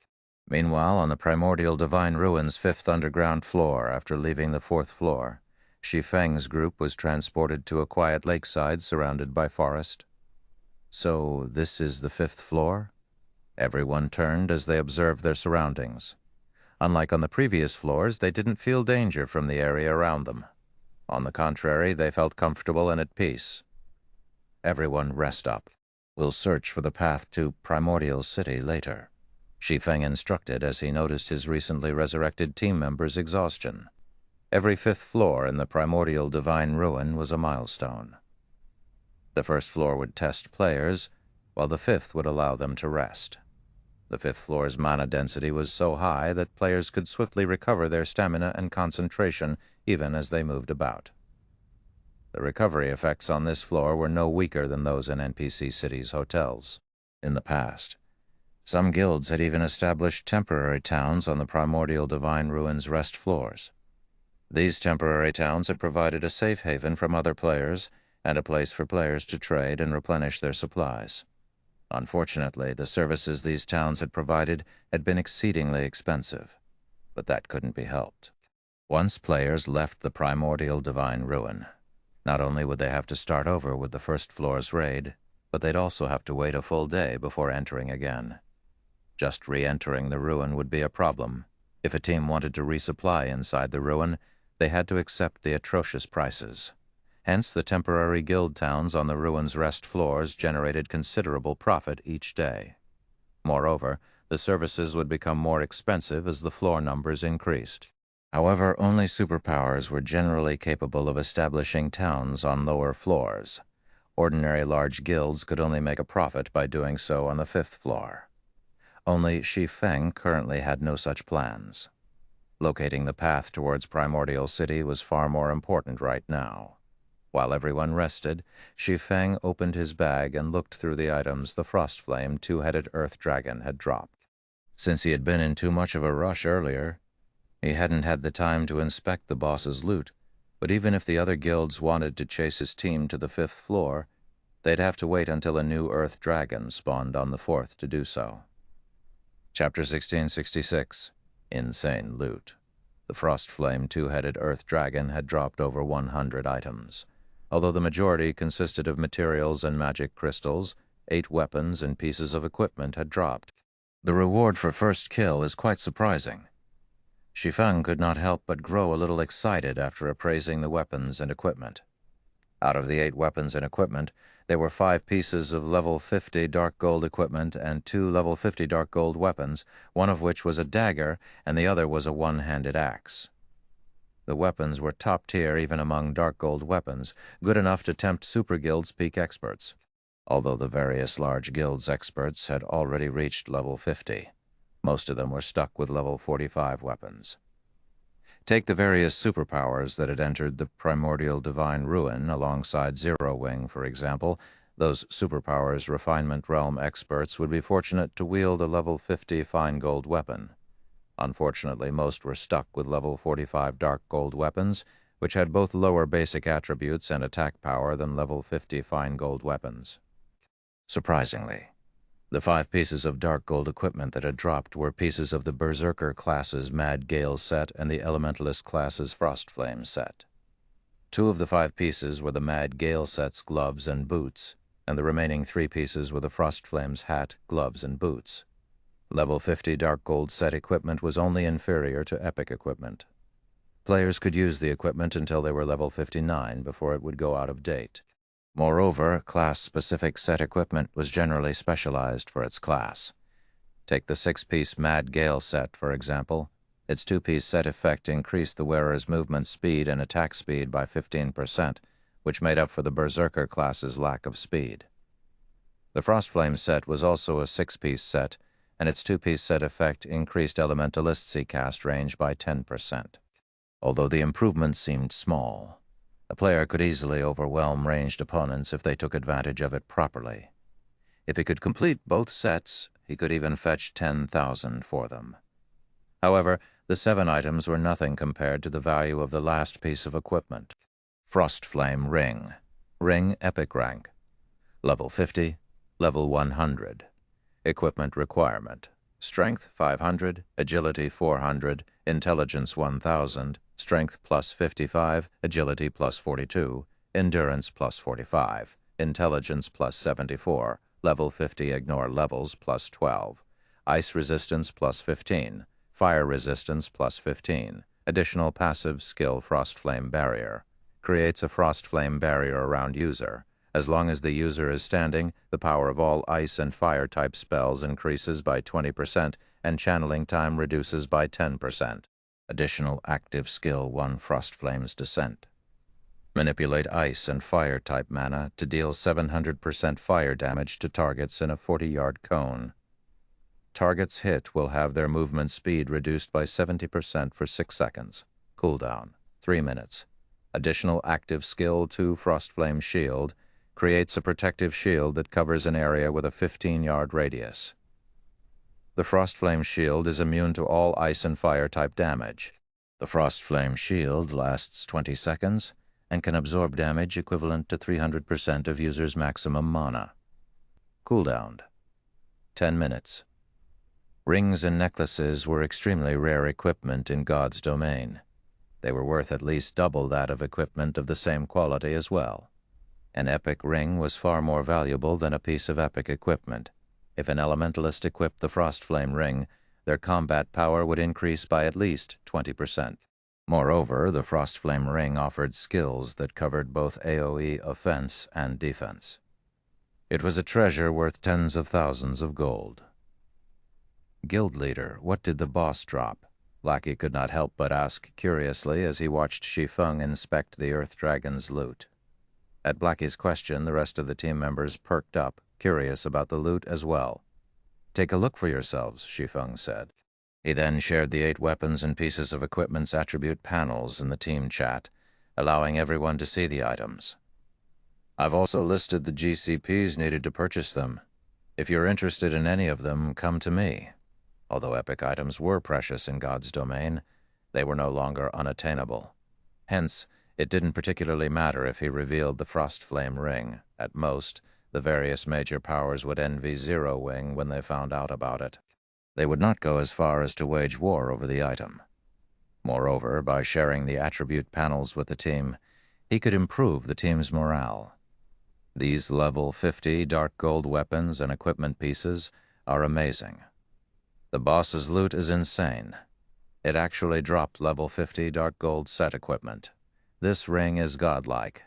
Meanwhile, on the primordial divine ruins' 5th underground floor, after leaving the 4th floor, Shi Feng's group was transported to a quiet lakeside surrounded by forest. So, this is the 5th floor? Everyone turned as they observed their surroundings. Unlike on the previous floors, they didn't feel danger from the area around them. On the contrary, they felt comfortable and at peace. Everyone rest up. We'll search for the path to Primordial City later, Shi Feng instructed as he noticed his recently resurrected team members' exhaustion. Every 5th floor in the Primordial Divine Ruin was a milestone. The 1st floor would test players, while the 5th would allow them to rest. The 5th floor's mana density was so high that players could swiftly recover their stamina and concentration even as they moved about. The recovery effects on this floor were no weaker than those in NPC cities' hotels. In the past, some guilds had even established temporary towns on the Primordial Divine Ruins' rest floors. These temporary towns had provided a safe haven from other players and a place for players to trade and replenish their supplies. Unfortunately, the services these towns had provided had been exceedingly expensive, but that couldn't be helped. Once players left the Primordial Divine Ruin, not only would they have to start over with the 1st floor's raid, but they'd also have to wait a full day before entering again. Just re-entering the ruin would be a problem. If a team wanted to resupply inside the ruin, they had to accept the atrocious prices. Hence, the temporary guild towns on the ruin's rest floors generated considerable profit each day. Moreover, the services would become more expensive as the floor numbers increased. However, only superpowers were generally capable of establishing towns on lower floors. Ordinary large guilds could only make a profit by doing so on the 5th floor. Only Shi Feng currently had no such plans. Locating the path towards Primordial City was far more important right now. While everyone rested, Shi Feng opened his bag and looked through the items the Frostflame two-headed Earth Dragon had dropped. Since he had been in too much of a rush earlier, he hadn't had the time to inspect the boss's loot, but even if the other guilds wanted to chase his team to the 5th floor, they'd have to wait until a new Earth Dragon spawned on the 4th to do so. Chapter 1666. Insane Loot. The Frostflame two-headed Earth Dragon had dropped over 100 items. Although the majority consisted of materials and magic crystals, 8 weapons and pieces of equipment had dropped. The reward for first kill is quite surprising. Shi Feng could not help but grow a little excited after appraising the weapons and equipment. Out of the 8 weapons and equipment, there were 5 pieces of level 50 dark gold equipment and 2 level 50 dark gold weapons, one of which was a dagger and the other was a one-handed axe. The weapons were top tier even among dark gold weapons, good enough to tempt super guilds' peak experts, although the various large guilds' experts had already reached level 50. Most of them were stuck with level 45 weapons. Take the various superpowers that had entered the Primordial Divine Ruin alongside Zero Wing, for example. Those superpowers Refinement Realm experts would be fortunate to wield a level 50 fine gold weapon. Unfortunately, most were stuck with level 45 dark gold weapons, which had both lower basic attributes and attack power than level 50 fine gold weapons. Surprisingly, the 5 pieces of dark gold equipment that had dropped were pieces of the Berserker class's Mad Gale set and the Elementalist class's Frostflame set. 2 of the 5 pieces were the Mad Gale set's gloves and boots, and the remaining 3 pieces were the Frostflame's hat, gloves, and boots. Level 50 dark gold set equipment was only inferior to epic equipment. Players could use the equipment until they were level 59 before it would go out of date. Moreover, class-specific set equipment was generally specialized for its class. Take the 6-piece Mad Gale set, for example. Its 2-piece set effect increased the wearer's movement speed and attack speed by 15%, which made up for the Berserker class's lack of speed. The Frostflame set was also a 6-piece set, and its 2-piece set effect increased Elementalist's cast range by 10%. Although the improvement seemed small, a player could easily overwhelm ranged opponents if they took advantage of it properly. If he could complete both sets, he could even fetch 10,000 for them. However, the 7 items were nothing compared to the value of the last piece of equipment. Frostflame Ring. Ring Epic Rank. Level 50, Level 100. Equipment requirement: Strength 500, Agility 400, Intelligence 1000, Strength plus 55, Agility plus 42, Endurance plus 45, Intelligence plus 74, Level 50 Ignore Levels plus 12, Ice Resistance plus 15, Fire Resistance plus 15, Additional Passive Skill Frostflame Barrier. Creates a Frostflame barrier around user. As long as the user is standing, the power of all ice and fire-type spells increases by 20% and channeling time reduces by 10%. Additional active skill 1 Frostflame's Descent. Manipulate ice and fire-type mana to deal 700% fire damage to targets in a 40-yard cone. Targets hit will have their movement speed reduced by 70% for 6 seconds. Cooldown 3 minutes. Additional active skill 2 Frostflame Shield. Creates a protective shield that covers an area with a 15-yard radius. The Frostflame Shield is immune to all ice and fire-type damage. The Frostflame Shield lasts 20 seconds and can absorb damage equivalent to 300% of user's maximum mana. Cooldown 10 minutes. Rings and necklaces were extremely rare equipment in God's domain. They were worth at least double that of equipment of the same quality as well. An epic ring was far more valuable than a piece of epic equipment. If an elementalist equipped the Frostflame ring, their combat power would increase by at least 20%. Moreover, the Frostflame ring offered skills that covered both AoE offense and defense. It was a treasure worth tens of thousands of gold. Guild Leader, what did the boss drop? Lackey could not help but ask curiously as he watched Shi Feng inspect the Earth Dragon's loot. At Blackie's question, the rest of the team members perked up, curious about the loot as well. "Take a look for yourselves," Shi Feng said. He then shared the 8 weapons and pieces of equipment's attribute panels in the team chat, allowing everyone to see the items. "I've also listed the GCPs needed to purchase them. If you're interested in any of them, come to me." Although epic items were precious in God's domain, they were no longer unattainable. Hence, it didn't particularly matter if he revealed the Frostflame Ring. At most, the various major powers would envy Zero Wing when they found out about it. They would not go as far as to wage war over the item. Moreover, by sharing the attribute panels with the team, he could improve the team's morale. These level 50 dark gold weapons and equipment pieces are amazing. The boss's loot is insane. It actually dropped level 50 dark gold set equipment. This ring is godlike.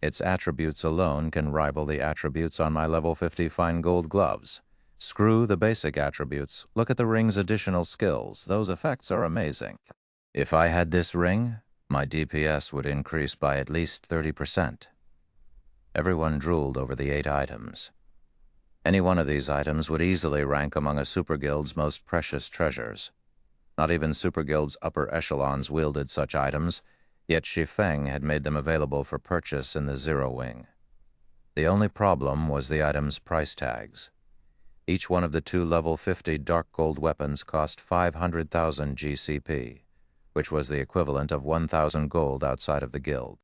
Its attributes alone can rival the attributes on my level 50 fine gold gloves. Screw the basic attributes. Look at the ring's additional skills. Those effects are amazing. If I had this ring, my DPS would increase by at least 30%. Everyone drooled over the 8 items. Any one of these items would easily rank among a superguild's most precious treasures. Not even superguild's upper echelons wielded such items, yet Shi Feng had made them available for purchase in the Zero Wing. The only problem was the items' price tags. Each one of the 2 level 50 dark gold weapons cost 500,000 GCP, which was the equivalent of 1,000 gold outside of the guild.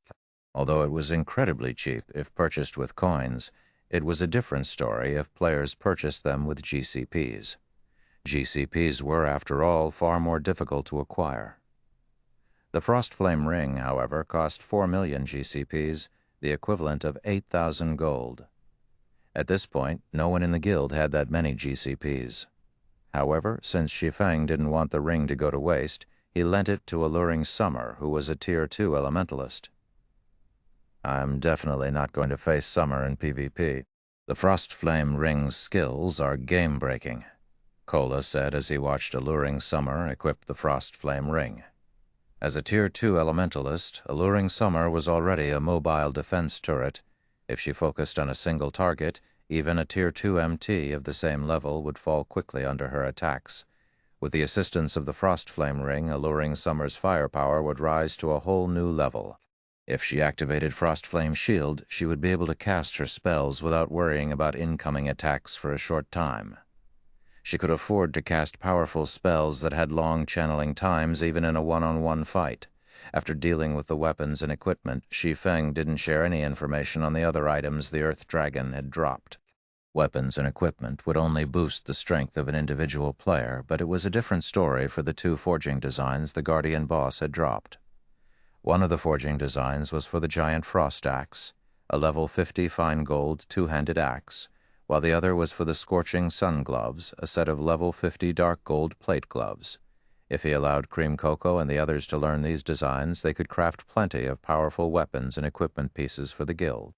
Although it was incredibly cheap if purchased with coins, it was a different story if players purchased them with GCPs. GCPs were, after all, far more difficult to acquire. The Frostflame Ring, however, cost 4 million GCPs, the equivalent of 8,000 gold. At this point, no one in the guild had that many GCPs. However, since Shi Feng didn't want the ring to go to waste, he lent it to Alluring Summer, who was a Tier 2 elementalist. "I'm definitely not going to face Summer in PvP. The Frostflame Ring's skills are game-breaking," Kola said as he watched Alluring Summer equip the Frostflame Ring. As a Tier 2 elementalist, Alluring Summer was already a mobile defense turret. If she focused on a single target, even a Tier 2 MT of the same level would fall quickly under her attacks. With the assistance of the Frostflame Ring, Alluring Summer's firepower would rise to a whole new level. If she activated Frostflame Shield, she would be able to cast her spells without worrying about incoming attacks for a short time. She could afford to cast powerful spells that had long channeling times even in a one-on-one fight. After dealing with the weapons and equipment, Shi Feng didn't share any information on the other items the Earth Dragon had dropped. Weapons and equipment would only boost the strength of an individual player, but it was a different story for the 2 forging designs the Guardian boss had dropped. One of the forging designs was for the Giant Frost Axe, a level 50 fine gold 2-handed axe, while the other was for the Scorching Sun Gloves, a set of level 50 dark gold plate gloves. If he allowed Cream Cocoa and the others to learn these designs, they could craft plenty of powerful weapons and equipment pieces for the guild.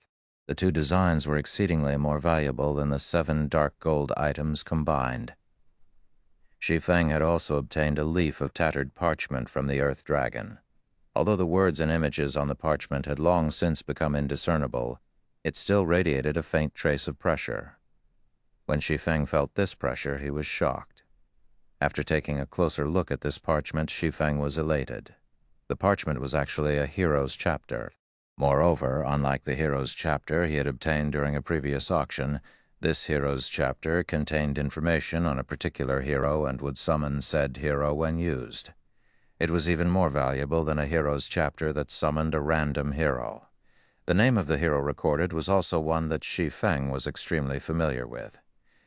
The 2 designs were exceedingly more valuable than the 7 dark gold items combined. Shi Feng had also obtained a leaf of tattered parchment from the Earth Dragon. Although the words and images on the parchment had long since become indiscernible, it still radiated a faint trace of pressure. When Shi Feng felt this pressure, he was shocked. After taking a closer look at this parchment, Shi Feng was elated. The parchment was actually a hero's chapter. Moreover, unlike the hero's chapter he had obtained during a previous auction, this hero's chapter contained information on a particular hero and would summon said hero when used. It was even more valuable than a hero's chapter that summoned a random hero. The name of the hero recorded was also one that Shi Feng was extremely familiar with.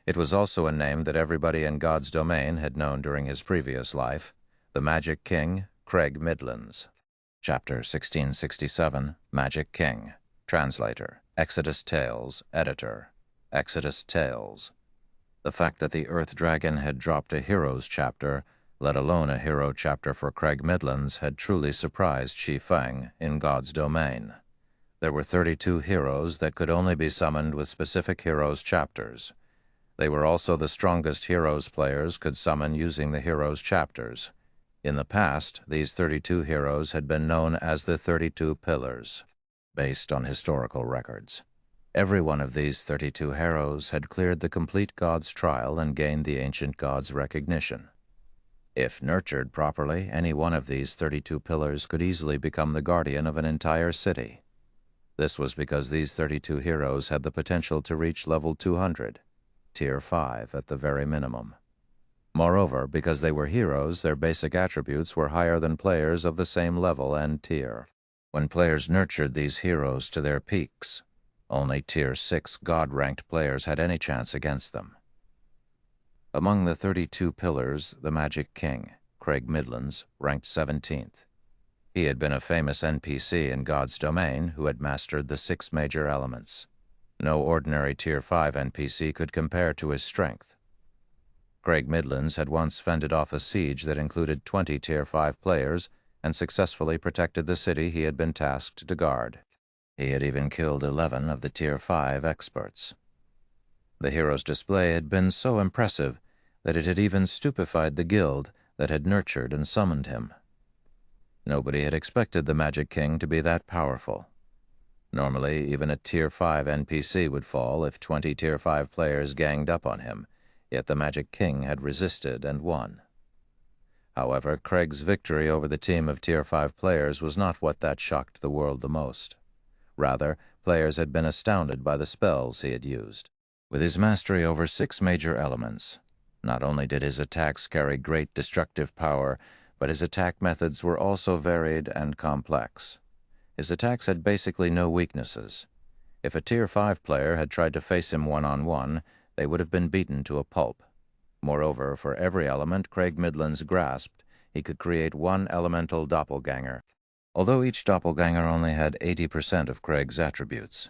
It was also a name that everybody in God's domain had known during his previous life, the Magic King, Craig Midlands. Chapter 1667, Magic King. Translator, Exodus Tales, Editor, Exodus Tales. The fact that the Earth Dragon had dropped a hero's chapter, let alone a hero chapter for Craig Midlands, had truly surprised Shi Feng in God's domain. There were 32 heroes that could only be summoned with specific heroes' chapters. They were also the strongest heroes players could summon using the heroes' chapters. In the past, these 32 heroes had been known as the 32 Pillars, based on historical records. Every one of these 32 heroes had cleared the complete god's trial and gained the ancient god's recognition. If nurtured properly, any one of these 32 pillars could easily become the guardian of an entire city. This was because these 32 heroes had the potential to reach level 200, Tier 5 at the very minimum. Moreover, because they were heroes, their basic attributes were higher than players of the same level and tier. When players nurtured these heroes to their peaks, only Tier 6 God-ranked players had any chance against them. Among the 32 pillars, the Magic King, Craig Midlands, ranked 17th. He had been a famous NPC in God's domain who had mastered the 6 major elements. No ordinary Tier 5 NPC could compare to his strength. Craig Midlands had once fended off a siege that included 20 Tier 5 players and successfully protected the city he had been tasked to guard. He had even killed 11 of the Tier 5 experts. The hero's display had been so impressive that it had even stupefied the guild that had nurtured and summoned him. Nobody had expected the Magic King to be that powerful. Normally, even a Tier 5 NPC would fall if 20 Tier 5 players ganged up on him, yet the Magic King had resisted and won. However, Craig's victory over the team of Tier 5 players was not what that shocked the world the most. Rather, players had been astounded by the spells he had used. With his mastery over 6 major elements, not only did his attacks carry great destructive power, but his attack methods were also varied and complex. His attacks had basically no weaknesses. If a Tier 5 player had tried to face him one-on-one, they would have been beaten to a pulp. Moreover, for every element Craig Midlands grasped, he could create one elemental doppelganger. Although each doppelganger only had 80% of Craig's attributes,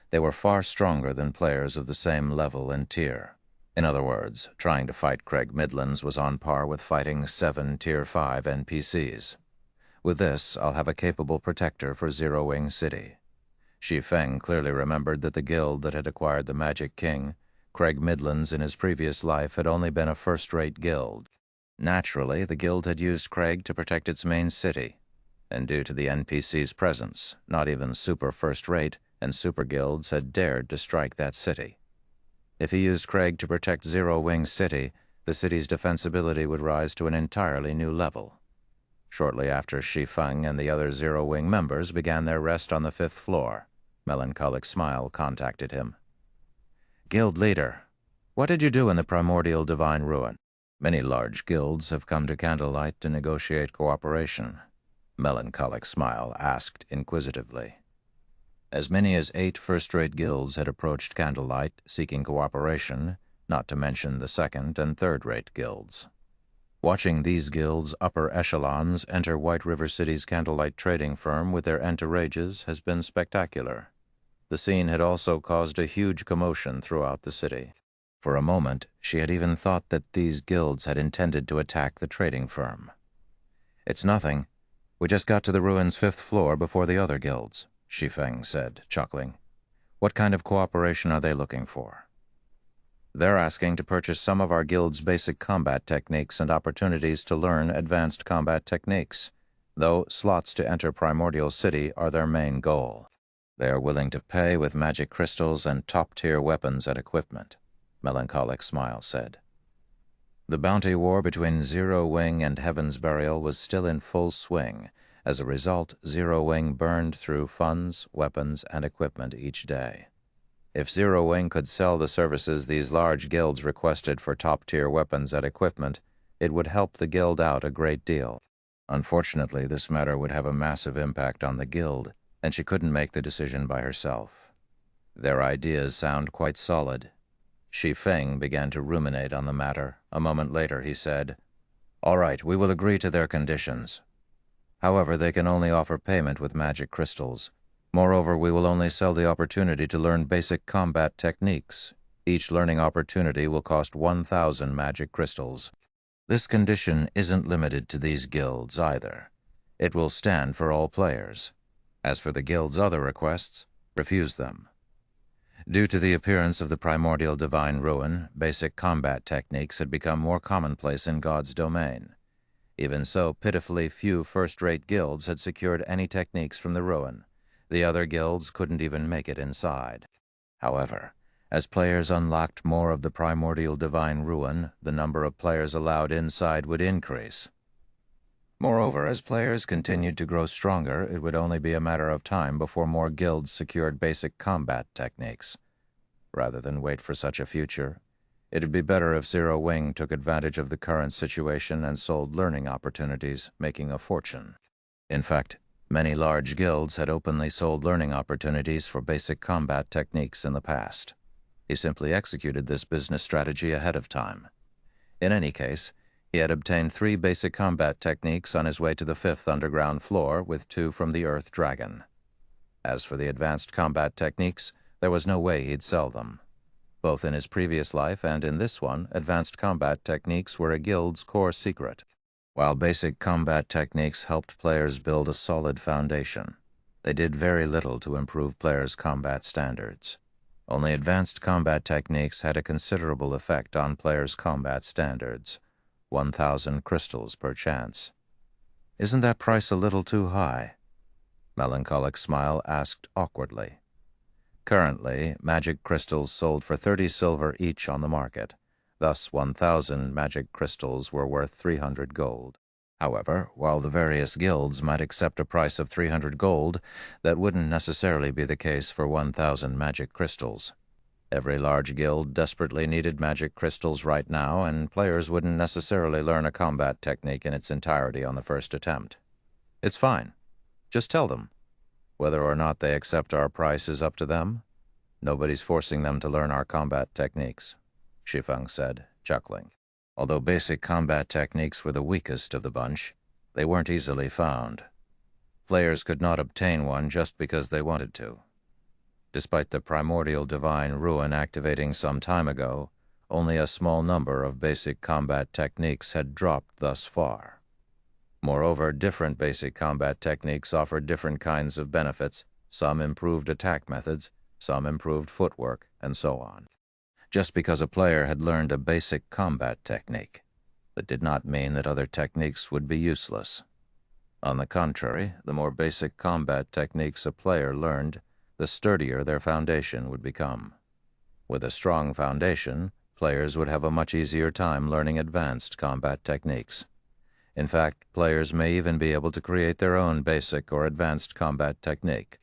they were far stronger than players of the same level and tier. In other words, trying to fight Craig Midlands was on par with fighting 7 Tier 5 NPCs. With this, I'll have a capable protector for Zero Wing City. Shi Feng clearly remembered that the guild that had acquired the Magic King, Craig Midlands in his previous life, had only been a first-rate guild. Naturally, the guild had used Craig to protect its main city, and due to the NPC's presence, not even super first-rate and super guilds had dared to strike that city. If he used Craig to protect Zero Wing City, the city's defensibility would rise to an entirely new level. Shortly after Shi Feng and the other Zero Wing members began their rest on the 5th floor, Melancholic Smile contacted him. "Guild leader, what did you do in the primordial divine ruin?" "Many large guilds have come to Candlelight to negotiate cooperation," Melancholic Smile asked inquisitively. As many as 8 first-rate guilds had approached Candlelight seeking cooperation, not to mention the second- and third-rate guilds. Watching these guilds' upper echelons enter White River City's Candlelight trading firm with their entourages has been spectacular. The scene had also caused a huge commotion throughout the city. For a moment, she had even thought that these guilds had intended to attack the trading firm. "It's nothing. We just got to the ruins' 5th floor before the other guilds," Shi Feng said, chuckling. "What kind of cooperation are they looking for?" "They're asking to purchase some of our guild's basic combat techniques and opportunities to learn advanced combat techniques, though slots to enter Primordial City are their main goal. They are willing to pay with magic crystals and top-tier weapons and equipment," Melancholic Smile said. The bounty war between Zero Wing and Heaven's Burial was still in full swing. As a result, Zero Wing burned through funds, weapons, and equipment each day. If Zero Wing could sell the services these large guilds requested for top-tier weapons and equipment, it would help the guild out a great deal. Unfortunately, this matter would have a massive impact on the guild, and she couldn't make the decision by herself. Their ideas sound quite solid. Shi Feng began to ruminate on the matter. A moment later, he said, "All right, we will agree to their conditions. However, they can only offer payment with magic crystals. Moreover, we will only sell the opportunity to learn basic combat techniques. Each learning opportunity will cost 1,000 magic crystals. This condition isn't limited to these guilds either. It will stand for all players. As for the guild's other requests, refuse them." Due to the appearance of the primordial divine ruin, basic combat techniques had become more commonplace in God's domain. Even so, pitifully few first-rate guilds had secured any techniques from the ruin. The other guilds couldn't even make it inside. However, as players unlocked more of the primordial divine ruin, the number of players allowed inside would increase. Moreover, as players continued to grow stronger, it would only be a matter of time before more guilds secured basic combat techniques. Rather than wait for such a future, it'd be better if Zero Wing took advantage of the current situation and sold learning opportunities, making a fortune. In fact, many large guilds had openly sold learning opportunities for basic combat techniques in the past. He simply executed this business strategy ahead of time. In any case, he had obtained 3 basic combat techniques on his way to the 5th underground floor, with 2 from the Earth Dragon. As for the advanced combat techniques, there was no way he'd sell them. Both in his previous life and in this one, advanced combat techniques were a guild's core secret. While basic combat techniques helped players build a solid foundation, they did very little to improve players' combat standards. Only advanced combat techniques had a considerable effect on players' combat standards. 1,000 crystals per chance. Isn't that price a little too high? Melancholic Smile asked awkwardly. Currently, magic crystals sold for 30 silver each on the market. Thus, 1,000 magic crystals were worth 300 gold. However, while the various guilds might accept a price of 300 gold, that wouldn't necessarily be the case for 1,000 magic crystals. Every large guild desperately needed magic crystals right now, and players wouldn't necessarily learn a combat technique in its entirety on the first attempt. It's fine. Just tell them. Whether or not they accept our price is up to them. Nobody's forcing them to learn our combat techniques, Shi Feng said, chuckling. Although basic combat techniques were the weakest of the bunch, they weren't easily found. Players could not obtain one just because they wanted to. Despite the primordial divine ruin activating some time ago, only a small number of basic combat techniques had dropped thus far. Moreover, different basic combat techniques offered different kinds of benefits. Some improved attack methods, some improved footwork, and so on. Just because a player had learned a basic combat technique, that did not mean that other techniques would be useless. On the contrary, the more basic combat techniques a player learned, the sturdier their foundation would become. With a strong foundation, players would have a much easier time learning advanced combat techniques. In fact, players may even be able to create their own basic or advanced combat technique.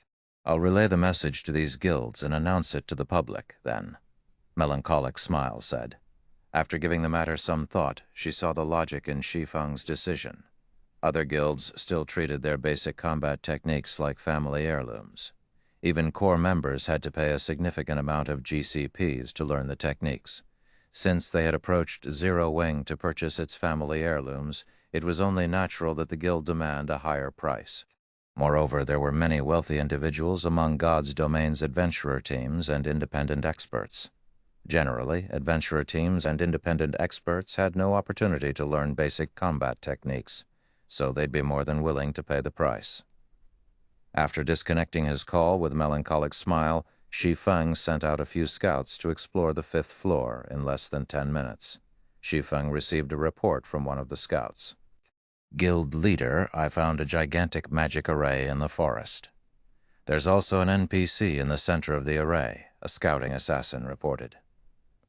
I'll relay the message to these guilds and announce it to the public, then, Melancholic Smile said. After giving the matter some thought, she saw the logic in Shi Feng's decision. Other guilds still treated their basic combat techniques like family heirlooms. Even core members had to pay a significant amount of GCPs to learn the techniques. Since they had approached Zero Wing to purchase its family heirlooms, it was only natural that the guild demand a higher price. Moreover, there were many wealthy individuals among God's Domain's adventurer teams and independent experts. Generally, adventurer teams and independent experts had no opportunity to learn basic combat techniques, so they'd be more than willing to pay the price. After disconnecting his call with Melancholic Smile, Shi Feng sent out a few scouts to explore the 5th floor in less than 10 minutes. Shi Feng received a report from one of the scouts. Guild leader, I found a gigantic magic array in the forest. There's also an NPC in the center of the array, a scouting assassin reported.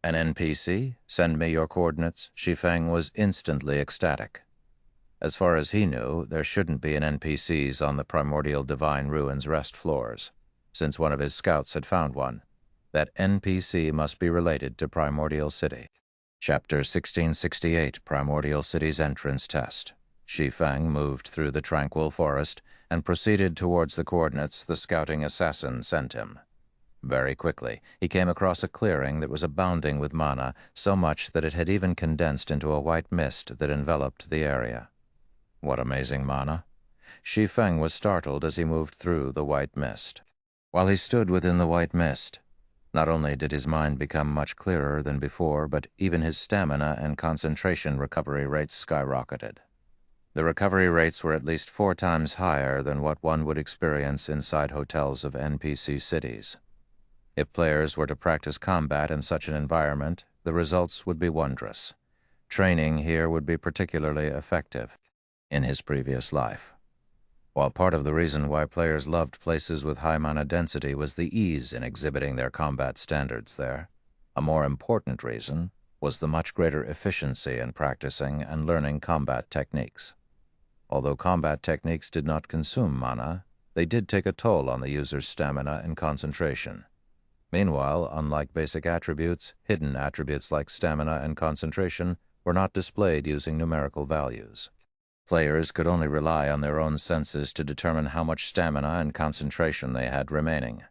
An NPC? Send me your coordinates. Shi Feng was instantly ecstatic. As far as he knew, there shouldn't be an NPCs on the primordial divine ruins rest floors. Since one of his scouts had found one, that NPC must be related to Primordial City. Chapter 1668, Primordial City's Entrance Test. Shi Feng moved through the tranquil forest and proceeded towards the coordinates the scouting assassin sent him. Very quickly, he came across a clearing that was abounding with mana, so much that it had even condensed into a white mist that enveloped the area. What amazing mana! Shi Feng was startled as he moved through the white mist. While he stood within the white mist, not only did his mind become much clearer than before, but even his stamina and concentration recovery rates skyrocketed. The recovery rates were at least 4 times higher than what one would experience inside hotels of NPC cities. If players were to practice combat in such an environment, the results would be wondrous. Training here would be particularly effective. in his previous life. While part of the reason why players loved places with high mana density was the ease in exhibiting their combat standards there, a more important reason was the much greater efficiency in practicing and learning combat techniques. Although combat techniques did not consume mana, they did take a toll on the user's stamina and concentration. Meanwhile, unlike basic attributes, hidden attributes like stamina and concentration were not displayed using numerical values. Players could only rely on their own senses to determine how much stamina and concentration they had remaining.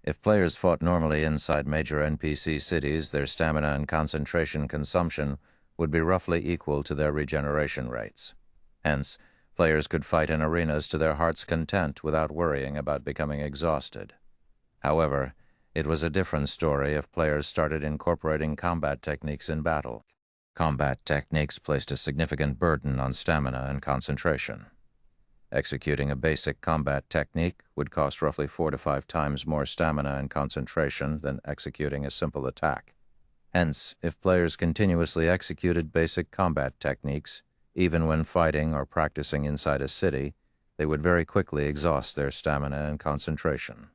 If players fought normally inside major NPC cities, their stamina and concentration consumption would be roughly equal to their regeneration rates. Hence, players could fight in arenas to their heart's content without worrying about becoming exhausted. However, it was a different story if players started incorporating combat techniques in battle. Combat techniques placed a significant burden on stamina and concentration. Executing a basic combat technique would cost roughly 4 to 5 times more stamina and concentration than executing a simple attack. Hence, if players continuously executed basic combat techniques, even when fighting or practicing inside a city, they would very quickly exhaust their stamina and concentration.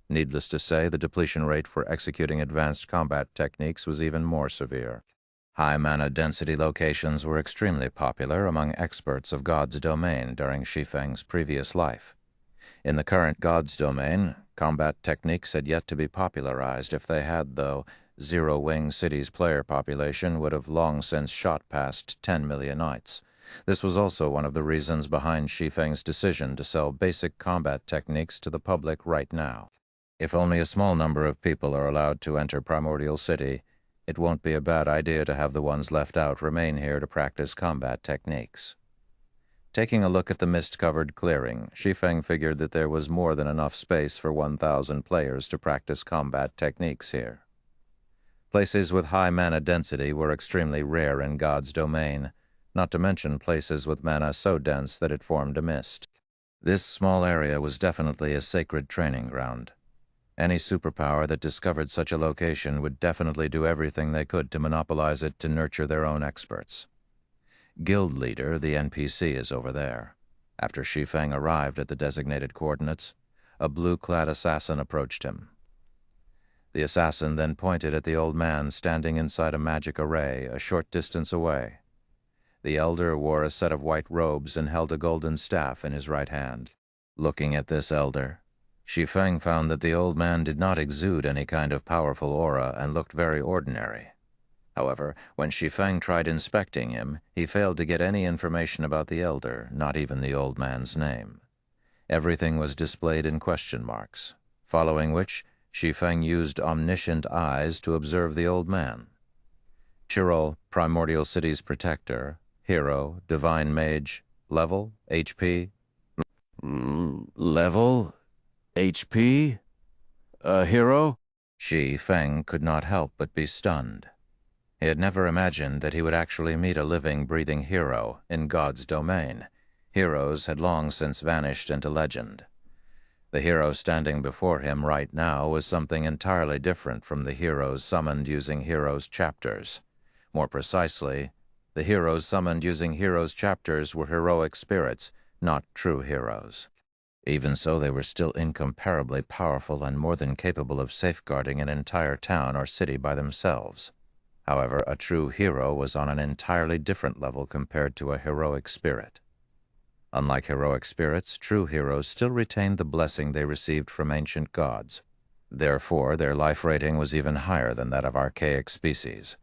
Needless to say, the depletion rate for executing advanced combat techniques was even more severe. High mana density locations were extremely popular among experts of God's domain during Shi Feng's previous life. In the current God's domain, combat techniques had yet to be popularized. If they had, though, Zero Wing City's player population would have long since shot past 10 millionites. This was also one of the reasons behind Shi Feng's decision to sell basic combat techniques to the public right now. If only a small number of people are allowed to enter Primordial City, it won't be a bad idea to have the ones left out remain here to practice combat techniques. Taking a look at the mist-covered clearing, Shi Feng figured that there was more than enough space for 1,000 players to practice combat techniques here. Places with high mana density were extremely rare in God's domain, not to mention places with mana so dense that it formed a mist. This small area was definitely a sacred training ground. Any superpower that discovered such a location would definitely do everything they could to monopolize it to nurture their own experts. Guild Leader, the NPC, is over there. After Shi Feng arrived at the designated coordinates, a blue-clad assassin approached him. The assassin then pointed at the old man standing inside a magic array a short distance away. The elder wore a set of white robes and held a golden staff in his right hand. Looking at this elder, Shi Feng found that the old man did not exude any kind of powerful aura and looked very ordinary. However, when Shi Feng tried inspecting him, he failed to get any information about the elder, not even the old man's name. Everything was displayed in question marks, following which Shi Feng used omniscient eyes to observe the old man. Chirol, Primordial City's protector, hero, divine mage, level, HP. Level? HP? A hero? Shi Feng could not help but be stunned. He had never imagined that he would actually meet a living, breathing hero in God's domain. Heroes had long since vanished into legend. The hero standing before him right now was something entirely different from the heroes summoned using heroes' chapters. More precisely, the heroes summoned using heroes' chapters were heroic spirits, not true heroes. Even so, they were still incomparably powerful and more than capable of safeguarding an entire town or city by themselves. However, a true hero was on an entirely different level compared to a heroic spirit. Unlike heroic spirits, true heroes still retained the blessing they received from ancient gods. Therefore, their life rating was even higher than that of archaic species.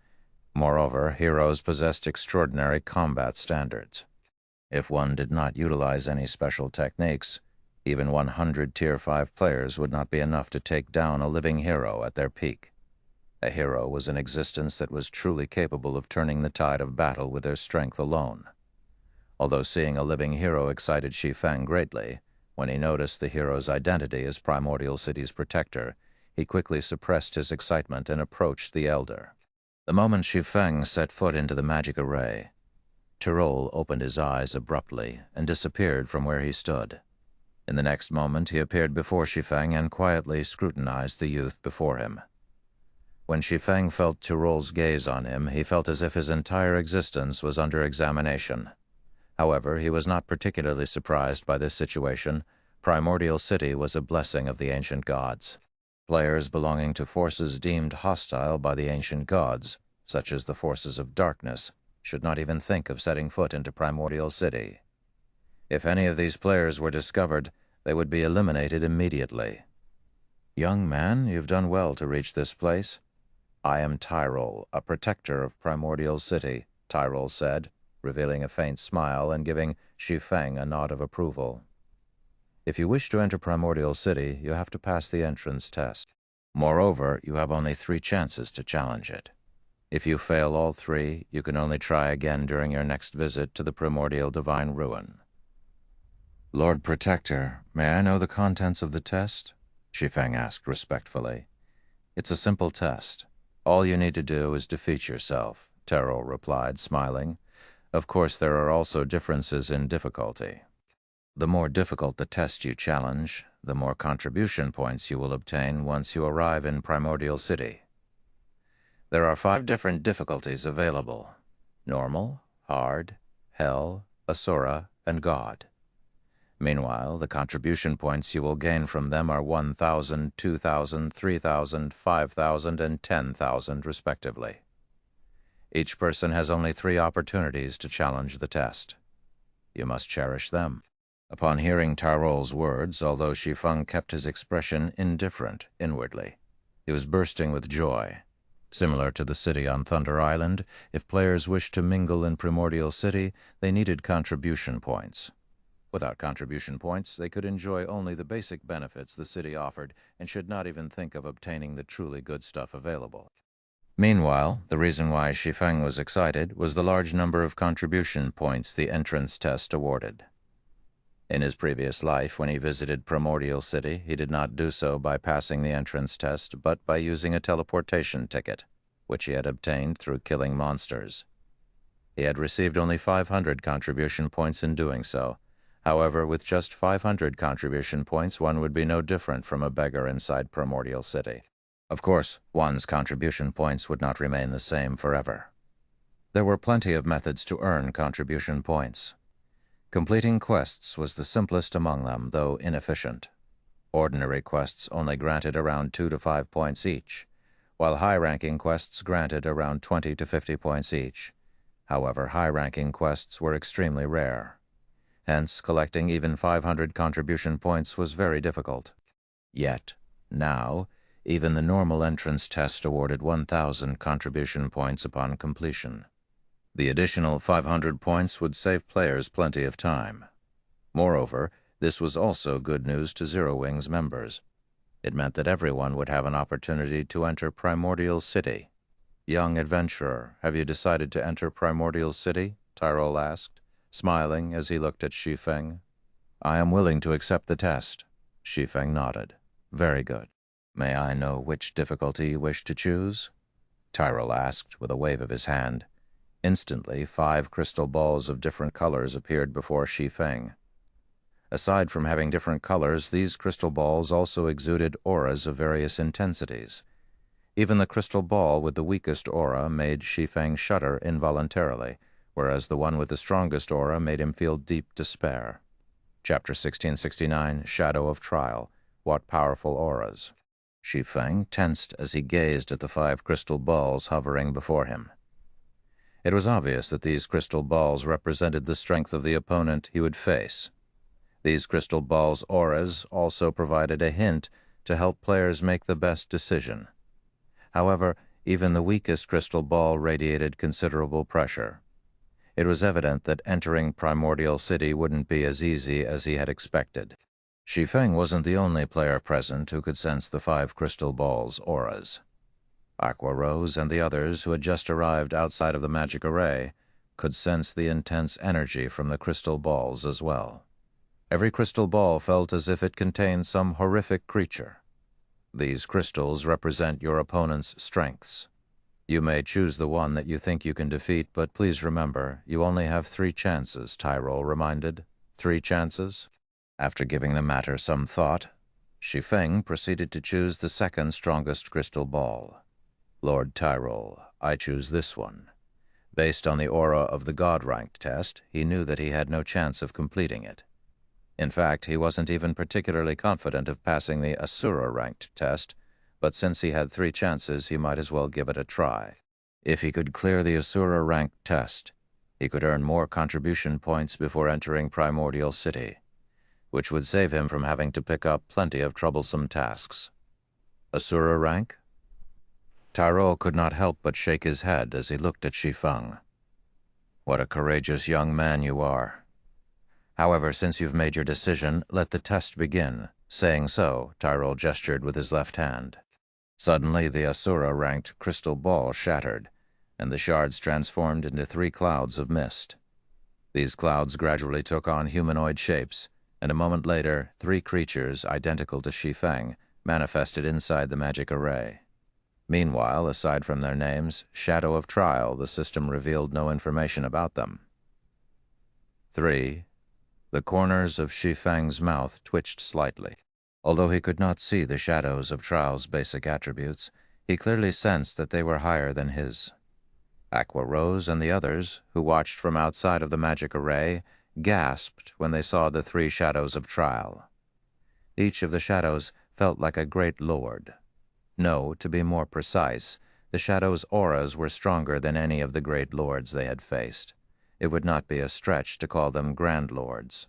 Moreover, heroes possessed extraordinary combat standards. If one did not utilize any special techniques, even 100 Tier 5 players would not be enough to take down a living hero at their peak. A hero was an existence that was truly capable of turning the tide of battle with their strength alone. Although seeing a living hero excited Shi Feng greatly, when he noticed the hero's identity as Primordial City's protector, he quickly suppressed his excitement and approached the elder. The moment Shi Feng set foot into the magic array, Tyrol opened his eyes abruptly and disappeared from where he stood. In the next moment, he appeared before Shi Feng and quietly scrutinized the youth before him. When Shi Feng felt Tyrol's gaze on him, he felt as if his entire existence was under examination. However, he was not particularly surprised by this situation. Primordial City was a blessing of the ancient gods. Players belonging to forces deemed hostile by the ancient gods, such as the forces of darkness, should not even think of setting foot into Primordial City. If any of these players were discovered, they would be eliminated immediately. "Young man, you've done well to reach this place." "I am Tyrol, a protector of Primordial City," Tyrol said, revealing a faint smile and giving Shi Feng a nod of approval. "If you wish to enter Primordial City, you have to pass the entrance test. Moreover, you have only 3 chances to challenge it. If you fail all 3, you can only try again during your next visit to the Primordial Divine Ruin." "Lord Protector, may I know the contents of the test?" Shi Feng asked respectfully. "It's a simple test. All you need to do is defeat yourself," Tyrol replied, smiling. "Of course, there are also differences in difficulty. The more difficult the test you challenge, the more contribution points you will obtain once you arrive in Primordial City. There are 5 different difficulties available: Normal, Hard, Hell, Asura, and God. Meanwhile, the contribution points you will gain from them are 1,000, 2,000, 3,000, 5,000, and 10,000 respectively. Each person has only 3 opportunities to challenge the test. You must cherish them." Upon hearing Tyrol's words, although Shi Feng kept his expression indifferent inwardly, he was bursting with joy. Similar to the city on Thunder Island, if players wished to mingle in Primordial City, they needed contribution points. Without contribution points, they could enjoy only the basic benefits the city offered and should not even think of obtaining the truly good stuff available. Meanwhile, the reason why Shi Feng was excited was the large number of contribution points the entrance test awarded. In his previous life, when he visited Primordial City, he did not do so by passing the entrance test, but by using a teleportation ticket, which he had obtained through killing monsters. He had received only 500 contribution points in doing so. However, with just 500 contribution points, one would be no different from a beggar inside Primordial City. Of course, one's contribution points would not remain the same forever. There were plenty of methods to earn contribution points. Completing quests was the simplest among them, though inefficient. Ordinary quests only granted around 2 to 5 points each, while high-ranking quests granted around 20 to 50 points each. However, high-ranking quests were extremely rare. Hence, collecting even 500 contribution points was very difficult. Yet, now, even the normal entrance test awarded 1,000 contribution points upon completion. The additional 500 points would save players plenty of time. Moreover, this was also good news to Zero Wing's members. It meant that everyone would have an opportunity to enter Primordial City. "Young adventurer, have you decided to enter Primordial City?" Tyrol asked, smiling as he looked at Shi Feng. "I am willing to accept the test." Shi Feng nodded. "Very good. May I know which difficulty you wish to choose?" Tyrol asked with a wave of his hand. Instantly, 5 crystal balls of different colors appeared before Shi Feng. Aside from having different colors, these crystal balls also exuded auras of various intensities. Even the crystal ball with the weakest aura made Shi Feng shudder involuntarily, whereas the one with the strongest aura made him feel deep despair. Chapter 1669, Shadow of Trial. What Powerful Auras. Shi Feng tensed as he gazed at the 5 crystal balls hovering before him. It was obvious that these crystal balls represented the strength of the opponent he would face. These crystal balls' auras also provided a hint to help players make the best decision. However, even the weakest crystal ball radiated considerable pressure. It was evident that entering Primordial City wouldn't be as easy as he had expected. Shi Feng wasn't the only player present who could sense the 5 crystal balls' auras. Aqua Rose and the others who had just arrived outside of the magic array could sense the intense energy from the crystal balls as well. Every crystal ball felt as if it contained some horrific creature. These crystals represent your opponent's strengths. You may choose the one that you think you can defeat, but please remember, you only have 3 chances, Tyrol reminded. 3 chances? After giving the matter some thought, Shi Feng proceeded to choose the second strongest crystal ball. "Lord Tyrol, I choose this one. Based on the aura of the God-ranked test, he knew that he had no chance of completing it. In fact, he wasn't even particularly confident of passing the Asura-ranked test, but since he had 3 chances, he might as well give it a try. If he could clear the Asura-ranked test, he could earn more contribution points before entering Primordial City, which would save him from having to pick up plenty of troublesome tasks. Asura rank? Tyrol could not help but shake his head as he looked at Shi Feng. What a courageous young man you are. However, since you've made your decision, let the test begin. Saying so, Tyrol gestured with his left hand. Suddenly, the Asura-ranked crystal ball shattered, and the shards transformed into 3 clouds of mist. These clouds gradually took on humanoid shapes, and a moment later, 3 creatures identical to Shi Feng manifested inside the magic array. Meanwhile, aside from their names, Shadow of Trial, the system revealed no information about them. 3. The corners of Shi Feng's mouth twitched slightly. Although he could not see the shadows of Trial's basic attributes, he clearly sensed that they were higher than his. Aqua Rose and the others, who watched from outside of the magic array, gasped when they saw the 3 shadows of Trial. Each of the shadows felt like a great lord. No, to be more precise, the shadows' auras were stronger than any of the great lords they had faced. It would not be a stretch to call them grand lords.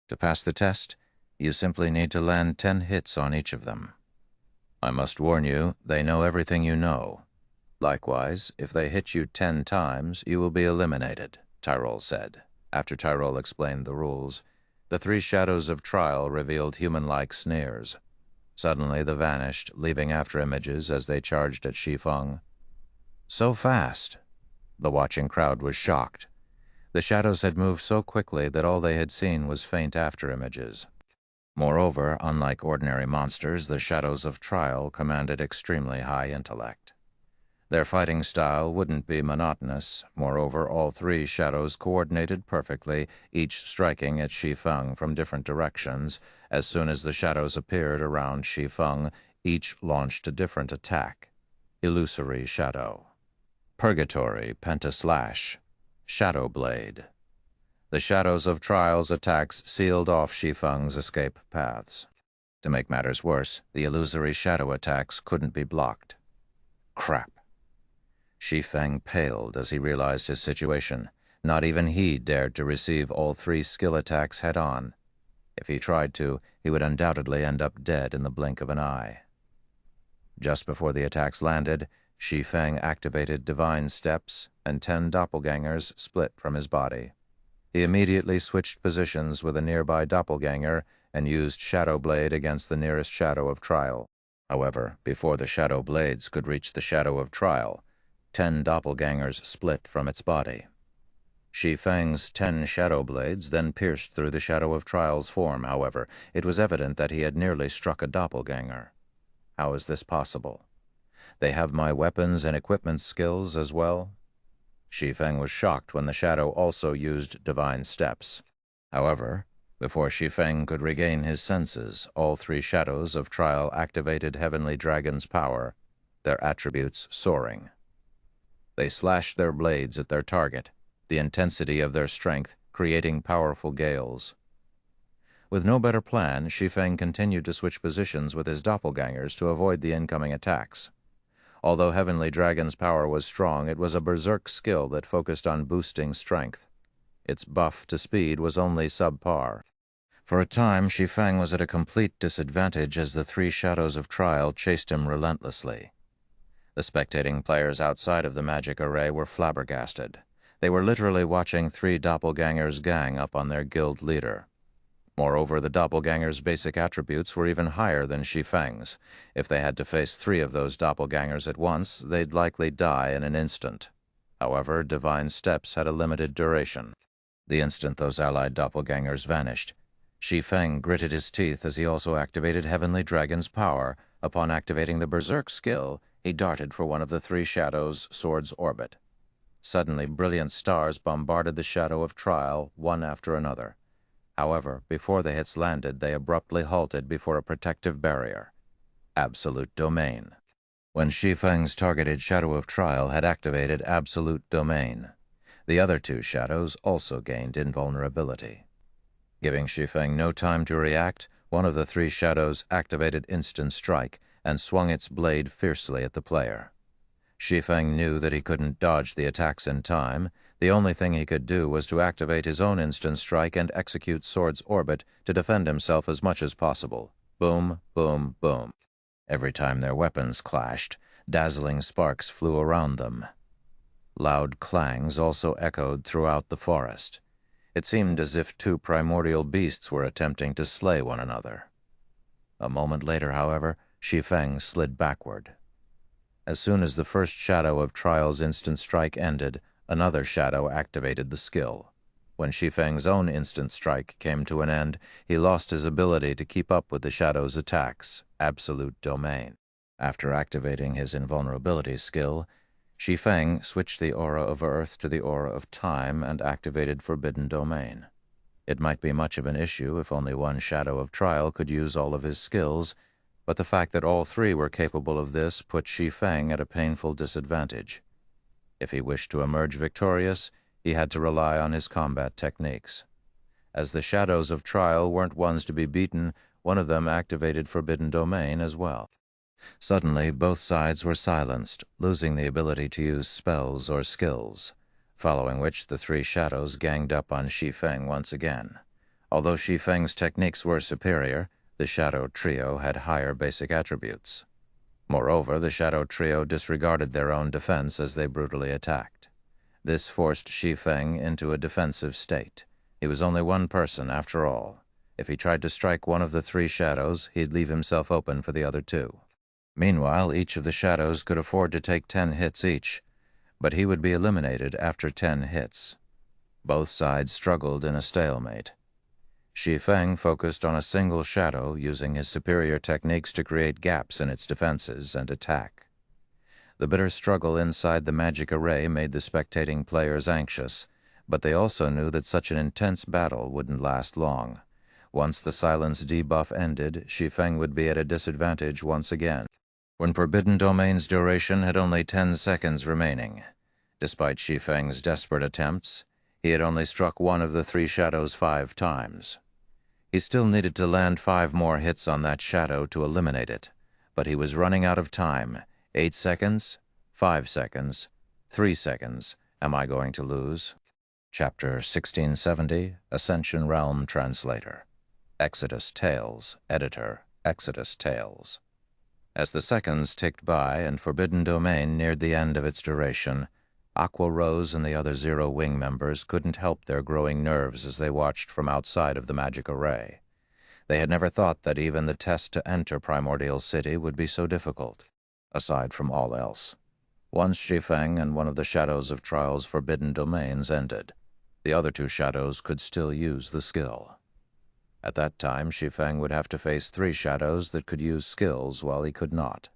To pass the test, you simply need to land 10 hits on each of them. I must warn you, they know everything you know. Likewise, if they hit you 10 times, you will be eliminated, Tyrol said. After Tyrol explained the rules, the 3 shadows of Trial revealed human-like sneers. Suddenly they vanished, leaving after-images as they charged at Shi Feng. So fast! The watching crowd was shocked. The shadows had moved so quickly that all they had seen was faint after-images. Moreover, unlike ordinary monsters, the shadows of Trial commanded extremely high intellect. Their fighting style wouldn't be monotonous. Moreover, all 3 shadows coordinated perfectly, each striking at Shi Feng from different directions. As soon as the shadows appeared around Shi Feng, each launched a different attack. Illusory Shadow, Purgatory Pentaslash, Shadow Blade. The shadows of Trial's attacks sealed off Shi Feng's escape paths. To make matters worse, the illusory shadow attacks couldn't be blocked. Crap. Shi Feng paled as he realized his situation. Not even he dared to receive all 3 skill attacks head-on. If he tried to, he would undoubtedly end up dead in the blink of an eye. Just before the attacks landed, Shi Feng activated Divine Steps, and 10 doppelgangers split from his body. He immediately switched positions with a nearby doppelganger and used Shadow Blade against the nearest Shadow of Trial. However, before the Shadow Blades could reach the Shadow of Trial, 10 doppelgangers split from its body. Shi Feng's 10 Shadow Blades then pierced through the Shadow of Trial's form. However, it was evident that he had nearly struck a doppelganger. How is this possible? They have my weapons and equipment skills as well? Shi Feng was shocked when the shadow also used Divine Steps. However, before Shi Feng could regain his senses, all 3 shadows of Trial activated Heavenly Dragon's power, their attributes soaring. They slashed their blades at their target, the intensity of their strength creating powerful gales. With no better plan, Shi Feng continued to switch positions with his doppelgangers to avoid the incoming attacks. Although Heavenly Dragon's power was strong, it was a berserk skill that focused on boosting strength. Its buff to speed was only subpar. For a time, Shi Feng was at a complete disadvantage as the 3 shadows of Trial chased him relentlessly. The spectating players outside of the magic array were flabbergasted. They were literally watching 3 doppelgangers gang up on their guild leader. Moreover, the doppelgangers' basic attributes were even higher than Shi Feng's. If they had to face 3 of those doppelgangers at once, they'd likely die in an instant. However, Divine Steps had a limited duration. The instant those allied doppelgangers vanished, Shi Feng gritted his teeth as he also activated Heavenly Dragon's power. Upon activating the Berserk skill, he darted for one of the 3 shadows' sword's orbit. Suddenly, brilliant stars bombarded the Shadow of Trial, one after another. However, before the hits landed, they abruptly halted before a protective barrier. Absolute Domain. When Shi Feng's targeted Shadow of Trial had activated Absolute Domain, The other two shadows also gained invulnerability. Giving Shi Feng no time to react, one of the three shadows activated Instant Strike and swung its blade fiercely at the player. Shi Feng knew that he couldn't dodge the attacks in time. The only thing he could do was to activate his own Instant Strike and execute Sword's Orbit to defend himself as much as possible. Boom, boom, boom. Every time their weapons clashed, dazzling sparks flew around them. Loud clangs also echoed throughout the forest. It seemed as if two primordial beasts were attempting to slay one another. A moment later, however, Shi Feng slid backward. As soon as the first shadow of Trial's Instant Strike ended, another shadow activated the skill. When Shi Feng's own Instant Strike came to an end, he lost his ability to keep up with the shadow's attacks, Absolute Domain. After activating his invulnerability skill, Shi Feng switched the aura of Earth to the aura of Time and activated Forbidden Domain. It might be much of an issue if only one shadow of Trial could use all of his skills, but the fact that all three were capable of this put Shi Feng at a painful disadvantage. If he wished to emerge victorious, he had to rely on his combat techniques. As the shadows of Trial weren't ones to be beaten, one of them activated Forbidden Domain as well. Suddenly, both sides were silenced, losing the ability to use spells or skills, following which the three shadows ganged up on Shi Feng once again. Although Shi Feng's techniques were superior, the Shadow Trio had higher basic attributes. Moreover, the Shadow Trio disregarded their own defense as they brutally attacked. This forced Shi Feng into a defensive state. He was only one person, after all. If he tried to strike one of the three shadows, he'd leave himself open for the other two. Meanwhile, each of the shadows could afford to take 10 hits each, but he would be eliminated after 10 hits. Both sides struggled in a stalemate. Shi Feng focused on a single shadow, using his superior techniques to create gaps in its defenses and attack. The bitter struggle inside the magic array made the spectating players anxious, but they also knew that such an intense battle wouldn't last long. Once the silence debuff ended, Shi Feng would be at a disadvantage once again. When Forbidden Domain's duration had only 10 seconds remaining, despite Shi Feng's desperate attempts, he had only struck one of the three shadows 5 times. He still needed to land 5 more hits on that shadow to eliminate it, but he was running out of time. 8 seconds, 5 seconds, 3 seconds. Am I going to lose? Chapter 1670, Ascension Realm Translator. Exodus Tales, Editor, Exodus Tales. As the seconds ticked by and Forbidden Domain neared the end of its duration, Aqua Rose and the other Zero Wing members couldn't help their growing nerves as they watched from outside of the magic array. They had never thought that even the test to enter Primordial City would be so difficult, aside from all else. Once Shi Feng and one of the shadows of Trial's Forbidden Domains ended, the other two shadows could still use the skill. At that time, Shi Feng would have to face 3 shadows that could use skills while he could not.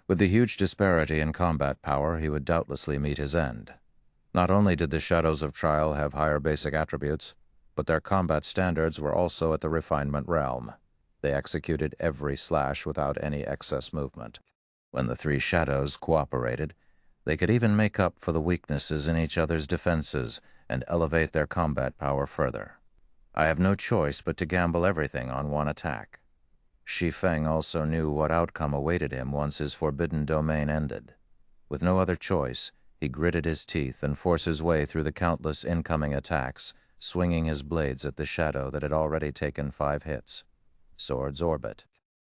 With the huge disparity in combat power, he would doubtlessly meet his end. Not only did the shadows of Trial have higher basic attributes, but their combat standards were also at the refinement realm. They executed every slash without any excess movement. When the 3 shadows cooperated, they could even make up for the weaknesses in each other's defenses and elevate their combat power further. I have no choice but to gamble everything on one attack. Shi Feng also knew what outcome awaited him once his Forbidden Domain ended. With no other choice, he gritted his teeth and forced his way through the countless incoming attacks, swinging his blades at the shadow that had already taken 5 hits. Sword's Orbit.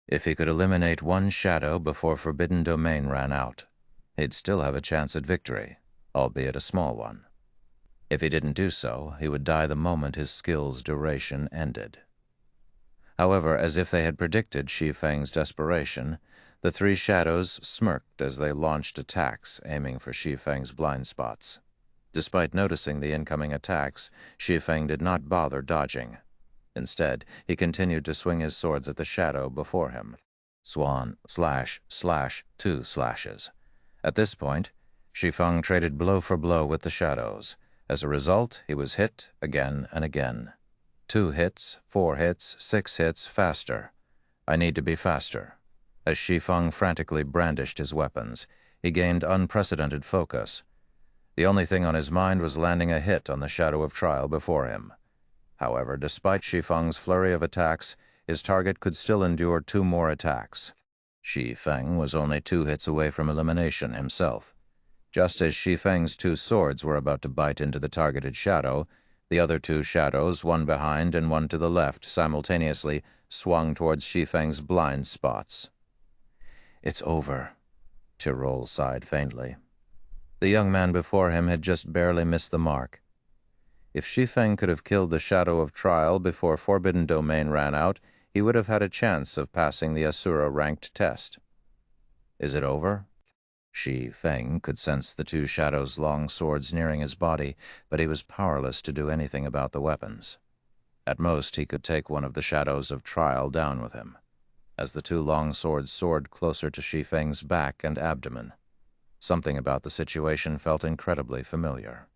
If he could eliminate one shadow before Forbidden Domain ran out, he'd still have a chance at victory, albeit a small one. If he didn't do so, he would die the moment his skill's duration ended. However, as if they had predicted Shi Feng's desperation, the 3 shadows smirked as they launched attacks, aiming for Shi Feng's blind spots. Despite noticing the incoming attacks, Shi Feng did not bother dodging. Instead, he continued to swing his swords at the shadow before him. Swan, slash, slash, 2 slashes. At this point, Shi Feng traded blow for blow with the shadows. As a result, he was hit again and again. 2 hits, 4 hits, 6 hits, faster. I need to be faster. As Shi Feng frantically brandished his weapons, he gained unprecedented focus. The only thing on his mind was landing a hit on the shadow of trial before him. However, despite Shi Feng's flurry of attacks, his target could still endure 2 more attacks. Shi Feng was only 2 hits away from elimination himself. Just as Shi Feng's 2 swords were about to bite into the targeted shadow, the other 2 shadows, one behind and one to the left, simultaneously swung towards Shi Feng's blind spots. "It's over," Tyrol sighed faintly. The young man before him had just barely missed the mark. If Shi Feng could have killed the shadow of trial before Forbidden Domain ran out, he would have had a chance of passing the Asura-ranked test. "Is it over?" Shi Feng could sense the 2 shadows' long swords nearing his body, but he was powerless to do anything about the weapons. At most, he could take one of the shadows of trial down with him. As the 2 long swords soared closer to Shi Feng's back and abdomen, something about the situation felt incredibly familiar.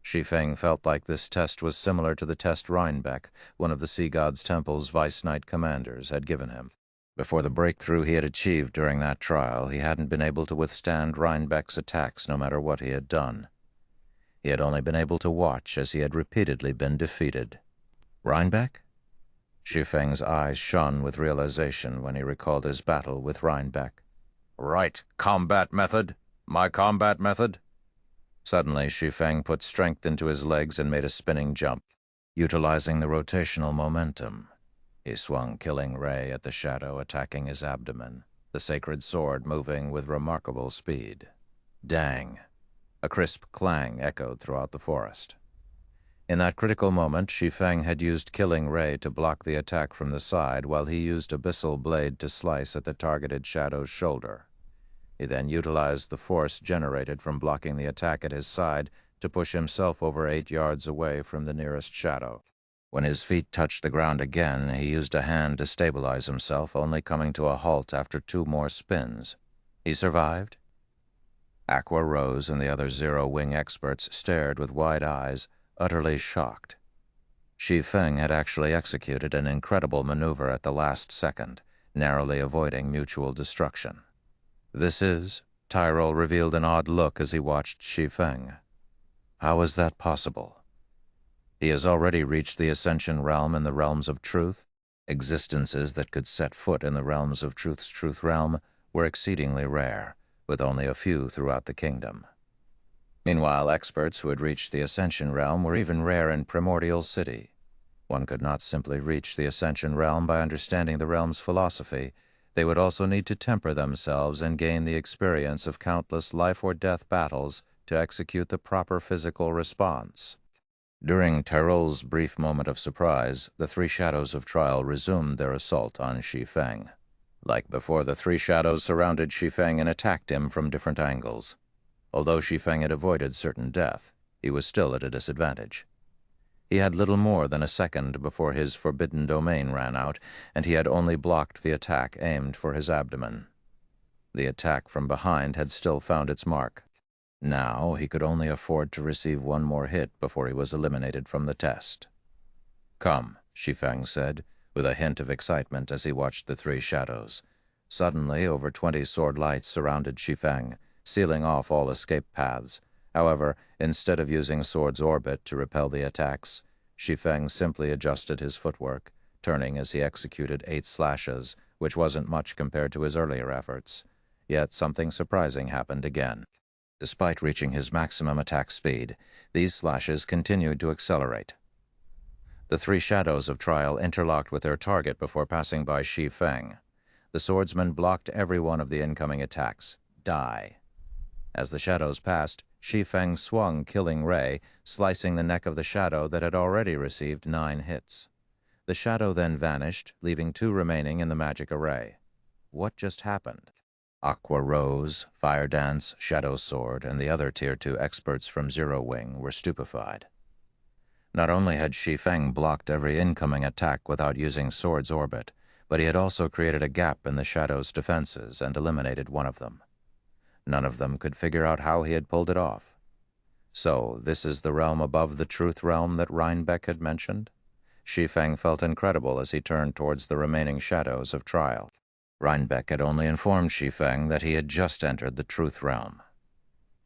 Shi Feng felt like this test was similar to the test Reinbeck, one of the Sea God's Temple's Vice Knight commanders, had given him. Before the breakthrough he had achieved during that trial, he hadn't been able to withstand Reinbeck's attacks no matter what he had done. He had only been able to watch as he had repeatedly been defeated. Reinbeck? Shi Feng's eyes shone with realization when he recalled his battle with Reinbeck. "Right, combat method. My combat method." Suddenly, Shi Feng put strength into his legs and made a spinning jump. Utilizing the rotational momentum, he swung Killing Ray at the shadow, attacking his abdomen, the sacred sword moving with remarkable speed. Dang! A crisp clang echoed throughout the forest. In that critical moment, Shi Feng had used Killing Ray to block the attack from the side, while he used Abyssal Blade to slice at the targeted shadow's shoulder. He then utilized the force generated from blocking the attack at his side to push himself over 8 yards away from the nearest shadow. When his feet touched the ground again, he used a hand to stabilize himself, only coming to a halt after 2 more spins. He survived? Aqua Rose and the other Zero-Wing experts stared with wide eyes, utterly shocked. Shi Feng had actually executed an incredible maneuver at the last second, narrowly avoiding mutual destruction. "This is," Tyrol revealed an odd look as he watched Shi Feng. "How is that possible? He has already reached the Ascension realm in the realms of truth. Existences that could set foot in the realms of truth's truth realm were exceedingly rare, with only a few throughout the kingdom. Meanwhile, experts who had reached the Ascension realm were even rare in Primordial City. One could not simply reach the Ascension realm by understanding the realm's philosophy. They would also need to temper themselves and gain the experience of countless life-or-death battles to execute the proper physical response." During Tyrol's brief moment of surprise, the 3 shadows of trial resumed their assault on Shi Feng. Like before, the 3 shadows surrounded Shi Feng and attacked him from different angles. Although Shi Feng had avoided certain death, he was still at a disadvantage. He had little more than a second before his Forbidden Domain ran out, and he had only blocked the attack aimed for his abdomen. The attack from behind had still found its mark. Now he could only afford to receive 1 more hit before he was eliminated from the test. "Come," Shi Feng said, with a hint of excitement as he watched the 3 shadows. Suddenly, over 20 sword lights surrounded Shi Feng, sealing off all escape paths. However, instead of using Sword's orbit to repel the attacks, Shi Feng simply adjusted his footwork, turning as he executed 8 slashes, which wasn't much compared to his earlier efforts. Yet something surprising happened again. Despite reaching his maximum attack speed, these slashes continued to accelerate. The 3 shadows of trial interlocked with their target before passing by Shi Feng. The swordsman blocked every one of the incoming attacks. Die. As the shadows passed, Shi Feng swung Killing Ray, slicing the neck of the shadow that had already received 9 hits. The shadow then vanished, leaving 2 remaining in the magic array. What just happened? Aqua Rose, Fire Dance, Shadow Sword, and the other Tier 2 experts from Zero-Wing were stupefied. Not only had Shi Feng blocked every incoming attack without using Sword's orbit, but he had also created a gap in the shadow's defenses and eliminated one of them. None of them could figure out how he had pulled it off. So, this is the realm above the truth realm that Reinbeck had mentioned? Shi Feng felt incredible as he turned towards the remaining shadows of trial. Reinbeck had only informed Shi Feng that he had just entered the truth realm.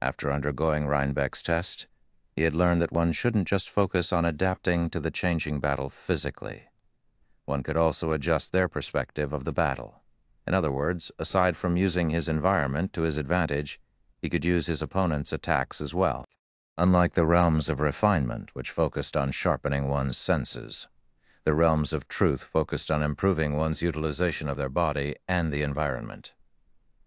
After undergoing Reinbeck's test, he had learned that one shouldn't just focus on adapting to the changing battle physically. One could also adjust their perspective of the battle. In other words, aside from using his environment to his advantage, he could use his opponent's attacks as well. Unlike the realms of refinement, which focused on sharpening one's senses, the realms of truth focused on improving one's utilization of their body and the environment.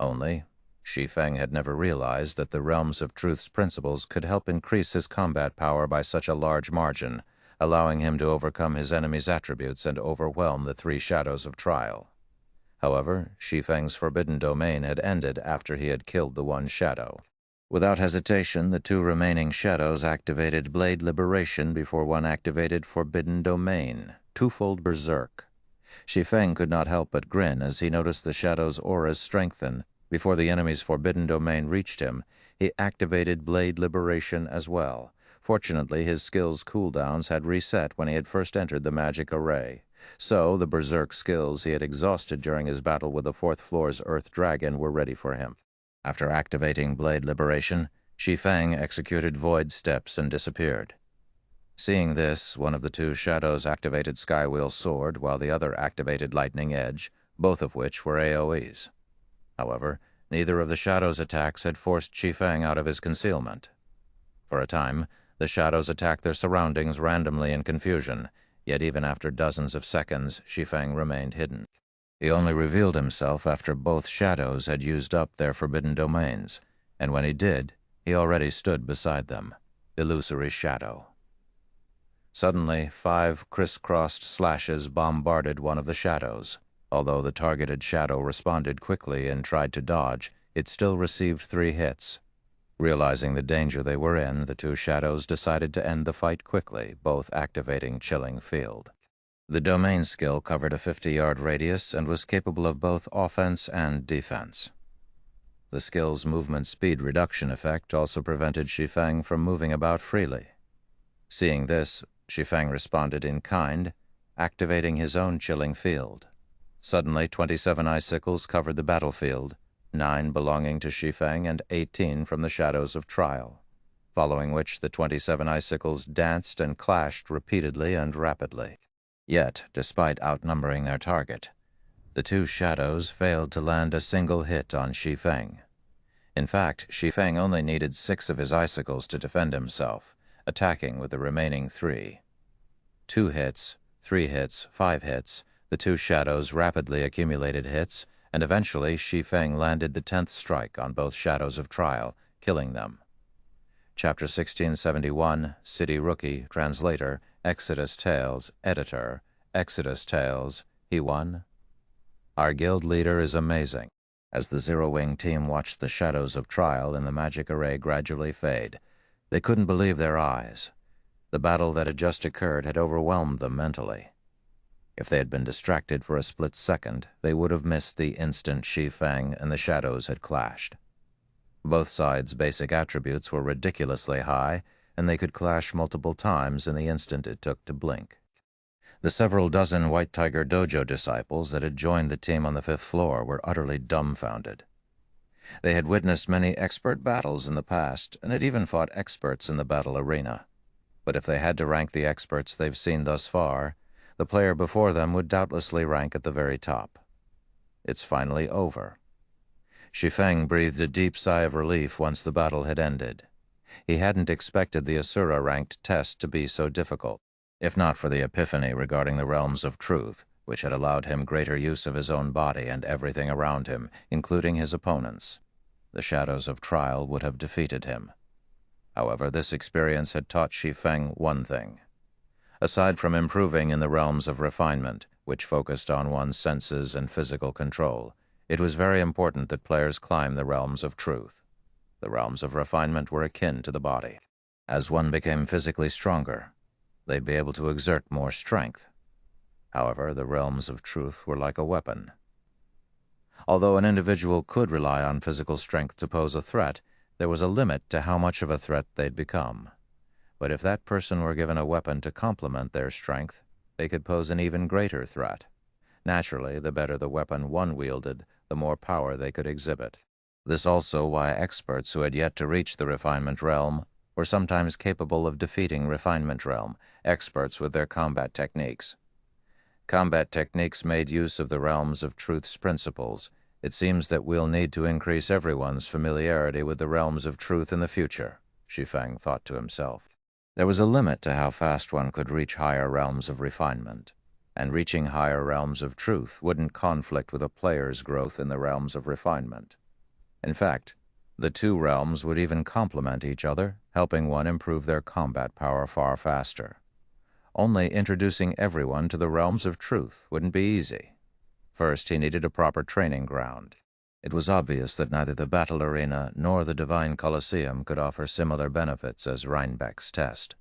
Only, Shi Feng had never realized that the realms of truth's principles could help increase his combat power by such a large margin, allowing him to overcome his enemy's attributes and overwhelm the three shadows of trial. However, Shi Feng's forbidden domain had ended after he had killed the one shadow. Without hesitation, the two remaining shadows activated Blade Liberation before one activated Forbidden Domain, twofold berserk. Shi Feng could not help but grin as he noticed the shadow's auras strengthen. Before the enemy's Forbidden Domain reached him, he activated Blade Liberation as well. Fortunately, his skill's cooldowns had reset when he had first entered the magic array. So, the berserk skills he had exhausted during his battle with the fourth floor's Earth Dragon were ready for him. After activating Blade Liberation, Shi Feng executed Void Steps and disappeared. Seeing this, one of the two shadows activated Skywheel Sword while the other activated Lightning Edge, both of which were AoEs. However, neither of the shadows' attacks had forced Shi Feng out of his concealment. For a time, the shadows attacked their surroundings randomly in confusion, yet even after dozens of seconds, Shi Feng remained hidden. He only revealed himself after both shadows had used up their forbidden domains, and when he did, he already stood beside them, illusory shadow. Suddenly, 5 crisscrossed slashes bombarded one of the shadows. Although the targeted shadow responded quickly and tried to dodge, it still received 3 hits. Realizing the danger they were in, the two shadows decided to end the fight quickly, both activating Chilling Field. The domain skill covered a 50-yard radius and was capable of both offense and defense. The skill's movement speed reduction effect also prevented Shi Feng from moving about freely. Seeing this, Shi Feng responded in kind, activating his own Chilling Field. Suddenly, 27 icicles covered the battlefield, 9 belonging to Shi Feng and 18 from the shadows of trial, following which the 27 icicles danced and clashed repeatedly and rapidly. Yet, despite outnumbering their target, the two shadows failed to land a single hit on Shi Feng. In fact, Shi Feng only needed 6 of his icicles to defend himself, attacking with the remaining 3. 2 hits, 3 hits, 5 hits, the two shadows rapidly accumulated hits, and eventually Shi Feng landed the 10th strike on both shadows of trial, killing them. Chapter 1671, City Rookie, Translator, Exodus Tales, Editor, Exodus Tales, he won. Our guild leader is amazing. As the Zero-Wing team watched the shadows of trial in the magic array gradually fade, they couldn't believe their eyes. The battle that had just occurred had overwhelmed them mentally. If they had been distracted for a split second, they would have missed the instant Shi Feng and the shadows had clashed. Both sides' basic attributes were ridiculously high, and they could clash multiple times in the instant it took to blink. The several dozen White Tiger Dojo disciples that had joined the team on the 5th floor were utterly dumbfounded. They had witnessed many expert battles in the past, and had even fought experts in the battle arena. But if they had to rank the experts they've seen thus far, the player before them would doubtlessly rank at the very top. It's finally over. Shi Feng breathed a deep sigh of relief once the battle had ended. He hadn't expected the Asura-ranked test to be so difficult, if not for the epiphany regarding the realms of truth, which had allowed him greater use of his own body and everything around him, including his opponents. The shadows of trial would have defeated him. However, this experience had taught Shi Feng one thing. Aside from improving in the realms of refinement, which focused on one's senses and physical control, it was very important that players climb the realms of truth. The realms of refinement were akin to the body. As one became physically stronger, they'd be able to exert more strength. However, the realms of truth were like a weapon. Although an individual could rely on physical strength to pose a threat, there was a limit to how much of a threat they'd become. But if that person were given a weapon to complement their strength, they could pose an even greater threat. Naturally, the better the weapon one wielded, the more power they could exhibit. This also why experts who had yet to reach the refinement realm were sometimes capable of defeating refinement realm, experts with their combat techniques. Combat techniques made use of the realms of truth's principles. It seems that we'll need to increase everyone's familiarity with the realms of truth in the future, Shi Feng thought to himself. There was a limit to how fast one could reach higher realms of refinement, and reaching higher realms of truth wouldn't conflict with a player's growth in the realms of refinement. In fact, the two realms would even complement each other, helping one improve their combat power far faster. Only introducing everyone to the realms of truth wouldn't be easy. First, he needed a proper training ground. It was obvious that neither the battle arena nor the Divine Colosseum could offer similar benefits as Reinbeck's test.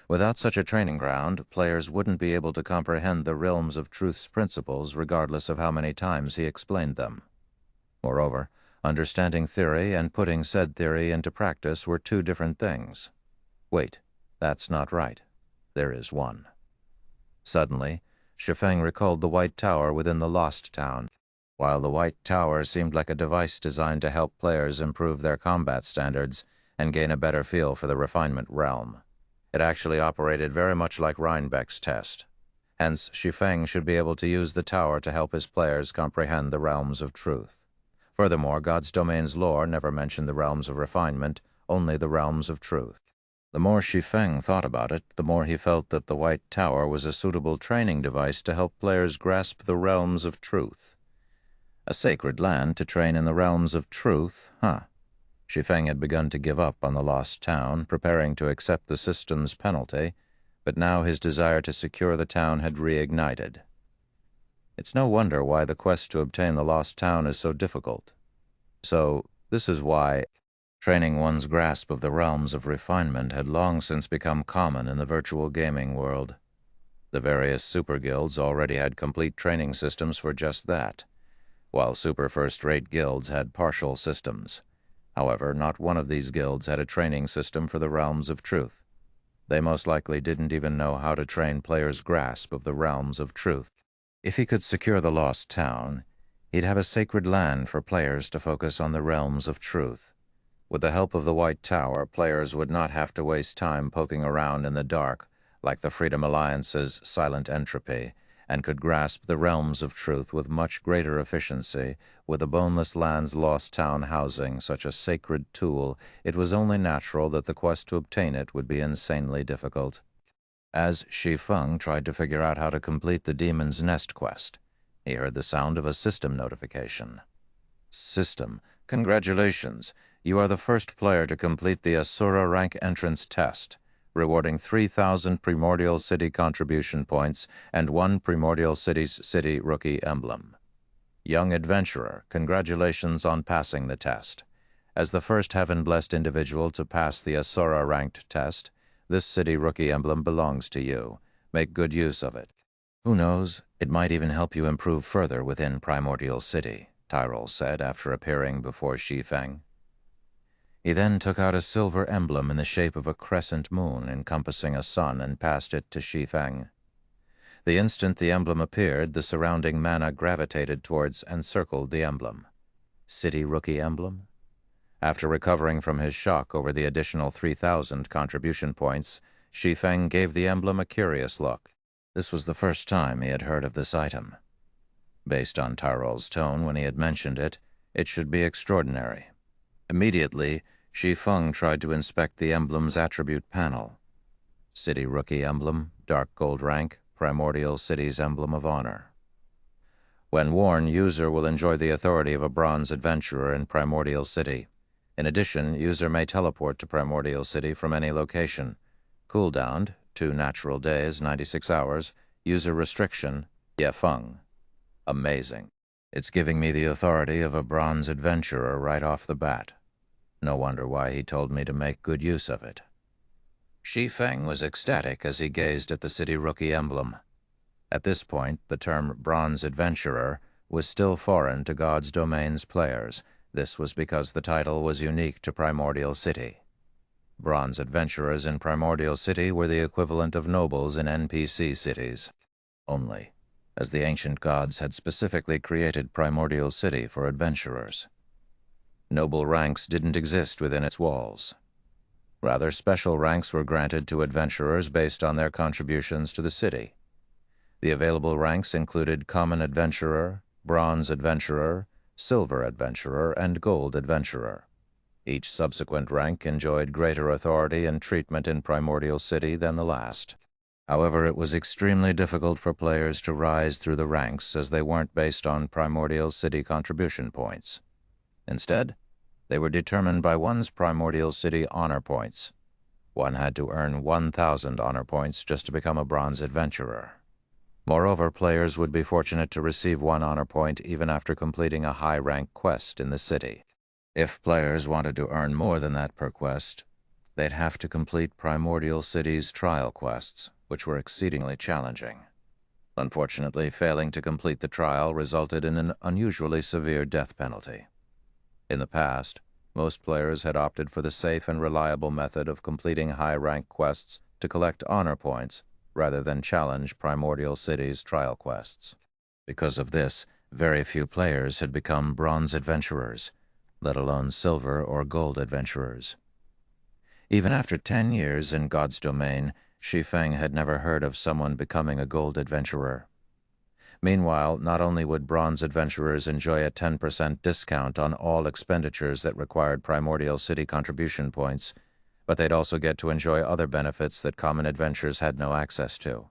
Without such a training ground, players wouldn't be able to comprehend the realms of truth's principles regardless of how many times he explained them. Moreover, understanding theory and putting said theory into practice were two different things. Wait, that's not right. There is one. Suddenly, Shi Feng recalled the White Tower within the Lost Town. While the White Tower seemed like a device designed to help players improve their combat standards and gain a better feel for the refinement realm, it actually operated very much like Reinbeck's test. Hence, Shi Feng should be able to use the tower to help his players comprehend the realms of truth. Furthermore, God's Domain's lore never mentioned the realms of refinement, only the realms of truth. The more Shi Feng thought about it, the more he felt that the White Tower was a suitable training device to help players grasp the realms of truth. A sacred land to train in the realms of truth, huh? Shi Feng had begun to give up on the lost town, preparing to accept the system's penalty, but now his desire to secure the town had reignited. It's no wonder why the quest to obtain the lost town is so difficult. So, this is why training one's grasp of the realms of refinement had long since become common in the virtual gaming world. The various super guilds already had complete training systems for just that, while super first-rate guilds had partial systems. However, not one of these guilds had a training system for the realms of truth. They most likely didn't even know how to train players' grasp of the realms of truth. If he could secure the lost town, he'd have a sacred land for players to focus on the realms of truth. With the help of the White Tower, players would not have to waste time poking around in the dark like the Freedom Alliance's Silent Entropy, and could grasp the realms of truth with much greater efficiency. With the Boneless Land's lost town housing such a sacred tool, it was only natural that the quest to obtain it would be insanely difficult. As Shi Feng tried to figure out how to complete the Demon's Nest quest, he heard the sound of a system notification. System, congratulations. You are the first player to complete the Asura rank entrance test, rewarding 3,000 Primordial City contribution points and 1 Primordial City's City Rookie emblem. Young adventurer, congratulations on passing the test. As the first heaven-blessed individual to pass the Asura ranked test, this City Rookie emblem belongs to you. Make good use of it. Who knows, it might even help you improve further within Primordial City, Tyrol said after appearing before Shi Feng. He then took out a silver emblem in the shape of a crescent moon encompassing a sun and passed it to Shi Feng. The instant the emblem appeared, the surrounding mana gravitated towards and circled the emblem. City Rookie emblem? After recovering from his shock over the additional 3,000 contribution points, Shi Feng gave the emblem a curious look. This was the first time he had heard of this item. Based on Tyrol's tone when he had mentioned it, it should be extraordinary. Immediately, Shi Feng tried to inspect the emblem's attribute panel. City Rookie emblem, dark gold rank, Primordial City's emblem of honor. When worn, user will enjoy the authority of a bronze adventurer in Primordial City. In addition, user may teleport to Primordial City from any location. Cooldown, 2 natural days, 96 hours. User restriction, Ye Feng. Amazing. It's giving me the authority of a bronze adventurer right off the bat. No wonder why he told me to make good use of it. Shi Feng was ecstatic as he gazed at the City Rookie emblem. At this point, the term Bronze Adventurer was still foreign to God's Domain's players. This was because the title was unique to Primordial City. Bronze Adventurers in Primordial City were the equivalent of nobles in NPC cities. Only, as the ancient gods had specifically created Primordial City for adventurers. Noble ranks didn't exist within its walls. Rather, special ranks were granted to adventurers based on their contributions to the city. The available ranks included Common Adventurer, Bronze Adventurer, Silver Adventurer, and Gold Adventurer. Each subsequent rank enjoyed greater authority and treatment in Primordial City than the last. However, it was extremely difficult for players to rise through the ranks as they weren't based on Primordial City contribution points. Instead, they were determined by one's Primordial City honor points. One had to earn 1,000 honor points just to become a Bronze Adventurer. Moreover, players would be fortunate to receive 1 honor point even after completing a high-rank quest in the city. If players wanted to earn more than that per quest, they'd have to complete Primordial City's trial quests, which were exceedingly challenging. Unfortunately, failing to complete the trial resulted in an unusually severe death penalty. In the past, most players had opted for the safe and reliable method of completing high-rank quests to collect honor points rather than challenge Primordial City's trial quests. Because of this, very few players had become Bronze Adventurers, let alone Silver or Gold Adventurers. Even after 10 years in God's domain, Shi Feng had never heard of someone becoming a Gold Adventurer. Meanwhile, not only would Bronze Adventurers enjoy a 10% discount on all expenditures that required Primordial City contribution points, but they'd also get to enjoy other benefits that common adventurers had no access to.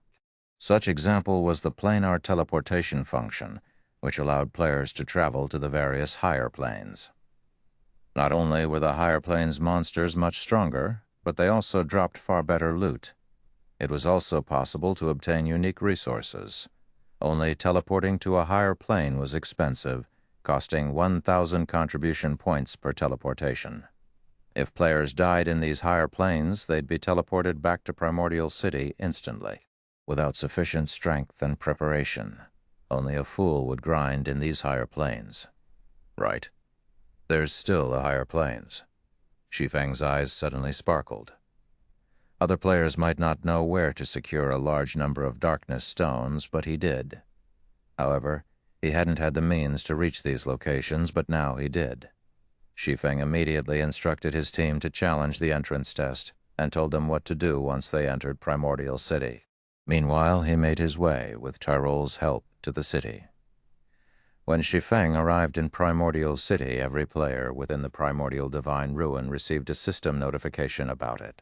Such example was the planar teleportation function, which allowed players to travel to the various higher planes. Not only were the higher planes monsters much stronger, but they also dropped far better loot. It was also possible to obtain unique resources. Only teleporting to a higher plane was expensive, costing 1,000 contribution points per teleportation. If players died in these higher planes, they'd be teleported back to Primordial City instantly, without sufficient strength and preparation. Only a fool would grind in these higher planes. Right. There's still the higher planes. Shi Feng's eyes suddenly sparkled. Other players might not know where to secure a large number of darkness stones, but he did. However, he hadn't had the means to reach these locations, but now he did. Shi Feng immediately instructed his team to challenge the entrance test and told them what to do once they entered Primordial City. Meanwhile, he made his way, with Tyrol's help, to the city. When Shi Feng arrived in Primordial City, every player within the Primordial Divine Ruin received a system notification about it.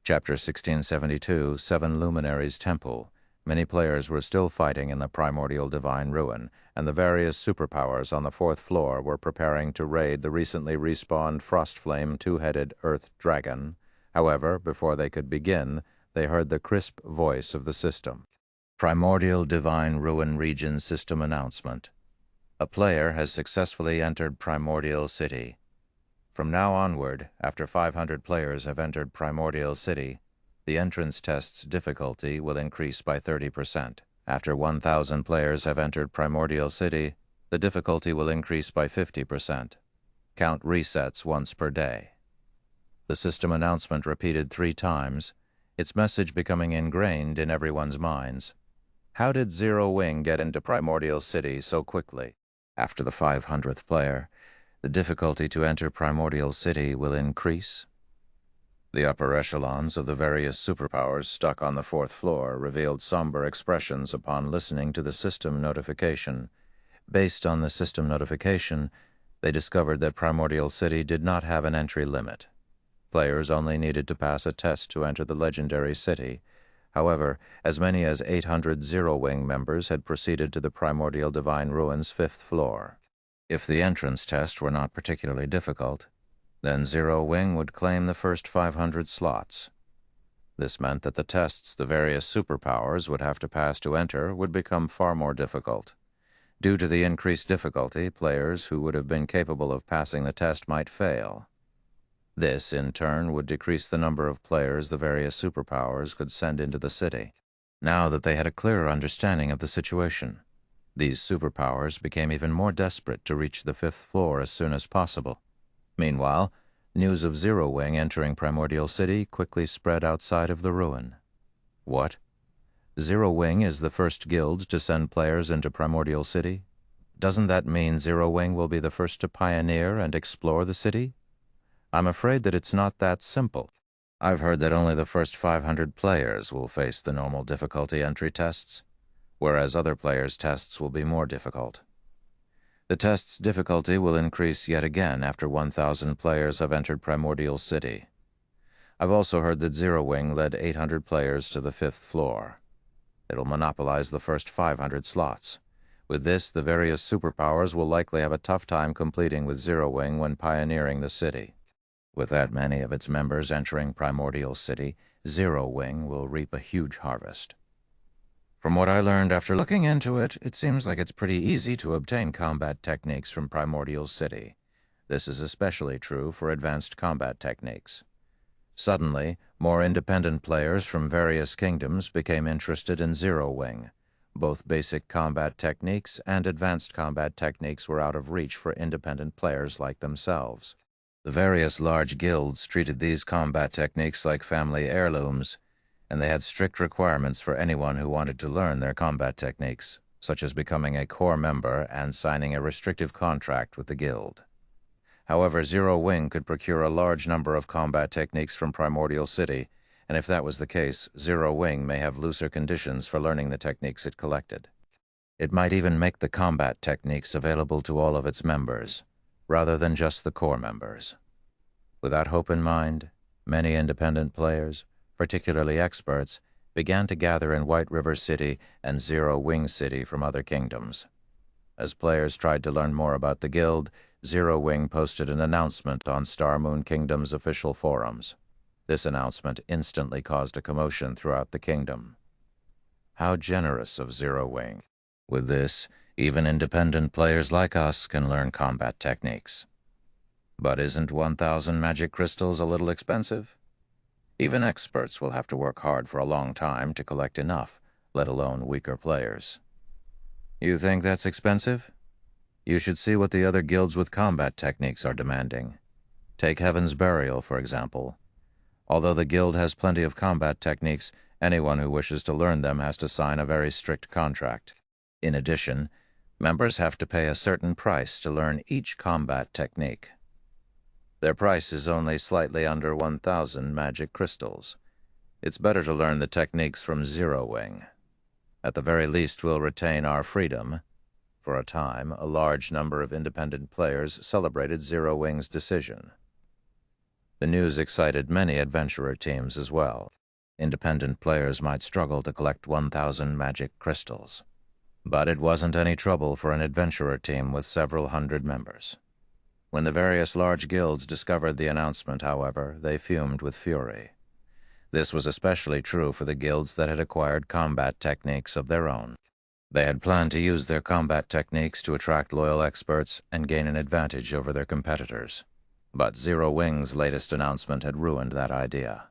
Chapter 1672, 7 Luminaries Temple. Many players were still fighting in the Primordial Divine Ruin, and the various superpowers on the 4th floor were preparing to raid the recently respawned Frostflame two-headed Earth Dragon. However, before they could begin, they heard the crisp voice of the system. Primordial Divine Ruin Region System Announcement. A player has successfully entered Primordial City. From now onward, after 500 players have entered Primordial City, the entrance test's difficulty will increase by 30%. After 1,000 players have entered Primordial City, the difficulty will increase by 50%. Count resets once per day. The system announcement repeated 3 times, its message becoming ingrained in everyone's minds. How did Zero Wing get into Primordial City so quickly? After the 500th player, the difficulty to enter Primordial City will increase. The upper echelons of the various superpowers stuck on the 4th floor revealed somber expressions upon listening to the system notification. Based on the system notification, they discovered that Primordial City did not have an entry limit. Players only needed to pass a test to enter the legendary city. However, as many as 800 Zero Wing members had proceeded to the Primordial Divine Ruin's 5th floor. If the entrance test were not particularly difficult, then Zero Wing would claim the first 500 slots. This meant that the tests the various superpowers would have to pass to enter would become far more difficult. Due to the increased difficulty, players who would have been capable of passing the test might fail. This, in turn, would decrease the number of players the various superpowers could send into the city. Now that they had a clearer understanding of the situation, these superpowers became even more desperate to reach the 5th floor as soon as possible. Meanwhile, news of Zero Wing entering Primordial City quickly spread outside of the ruin. What? Zero Wing is the first guild to send players into Primordial City? doesn't that mean Zero Wing will be the first to pioneer and explore the city? I'm afraid that it's not that simple. I've heard that only the first 500 players will face the normal difficulty entry tests, whereas other players' tests will be more difficult. The test's difficulty will increase yet again after 1,000 players have entered Primordial City. I've also heard that Zero Wing led 800 players to the 5th floor. It'll monopolize the first 500 slots. With this, the various superpowers will likely have a tough time competing with Zero Wing when pioneering the city. With that many of its members entering Primordial City, Zero Wing will reap a huge harvest. From what I learned after looking into it, it seems like it's pretty easy to obtain combat techniques from Primordial City. This is especially true for advanced combat techniques. Suddenly, more independent players from various kingdoms became interested in Zero Wing. Both basic combat techniques and advanced combat techniques were out of reach for independent players like themselves. The various large guilds treated these combat techniques like family heirlooms, and they had strict requirements for anyone who wanted to learn their combat techniques, such as becoming a core member and signing a restrictive contract with the guild. However, Zero Wing could procure a large number of combat techniques from Primordial City, and if that was the case, Zero Wing may have looser conditions for learning the techniques it collected. It might even make the combat techniques available to all of its members, rather than just the core members. With that hope in mind, many independent players, particularly experts, began to gather in White River City and Zero Wing City from other kingdoms. As players tried to learn more about the guild, Zero Wing posted an announcement on Star Moon Kingdom's official forums. This announcement instantly caused a commotion throughout the kingdom. How generous of Zero Wing. With this, even independent players like us can learn combat techniques. But isn't 1,000 magic crystals a little expensive? Even experts will have to work hard for a long time to collect enough, let alone weaker players. You think that's expensive? You should see what the other guilds with combat techniques are demanding. Take Heaven's Burial, for example. Although the guild has plenty of combat techniques, anyone who wishes to learn them has to sign a very strict contract. In addition, members have to pay a certain price to learn each combat technique. Their price is only slightly under 1,000 magic crystals. It's better to learn the techniques from Zero Wing. At the very least, we'll retain our freedom. For a time, a large number of independent players celebrated Zero Wing's decision. The news excited many adventurer teams as well. Independent players might struggle to collect 1,000 magic crystals. But it wasn't any trouble for an adventurer team with several hundred members. When the various large guilds discovered the announcement, however, they fumed with fury. This was especially true for the guilds that had acquired combat techniques of their own. They had planned to use their combat techniques to attract loyal experts and gain an advantage over their competitors. But Zero Wing's latest announcement had ruined that idea.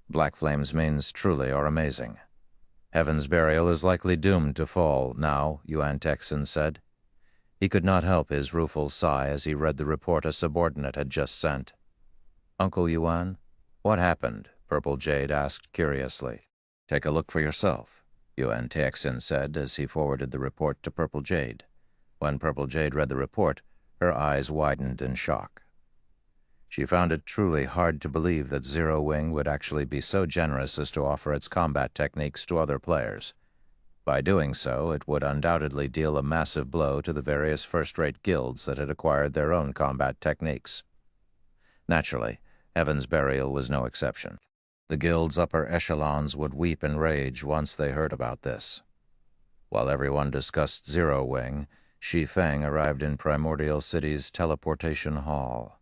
Black Flame's means truly are amazing. Heaven's Burial is likely doomed to fall now, Yuan Texan said. He could not help his rueful sigh as he read the report a subordinate had just sent. Uncle Yuan, what happened? Purple Jade asked curiously. Take a look for yourself, Yuan Texan said as he forwarded the report to Purple Jade. When Purple Jade read the report, her eyes widened in shock. She found it truly hard to believe that Zero Wing would actually be so generous as to offer its combat techniques to other players. By doing so, it would undoubtedly deal a massive blow to the various first-rate guilds that had acquired their own combat techniques. Naturally, Heaven's Burial was no exception. The guild's upper echelons would weep in rage once they heard about this. While everyone discussed Zero Wing, Shi Feng arrived in Primordial City's teleportation hall.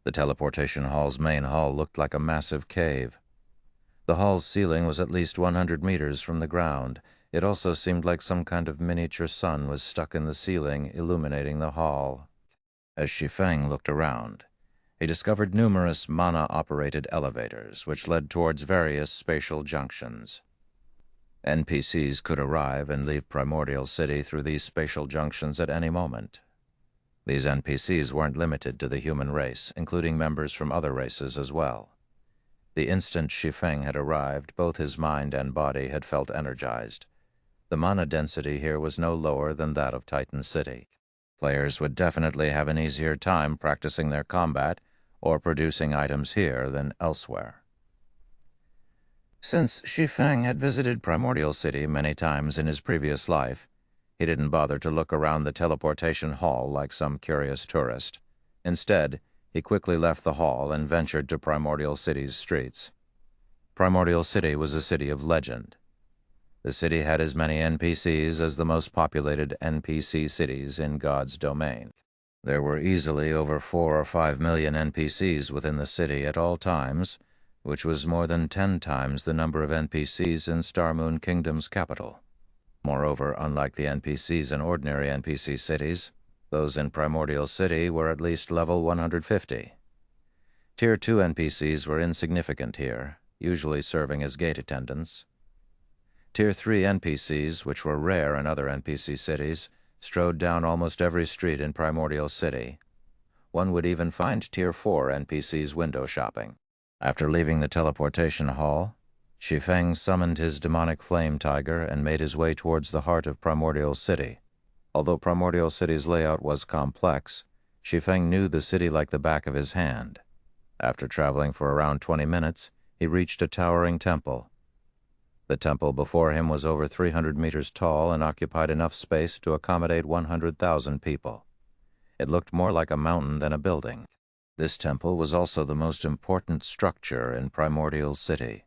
The teleportation hall's main hall looked like a massive cave. The hall's ceiling was at least 100 meters from the ground. It also seemed like some kind of miniature sun was stuck in the ceiling, illuminating the hall. As Shi Feng looked around, he discovered numerous mana-operated elevators which led towards various spatial junctions. NPCs could arrive and leave Primordial City through these spatial junctions at any moment. These NPCs weren't limited to the human race, including members from other races as well. The instant Shi Feng had arrived, both his mind and body had felt energized. The mana density here was no lower than that of Titan City. Players would definitely have an easier time practicing their combat or producing items here than elsewhere. Since Shi Feng had visited Primordial City many times in his previous life, he didn't bother to look around the teleportation hall like some curious tourist. Instead, he quickly left the hall and ventured to Primordial City's streets. Primordial City was a city of legend. The city had as many NPCs as the most populated NPC cities in God's domain. There were easily over 4 or 5 million NPCs within the city at all times, which was more than 10 times the number of NPCs in Star Moon Kingdom's capital. Moreover, unlike the NPCs in ordinary NPC cities, those in Primordial City were at least level 150. Tier 2 NPCs were insignificant here, usually serving as gate attendants. Tier 3 NPCs, which were rare in other NPC cities, strode down almost every street in Primordial City. One would even find Tier 4 NPCs window shopping. After leaving the teleportation hall, Shi Feng summoned his demonic flame tiger and made his way towards the heart of Primordial City. Although Primordial City's layout was complex, Shi Feng knew the city like the back of his hand. After traveling for around 20 minutes, he reached a towering temple. The temple before him was over 300 meters tall and occupied enough space to accommodate 100,000 people. It looked more like a mountain than a building. This temple was also the most important structure in Primordial City.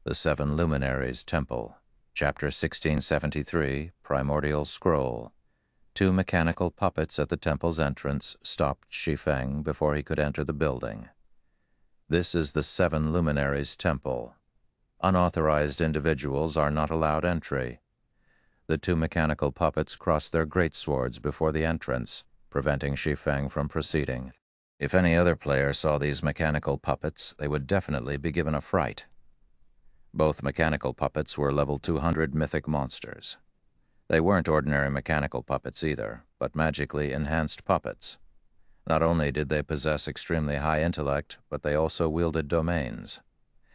The Seven Luminaries Temple, Chapter 1673, Primordial Scroll. 2 mechanical puppets at the temple's entrance stopped Shi Feng before he could enter the building. This is the Seven Luminaries Temple. Unauthorized individuals are not allowed entry. The 2 mechanical puppets crossed their greatswords before the entrance, preventing Shi Feng from proceeding. If any other player saw these mechanical puppets, they would definitely be given a fright. Both mechanical puppets were level 200 mythic monsters. They weren't ordinary mechanical puppets either, but magically enhanced puppets. Not only did they possess extremely high intellect, but they also wielded domains.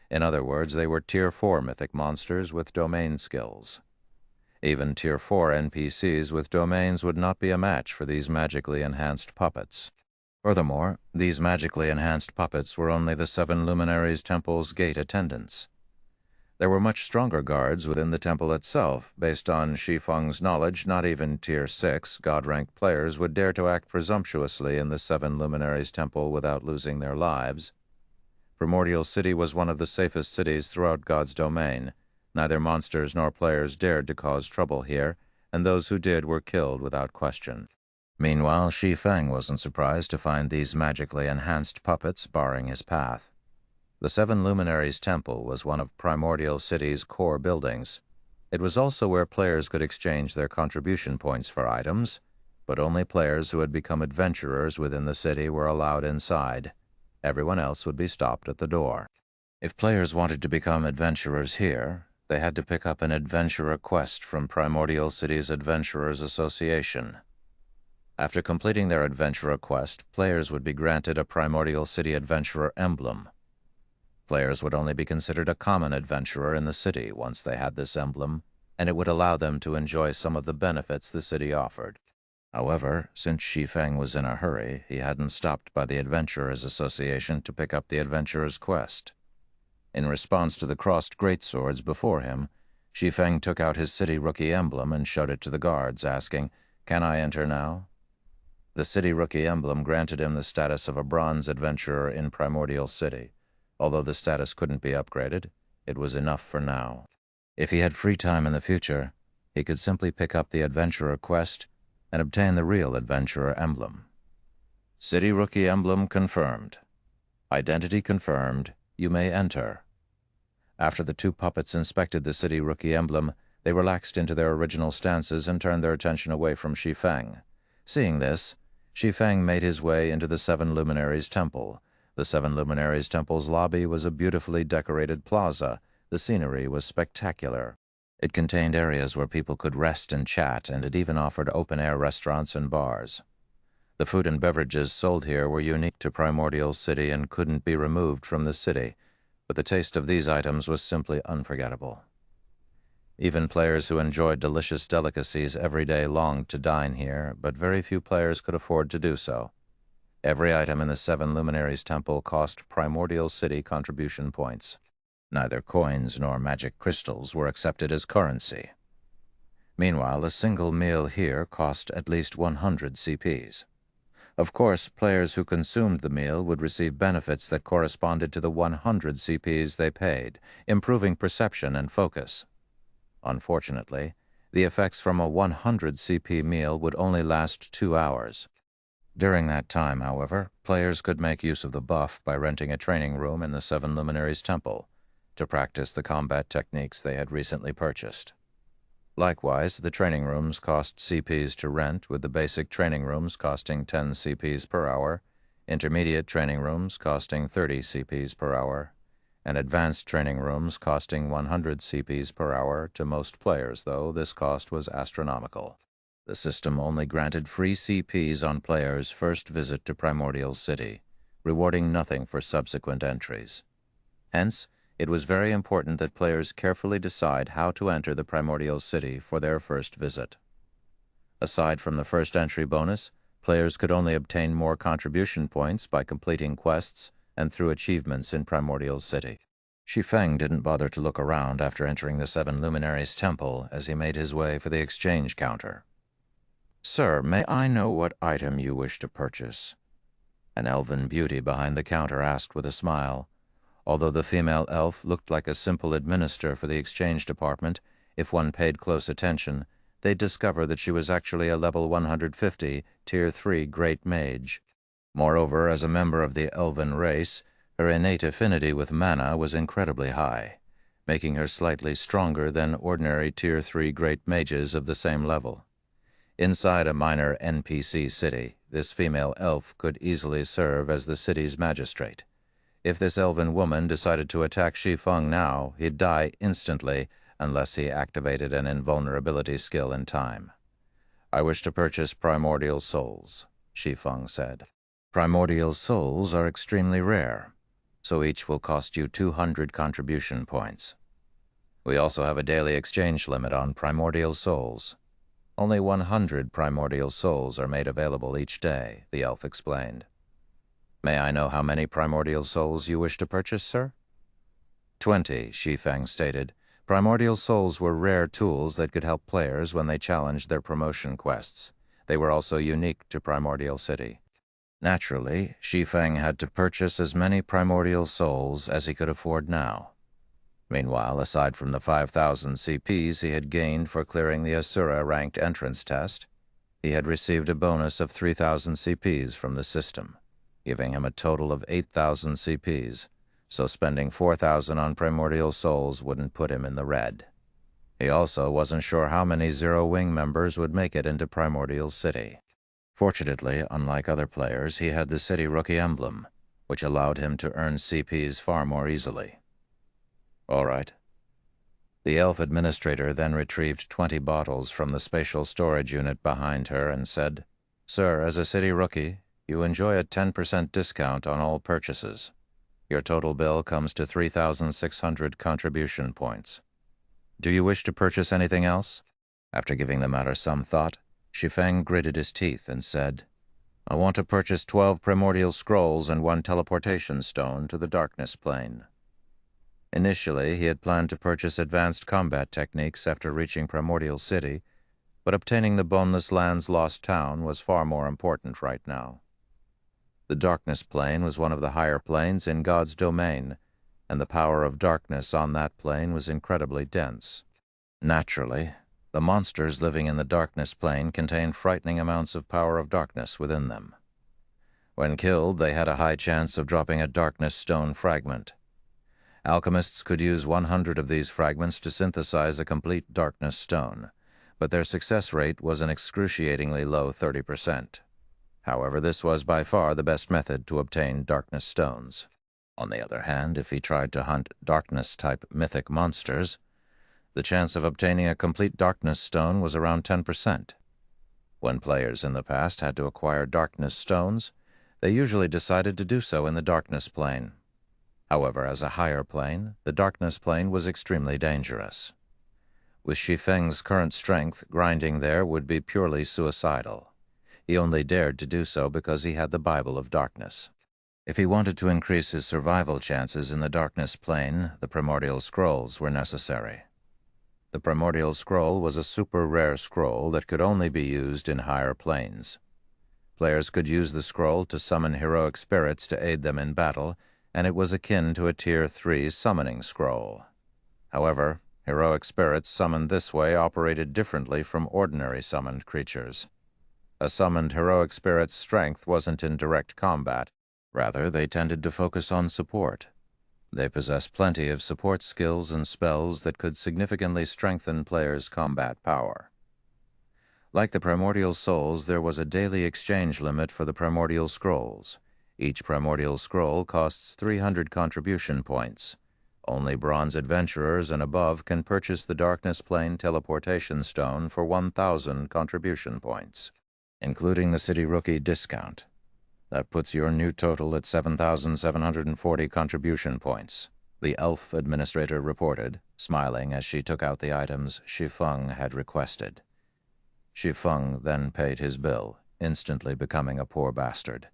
In other words, they were Tier 4 mythic monsters with domain skills. Even Tier 4 NPCs with domains would not be a match for these magically enhanced puppets. Furthermore, these magically enhanced puppets were only the Seven Luminaries Temple's gate attendants. There were much stronger guards within the temple itself. Based on Shi Feng's knowledge, not even Tier 6 God-ranked players would dare to act presumptuously in the Seven Luminaries Temple without losing their lives. Primordial City was one of the safest cities throughout God's domain. Neither monsters nor players dared to cause trouble here, and those who did were killed without question. Meanwhile, Shi Feng wasn't surprised to find these magically enhanced puppets barring his path. The Seven Luminaries Temple was one of Primordial City's core buildings. It was also where players could exchange their contribution points for items, but only players who had become adventurers within the city were allowed inside. Everyone else would be stopped at the door. If players wanted to become adventurers here, they had to pick up an adventurer quest from Primordial City's Adventurers Association. After completing their adventurer quest, players would be granted a Primordial City Adventurer emblem. Players would only be considered a common adventurer in the city once they had this emblem, and it would allow them to enjoy some of the benefits the city offered. However, since Shi Feng was in a hurry, he hadn't stopped by the Adventurers Association to pick up the adventurer's quest. In response to the crossed greatswords before him, Shi Feng took out his city rookie emblem and showed it to the guards, asking, "Can I enter now?" The city rookie emblem granted him the status of a bronze adventurer in Primordial City. Although the status couldn't be upgraded, it was enough for now. If he had free time in the future, he could simply pick up the adventurer quest and obtain the real adventurer emblem. City rookie emblem confirmed. Identity confirmed. You may enter. After the 2 puppets inspected the city rookie emblem, they relaxed into their original stances and turned their attention away from Shi Feng. Seeing this, Shi Feng made his way into the Seven Luminaries Temple. The Seven Luminaries Temple's lobby was a beautifully decorated plaza. The scenery was spectacular. It contained areas where people could rest and chat, and it even offered open-air restaurants and bars. The food and beverages sold here were unique to Primordial City and couldn't be removed from the city, but the taste of these items was simply unforgettable. Even players who enjoyed delicious delicacies every day longed to dine here, but very few players could afford to do so. Every item in the Seven Luminaries Temple cost Primordial City contribution points. Neither coins nor magic crystals were accepted as currency. Meanwhile, a single meal here cost at least 100 CPs. Of course, players who consumed the meal would receive benefits that corresponded to the 100 CPs they paid, improving perception and focus. Unfortunately, the effects from a 100 CP meal would only last 2 hours. During that time, however, players could make use of the buff by renting a training room in the Seven Luminaries Temple to practice the combat techniques they had recently purchased. Likewise, the training rooms cost CPs to rent, with the basic training rooms costing 10 CPs per hour, intermediate training rooms costing 30 CPs per hour, and advanced training rooms costing 100 CPs per hour. To most players, though, this cost was astronomical. The system only granted free CPs on players' first visit to Primordial City, rewarding nothing for subsequent entries. Hence, it was very important that players carefully decide how to enter the Primordial City for their first visit. Aside from the first entry bonus, players could only obtain more contribution points by completing quests and through achievements in Primordial City. Shi Feng didn't bother to look around after entering the Seven Luminaries Temple as he made his way for the exchange counter. "Sir, may I know what item you wish to purchase?" An elven beauty behind the counter asked with a smile. Although the female elf looked like a simple administrator for the exchange department, if one paid close attention, they'd discover that she was actually a level 150, Tier 3 Great Mage. Moreover, as a member of the elven race, her innate affinity with mana was incredibly high, making her slightly stronger than ordinary Tier 3 Great Mages of the same level. Inside a minor NPC city, this female elf could easily serve as the city's magistrate. If this elven woman decided to attack Shi Feng now, he'd die instantly unless he activated an invulnerability skill in time. "I wish to purchase primordial souls," Shi Feng said. "Primordial souls are extremely rare, so each will cost you 200 contribution points. We also have a daily exchange limit on primordial souls. Only 100 primordial souls are made available each day," the elf explained. "May I know how many primordial souls you wish to purchase, sir?" 20, Shi Feng stated. Primordial souls were rare tools that could help players when they challenged their promotion quests. They were also unique to Primordial City. Naturally, Shi Feng had to purchase as many primordial souls as he could afford now. Meanwhile, aside from the 5,000 CPs he had gained for clearing the Asura-ranked entrance test, he had received a bonus of 3,000 CPs from the system, giving him a total of 8,000 CPs, so spending 4,000 on primordial souls wouldn't put him in the red. He also wasn't sure how many Zero Wing members would make it into Primordial City. Fortunately, unlike other players, he had the City Rookie emblem, which allowed him to earn CPs far more easily. "All right." The elf administrator then retrieved 20 bottles from the spatial storage unit behind her and said, "Sir, as a City Rookie, you enjoy a 10% discount on all purchases. Your total bill comes to 3,600 contribution points. Do you wish to purchase anything else?" After giving the matter some thought, Shi Feng gritted his teeth and said, "I want to purchase 12 primordial scrolls and 1 teleportation stone to the darkness plane." Initially, he had planned to purchase advanced combat techniques after reaching Primordial City, but obtaining the Boneless Land's Lost Town was far more important right now. The darkness plane was one of the higher planes in God's domain, and the power of darkness on that plane was incredibly dense. Naturally, the monsters living in the darkness plane contained frightening amounts of power of darkness within them. When killed, they had a high chance of dropping a darkness stone fragment. Alchemists could use 100 of these fragments to synthesize a complete darkness stone, but their success rate was an excruciatingly low 30%. However, this was by far the best method to obtain darkness stones. On the other hand, if he tried to hunt darkness-type mythic monsters, the chance of obtaining a complete darkness stone was around 10%. When players in the past had to acquire darkness stones, they usually decided to do so in the darkness plane. However, as a higher plane, the darkness plane was extremely dangerous. With Shi Feng's current strength, grinding there would be purely suicidal. He only dared to do so because he had the Bible of Darkness. If he wanted to increase his survival chances in the Darkness Plane, the Primordial Scrolls were necessary. The Primordial Scroll was a super rare scroll that could only be used in higher planes. Players could use the scroll to summon heroic spirits to aid them in battle, and it was akin to a Tier 3 summoning scroll. However, heroic spirits summoned this way operated differently from ordinary summoned creatures. A summoned heroic spirit's strength wasn't in direct combat. Rather, they tended to focus on support. They possess plenty of support skills and spells that could significantly strengthen players' combat power. Like the Primordial Souls, there was a daily exchange limit for the Primordial Scrolls. Each Primordial Scroll costs 300 contribution points. Only Bronze Adventurers and above can purchase the Darkness Plane Teleportation Stone for 1,000 contribution points, including the City Rookie discount. That puts your new total at 7,740 contribution points, the elf administrator reported, smiling as she took out the items Shi Feng had requested. Shi Feng then paid his bill, instantly becoming a poor bastard.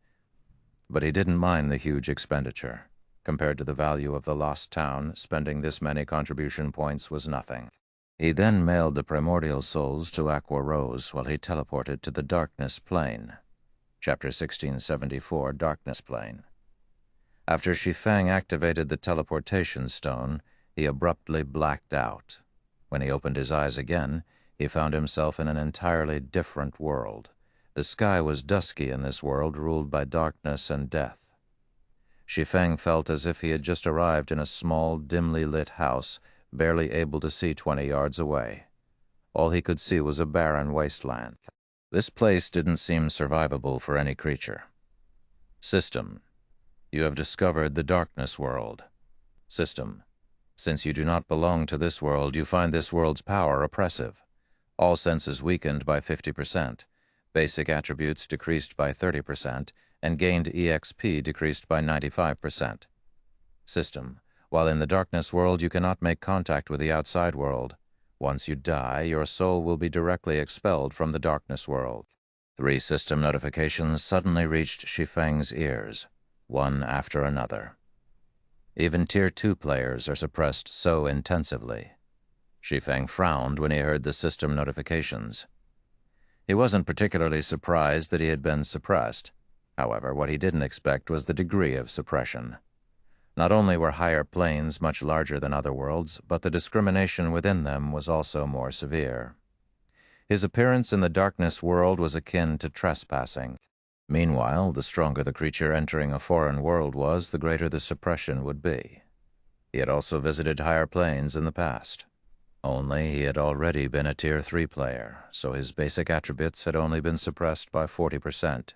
But he didn't mind the huge expenditure. Compared to the value of the lost town, spending this many contribution points was nothing. He then mailed the Primordial Souls to Aqua Rose while he teleported to the Darkness Plane. Chapter 1674, Darkness Plane. After Shi Feng activated the teleportation stone, he abruptly blacked out. When he opened his eyes again, he found himself in an entirely different world. The sky was dusky in this world ruled by darkness and death. Shi Feng felt as if he had just arrived in a small, dimly lit house, barely able to see 20 yards away. All he could see was a barren wasteland. This place didn't seem survivable for any creature. System. You have discovered the darkness world. System. Since you do not belong to this world, you find this world's power oppressive. All senses weakened by 50%, basic attributes decreased by 30%, and gained EXP decreased by 95%. System. While in the darkness world, you cannot make contact with the outside world. Once you die, your soul will be directly expelled from the darkness world. 3 system notifications suddenly reached Shi Feng's ears, one after another. Even Tier 2 players are suppressed so intensively. Shi Feng frowned when he heard the system notifications. He wasn't particularly surprised that he had been suppressed. However, what he didn't expect was the degree of suppression. Not only were higher planes much larger than other worlds, but the discrimination within them was also more severe. His appearance in the darkness world was akin to trespassing. Meanwhile, the stronger the creature entering a foreign world was, the greater the suppression would be. He had also visited higher planes in the past. Only he had already been a Tier 3 player, so his basic attributes had only been suppressed by 40%.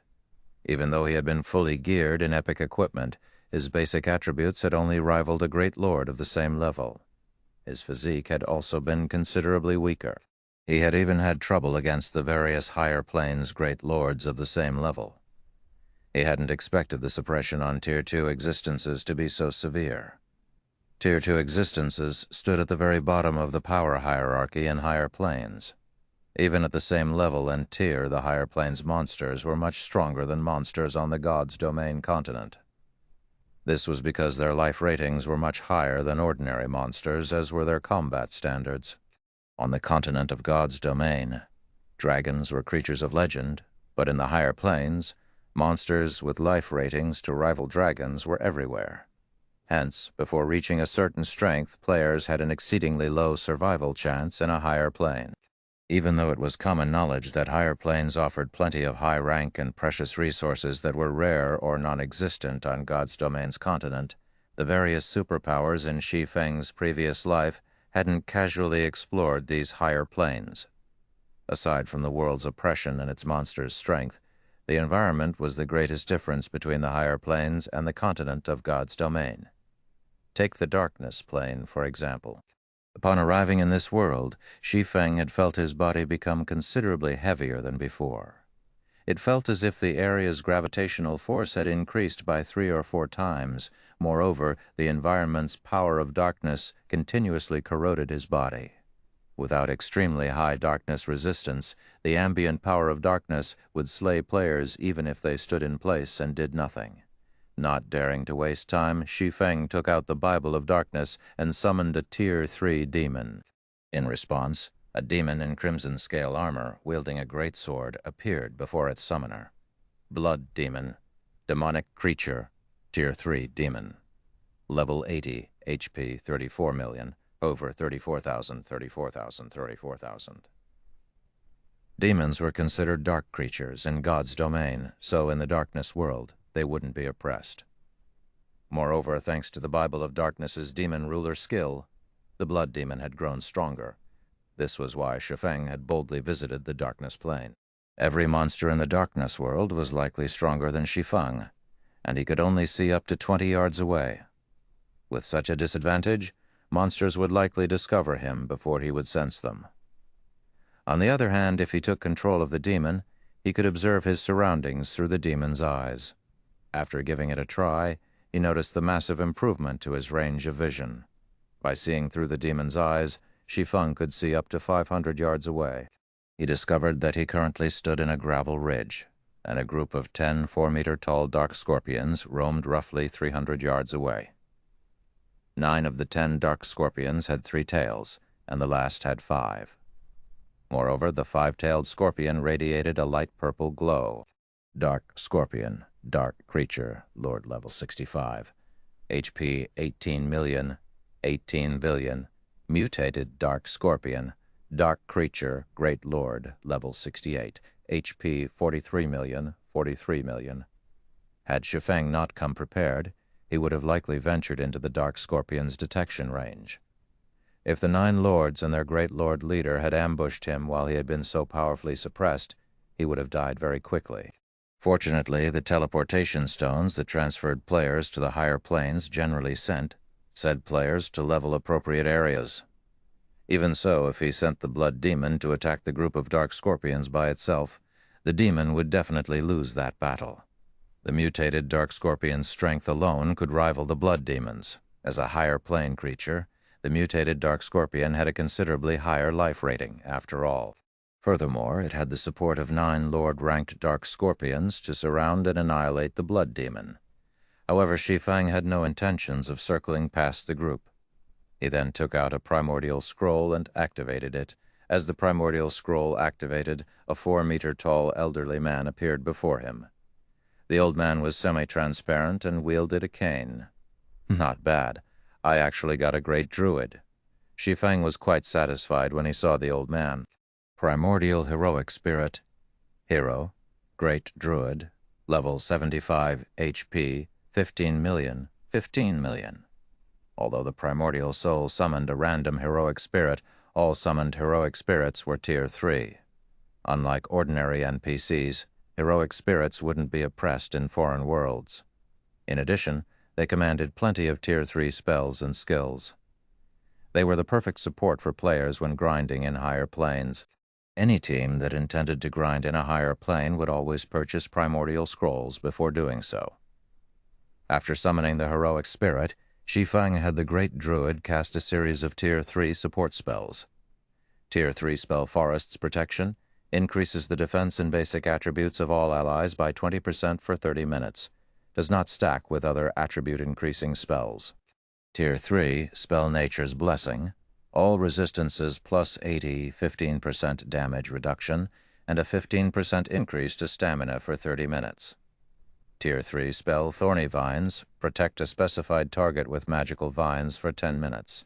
Even though he had been fully geared in epic equipment, his basic attributes had only rivaled a great lord of the same level. His physique had also been considerably weaker. He had even had trouble against the various higher planes great lords of the same level. He hadn't expected the suppression on Tier 2 existences to be so severe. Tier 2 existences stood at the very bottom of the power hierarchy in higher planes. Even at the same level and tier, the higher planes monsters were much stronger than monsters on the God's Domain continent. This was because their life ratings were much higher than ordinary monsters, as were their combat standards. On the continent of God's Domain, dragons were creatures of legend, but in the higher planes, monsters with life ratings to rival dragons were everywhere. Hence, before reaching a certain strength, players had an exceedingly low survival chance in a higher plane. Even though it was common knowledge that higher planes offered plenty of high rank and precious resources that were rare or non-existent on God's Domain's continent, the various superpowers in Shi Feng's previous life hadn't casually explored these higher planes. Aside from the world's oppression and its monster's strength, the environment was the greatest difference between the higher planes and the continent of God's Domain. Take the Darkness Plane, for example. Upon arriving in this world, Shi Feng had felt his body become considerably heavier than before. It felt as if the area's gravitational force had increased by 3 or 4 times. Moreover, the environment's power of darkness continuously corroded his body. Without extremely high darkness resistance, the ambient power of darkness would slay players even if they stood in place and did nothing. Not daring to waste time, Shi Feng took out the Bible of Darkness and summoned a Tier 3 demon. In response, a demon in crimson scale armor, wielding a great sword, appeared before its summoner. Blood Demon. Demonic Creature. Tier 3 Demon. Level 80, HP 34 million, over 34,000, 34,000, 34,000. Demons were considered dark creatures in God's domain, so in the darkness world, they wouldn't be oppressed. Moreover, thanks to the Bible of Darkness's demon ruler skill, the Blood Demon had grown stronger. This was why Shi Feng had boldly visited the Darkness Plane. Every monster in the Darkness world was likely stronger than Shi Feng, and he could only see up to 20 yards away. With such a disadvantage, monsters would likely discover him before he would sense them. On the other hand, if he took control of the demon, he could observe his surroundings through the demon's eyes. After giving it a try, he noticed the massive improvement to his range of vision. By seeing through the demon's eyes, Shi Feng could see up to 500 yards away. He discovered that he currently stood in a gravel ridge, and a group of 10 4-meter-tall dark scorpions roamed roughly 300 yards away. 9 of the 10 dark scorpions had 3 tails, and the last had 5. Moreover, the 5-tailed scorpion radiated a light purple glow. Dark Scorpion, Dark Creature, Lord level 65. HP 18 million, 18 billion. Mutated Dark Scorpion, Dark Creature, Great Lord, level 68. HP 43 million, 43 million. Had Shi Feng not come prepared, he would have likely ventured into the Dark Scorpion's detection range. If the 9 lords and their Great Lord leader had ambushed him while he had been so powerfully suppressed, he would have died very quickly. Fortunately, the teleportation stones that transferred players to the higher planes generally sent said players to level appropriate areas. Even so, if he sent the Blood Demon to attack the group of Dark Scorpions by itself, the demon would definitely lose that battle. The mutated Dark Scorpion's strength alone could rival the Blood Demon's. As a higher plane creature, the mutated Dark Scorpion had a considerably higher life rating, after all. Furthermore, it had the support of 9 Lord-ranked Dark Scorpions to surround and annihilate the Blood Demon. However, Shi Feng had no intentions of circling past the group. He then took out a primordial scroll and activated it. As the primordial scroll activated, a 4-meter-tall elderly man appeared before him. The old man was semi-transparent and wielded a cane. Not bad. I actually got a great druid. Shi Feng was quite satisfied when he saw the old man. Primordial Heroic Spirit, Hero, Great Druid, level 75 HP, 15 million, 15 million. Although the Primordial Soul summoned a random Heroic Spirit, all summoned Heroic Spirits were Tier 3. Unlike ordinary NPCs, Heroic Spirits wouldn't be oppressed in foreign worlds. In addition, they commanded plenty of Tier 3 spells and skills. They were the perfect support for players when grinding in higher planes. Any team that intended to grind in a higher plane would always purchase primordial scrolls before doing so. After summoning the Heroic Spirit, Shi Feng had the Great Druid cast a series of Tier 3 support spells. Tier 3 Spell Forest's Protection increases the defense and basic attributes of all allies by 20% for 30 minutes. Does not stack with other attribute-increasing spells. Tier 3 Spell Nature's Blessing, all resistances plus 80, 15% damage reduction, and a 15% increase to stamina for 30 minutes. Tier 3 Spell Thorny Vines, protect a specified target with magical vines for 10 minutes.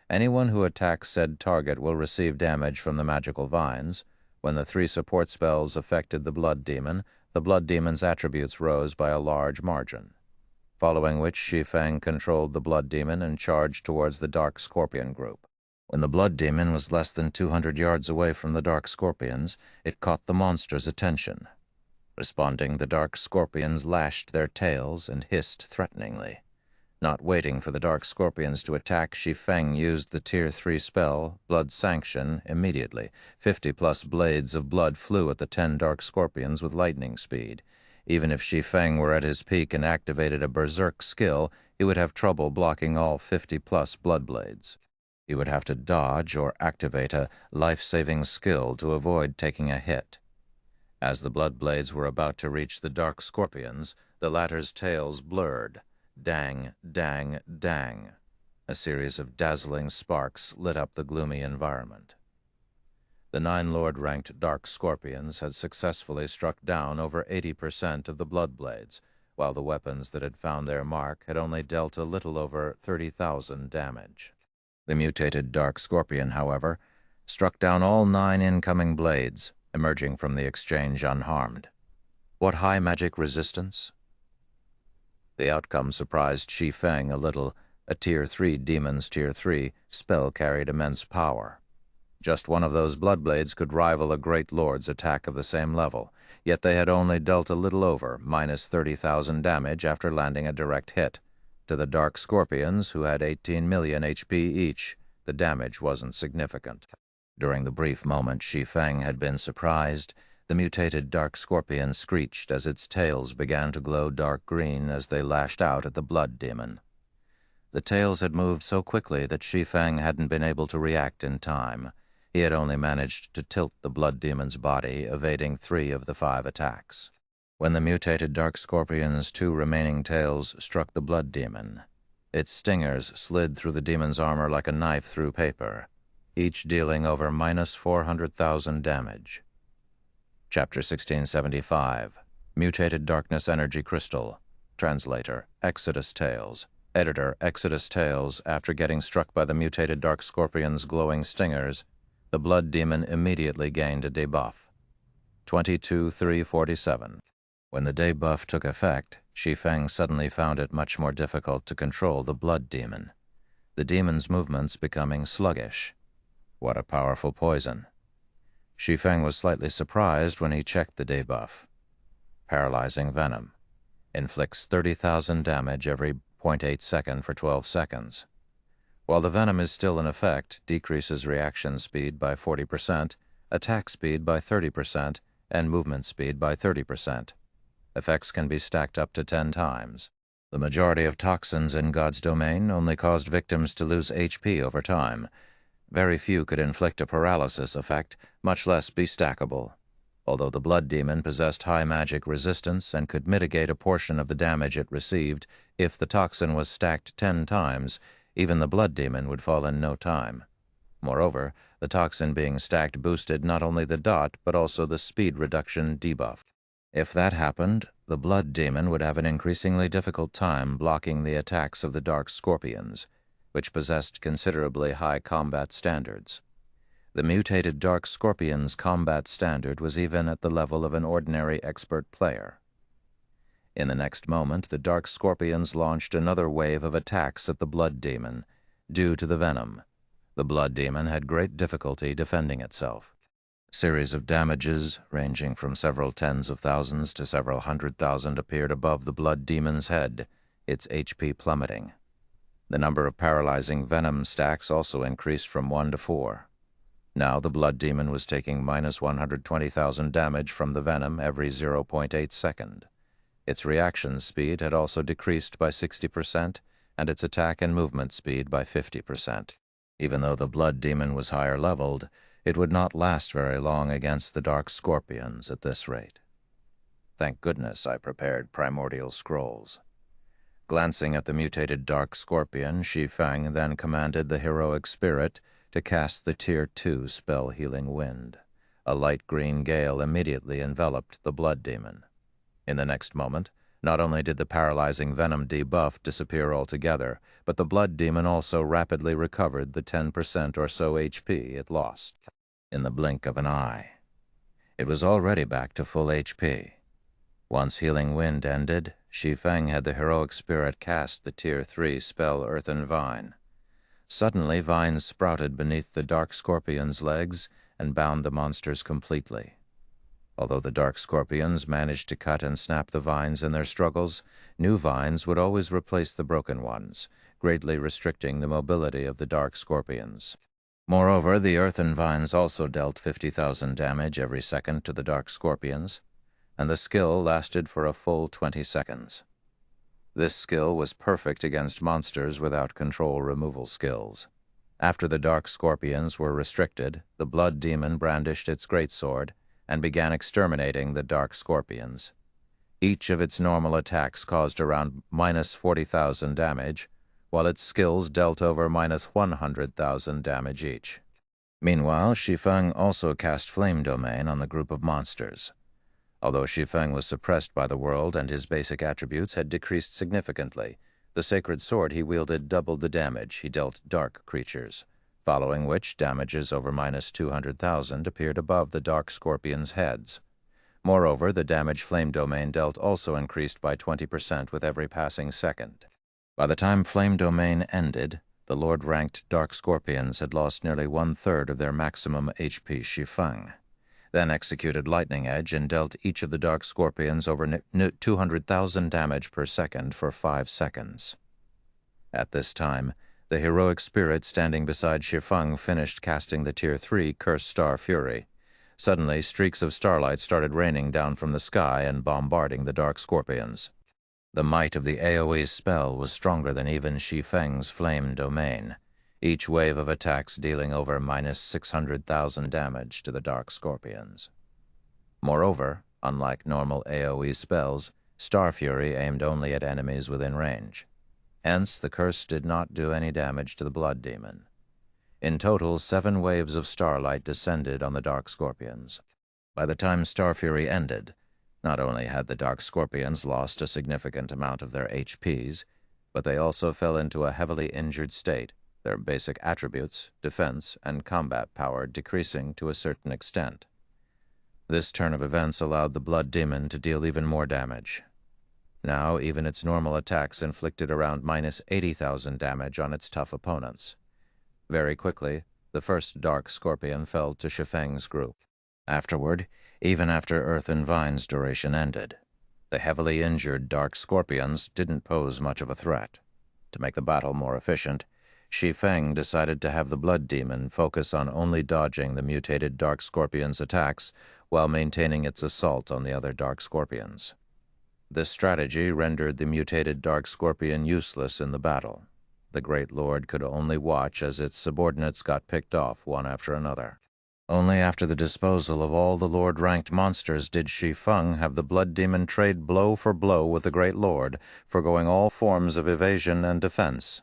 Anyone who attacks said target will receive damage from the magical vines. When the 3 support spells affected the Blood Demon, the Blood Demon's attributes rose by a large margin. Following which, Shi Feng controlled the Blood Demon and charged towards the Dark Scorpion group. When the Blood Demon was less than 200 yards away from the Dark Scorpions, it caught the monster's attention. Responding, the Dark Scorpions lashed their tails and hissed threateningly. Not waiting for the Dark Scorpions to attack, Shi Feng used the Tier 3 spell, Blood Sanction, immediately. 50-plus blades of blood flew at the 10 Dark Scorpions with lightning speed. Even if Shi Feng were at his peak and activated a berserk skill, he would have trouble blocking all 50-plus blood blades. He would have to dodge or activate a life-saving skill to avoid taking a hit. As the blood blades were about to reach the dark scorpions, the latter's tails blurred. Dang, dang, dang. A series of dazzling sparks lit up the gloomy environment. The 9 Lord-ranked dark scorpions had successfully struck down over 80% of the blood blades, while the weapons that had found their mark had only dealt a little over 30,000 damage. The mutated dark scorpion, however, struck down all 9 incoming blades, emerging from the exchange unharmed. What high magic resistance? The outcome surprised Shi Feng a little. A Tier 3 Demon's Tier 3 spell carried immense power. Just one of those blood blades could rival a Great Lord's attack of the same level, yet they had only dealt a little over minus 30,000 damage after landing a direct hit. To the Dark Scorpions, who had 18 million HP each, the damage wasn't significant. During the brief moment Shi Feng had been surprised, the mutated Dark Scorpion screeched as its tails began to glow dark green as they lashed out at the Blood Demon. The tails had moved so quickly that Shi Feng hadn't been able to react in time. He had only managed to tilt the Blood Demon's body, evading 3 of the 5 attacks. When the mutated Dark Scorpion's 2 remaining tails struck the Blood Demon, its stingers slid through the demon's armor like a knife through paper, each dealing over minus 400,000 damage. Chapter 1675, Mutated Darkness Energy Crystal. Translator, Exodus Tales. Editor, Exodus Tales. After getting struck by the mutated Dark Scorpion's glowing stingers, the Blood Demon immediately gained a debuff. 22-347. When the debuff took effect, Shi Feng suddenly found it much more difficult to control the Blood Demon, the demon's movements becoming sluggish. What a powerful poison. Shi Feng was slightly surprised when he checked the debuff. Paralyzing Venom. Inflicts 30,000 damage every 0.8 second for 12 seconds. While the venom is still in effect, decreases reaction speed by 40%, attack speed by 30%, and movement speed by 30%. Effects can be stacked up to 10 times. The majority of toxins in God's domain only caused victims to lose HP over time. Very few could inflict a paralysis effect, much less be stackable. Although the Blood Demon possessed high magic resistance and could mitigate a portion of the damage it received, if the toxin was stacked 10 times, even the Blood Demon would fall in no time. Moreover, the toxin being stacked boosted not only the dot, but also the speed reduction debuff. If that happened, the Blood Demon would have an increasingly difficult time blocking the attacks of the Dark Scorpions, which possessed considerably high combat standards. The mutated Dark Scorpion's combat standard was even at the level of an ordinary expert player. In the next moment, the Dark Scorpions launched another wave of attacks at the Blood Demon, due to the venom. The Blood Demon had great difficulty defending itself. Series of damages, ranging from several tens of thousands to several 100,000, appeared above the Blood Demon's head, its HP plummeting. The number of paralyzing venom stacks also increased from 1 to 4. Now the Blood Demon was taking minus 120,000 damage from the venom every 0.8 second. Its reaction speed had also decreased by 60%, and its attack and movement speed by 50%. Even though the Blood Demon was higher leveled, it would not last very long against the Dark Scorpions at this rate. Thank goodness I prepared primordial scrolls. Glancing at the mutated Dark Scorpion, Shi Feng then commanded the heroic spirit to cast the Tier 2 spell Healing Wind. A light green gale immediately enveloped the Blood Demon. In the next moment, not only did the paralyzing venom debuff disappear altogether, but the Blood Demon also rapidly recovered the 10% or so HP it lost. In the blink of an eye, it was already back to full HP. Once Healing Wind ended, Shi Feng had the heroic spirit cast the Tier 3 spell Earthen Vine. Suddenly, vines sprouted beneath the Dark Scorpion's legs and bound the monsters completely. Although the Dark Scorpions managed to cut and snap the vines in their struggles, new vines would always replace the broken ones, greatly restricting the mobility of the Dark Scorpions. Moreover, the Earthen Vines also dealt 50,000 damage every second to the Dark Scorpions, and the skill lasted for a full 20 seconds. This skill was perfect against monsters without control removal skills. After the dark scorpions were restricted, the blood demon brandished its greatsword and began exterminating the dark scorpions. Each of its normal attacks caused around minus 40,000 damage, while its skills dealt over minus 100,000 damage each. Meanwhile, Shi Feng also cast Flame Domain on the group of monsters. Although Shi Feng was suppressed by the world and his basic attributes had decreased significantly, the sacred sword he wielded doubled the damage he dealt dark creatures, following which damages over minus 200,000 appeared above the dark scorpions' heads. Moreover, the damage Flame Domain dealt also increased by 20% with every passing second. By the time Flame Domain ended, the Lord-ranked dark scorpions had lost nearly 1/3 of their maximum HP Shi Feng, then executed Lightning Edge and dealt each of the dark scorpions over 200,000 damage per second for 5 seconds. At this time, the heroic spirit standing beside Shi Feng finished casting the Tier 3 Cursed Star Fury. Suddenly, streaks of starlight started raining down from the sky and bombarding the dark scorpions. The might of the AoE spell was stronger than even Shi Feng's Flame Domain, each wave of attacks dealing over minus 600,000 damage to the dark scorpions. Moreover, unlike normal AoE spells, Star Fury aimed only at enemies within range. Hence, the curse did not do any damage to the blood demon. In total, 7 waves of starlight descended on the dark scorpions. By the time Star Fury ended, not only had the dark scorpions lost a significant amount of their HPs, but they also fell into a heavily injured state, their basic attributes, defense, and combat power decreasing to a certain extent. This turn of events allowed the blood demon to deal even more damage. Now, even its normal attacks inflicted around minus 80,000 damage on its tough opponents. Very quickly, the first dark scorpion fell to Shi Feng's group. Afterward, even after Earth and Vine's duration ended, the heavily injured dark scorpions didn't pose much of a threat. To make the battle more efficient, Shi Feng decided to have the blood demon focus on only dodging the mutated dark scorpion's attacks while maintaining its assault on the other dark scorpions. This strategy rendered the mutated dark scorpion useless in the battle. The Great Lord could only watch as its subordinates got picked off one after another. Only after the disposal of all the Lord-ranked monsters did Shi Feng have the blood demon trade blow for blow with the Great Lord, foregoing all forms of evasion and defense.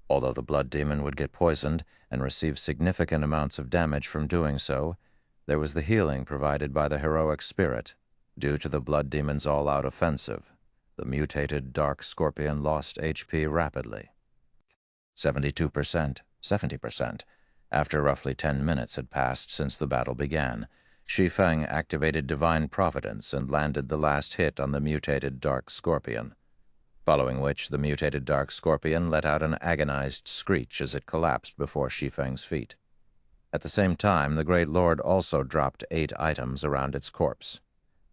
Although the blood demon would get poisoned and receive significant amounts of damage from doing so, there was the healing provided by the heroic spirit. Due to the blood demon's all-out offensive, the mutated dark scorpion lost HP rapidly. 72%, 70%. After roughly 10 minutes had passed since the battle began, Shi Feng activated Divine Providence and landed the last hit on the mutated dark scorpion, following which the mutated dark scorpion let out an agonized screech as it collapsed before Shi Feng's feet. At the same time, the Great Lord also dropped 8 items around its corpse.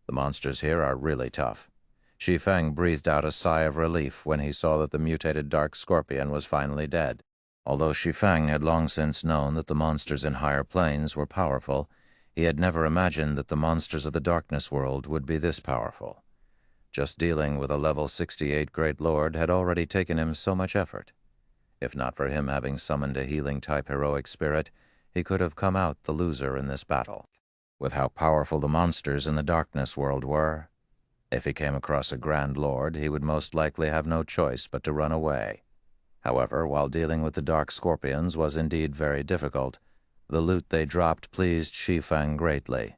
The monsters here are really tough. Shi Feng breathed out a sigh of relief when he saw that the mutated dark scorpion was finally dead. Although Shi Feng had long since known that the monsters in higher planes were powerful, he had never imagined that the monsters of the darkness world would be this powerful. Just dealing with a level 68 Great Lord had already taken him so much effort. If not for him having summoned a healing-type heroic spirit, he could have come out the loser in this battle. With how powerful the monsters in the darkness world were, if he came across a Grand Lord, he would most likely have no choice but to run away. However, while dealing with the dark scorpions was indeed very difficult, the loot they dropped pleased Shi Feng greatly.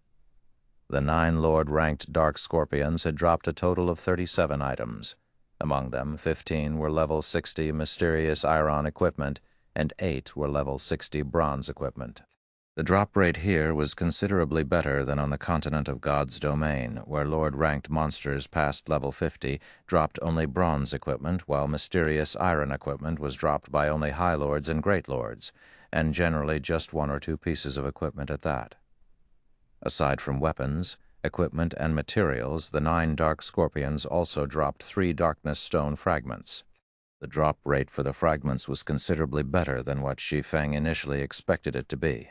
The 9 Lord-ranked dark scorpions had dropped a total of 37 items. Among them, 15 were level 60 mysterious iron equipment, and 8 were level 60 bronze equipment. The drop rate here was considerably better than on the continent of God's domain, where Lord-ranked monsters past level 50 dropped only bronze equipment, while mysterious iron equipment was dropped by only High Lords and Great Lords, and generally just 1 or 2 pieces of equipment at that. Aside from weapons, equipment, and materials, the 9 dark scorpions also dropped 3 darkness stone fragments. The drop rate for the fragments was considerably better than what Shi Feng initially expected it to be.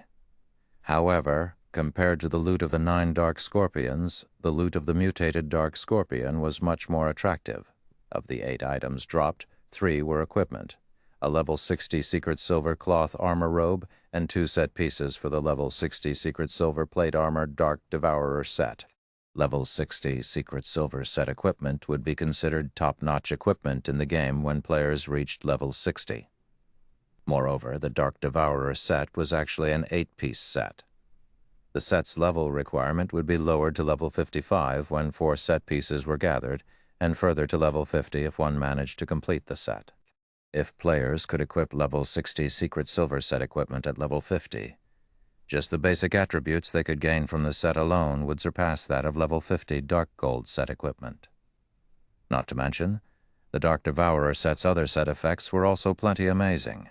However, compared to the loot of the 9 dark scorpions, the loot of the mutated dark scorpion was much more attractive. Of the 8 items dropped, 3 were equipment. a level 60 secret silver cloth armor robe, and 2 set pieces for the level 60 secret silver plate armor Dark Devourer set. Level 60 secret silver set equipment would be considered top-notch equipment in the game when players reached level 60. Moreover, the Dark Devourer set was actually an 8-piece set. The set's level requirement would be lowered to level 55 when 4 set pieces were gathered, and further to level 50 if one managed to complete the set. If players could equip level 60 secret silver set equipment at level 50, just the basic attributes they could gain from the set alone would surpass that of level 50 Dark Gold set equipment. Not to mention, the Dark Devourer set's other set effects were also plenty amazing.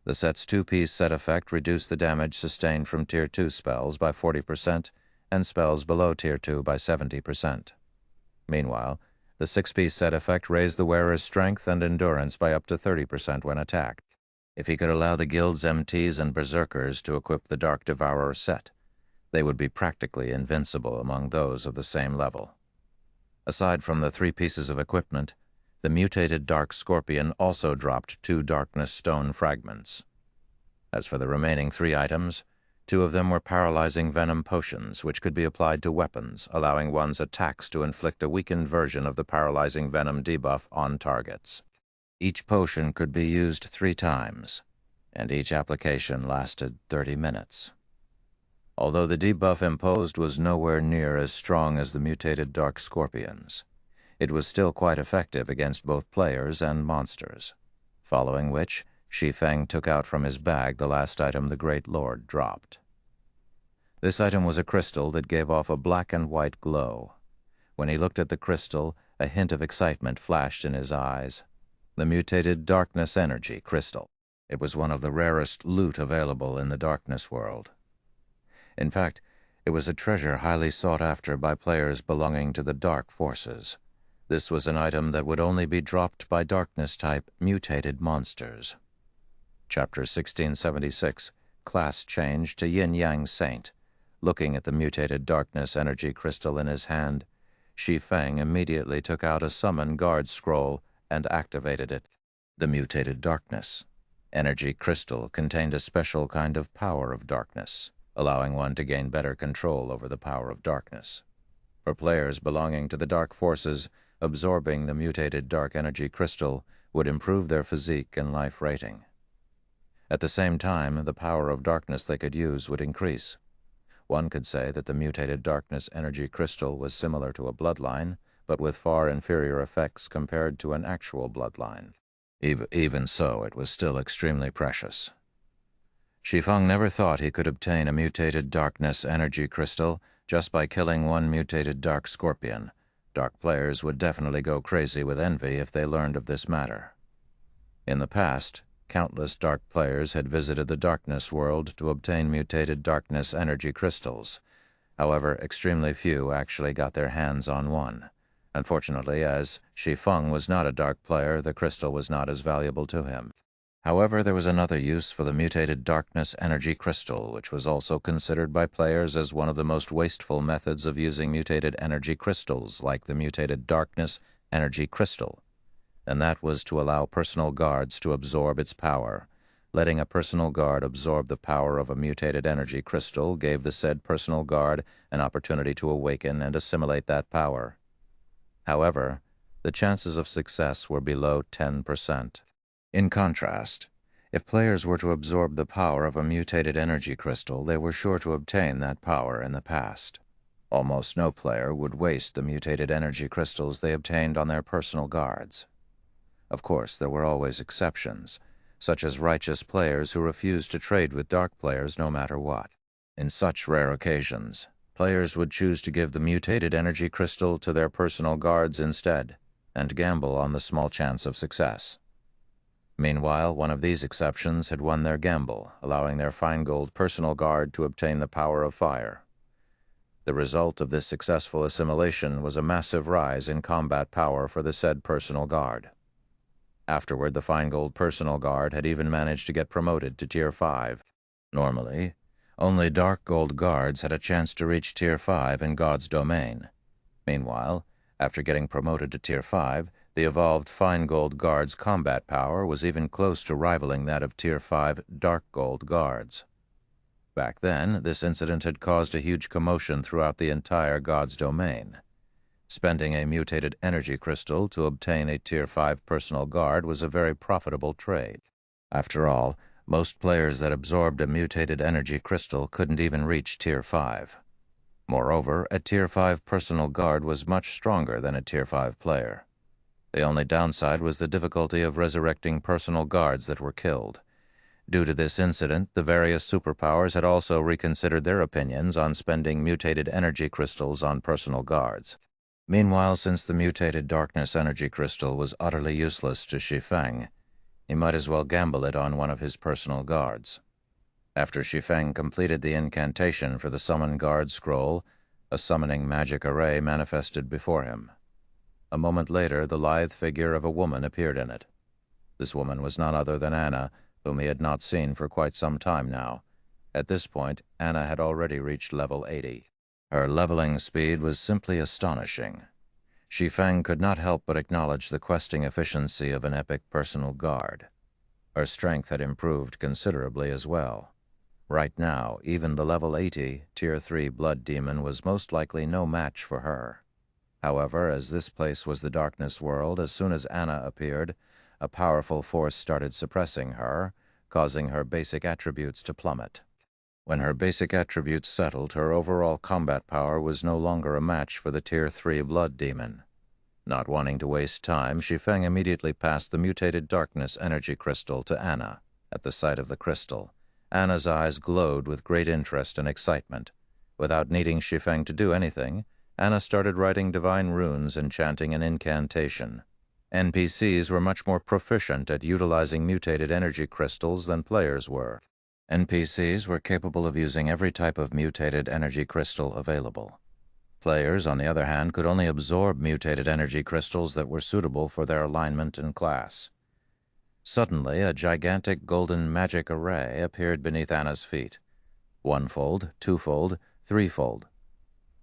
The set's 2-piece set effect reduced the damage sustained from Tier 2 spells by 40% and spells below Tier 2 by 70%. Meanwhile, the 6-piece set effect raised the wearer's strength and endurance by up to 30% when attacked. If he could allow the guild's MTs and berserkers to equip the Dark Devourer set, they would be practically invincible among those of the same level. Aside from the 3 pieces of equipment, the mutated Dark Scorpion also dropped 2 Darkness Stone fragments. As for the remaining 3 items, 2 of them were paralyzing venom potions, which could be applied to weapons, allowing one's attacks to inflict a weakened version of the paralyzing venom debuff on targets. Each potion could be used 3 times, and each application lasted 30 minutes. Although the debuff imposed was nowhere near as strong as the mutated Dark Scorpion's, it was still quite effective against both players and monsters, following which Shi Feng took out from his bag the last item the Great Lord dropped. This item was a crystal that gave off a black and white glow. When he looked at the crystal, a hint of excitement flashed in his eyes. The mutated Darkness Energy crystal. It was one of the rarest loot available in the Darkness world. In fact, it was a treasure highly sought after by players belonging to the Dark Forces. This was an item that would only be dropped by Darkness-type mutated monsters. Chapter 1676, Class Change to Yin-Yang Saint. Looking at the mutated Darkness Energy crystal in his hand, Shi Feng immediately took out a Summon Guard scroll and activated it. The mutated Darkness Energy crystal contained a special kind of power of darkness, allowing one to gain better control over the power of darkness. For players belonging to the Dark Forces, absorbing the mutated Dark Energy crystal would improve their physique and life rating. At the same time, the power of darkness they could use would increase. One could say that the mutated Darkness Energy crystal was similar to a bloodline, but with far inferior effects compared to an actual bloodline. Even so, it was still extremely precious. Shi Feng never thought he could obtain a mutated Darkness Energy crystal just by killing one mutated Dark Scorpion. Dark players would definitely go crazy with envy if they learned of this matter. In the past, countless Dark players had visited the Darkness world to obtain mutated Darkness Energy crystals. However, extremely few actually got their hands on one. Unfortunately, as Shi Feng was not a Dark player, the crystal was not as valuable to him. However, there was another use for the mutated Darkness Energy crystal, which was also considered by players as one of the most wasteful methods of using mutated energy crystals, like the mutated Darkness Energy crystal. And that was to allow personal guards to absorb its power. Letting a personal guard absorb the power of a mutated energy crystal gave the said personal guard an opportunity to awaken and assimilate that power. However, the chances of success were below 10%. In contrast, if players were to absorb the power of a mutated energy crystal, they were sure to obtain that power in the past. Almost no player would waste the mutated energy crystals they obtained on their personal guards. Of course, there were always exceptions, such as righteous players who refused to trade with dark players no matter what. In such rare occasions, players would choose to give the mutated energy crystal to their personal guards instead, and gamble on the small chance of success. Meanwhile, one of these exceptions had won their gamble, allowing their fine gold personal guard to obtain the power of fire. The result of this successful assimilation was a massive rise in combat power for the said personal guard. Afterward, the fine gold personal guard had even managed to get promoted to Tier 5. Normally, only dark gold guards had a chance to reach Tier 5 in God's domain. Meanwhile, after getting promoted to Tier 5, The evolved Fine Gold Guard's combat power was even close to rivaling that of Tier 5 Dark Gold Guards. Back then, this incident had caused a huge commotion throughout the entire God's domain. Spending a mutated energy crystal to obtain a Tier 5 personal guard was a very profitable trade. After all, most players that absorbed a mutated energy crystal couldn't even reach Tier 5. Moreover, a Tier 5 personal guard was much stronger than a Tier 5 player. The only downside was the difficulty of resurrecting personal guards that were killed. Due to this incident, the various superpowers had also reconsidered their opinions on spending mutated energy crystals on personal guards. Meanwhile, since the mutated darkness energy crystal was utterly useless to Shi Feng, he might as well gamble it on one of his personal guards. After Shi Feng completed the incantation for the Summon Guard scroll, a summoning magic array manifested before him. A moment later, the lithe figure of a woman appeared in it. This woman was none other than Anna, whom he had not seen for quite some time now. At this point, Anna had already reached level 80. Her leveling speed was simply astonishing. Shi Feng could not help but acknowledge the questing efficiency of an epic personal guard. Her strength had improved considerably as well. Right now, even the level 80 Tier 3 Blood Demon was most likely no match for her. However, as this place was the darkness world, as soon as Anna appeared, a powerful force started suppressing her, causing her basic attributes to plummet. When her basic attributes settled, her overall combat power was no longer a match for the Tier 3 Blood Demon. Not wanting to waste time, Shi Feng immediately passed the mutated darkness energy crystal to Anna. At the sight of the crystal, Anna's eyes glowed with great interest and excitement. Without needing Shi Feng to do anything, Anna started writing divine runes and chanting an incantation. NPCs were much more proficient at utilizing mutated energy crystals than players were. NPCs were capable of using every type of mutated energy crystal available. Players, on the other hand, could only absorb mutated energy crystals that were suitable for their alignment and class. Suddenly, a gigantic golden magic array appeared beneath Anna's feet. One-fold, two-fold, three-fold.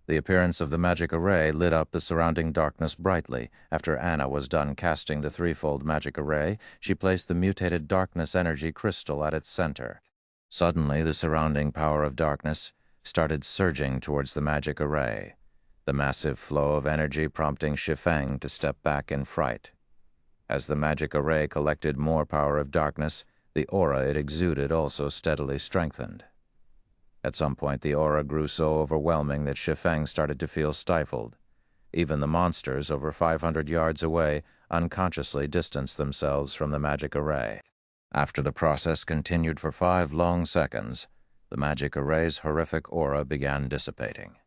The appearance of the magic array lit up the surrounding darkness brightly. After Anna was done casting the threefold magic array, she placed the mutated darkness energy crystal at its center. Suddenly, the surrounding power of darkness started surging towards the magic array, the massive flow of energy prompting Shi Feng to step back in fright. As the magic array collected more power of darkness, the aura it exuded also steadily strengthened. At some point, the aura grew so overwhelming that Shi Feng started to feel stifled. Even the monsters, over 500 yards away, unconsciously distanced themselves from the magic array. After the process continued for 5 long seconds, the magic array's horrific aura began dissipating.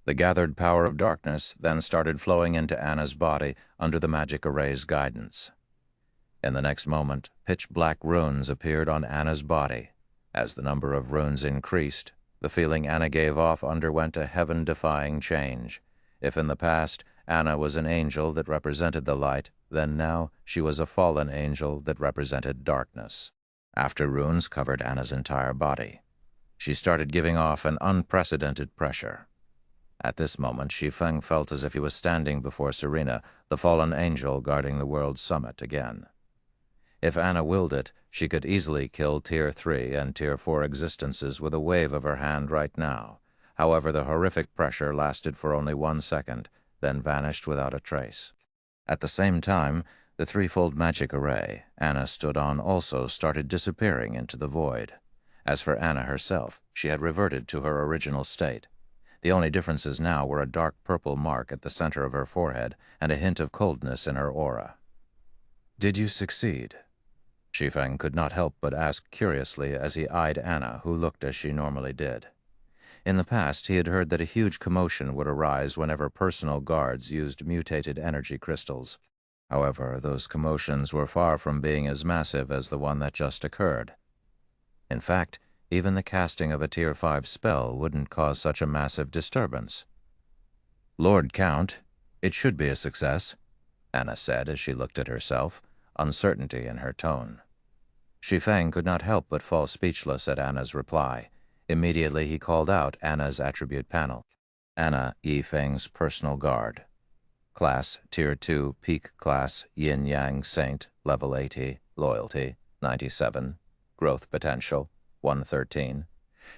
The gathered power of darkness then started flowing into Anna's body under the magic array's guidance. In the next moment, pitch-black runes appeared on Anna's body. As the number of runes increased, the feeling Anna gave off underwent a heaven-defying change. If in the past, Anna was an angel that represented the light, then now she was a fallen angel that represented darkness. After runes covered Anna's entire body, she started giving off an unprecedented pressure. At this moment, Shi Feng felt as if he was standing before Serena, the fallen angel guarding the world's summit again. If Anna willed it, she could easily kill Tier 3 and Tier 4 existences with a wave of her hand right now. However, the horrific pressure lasted for only 1 second, then vanished without a trace. At the same time, the threefold magic array Anna stood on also started disappearing into the void. As for Anna herself, she had reverted to her original state. The only differences now were a dark purple mark at the center of her forehead and a hint of coldness in her aura. "Did you succeed?" Shi Feng could not help but ask curiously as he eyed Anna, who looked as she normally did. In the past, he had heard that a huge commotion would arise whenever personal guards used mutated energy crystals. However, those commotions were far from being as massive as the one that just occurred. In fact, even the casting of a Tier 5 spell wouldn't cause such a massive disturbance. "Lord Count, it should be a success," Anna said as she looked at herself, uncertainty in her tone. Shi Feng could not help but fall speechless at Anna's reply. Immediately he called out Anna's attribute panel. Anna, Yi Feng's personal guard. Class Tier 2 Peak Class Yin Yang Saint, Level 80, Loyalty 97, Growth Potential 113.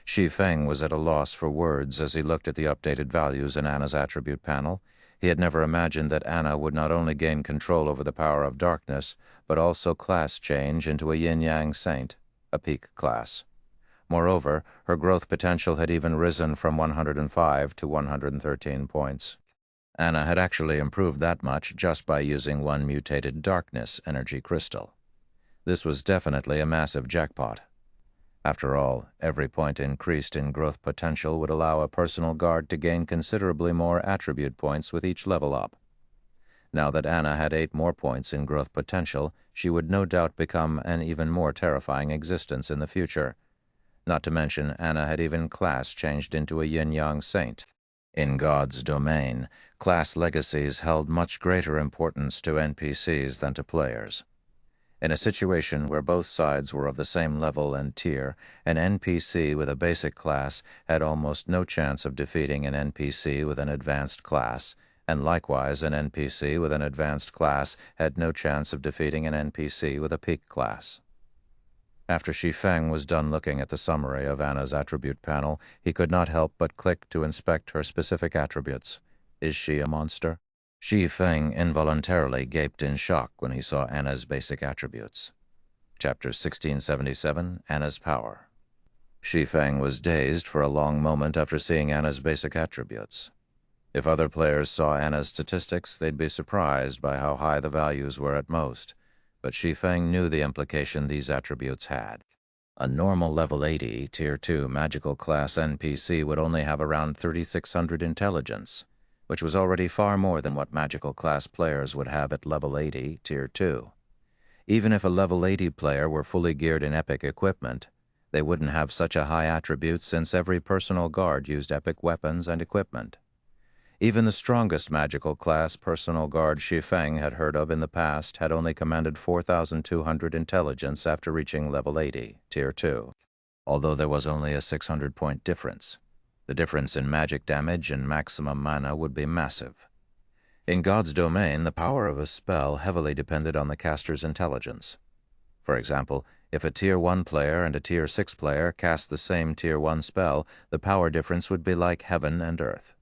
Shi Feng was at a loss for words as he looked at the updated values in Anna's attribute panel. He had never imagined that Anna would not only gain control over the power of darkness, but also class change into a yin-yang saint, a peak class. Moreover, her growth potential had even risen from 105 to 113 points. Anna had actually improved that much just by using one mutated darkness energy crystal. This was definitely a massive jackpot. After all, every point increased in growth potential would allow a personal guard to gain considerably more attribute points with each level up. Now that Anna had 8 more points in growth potential, she would no doubt become an even more terrifying existence in the future. Not to mention, Anna had even class changed into a yin-yang saint. In God's domain, class legacies held much greater importance to NPCs than to players. In a situation where both sides were of the same level and tier, an NPC with a basic class had almost no chance of defeating an NPC with an advanced class, and likewise an NPC with an advanced class had no chance of defeating an NPC with a peak class. After Shi Feng was done looking at the summary of Anna's attribute panel, he could not help but click to inspect her specific attributes. Is she a monster? Shi Feng involuntarily gaped in shock when he saw Anna's basic attributes. Chapter 1677, Anna's Power. Shi Feng was dazed for a long moment after seeing Anna's basic attributes. If other players saw Anna's statistics, they'd be surprised by how high the values were at most, but Shi Feng knew the implication these attributes had. A normal level 80, Tier 2 magical class NPC would only have around 3,600 intelligence, which was already far more than what magical class players would have at level 80, Tier 2. Even if a level 80 player were fully geared in epic equipment, they wouldn't have such a high attribute since every personal guard used epic weapons and equipment. Even the strongest magical class personal guard Shi Feng had heard of in the past had only commanded 4,200 intelligence after reaching level 80, Tier 2, although there was only a 600-point difference. The difference in magic damage and maximum mana would be massive. In God's domain, the power of a spell heavily depended on the caster's intelligence. For example, if a Tier 1 player and a Tier 6 player cast the same Tier 1 spell, the power difference would be like heaven and earth.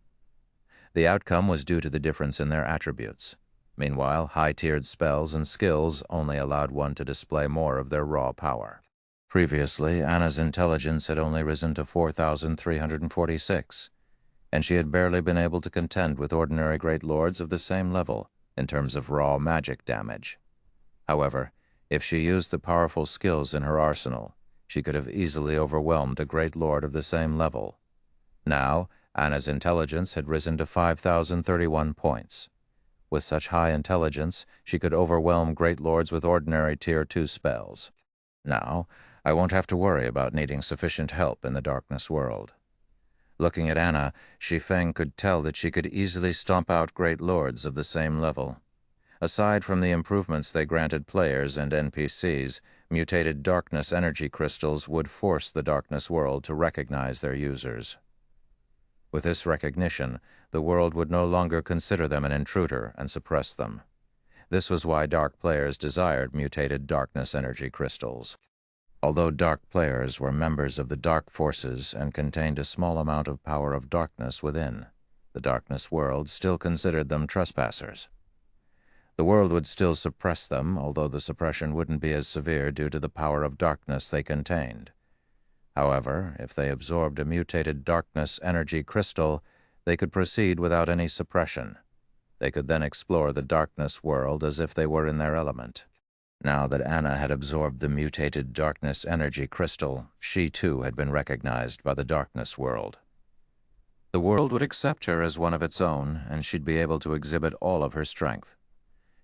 The outcome was due to the difference in their attributes. Meanwhile, high-tiered spells and skills only allowed one to display more of their raw power. Previously, Anna's intelligence had only risen to 4,346, and she had barely been able to contend with ordinary great lords of the same level in terms of raw magic damage. However, if she used the powerful skills in her arsenal, she could have easily overwhelmed a great lord of the same level. Now, Anna's intelligence had risen to 5,031 points. With such high intelligence, she could overwhelm great lords with ordinary Tier 2 spells. Now, I won't have to worry about needing sufficient help in the darkness world. Looking at Anna, Shi Feng could tell that she could easily stomp out great lords of the same level. Aside from the improvements they granted players and NPCs, mutated darkness energy crystals would force the darkness world to recognize their users. With this recognition, the world would no longer consider them an intruder and suppress them. This was why dark players desired mutated darkness energy crystals. Although dark players were members of the dark forces and contained a small amount of power of darkness within, the darkness world still considered them trespassers. The world would still suppress them, although the suppression wouldn't be as severe due to the power of darkness they contained. However, if they absorbed a mutated darkness energy crystal, they could proceed without any suppression. They could then explore the darkness world as if they were in their element. Now that Anna had absorbed the mutated darkness energy crystal, she too had been recognized by the darkness world. The world would accept her as one of its own, and she'd be able to exhibit all of her strength.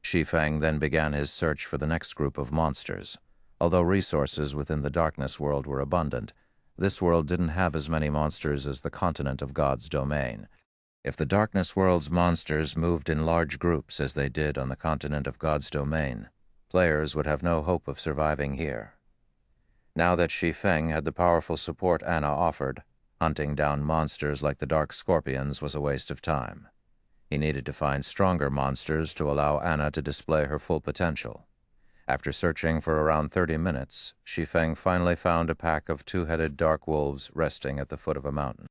Shi Feng then began his search for the next group of monsters. Although resources within the darkness world were abundant, this world didn't have as many monsters as the continent of God's domain. If the darkness world's monsters moved in large groups as they did on the continent of God's domain, players would have no hope of surviving here. Now that Shi Feng had the powerful support Anna offered, hunting down monsters like the dark scorpions was a waste of time. He needed to find stronger monsters to allow Anna to display her full potential. After searching for around 30 minutes, Shi Feng finally found a pack of two-headed dark wolves resting at the foot of a mountain.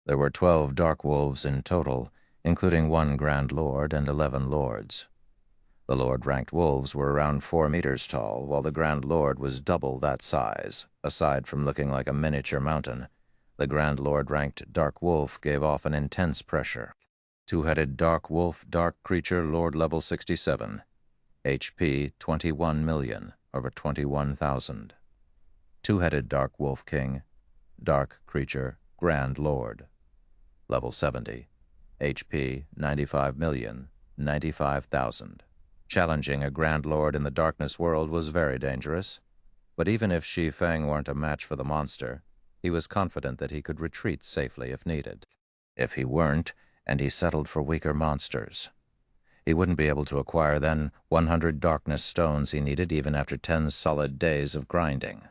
There were 12 dark wolves in total, including 1 Grand Lord and 11 Lords. The Lord-ranked wolves were around 4 meters tall, while the Grand Lord was double that size. Aside from looking like a miniature mountain, the Grand Lord-ranked dark wolf gave off an intense pressure. Two-headed dark wolf, dark creature, Lord level 67. HP 21 million, over 21,000. Two-headed dark wolf king, dark creature, Grand Lord. Level 70. HP 95 million, 95,000. Challenging a Grand Lord in the darkness world was very dangerous, but even if Shi Feng weren't a match for the monster, he was confident that he could retreat safely if needed. If he weren't, and he settled for weaker monsters, he wouldn't be able to acquire then 100 darkness stones he needed even after 10 solid days of grinding.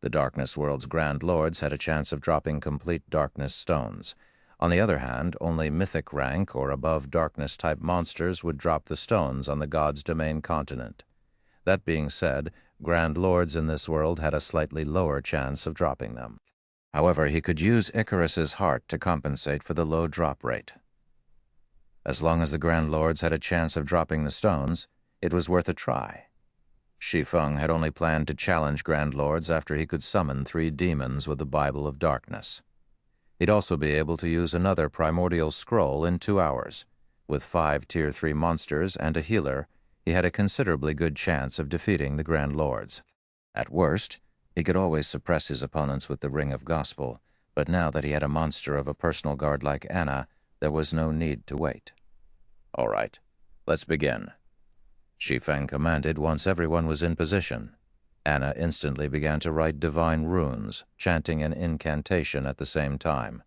The darkness world's Grand Lords had a chance of dropping complete darkness stones. On the other hand, only mythic rank or above darkness-type monsters would drop the stones on the God's Domain continent. That being said, Grand Lords in this world had a slightly lower chance of dropping them. However, he could use Icarus's heart to compensate for the low drop rate. As long as the Grand Lords had a chance of dropping the stones, it was worth a try. Shi Feng had only planned to challenge Grand Lords after he could summon 3 demons with the Bible of Darkness. He'd also be able to use another primordial scroll in 2 hours. With 5 Tier 3 monsters and a healer, he had a considerably good chance of defeating the Grand Lords. At worst, he could always suppress his opponents with the Ring of Gospel, but now that he had a monster of a personal guard like Anna, there was no need to wait. All right, let's begin. Shi Feng commanded once everyone was in position. Anna instantly began to write divine runes, chanting an incantation at the same time.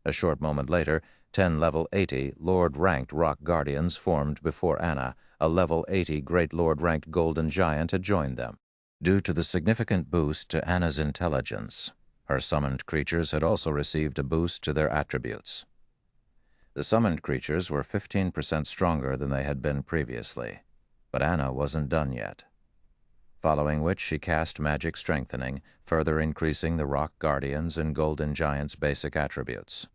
A short moment later, 10 level 80 Lord-ranked rock guardians formed before Anna. A level 80 Great Lord-ranked golden giant had joined them. Due to the significant boost to Anna's intelligence, her summoned creatures had also received a boost to their attributes. The summoned creatures were 15% stronger than they had been previously, but Anna wasn't done yet. Following which she cast Magic Strengthening, further increasing the Rock Guardians and Golden Giant's basic attributes.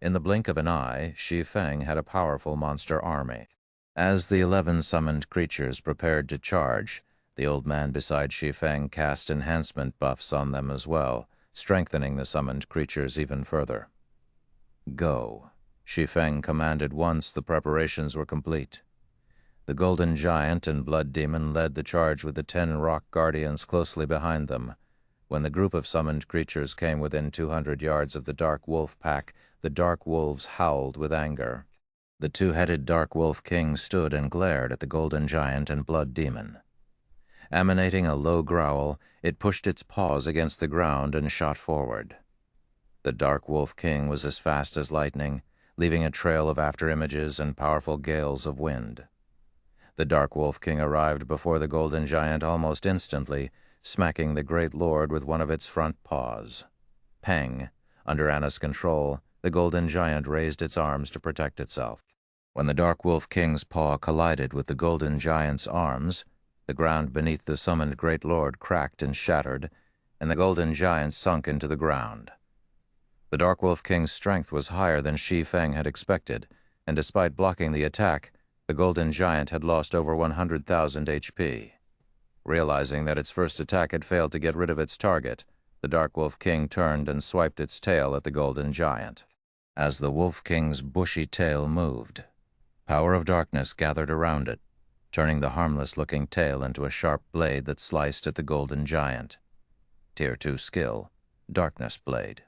In the blink of an eye, Shi Feng had a powerful monster army. As the 11 summoned creatures prepared to charge, the old man beside Shi Feng cast enhancement buffs on them as well, strengthening the summoned creatures even further. Go, Shi Feng commanded once the preparations were complete. The Golden Giant and Blood Demon led the charge with the 10 Rock Guardians closely behind them. When the group of summoned creatures came within 200 yards of the Dark Wolf pack, the Dark Wolves howled with anger. The 2-headed Dark Wolf King stood and glared at the Golden Giant and Blood Demon. Emanating a low growl, it pushed its paws against the ground and shot forward. The Dark Wolf King was as fast as lightning, leaving a trail of afterimages and powerful gales of wind. The Dark Wolf King arrived before the Golden Giant almost instantly, smacking the Great Lord with one of its front paws. Pang! Under Anna's control, the Golden Giant raised its arms to protect itself. When the Dark Wolf King's paw collided with the Golden Giant's arms, the ground beneath the summoned Great Lord cracked and shattered, and the Golden Giant sunk into the ground. The Dark Wolf King's strength was higher than Shi Feng had expected, and despite blocking the attack, the Golden Giant had lost over 100,000 HP. Realizing that its first attack had failed to get rid of its target, the Dark Wolf King turned and swiped its tail at the Golden Giant. As the Wolf King's bushy tail moved, power of darkness gathered around it, turning the harmless-looking tail into a sharp blade that sliced at the Golden Giant. Tier 2 skill, Darkness Blade.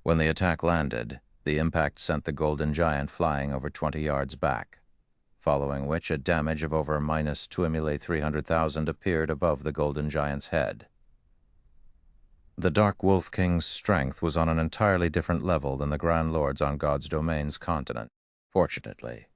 When the attack landed, the impact sent the Golden Giant flying over 20 yards back, following which a damage of over minus 2,300,000 appeared above the Golden Giant's head. The Dark Wolf King's strength was on an entirely different level than the Grand Lords on God's Domain's continent. Fortunately,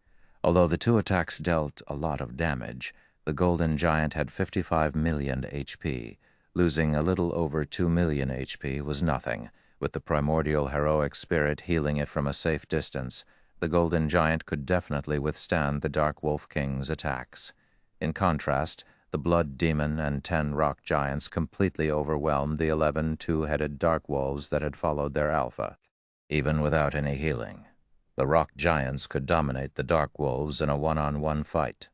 although the 2 attacks dealt a lot of damage, the Golden Giant had 55 million HP. Losing a little over 2 million HP was nothing, with the primordial heroic spirit healing it from a safe distance, the Golden Giant could definitely withstand the Dark Wolf King's attacks. In contrast, the Blood Demon and 10 rock giants completely overwhelmed the 11 two-headed dark wolves that had followed their alpha. Even without any healing, the rock giants could dominate the dark wolves in a one-on-one fight.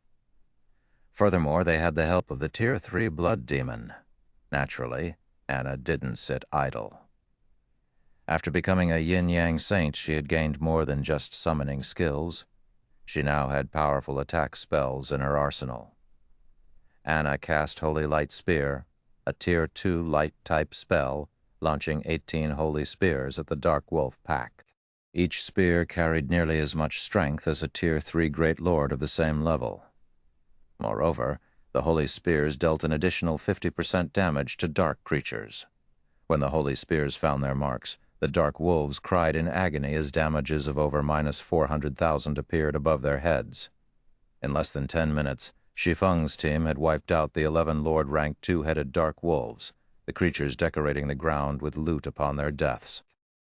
Furthermore, they had the help of the Tier 3 Blood Demon. Naturally, Anna didn't sit idle. After becoming a yin-yang saint, she had gained more than just summoning skills. She now had powerful attack spells in her arsenal. Anna cast Holy Light Spear, a Tier 2 light-type spell, launching 18 holy spears at the Dark Wolf pack. Each spear carried nearly as much strength as a Tier 3 Great Lord of the same level. Moreover, the holy spears dealt an additional 50% damage to dark creatures. When the holy spears found their marks, the dark wolves cried in agony as damages of over -400,000 appeared above their heads. In less than 10 minutes, Shi Feng's team had wiped out the 11 Lord-ranked two-headed dark wolves, the creatures decorating the ground with loot upon their deaths.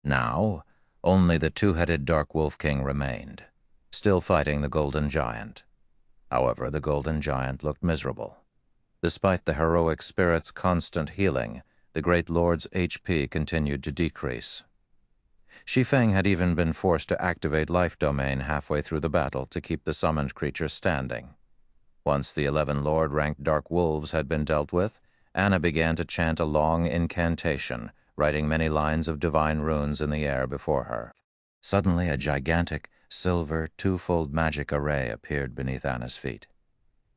Now, only the two-headed Dark Wolf King remained, still fighting the Golden Giant. However, the Golden Giant looked miserable. Despite the heroic spirit's constant healing, the Great Lord's HP continued to decrease. Shi Feng had even been forced to activate Life Domain halfway through the battle to keep the summoned creature standing. Once the 11 Lord-ranked Dark Wolves had been dealt with, Anna began to chant a long incantation, writing many lines of divine runes in the air before her. Suddenly, a gigantic, silver, two-fold magic array appeared beneath Anna's feet.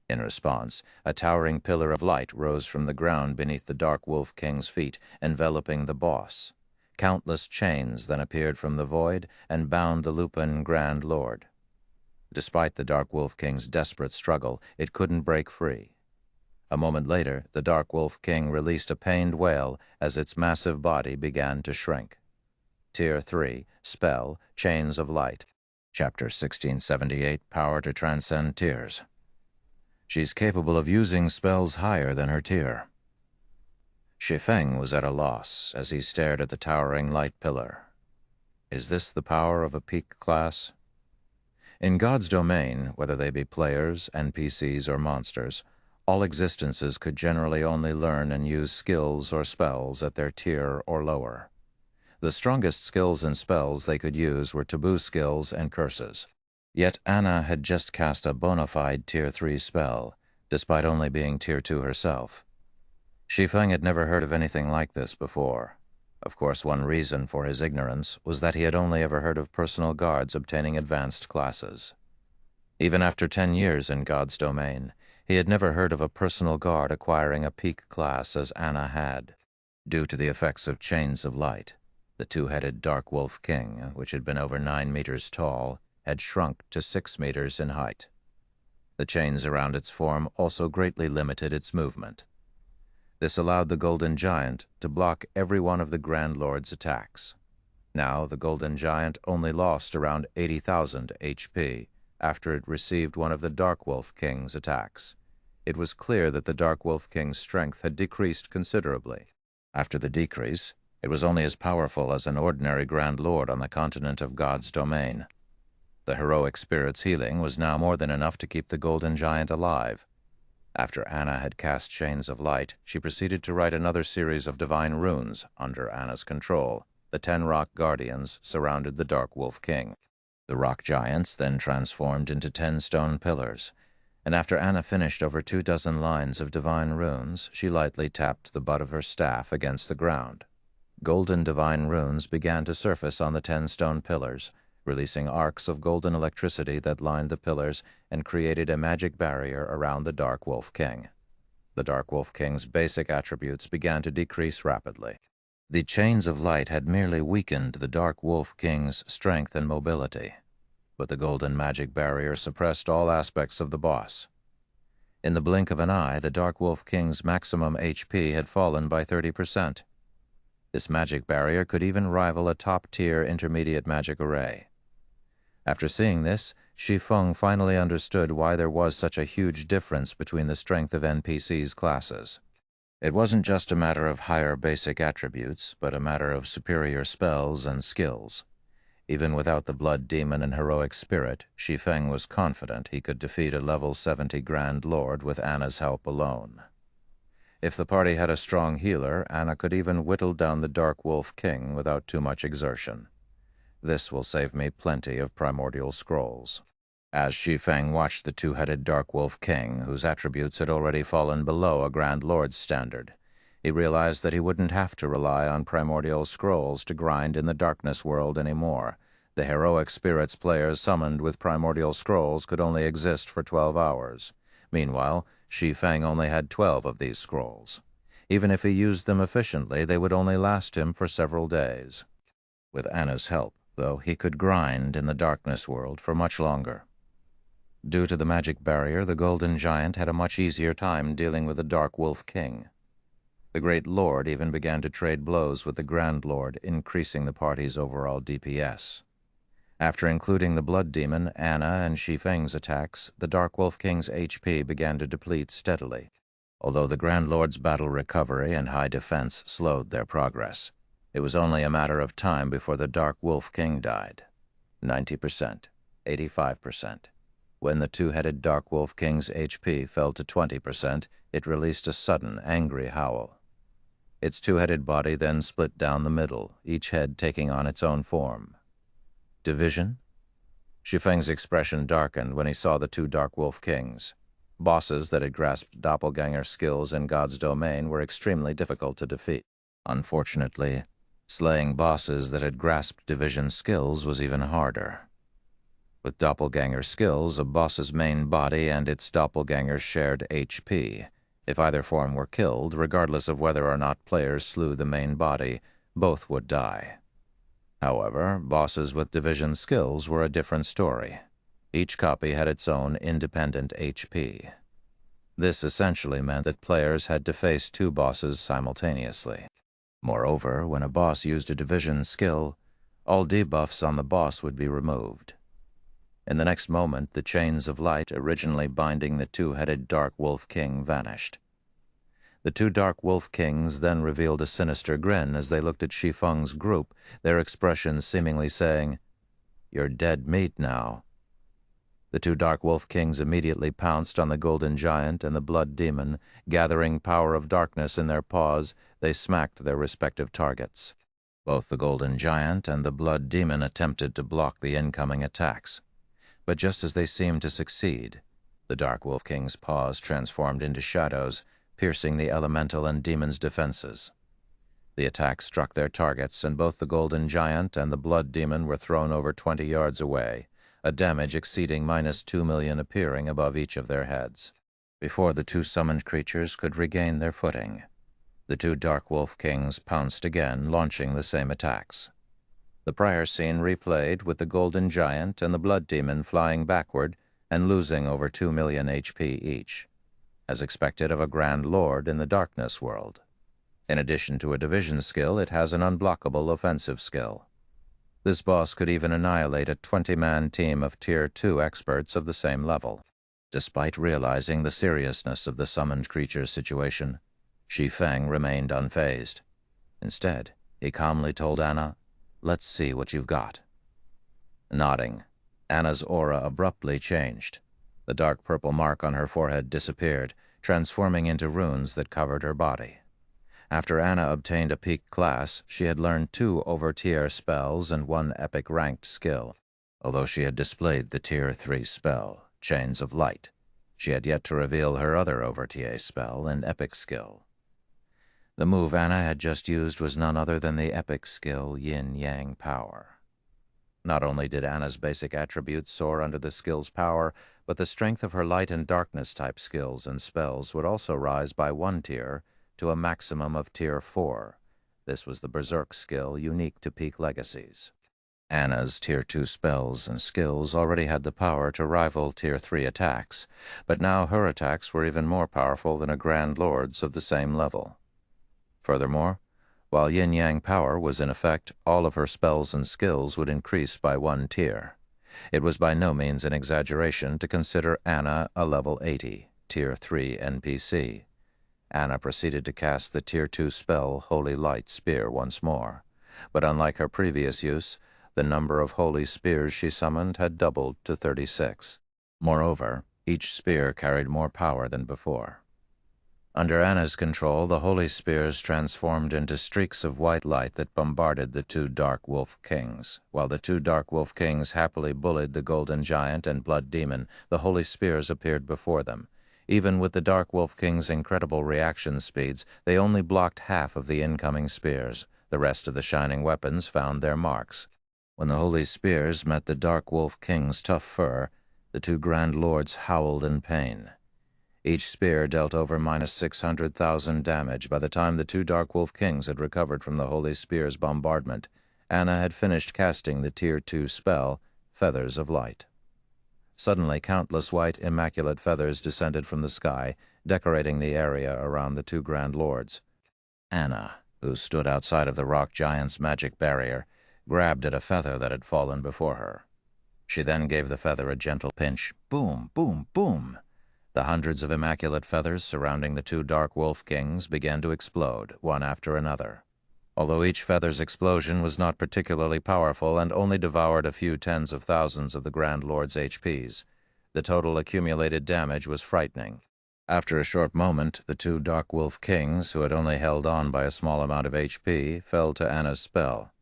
In response, a towering pillar of light rose from the ground beneath the Dark Wolf King's feet, enveloping the boss. Countless chains then appeared from the void and bound the Lupin Grand Lord. Despite the Dark Wolf King's desperate struggle, it couldn't break free. A moment later, the Dark Wolf King released a pained wail as its massive body began to shrink. Tier 3, Spell, Chains of Light. Chapter 1678, Power to Transcend Tiers. She's capable of using spells higher than her tier. Shi Feng was at a loss as he stared at the towering light pillar. Is this the power of a peak class? In God's domain, whether they be players, NPCs, or monsters, all existences could generally only learn and use skills or spells at their tier or lower. The strongest skills and spells they could use were taboo skills and curses. Yet Anna had just cast a bona fide Tier 3 spell, despite only being Tier 2 herself. Shi Feng had never heard of anything like this before. Of course, one reason for his ignorance was that he had only ever heard of personal guards obtaining advanced classes. Even after 10 years in God's domain, he had never heard of a personal guard acquiring a peak class as Anna had. Due to the effects of Chains of Light, the two-headed Dark Wolf King, which had been over 9 meters tall, had shrunk to 6 meters in height. The chains around its form also greatly limited its movement. This allowed the Golden Giant to block every one of the Grand Lord's attacks. Now, the Golden Giant only lost around 80,000 HP after it received one of the Dark Wolf King's attacks. It was clear that the Dark Wolf King's strength had decreased considerably. After the decrease, it was only as powerful as an ordinary Grand Lord on the continent of God's domain. The heroic spirit's healing was now more than enough to keep the Golden Giant alive. After Anna had cast Chains of Light, she proceeded to write another series of divine runes under Anna's control. The 10 rock guardians surrounded the Dark Wolf King. The rock giants then transformed into 10 stone pillars, and after Anna finished over 24 lines of divine runes, she lightly tapped the butt of her staff against the ground. Golden divine runes began to surface on the 10 stone pillars, releasing arcs of golden electricity that lined the pillars and created a magic barrier around the Dark Wolf King. The Dark Wolf King's basic attributes began to decrease rapidly. The Chains of Light had merely weakened the Dark Wolf King's strength and mobility, but the golden magic barrier suppressed all aspects of the boss. In the blink of an eye, the Dark Wolf King's maximum HP had fallen by 30%. This magic barrier could even rival a top-tier intermediate magic array. After seeing this, Shi Feng finally understood why there was such a huge difference between the strength of NPCs' classes. It wasn't just a matter of higher basic attributes, but a matter of superior spells and skills. Even without the blood demon and heroic spirit, Shi Feng was confident he could defeat a level 70 Grand Lord with Anna's help alone. If the party had a strong healer, Anna could even whittle down the Dark Wolf King without too much exertion. This will save me plenty of primordial scrolls. As Shi Feng watched the two-headed Dark Wolf King, whose attributes had already fallen below a Grand Lord's standard, he realized that he wouldn't have to rely on primordial scrolls to grind in the darkness world anymore. The heroic spirits players summoned with primordial scrolls could only exist for 12 hours. Meanwhile, Shi Feng only had 12 of these scrolls. Even if he used them efficiently, they would only last him for several days. With Anna's help, though, he could grind in the darkness world for much longer. Due to the magic barrier, the Golden Giant had a much easier time dealing with the Dark Wolf King. The Great Lord even began to trade blows with the Grand Lord, increasing the party's overall DPS. After including the Blood Demon, Anna, and Shi Feng's attacks, the Dark Wolf King's HP began to deplete steadily, although the Grand Lord's battle recovery and high defense slowed their progress. It was only a matter of time before the Dark Wolf King died. 90%, 85%. When the two-headed Dark Wolf King's HP fell to 20%, it released a sudden, angry howl. Its two-headed body then split down the middle, each head taking on its own form. Division? Shi Feng's expression darkened when he saw the two Dark Wolf Kings. Bosses that had grasped doppelganger skills in God's domain were extremely difficult to defeat. Unfortunately, slaying bosses that had grasped division skills was even harder. With doppelganger skills, a boss's main body and its doppelganger shared HP. If either form were killed, regardless of whether or not players slew the main body, both would die. However, bosses with division skills were a different story. Each copy had its own independent HP. This essentially meant that players had to face two bosses simultaneously. Moreover, when a boss used a division skill, all debuffs on the boss would be removed. In the next moment, the chains of light originally binding the two-headed Dark Wolf King vanished. The two Dark Wolf Kings then revealed a sinister grin as they looked at Shi Feng's group, their expressions seemingly saying, "You're dead meat now." The two Dark Wolf Kings immediately pounced on the Golden Giant and the Blood Demon. Gathering power of darkness in their paws, they smacked their respective targets. Both the Golden Giant and the Blood Demon attempted to block the incoming attacks. But just as they seemed to succeed, the Dark Wolf King's paws transformed into shadows, piercing the elemental and demon's defenses. The attack struck their targets, and both the Golden Giant and the Blood Demon were thrown over 20 yards away, a damage exceeding -2 million appearing above each of their heads. Before the two summoned creatures could regain their footing, the two Dark Wolf Kings pounced again, launching the same attacks. The prior scene replayed with the Golden Giant and the Blood Demon flying backward and losing over 2 million HP each, as expected of a Grand Lord in the Darkness world. In addition to a division skill, it has an unblockable offensive skill. This boss could even annihilate a 20-man team of Tier 2 experts of the same level. Despite realizing the seriousness of the summoned creature's situation, Shi Feng remained unfazed. Instead, he calmly told Anna, "Let's see what you've got." Nodding, Anna's aura abruptly changed. The dark purple mark on her forehead disappeared, transforming into runes that covered her body. After Anna obtained a peak class, she had learned 2 over-tier spells and 1 epic-ranked skill. Although she had displayed the Tier 3 spell, Chains of Light, she had yet to reveal her other over-tier spell and epic skill. The move Anna had just used was none other than the epic skill Yin-Yang Power. Not only did Anna's basic attributes soar under the skill's power, but the strength of her light and darkness type skills and spells would also rise by 1 tier to a maximum of Tier 4. This was the Berserk skill unique to peak legacies. Anna's Tier 2 spells and skills already had the power to rival Tier 3 attacks, but now her attacks were even more powerful than a Grand Lord's of the same level. Furthermore, while Yin-Yang Power was in effect, all of her spells and skills would increase by 1 tier. It was by no means an exaggeration to consider Anna a level 80, Tier 3 NPC. Anna proceeded to cast the Tier 2 spell Holy Light Spear once more, but unlike her previous use, The number of holy spears she summoned had doubled to 36. Moreover, each spear carried more power than before. Under Anna's control, the holy spears transformed into streaks of white light that bombarded the two Dark Wolf Kings. While the two Dark Wolf Kings happily bullied the Golden Giant and Blood Demon, the holy spears appeared before them. Even with the Dark Wolf King's incredible reaction speeds, they only blocked half of the incoming spears. The rest of the shining weapons found their marks. When the holy spears met the Dark Wolf King's tough fur, the two Grand Lords howled in pain. Each spear dealt over minus 600,000 damage. By the time the two Dark Wolf Kings had recovered from the holy spear's bombardment, Anna had finished casting the Tier 2 spell, Feathers of Light. Suddenly, countless white, immaculate feathers descended from the sky, decorating the area around the two Grand Lords. Anna, who stood outside of the rock giant's magic barrier, grabbed at a feather that had fallen before her. She then gave the feather a gentle pinch. Boom, boom, boom! The hundreds of immaculate feathers surrounding the two Dark Wolf Kings began to explode, one after another. Although each feather's explosion was not particularly powerful and only devoured a few tens of thousands of the Grand Lord's HPs, the total accumulated damage was frightening. After a short moment, the two Dark Wolf Kings, who had only held on by a small amount of HP, fell to Anna's spell.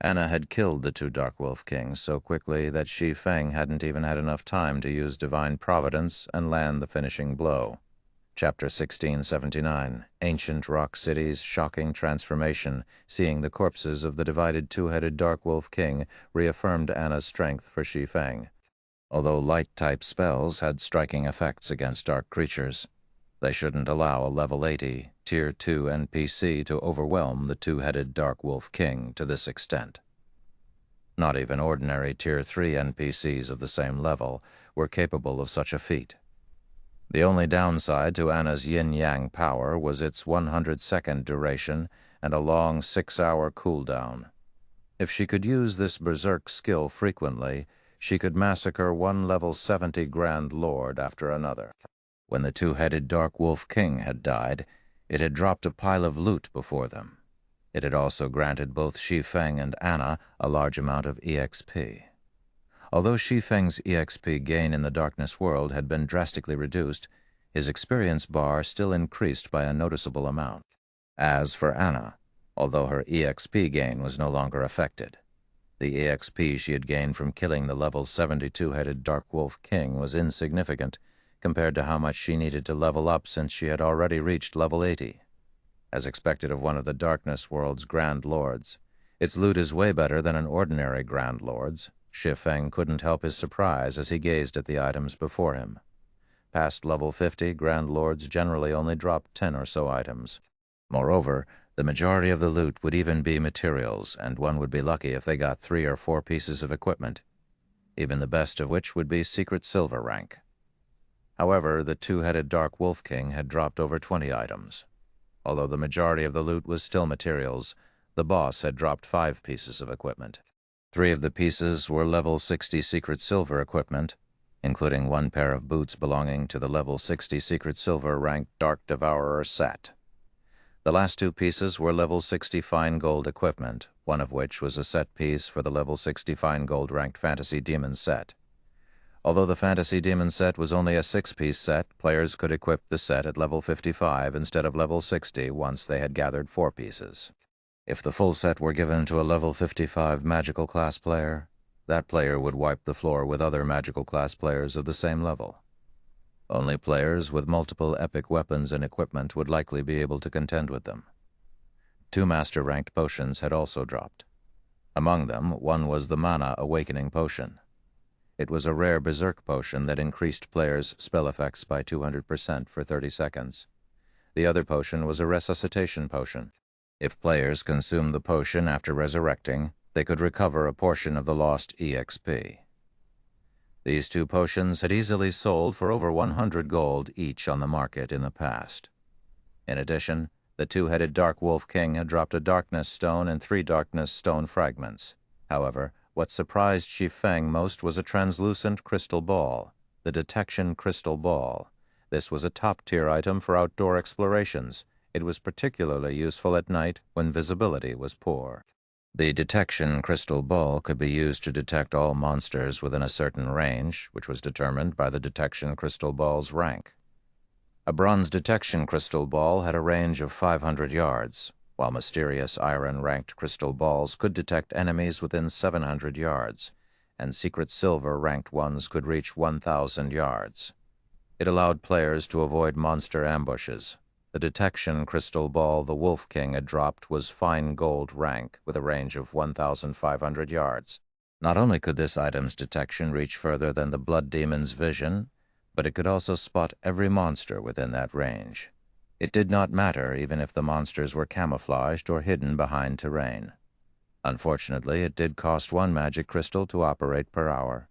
Anna had killed the two Dark Wolf Kings so quickly that Shi Feng hadn't even had enough time to use Divine Providence and land the finishing blow. Chapter 1679, Ancient Rock City's Shocking Transformation. Seeing the corpses of the divided two-headed Dark Wolf King reaffirmed Anna's strength for Shi Feng. Although light-type spells had striking effects against dark creatures, they shouldn't allow a level 80, Tier 2 NPC to overwhelm the two-headed Dark Wolf King to this extent. Not even ordinary Tier 3 NPCs of the same level were capable of such a feat. The only downside to Anna's yin-yang power was its 100-second duration and a long 6-hour cooldown. If she could use this berserk skill frequently, she could massacre one level 70 Grand Lord after another. When the two-headed Dark Wolf King had died, it had dropped a pile of loot before them. It had also granted both Shi Feng and Anna a large amount of EXP. Although Shi Feng's EXP gain in the Darkness world had been drastically reduced, his experience bar still increased by a noticeable amount. As for Anna, although her EXP gain was no longer affected, the EXP she had gained from killing the level 72-headed Dark Wolf King was insignificant compared to how much she needed to level up since she had already reached level 80. As expected of one of the Darkness world's Grand Lords, its loot is way better than an ordinary Grand Lord's. Shi Feng couldn't help his surprise as he gazed at the items before him. Past level 50, Grand Lords generally only dropped 10 or so items. Moreover, the majority of the loot would even be materials, and one would be lucky if they got 3 or 4 pieces of equipment, even the best of which would be secret silver rank. However, the two-headed Dark Wolf King had dropped over 20 items. Although the majority of the loot was still materials, the boss had dropped 5 pieces of equipment. 3 of the pieces were level 60 secret silver equipment, including 1 pair of boots belonging to the level 60 secret silver ranked Dark Devourer set. The last 2 pieces were level 60 fine gold equipment, one of which was a set piece for the level 60 fine gold ranked Fantasy Demon set. Although the Fantasy Demon set was only a 6-piece set, players could equip the set at level 55 instead of level 60 once they had gathered 4 pieces. If the full set were given to a level 55 magical class player, that player would wipe the floor with other magical class players of the same level. Only players with multiple epic weapons and equipment would likely be able to contend with them. 2 master-ranked potions had also dropped. Among them, one was the Mana Awakening Potion. It was a rare berserk potion that increased players' spell effects by 200% for 30 seconds. The other potion was a resuscitation potion. If players consumed the potion after resurrecting, they could recover a portion of the lost EXP. These 2 potions had easily sold for over 100 gold each on the market in the past. In addition, the two-headed Dark Wolf King had dropped a Darkness Stone and 3 Darkness Stone fragments. However, what surprised Shi Feng most was a translucent crystal ball, the Detection Crystal Ball. This was a top-tier item for outdoor explorations. It was particularly useful at night when visibility was poor. The detection crystal ball could be used to detect all monsters within a certain range, which was determined by the detection crystal ball's rank. A bronze detection crystal ball had a range of 500 yards, while mysterious iron-ranked crystal balls could detect enemies within 700 yards, and secret silver-ranked ones could reach 1,000 yards. It allowed players to avoid monster ambushes. The detection crystal ball the Wolf King had dropped was fine gold rank, with a range of 1,500 yards. Not only could this item's detection reach further than the Blood Demon's vision, but it could also spot every monster within that range. It did not matter even if the monsters were camouflaged or hidden behind terrain. Unfortunately, it did cost 1 magic crystal to operate per hour.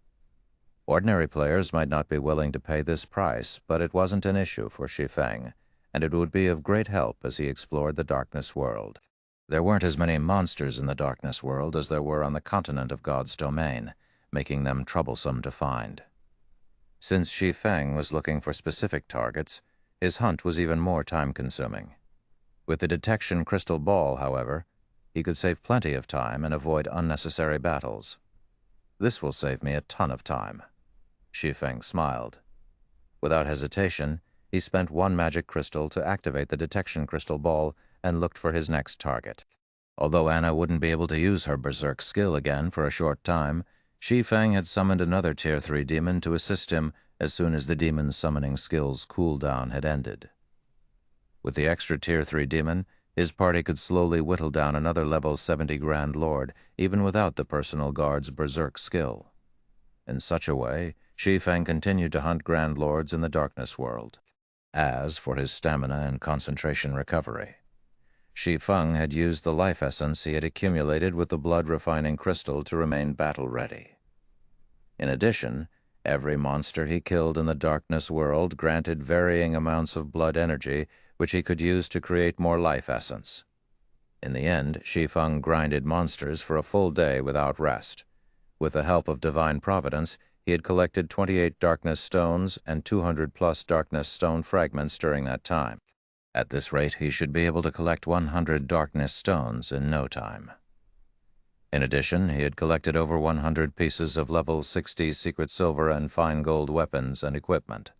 Ordinary players might not be willing to pay this price, but it wasn't an issue for Shi Feng, and it would be of great help as he explored the Darkness World. There weren't as many monsters in the Darkness World as there were on the continent of God's domain, making them troublesome to find. Since Shi Feng was looking for specific targets, his hunt was even more time-consuming. With the detection crystal ball, however, he could save plenty of time and avoid unnecessary battles. "This will save me a ton of time." Shi Feng smiled. Without hesitation, he spent 1 magic crystal to activate the detection crystal ball and looked for his next target. Although Anna wouldn't be able to use her berserk skill again for a short time, Shi Feng had summoned another Tier 3 demon to assist him as soon as the demon's summoning skill's cooldown had ended. With the extra Tier 3 demon, his party could slowly whittle down another level 70 Grand Lord, even without the personal guard's berserk skill. In such a way, Shi Feng continued to hunt Grand Lords in the Darkness World. As for his stamina and concentration recovery, Shi Feng had used the life essence he had accumulated with the blood-refining crystal to remain battle-ready. In addition, every monster he killed in the Darkness World granted varying amounts of blood energy, which he could use to create more life essence. In the end, Shi Feng grinded monsters for a full day without rest. With the help of divine providence, he had collected 28 darkness stones and 200+ darkness stone fragments during that time. At this rate, he should be able to collect 100 darkness stones in no time. In addition, he had collected over 100 pieces of level 60 secret silver and fine gold weapons and equipment.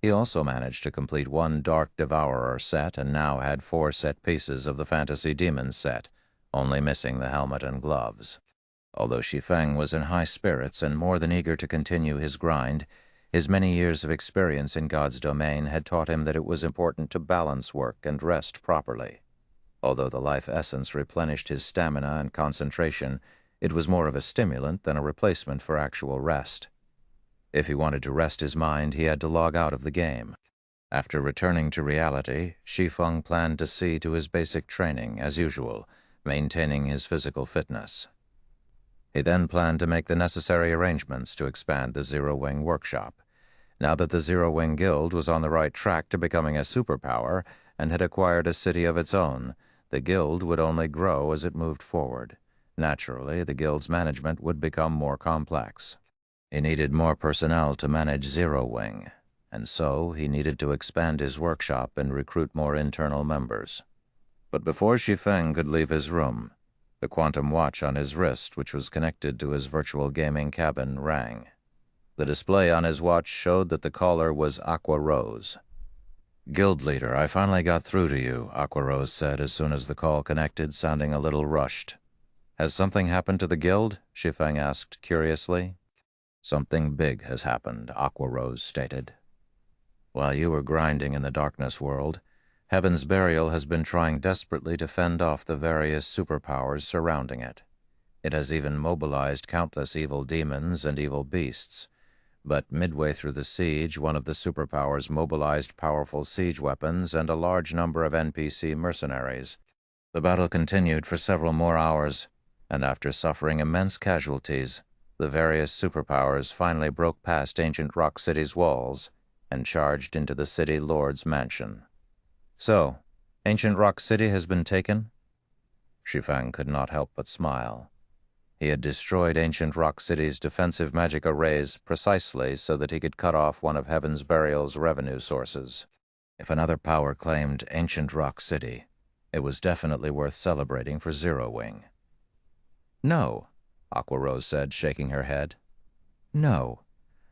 He also managed to complete 1 Dark Devourer set and now had 4 set pieces of the Fantasy Demons set, only missing the helmet and gloves. Although Shi Feng was in high spirits and more than eager to continue his grind, his many years of experience in God's domain had taught him that it was important to balance work and rest properly. Although the life essence replenished his stamina and concentration, it was more of a stimulant than a replacement for actual rest. If he wanted to rest his mind, he had to log out of the game. After returning to reality, Shi Feng planned to see to his basic training, as usual, maintaining his physical fitness. He then planned to make the necessary arrangements to expand the Zero Wing workshop. Now that the Zero Wing Guild was on the right track to becoming a superpower and had acquired a city of its own, the Guild would only grow as it moved forward. Naturally, the Guild's management would become more complex. He needed more personnel to manage Zero Wing, and so he needed to expand his workshop and recruit more internal members. But before Shi Feng could leave his room, the quantum watch on his wrist, which was connected to his virtual gaming cabin, rang. The display on his watch showed that the caller was Aqua Rose. "Guild leader, I finally got through to you," Aqua Rose said as soon as the call connected, sounding a little rushed. "Has something happened to the Guild?" Shi Feng asked curiously. "Something big has happened," Aqua Rose stated. "While you were grinding in the Darkness World, Heaven's Burial has been trying desperately to fend off the various superpowers surrounding it. It has even mobilized countless evil demons and evil beasts. But midway through the siege, one of the superpowers mobilized powerful siege weapons and a large number of NPC mercenaries. The battle continued for several more hours, and after suffering immense casualties, the various superpowers finally broke past Ancient Rock City's walls and charged into the City Lord's mansion." "So, Ancient Rock City has been taken?" Shi Feng could not help but smile. He had destroyed Ancient Rock City's defensive magic arrays precisely so that he could cut off one of Heaven's Burial's revenue sources. If another power claimed Ancient Rock City, it was definitely worth celebrating for Zero Wing. No, Aqua Rose said, shaking her head. No.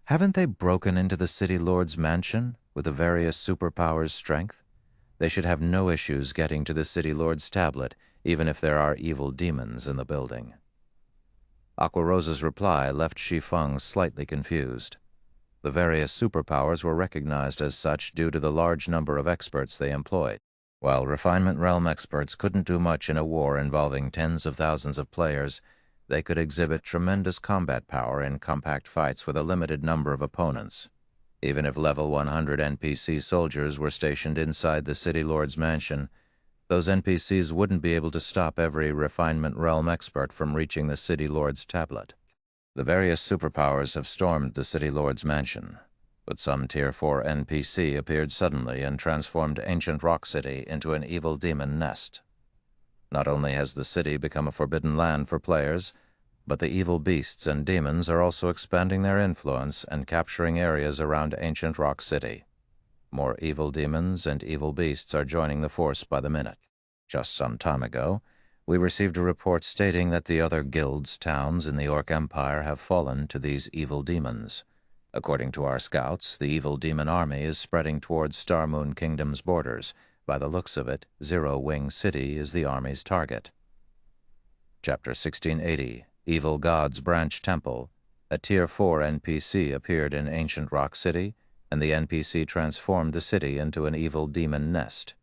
Haven't they broken into the City Lord's mansion with the various superpowers' strength? They should have no issues getting to the City Lord's tablet, even if there are evil demons in the building. Aqua Rose's reply left Shi Feng slightly confused. The various superpowers were recognized as such due to the large number of experts they employed. While Refinement Realm experts couldn't do much in a war involving tens of thousands of players, they could exhibit tremendous combat power in compact fights with a limited number of opponents. Even if level 100 NPC soldiers were stationed inside the City Lord's mansion, those NPCs wouldn't be able to stop every Refinement Realm expert from reaching the City Lord's tablet. The various superpowers have stormed the City Lord's mansion, but some Tier 4 NPC appeared suddenly and transformed ancient Rock City into an evil demon nest. Not only has the city become a forbidden land for players, but the evil beasts and demons are also expanding their influence and capturing areas around ancient Rock City. More evil demons and evil beasts are joining the force by the minute. Just some time ago, we received a report stating that the other guilds' towns in the Orc Empire have fallen to these evil demons. According to our scouts, the evil demon army is spreading towards Star Moon Kingdom's borders. By the looks of it, Zero Wing City is the army's target. Chapter 1680, Evil God's Branch Temple. A Tier 4 NPC appeared in ancient Rock City, and the NPC transformed the city into an evil demon nest.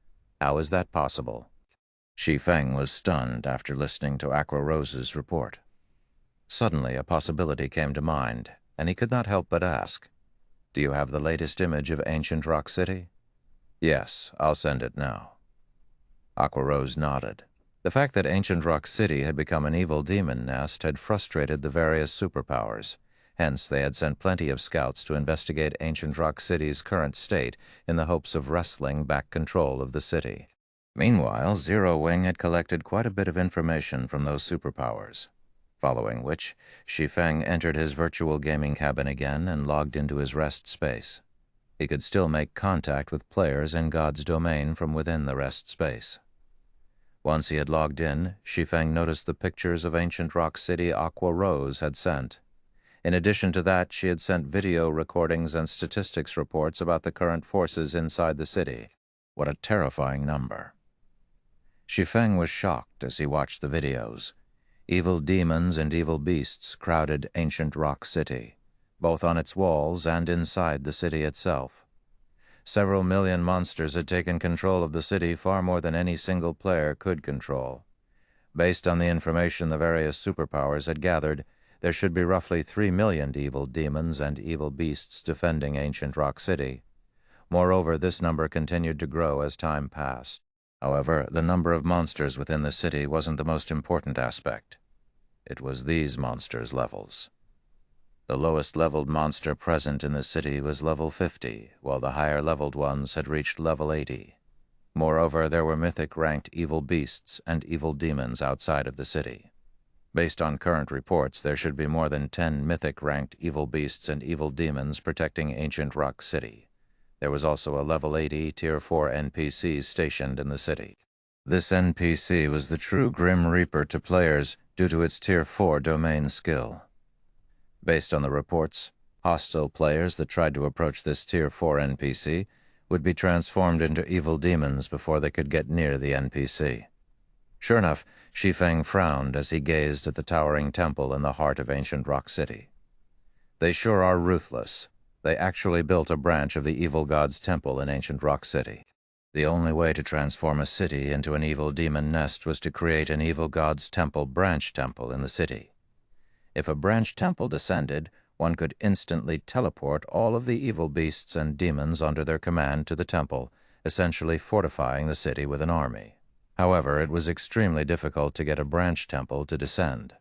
How is that possible? Shi Feng was stunned after listening to Aqua Rose's report. Suddenly, a possibility came to mind, and he could not help but ask, "Do you have the latest image of ancient Rock City?" "Yes, I'll send it now." Aqua Rose nodded. The fact that ancient Rock City had become an evil demon nest had frustrated the various superpowers. Hence, they had sent plenty of scouts to investigate ancient Rock City's current state in the hopes of wresting back control of the city. Meanwhile, Zero Wing had collected quite a bit of information from those superpowers, following which, Shi Feng entered his virtual gaming cabin again and logged into his rest space. He could still make contact with players in God's domain from within the rest space. Once he had logged in, Shi Feng noticed the pictures of ancient Rock City Aqua Rose had sent. In addition to that, she had sent video recordings and statistics reports about the current forces inside the city. What a terrifying number. Shi Feng was shocked as he watched the videos. Evil demons and evil beasts crowded ancient Rock City, both on its walls and inside the city itself. Several million monsters had taken control of the city far more than any single player could control. Based on the information the various superpowers had gathered, there should be roughly 3 million evil demons and evil beasts defending ancient Rock City. Moreover, this number continued to grow as time passed. However, the number of monsters within the city wasn't the most important aspect. It was these monsters' levels. The lowest-leveled monster present in the city was level 50, while the higher-leveled ones had reached level 80. Moreover, there were mythic-ranked evil beasts and evil demons outside of the city. Based on current reports, there should be more than 10 mythic-ranked evil beasts and evil demons protecting ancient Rock City. There was also a level 80 Tier 4 NPC stationed in the city. This NPC was the true Grim Reaper to players due to its Tier 4 domain skill. Based on the reports, hostile players that tried to approach this Tier 4 NPC would be transformed into evil demons before they could get near the NPC. Sure enough, Shi Feng frowned as he gazed at the towering temple in the heart of ancient Rock City. They sure are ruthless. They actually built a branch of the evil god's temple in ancient Rock City. The only way to transform a city into an evil demon nest was to create an evil god's temple branch temple in the city. If a branch temple descended, one could instantly teleport all of the evil beasts and demons under their command to the temple, essentially fortifying the city with an army. However, it was extremely difficult to get a branch temple to descend.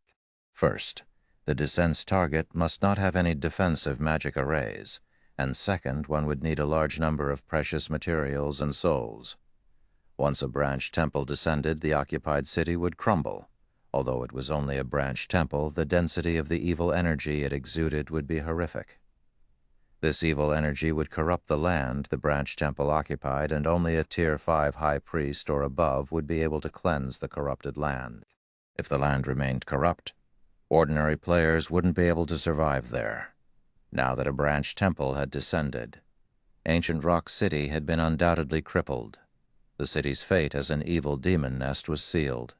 First, the descent's target must not have any defensive magic arrays, and second, one would need a large number of precious materials and souls. Once a branch temple descended, the occupied city would crumble. Although it was only a branch temple, the density of the evil energy it exuded would be horrific. This evil energy would corrupt the land the branch temple occupied, and only a Tier 5 high priest or above would be able to cleanse the corrupted land. If the land remained corrupt, ordinary players wouldn't be able to survive there. Now that a branch temple had descended, ancient Rock City had been undoubtedly crippled. The city's fate as an evil demon nest was sealed.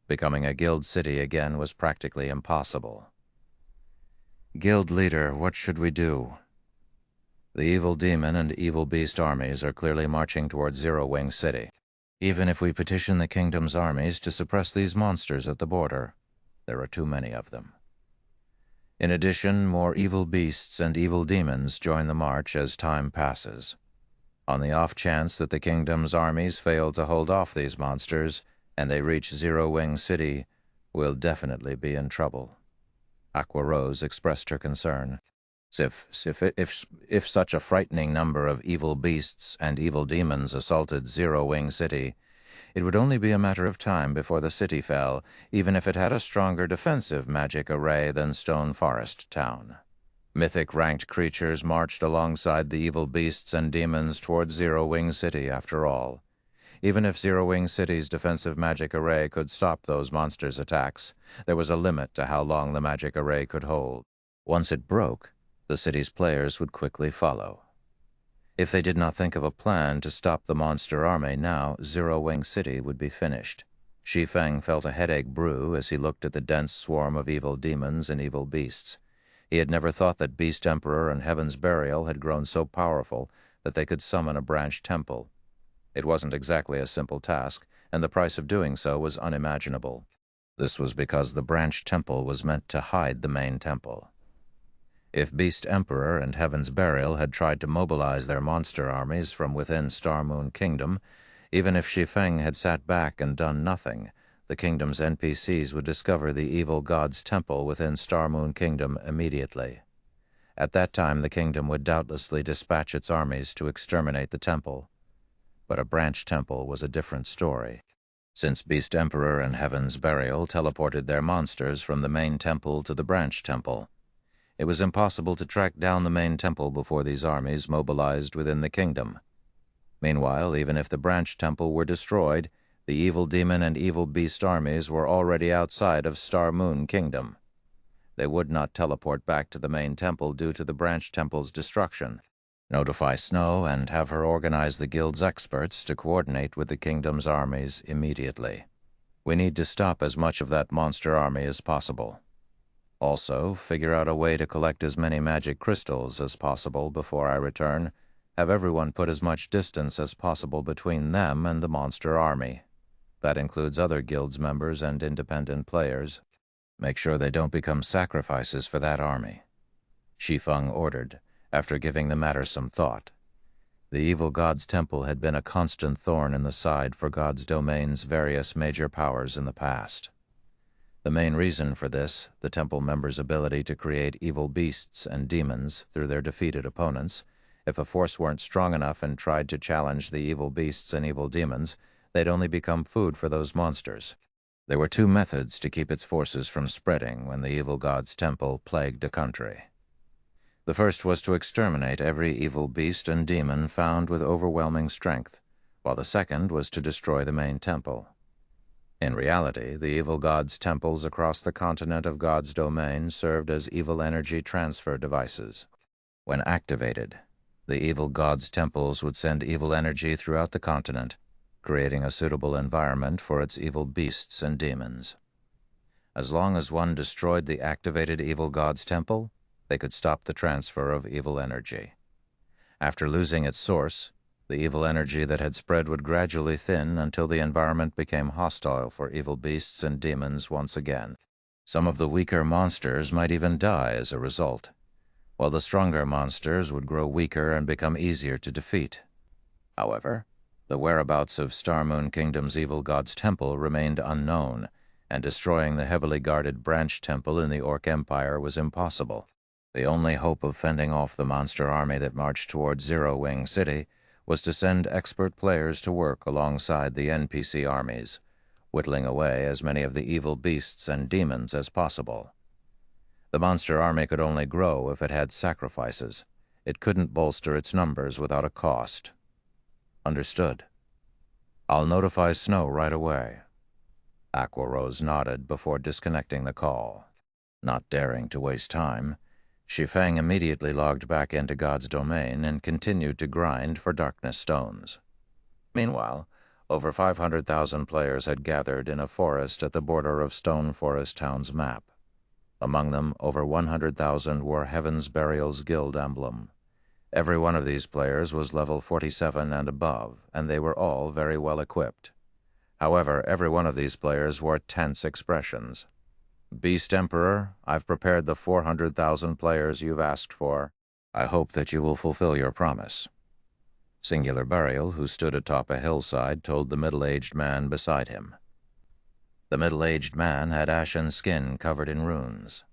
Becoming a guild city again was practically impossible. Guild leader, what should we do? The evil demon and evil beast armies are clearly marching towards Zero Wing City. Even if we petition the kingdom's armies to suppress these monsters at the border, there are too many of them. In addition, more evil beasts and evil demons join the march as time passes. On the off chance that the kingdom's armies fail to hold off these monsters and they reach Zero Wing City, we'll definitely be in trouble. Aqua Rose expressed her concern. If such a frightening number of evil beasts and evil demons assaulted Zero Wing City, it would only be a matter of time before the city fell, even if it had a stronger defensive magic array than Stone Forest Town. Mythic ranked creatures marched alongside the evil beasts and demons towards Zero Wing City after all. Even if Zero Wing City's defensive magic array could stop those monsters' attacks, there was a limit to how long the magic array could hold. Once it broke, the city's players would quickly follow. If they did not think of a plan to stop the monster army now, Zero Wing City would be finished. Shi Feng felt a headache brew as he looked at the dense swarm of evil demons and evil beasts. He had never thought that Beast Emperor and Heaven's Burial had grown so powerful that they could summon a branch temple. It wasn't exactly a simple task, and the price of doing so was unimaginable. This was because the branch temple was meant to hide the main temple. If Beast Emperor and Heaven's Burial had tried to mobilize their monster armies from within Star Moon Kingdom, even if Shi Feng had sat back and done nothing, the kingdom's NPCs would discover the evil god's temple within Star Moon Kingdom immediately. At that time, the kingdom would doubtlessly dispatch its armies to exterminate the temple. But a branch temple was a different story. Since Beast Emperor and Heaven's Burial teleported their monsters from the main temple to the branch temple, it was impossible to track down the main temple before these armies mobilized within the kingdom. Meanwhile, even if the branch temple were destroyed, the evil demon and evil beast armies were already outside of Star Moon Kingdom. They would not teleport back to the main temple due to the branch temple's destruction. Notify Snow and have her organize the guild's experts to coordinate with the kingdom's armies immediately. We need to stop as much of that monster army as possible. Also, figure out a way to collect as many magic crystals as possible before I return. Have everyone put as much distance as possible between them and the monster army. That includes other guild's members and independent players. Make sure they don't become sacrifices for that army. Shi Feng ordered, after giving the matter some thought. The evil god's temple had been a constant thorn in the side for God's domain's various major powers in the past. The main reason for this, the temple members' ability to create evil beasts and demons through their defeated opponents. If a force weren't strong enough and tried to challenge the evil beasts and evil demons, they'd only become food for those monsters. There were two methods to keep its forces from spreading when the evil god's temple plagued a country. The first was to exterminate every evil beast and demon found with overwhelming strength, while the second was to destroy the main temple. In reality, the evil god's temples across the continent of God's domain served as evil energy transfer devices. When activated, the evil god's temples would send evil energy throughout the continent, creating a suitable environment for its evil beasts and demons. As long as one destroyed the activated evil god's temple, they could stop the transfer of evil energy. After losing its source, the evil energy that had spread would gradually thin until the environment became hostile for evil beasts and demons once again. Some of the weaker monsters might even die as a result, while the stronger monsters would grow weaker and become easier to defeat. However, the whereabouts of Star Moon Kingdom's evil god's temple remained unknown, and destroying the heavily guarded branch temple in the Orc Empire was impossible. The only hope of fending off the monster army that marched toward Zero Wing City was to send expert players to work alongside the NPC armies, whittling away as many of the evil beasts and demons as possible. The monster army could only grow if it had sacrifices. It couldn't bolster its numbers without a cost. Understood. I'll notify Snow right away. Aquarose nodded before disconnecting the call. Not daring to waste time, Shi Feng immediately logged back into God's domain and continued to grind for darkness stones. Meanwhile, over 500,000 players had gathered in a forest at the border of Stone Forest Town's map. Among them, over 100,000 wore Heaven's Burial's Guild emblem. Every one of these players was level 47 and above, and they were all very well equipped. However, every one of these players wore tense expressions. Beast Emperor, I've prepared the 400,000 players you've asked for. I hope that you will fulfill your promise. Singular Burial, who stood atop a hillside, told the middle-aged man beside him. The middle-aged man had ashen skin covered in runes.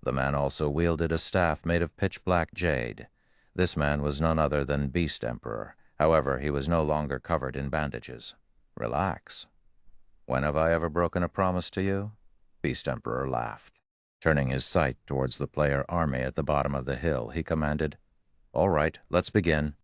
The man also wielded a staff made of pitch-black jade. This man was none other than Beast Emperor. However, he was no longer covered in bandages. Relax. When have I ever broken a promise to you? Beast Emperor laughed. Turning his sight towards the player army at the bottom of the hill, he commanded, All right, let's begin.